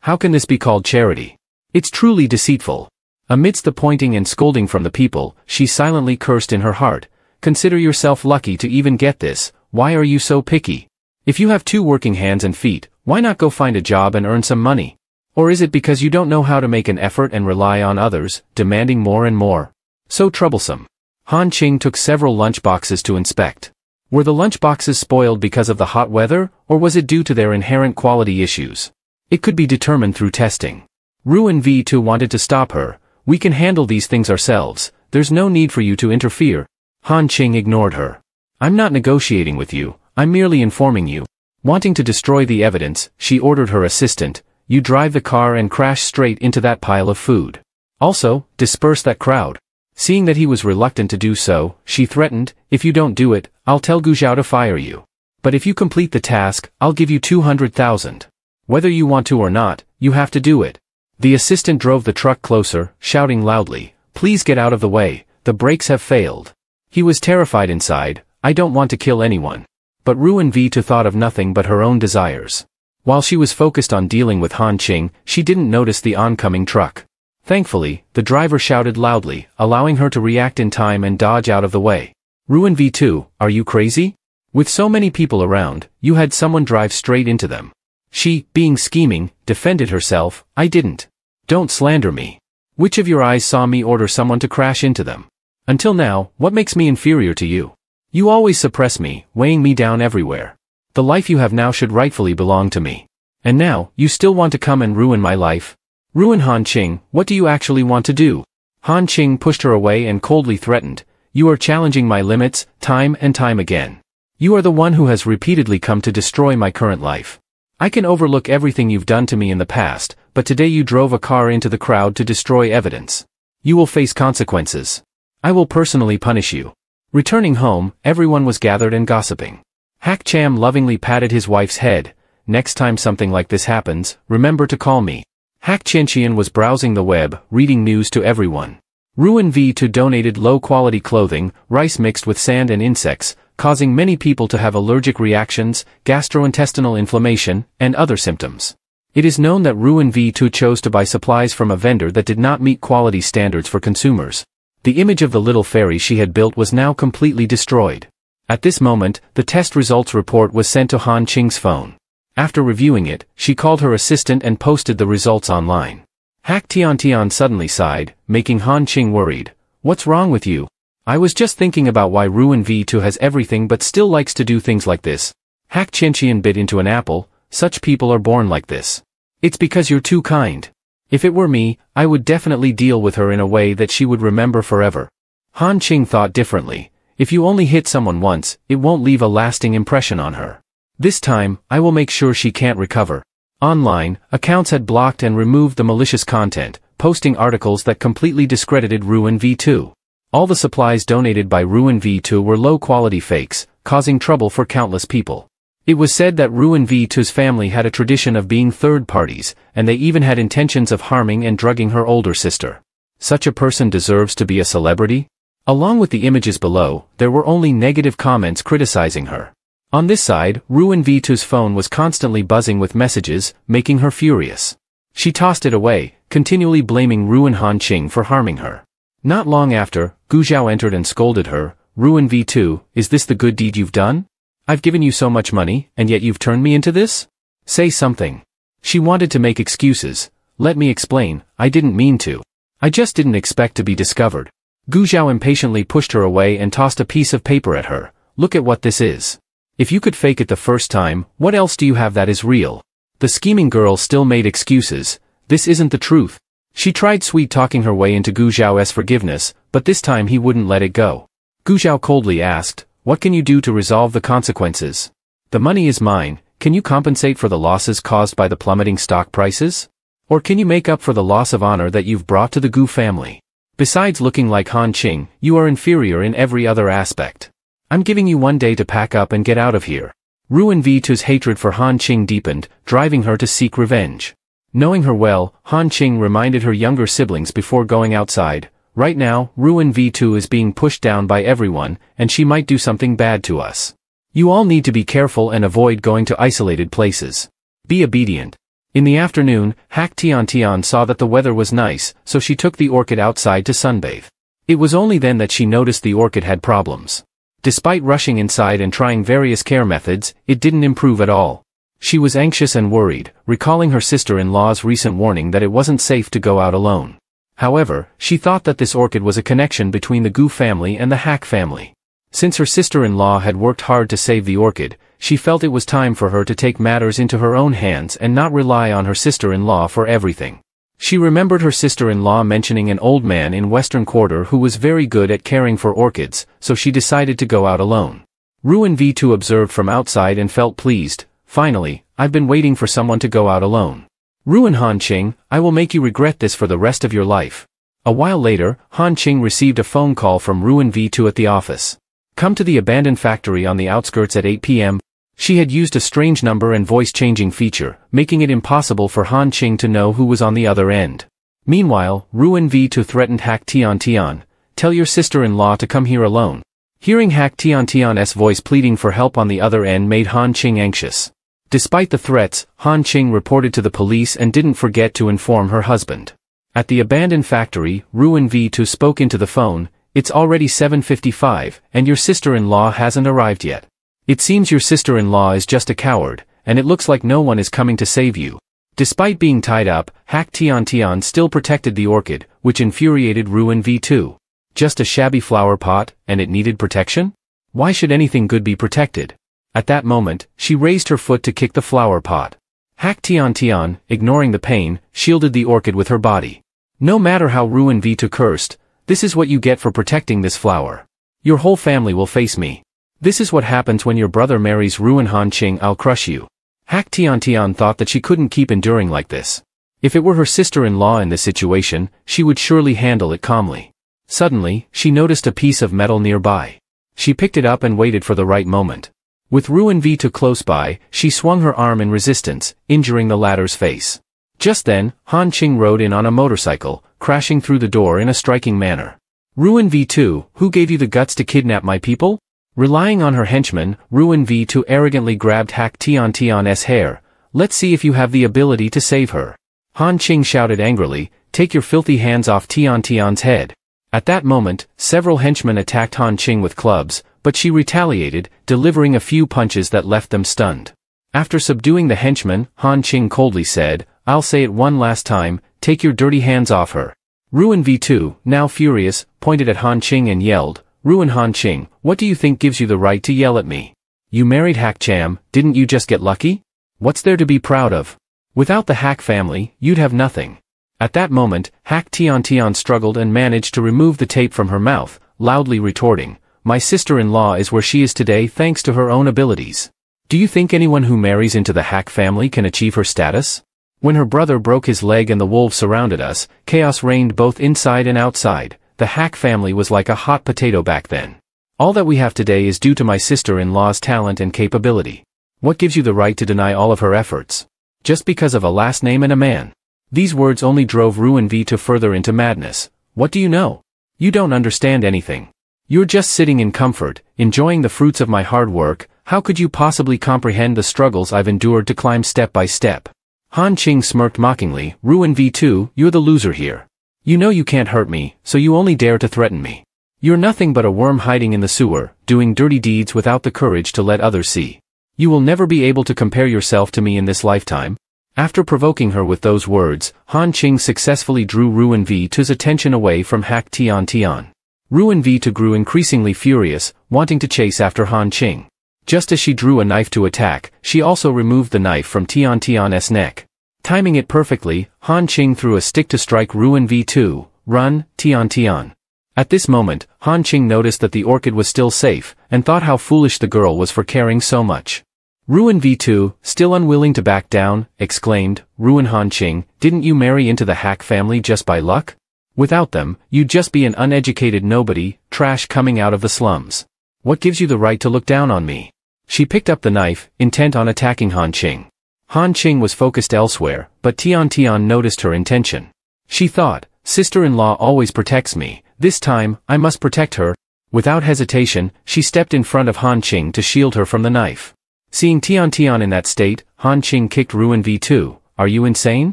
How can this be called charity? It's truly deceitful. Amidst the pointing and scolding from the people, she silently cursed in her heart. Consider yourself lucky to even get this. Why are you so picky? If you have 2 working hands and feet, why not go find a job and earn some money? Or is it because you don't know how to make an effort and rely on others, demanding more and more? So troublesome. Han Ching took several lunchboxes to inspect. Were the lunchboxes spoiled because of the hot weather, or was it due to their inherent quality issues? It could be determined through testing. Ruin V2 wanted to stop her. We can handle these things ourselves. There's no need for you to interfere. Han Ching ignored her. I'm not negotiating with you. I'm merely informing you. Wanting to destroy the evidence, she ordered her assistant, you drive the car and crash straight into that pile of food. Also, disperse that crowd. Seeing that he was reluctant to do so, she threatened, if you don't do it, I'll tell Gu Zhao to fire you. But if you complete the task, I'll give you 200,000. Whether you want to or not, you have to do it. The assistant drove the truck closer, shouting loudly, please get out of the way, the brakes have failed. He was terrified inside. I don't want to kill anyone. But Ruin V2 thought of nothing but her own desires. While she was focused on dealing with Han Ching, she didn't notice the oncoming truck. Thankfully, the driver shouted loudly, allowing her to react in time and dodge out of the way. Ruin V2, are you crazy? With so many people around, you had someone drive straight into them. She, being scheming, defended herself. I didn't. Don't slander me. Which of your eyes saw me order someone to crash into them? Until now, what makes me inferior to you? You always suppress me, weighing me down everywhere. The life you have now should rightfully belong to me. And now, you still want to come and ruin my life? Ruin Han Ching, what do you actually want to do? Han Ching pushed her away and coldly threatened, you are challenging my limits, time and time again. You are the one who has repeatedly come to destroy my current life. I can overlook everything you've done to me in the past, but today you drove a car into the crowd to destroy evidence. You will face consequences. I will personally punish you. Returning home, everyone was gathered and gossiping. Hak Cham lovingly patted his wife's head. Next time something like this happens, remember to call me. Hak Chenchian was browsing the web, reading news to everyone. Ruin V2 donated low-quality clothing, rice mixed with sand and insects, causing many people to have allergic reactions, gastrointestinal inflammation, and other symptoms. It is known that Ruin V2 chose to buy supplies from a vendor that did not meet quality standards for consumers. The image of the little fairy she had built was now completely destroyed. At this moment, the test results report was sent to Han Ching's phone. After reviewing it, she called her assistant and posted the results online. Hak Tian suddenly sighed, making Han Ching worried. What's wrong with you? I was just thinking about why Ruin V2 has everything but still likes to do things like this. Hak Chenchian bit into an apple. Such people are born like this. It's because you're too kind. If it were me, I would definitely deal with her in a way that she would remember forever. Han Ching thought differently. If you only hit someone once, it won't leave a lasting impression on her. This time, I will make sure she can't recover. Online, accounts had blocked and removed the malicious content, posting articles that completely discredited Ruin V2. All the supplies donated by Ruin V2 were low-quality fakes, causing trouble for countless people. It was said that Ruin V2's family had a tradition of being third parties, and they even had intentions of harming and drugging her older sister. Such a person deserves to be a celebrity? Along with the images below, there were only negative comments criticizing her. On this side, Ruin V2's phone was constantly buzzing with messages, making her furious. She tossed it away, continually blaming Ruin Han Ching for harming her. Not long after, Gu Zhao entered and scolded her. Ruin V2, is this the good deed you've done? I've given you so much money, and yet you've turned me into this? Say something. She wanted to make excuses. Let me explain, I didn't mean to. I just didn't expect to be discovered. Gu Zhao impatiently pushed her away and tossed a piece of paper at her. Look at what this is. If you could fake it the first time, what else do you have that is real? The scheming girl still made excuses. This isn't the truth. She tried sweet-talking her way into Gu Zhao's forgiveness, but this time he wouldn't let it go. Gu Zhao coldly asked, what can you do to resolve the consequences? The money is mine. Can you compensate for the losses caused by the plummeting stock prices? Or can you make up for the loss of honor that you've brought to the Gu family? Besides looking like Han Ching, you are inferior in every other aspect. I'm giving you 1 day to pack up and get out of here. Ruin V2's hatred for Han Ching deepened, driving her to seek revenge. Knowing her well, Han Ching reminded her younger siblings before going outside. Right now, Ruin V2 is being pushed down by everyone, and she might do something bad to us. You all need to be careful and avoid going to isolated places. Be obedient. In the afternoon, Hak Tian saw that the weather was nice, so she took the orchid outside to sunbathe. It was only then that she noticed the orchid had problems. Despite rushing inside and trying various care methods, it didn't improve at all. She was anxious and worried, recalling her sister-in-law's recent warning that it wasn't safe to go out alone. However, she thought that this orchid was a connection between the Gu family and the Hak family. Since her sister-in-law had worked hard to save the orchid, she felt it was time for her to take matters into her own hands and not rely on her sister-in-law for everything. She remembered her sister-in-law mentioning an old man in Western Quarter who was very good at caring for orchids, so she decided to go out alone. Ruin V2 observed from outside and felt pleased. Finally, I've been waiting for someone to go out alone. Ruin Han Ching, I will make you regret this for the rest of your life. A while later, Han Ching received a phone call from Ruin V2 at the office. Come to the abandoned factory on the outskirts at 8 p.m. She had used a strange number and voice-changing feature, making it impossible for Han Ching to know who was on the other end. Meanwhile, Ruin V2 threatened Hak Tian, tell your sister-in-law to come here alone. Hearing Hak Tiantian's voice pleading for help on the other end made Han Qing anxious. Despite the threats, Han Qing reported to the police and didn't forget to inform her husband. At the abandoned factory, Ruin V2 spoke into the phone. It's already 7:55, and your sister-in-law hasn't arrived yet. It seems your sister-in-law is just a coward, and it looks like no one is coming to save you. Despite being tied up, Hak Tiantian still protected the orchid, which infuriated Ruin V2. Just a shabby flower pot, and it needed protection? Why should anything good be protected? At that moment, she raised her foot to kick the flower pot. Hak Tiantian, ignoring the pain, shielded the orchid with her body. No matter how Ruin V2 cursed, this is what you get for protecting this flower. Your whole family will face me. This is what happens when your brother marries Ruin Han Qing. I'll crush you. Hak Tiantian thought that she couldn't keep enduring like this. If it were her sister-in-law in this situation, she would surely handle it calmly. Suddenly, she noticed a piece of metal nearby. She picked it up and waited for the right moment. With Ruin V2 close by, she swung her arm in resistance, injuring the latter's face. Just then, Han Qing rode in on a motorcycle, crashing through the door in a striking manner. Ruin V2, who gave you the guts to kidnap my people? Relying on her henchman, Ruin V2 arrogantly grabbed Hak Tiantian's hair. Let's see if you have the ability to save her. Han Qing shouted angrily, take your filthy hands off Tiantian's head. At that moment, several henchmen attacked Han Qing with clubs, but she retaliated, delivering a few punches that left them stunned. After subduing the henchmen, Han Qing coldly said, I'll say it one last time, take your dirty hands off her. Ruin V2, now furious, pointed at Han Qing and yelled, Ruin Han Qing, what do you think gives you the right to yell at me? You married Hak Cham, didn't you just get lucky? What's there to be proud of? Without the Hak family, you'd have nothing. At that moment, Hak Tiantian struggled and managed to remove the tape from her mouth, loudly retorting, my sister-in-law is where she is today thanks to her own abilities. Do you think anyone who marries into the Hak family can achieve her status? When her brother broke his leg and the wolves surrounded us, chaos reigned both inside and outside. The Hak family was like a hot potato back then. All that we have today is due to my sister-in-law's talent and capability. What gives you the right to deny all of her efforts? Just because of a last name and a man. These words only drove Ruin V2 further into madness. What do you know? You don't understand anything. You're just sitting in comfort, enjoying the fruits of my hard work. How could you possibly comprehend the struggles I've endured to climb step by step? Han Qing smirked mockingly, Ruin V2, you're the loser here. You know you can't hurt me, so you only dare to threaten me. You're nothing but a worm hiding in the sewer, doing dirty deeds without the courage to let others see. You will never be able to compare yourself to me in this lifetime. After provoking her with those words, Han Qing successfully drew Ruin V2's attention away from Hak Tiantian. Ruin V2 grew increasingly furious, wanting to chase after Han Qing. Just as she drew a knife to attack, she also removed the knife from Tiantian's neck. Timing it perfectly, Han Qing threw a stick to strike Ruin V2, run, Tiantian. At this moment, Han Qing noticed that the orchid was still safe, and thought how foolish the girl was for caring so much. Ruin V2, still unwilling to back down, exclaimed, Ruin Han Qing, didn't you marry into the Hak family just by luck? Without them, you'd just be an uneducated nobody, trash coming out of the slums. What gives you the right to look down on me? She picked up the knife, intent on attacking Han Qing. Han Qing was focused elsewhere, but Tiantian noticed her intention. She thought, sister-in-law always protects me, this time, I must protect her. Without hesitation, she stepped in front of Han Qing to shield her from the knife. Seeing Tiantian in that state, Han Qing kicked Ruin V2, are you insane?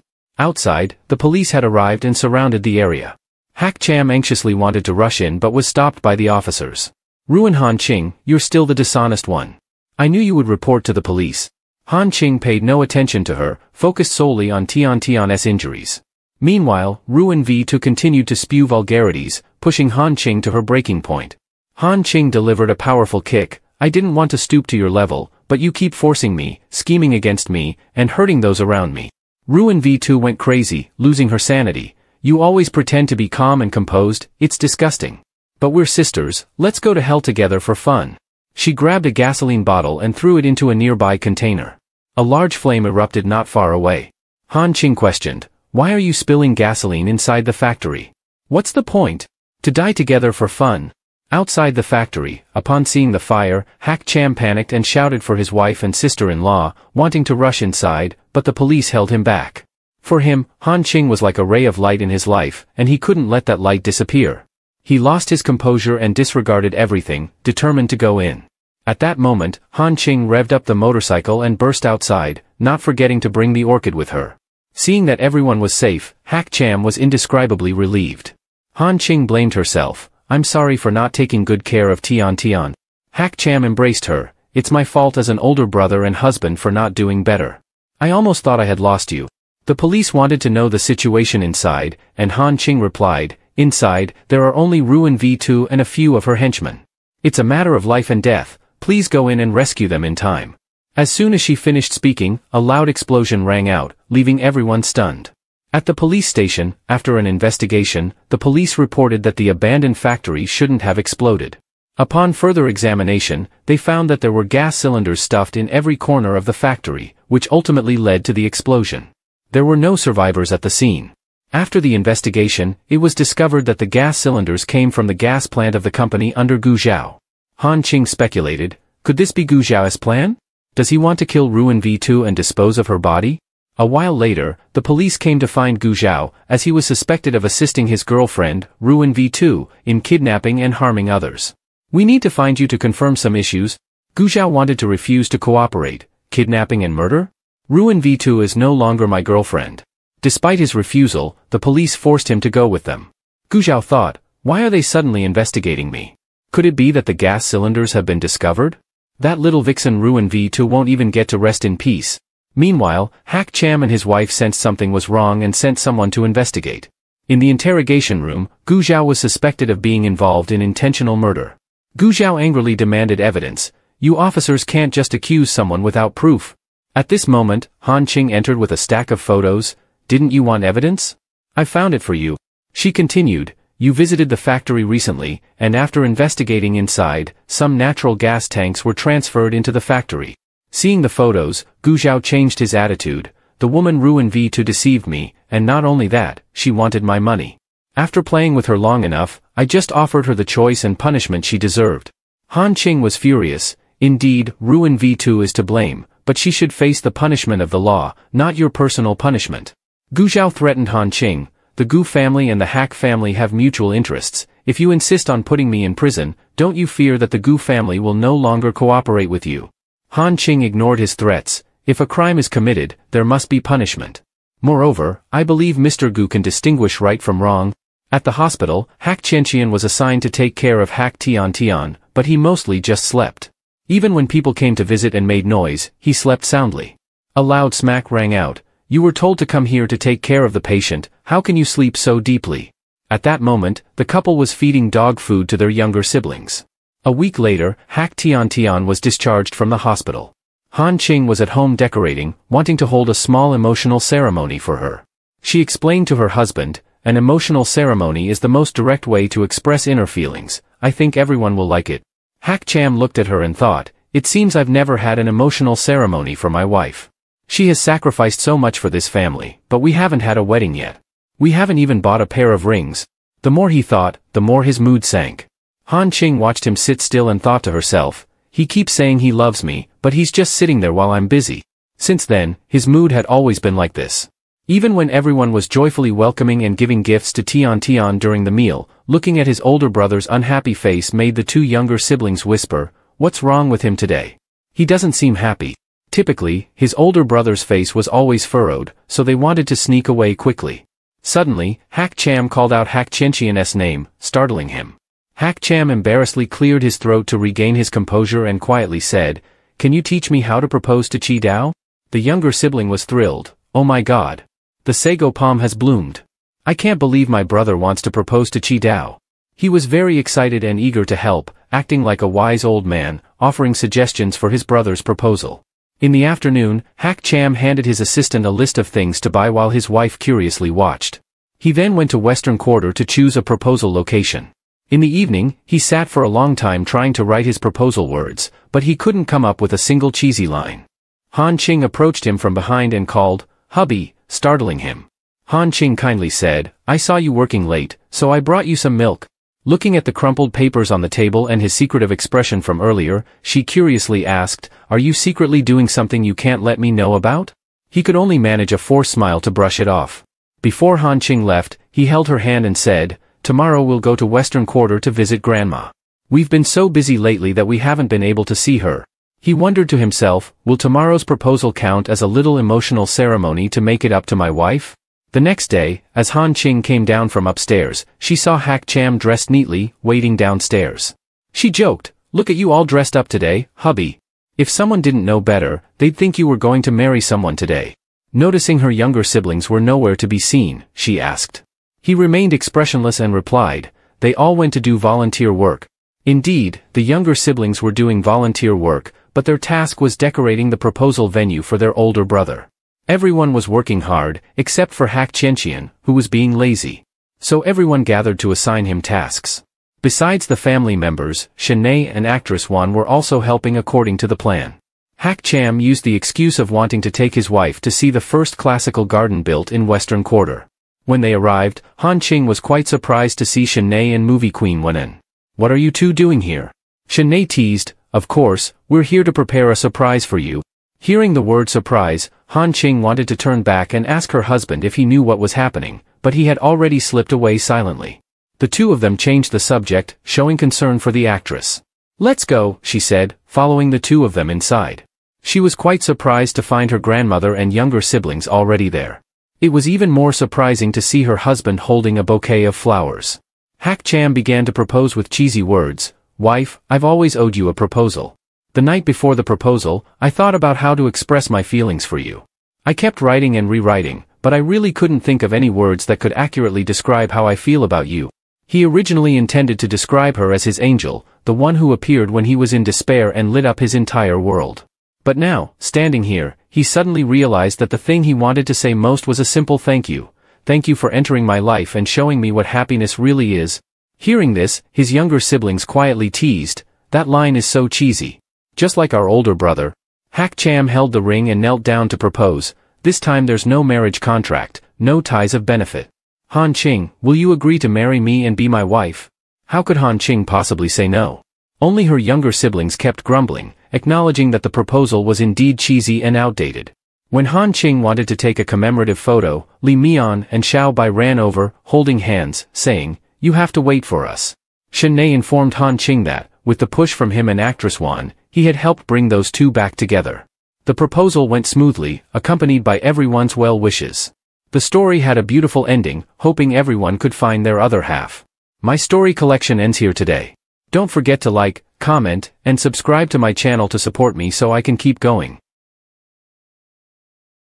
Outside, the police had arrived and surrounded the area. Hak Cham anxiously wanted to rush in but was stopped by the officers. Ruin Han Qing, you're still the dishonest one. I knew you would report to the police. Han Qing paid no attention to her, focused solely on Tiantian's injuries. Meanwhile, Ruin V2 continued to spew vulgarities, pushing Han Qing to her breaking point. Han Qing delivered a powerful kick, I didn't want to stoop to your level, but you keep forcing me, scheming against me, and hurting those around me. Ruin V2 went crazy, losing her sanity. You always pretend to be calm and composed, it's disgusting. But we're sisters, let's go to hell together for fun. She grabbed a gasoline bottle and threw it into a nearby container. A large flame erupted not far away. Han Qing questioned, why are you spilling gasoline inside the factory? What's the point? To die together for fun. Outside the factory, upon seeing the fire, Hak Cham panicked and shouted for his wife and sister-in-law, wanting to rush inside, but the police held him back. For him, Han Qing was like a ray of light in his life, and he couldn't let that light disappear. He lost his composure and disregarded everything, determined to go in. At that moment, Han Ching revved up the motorcycle and burst outside, not forgetting to bring the orchid with her. Seeing that everyone was safe, Hak Cham was indescribably relieved. Han Ching blamed herself. I'm sorry for not taking good care of Tian Tian. Hak Cham embraced her. It's my fault as an older brother and husband for not doing better. I almost thought I had lost you. The police wanted to know the situation inside, and Han Ching replied, inside, there are only Ruin V2 and a few of her henchmen. It's a matter of life and death, please go in and rescue them in time. As soon as she finished speaking, a loud explosion rang out, leaving everyone stunned. At the police station, after an investigation, the police reported that the abandoned factory shouldn't have exploded. Upon further examination, they found that there were gas cylinders stuffed in every corner of the factory, which ultimately led to the explosion. There were no survivors at the scene. After the investigation, it was discovered that the gas cylinders came from the gas plant of the company under Gu Zhao. Han Ching speculated, could this be Gu Zhao's plan? Does he want to kill Ruin V2 and dispose of her body? A while later, the police came to find Gu Zhao, as he was suspected of assisting his girlfriend, Ruin V2, in kidnapping and harming others. We need to find you to confirm some issues. Gu Zhao wanted to refuse to cooperate. Kidnapping and murder? Ruin V2 is no longer my girlfriend. Despite his refusal, the police forced him to go with them. Gu Zhao thought, why are they suddenly investigating me? Could it be that the gas cylinders have been discovered? That little vixen Ruin V2 won't even get to rest in peace. Meanwhile, Hak Cham and his wife sensed something was wrong and sent someone to investigate. In the interrogation room, Gu Zhao was suspected of being involved in intentional murder. Gu Zhao angrily demanded evidence. You officers can't just accuse someone without proof. At this moment, Han Ching entered with a stack of photos. Didn't you want evidence? I found it for you. She continued, you visited the factory recently, and after investigating inside, some natural gas tanks were transferred into the factory. Seeing the photos, Gu Zhao changed his attitude. The woman Ruin V2 deceived me, and not only that, she wanted my money. After playing with her long enough, I just offered her the choice and punishment she deserved. Han Ching was furious. Indeed, Ruin V2 is to blame, but she should face the punishment of the law, not your personal punishment. Gu Zhao threatened Han Ching. The Gu family and the Hak family have mutual interests. If you insist on putting me in prison, don't you fear that the Gu family will no longer cooperate with you? Han Ching ignored his threats. If a crime is committed, there must be punishment. Moreover, I believe Mr. Gu can distinguish right from wrong. At the hospital, Hak Qianqian was assigned to take care of Hak Tian Tian, but he mostly just slept. Even when people came to visit and made noise, he slept soundly. A loud smack rang out. You were told to come here to take care of the patient, how can you sleep so deeply? At that moment, the couple was feeding dog food to their younger siblings. A week later, Hak Tian Tian was discharged from the hospital. Han Ching was at home decorating, wanting to hold a small emotional ceremony for her. She explained to her husband, an emotional ceremony is the most direct way to express inner feelings. I think everyone will like it. Hak Cham looked at her and thought, it seems I've never had an emotional ceremony for my wife. She has sacrificed so much for this family, but we haven't had a wedding yet. We haven't even bought a pair of rings. The more he thought, the more his mood sank. Han Ching watched him sit still and thought to herself, he keeps saying he loves me, but he's just sitting there while I'm busy. Since then, his mood had always been like this. Even when everyone was joyfully welcoming and giving gifts to Tian Tian during the meal, looking at his older brother's unhappy face made the two younger siblings whisper, what's wrong with him today? He doesn't seem happy. Typically, his older brother's face was always furrowed, so they wanted to sneak away quickly. Suddenly, Hak Cham called out Hak Qianqian's name, startling him. Hak Cham embarrassedly cleared his throat to regain his composure and quietly said, can you teach me how to propose to Qi Dao? The younger sibling was thrilled. Oh my god. The sago palm has bloomed. I can't believe my brother wants to propose to Qi Dao. He was very excited and eager to help, acting like a wise old man, offering suggestions for his brother's proposal. In the afternoon, Hak Cham handed his assistant a list of things to buy while his wife curiously watched. He then went to Western Quarter to choose a proposal location. In the evening, he sat for a long time trying to write his proposal words, but he couldn't come up with a single cheesy line. Han Ching approached him from behind and called, hubby, startling him. Han Ching kindly said, I saw you working late, so I brought you some milk. Looking at the crumpled papers on the table and his secretive expression from earlier, she curiously asked, are you secretly doing something you can't let me know about? He could only manage a forced smile to brush it off. Before Han Ching left, he held her hand and said, tomorrow we'll go to Western Quarter to visit Grandma. We've been so busy lately that we haven't been able to see her. He wondered to himself, will tomorrow's proposal count as a little emotional ceremony to make it up to my wife? The next day, as Han Ching came down from upstairs, she saw Hak Cham dressed neatly, waiting downstairs. She joked, "Look at you all dressed up today, hubby. If someone didn't know better, they'd think you were going to marry someone today." Noticing her younger siblings were nowhere to be seen, she asked. He remained expressionless and replied, "They all went to do volunteer work." Indeed, the younger siblings were doing volunteer work, but their task was decorating the proposal venue for their older brother. Everyone was working hard, except for Hak Chenchian, who was being lazy. So everyone gathered to assign him tasks. Besides the family members, Shanae and actress Wan were also helping according to the plan. Hak Cham used the excuse of wanting to take his wife to see the first classical garden built in Western Quarter. When they arrived, Han Ching was quite surprised to see Shanae and movie queen Wenin. "What are you two doing here?" Shanae teased, "Of course, we're here to prepare a surprise for you." Hearing the word surprise, Han Ching wanted to turn back and ask her husband if he knew what was happening, but he had already slipped away silently. The two of them changed the subject, showing concern for the actress. "Let's go," she said, following the two of them inside. She was quite surprised to find her grandmother and younger siblings already there. It was even more surprising to see her husband holding a bouquet of flowers. Hak Cham began to propose with cheesy words, "Wife, I've always owed you a proposal. The night before the proposal, I thought about how to express my feelings for you. I kept writing and rewriting, but I really couldn't think of any words that could accurately describe how I feel about you." He originally intended to describe her as his angel, the one who appeared when he was in despair and lit up his entire world. But now, standing here, he suddenly realized that the thing he wanted to say most was a simple thank you. "Thank you for entering my life and showing me what happiness really is." Hearing this, his younger siblings quietly teased, "That line is so cheesy. Just like our older brother." Hak Cham held the ring and knelt down to propose. "This time there's no marriage contract, no ties of benefit. Han Ching, will you agree to marry me and be my wife?" How could Han Ching possibly say no? Only her younger siblings kept grumbling, acknowledging that the proposal was indeed cheesy and outdated. When Han Ching wanted to take a commemorative photo, Li Mian and Xiao Bai ran over, holding hands, saying, "You have to wait for us." Shanae informed Han Ching that, with the push from him and actress Wan, he had helped bring those two back together. The proposal went smoothly, accompanied by everyone's well wishes. The story had a beautiful ending, hoping everyone could find their other half. My story collection ends here today. Don't forget to like, comment, and subscribe to my channel to support me so I can keep going.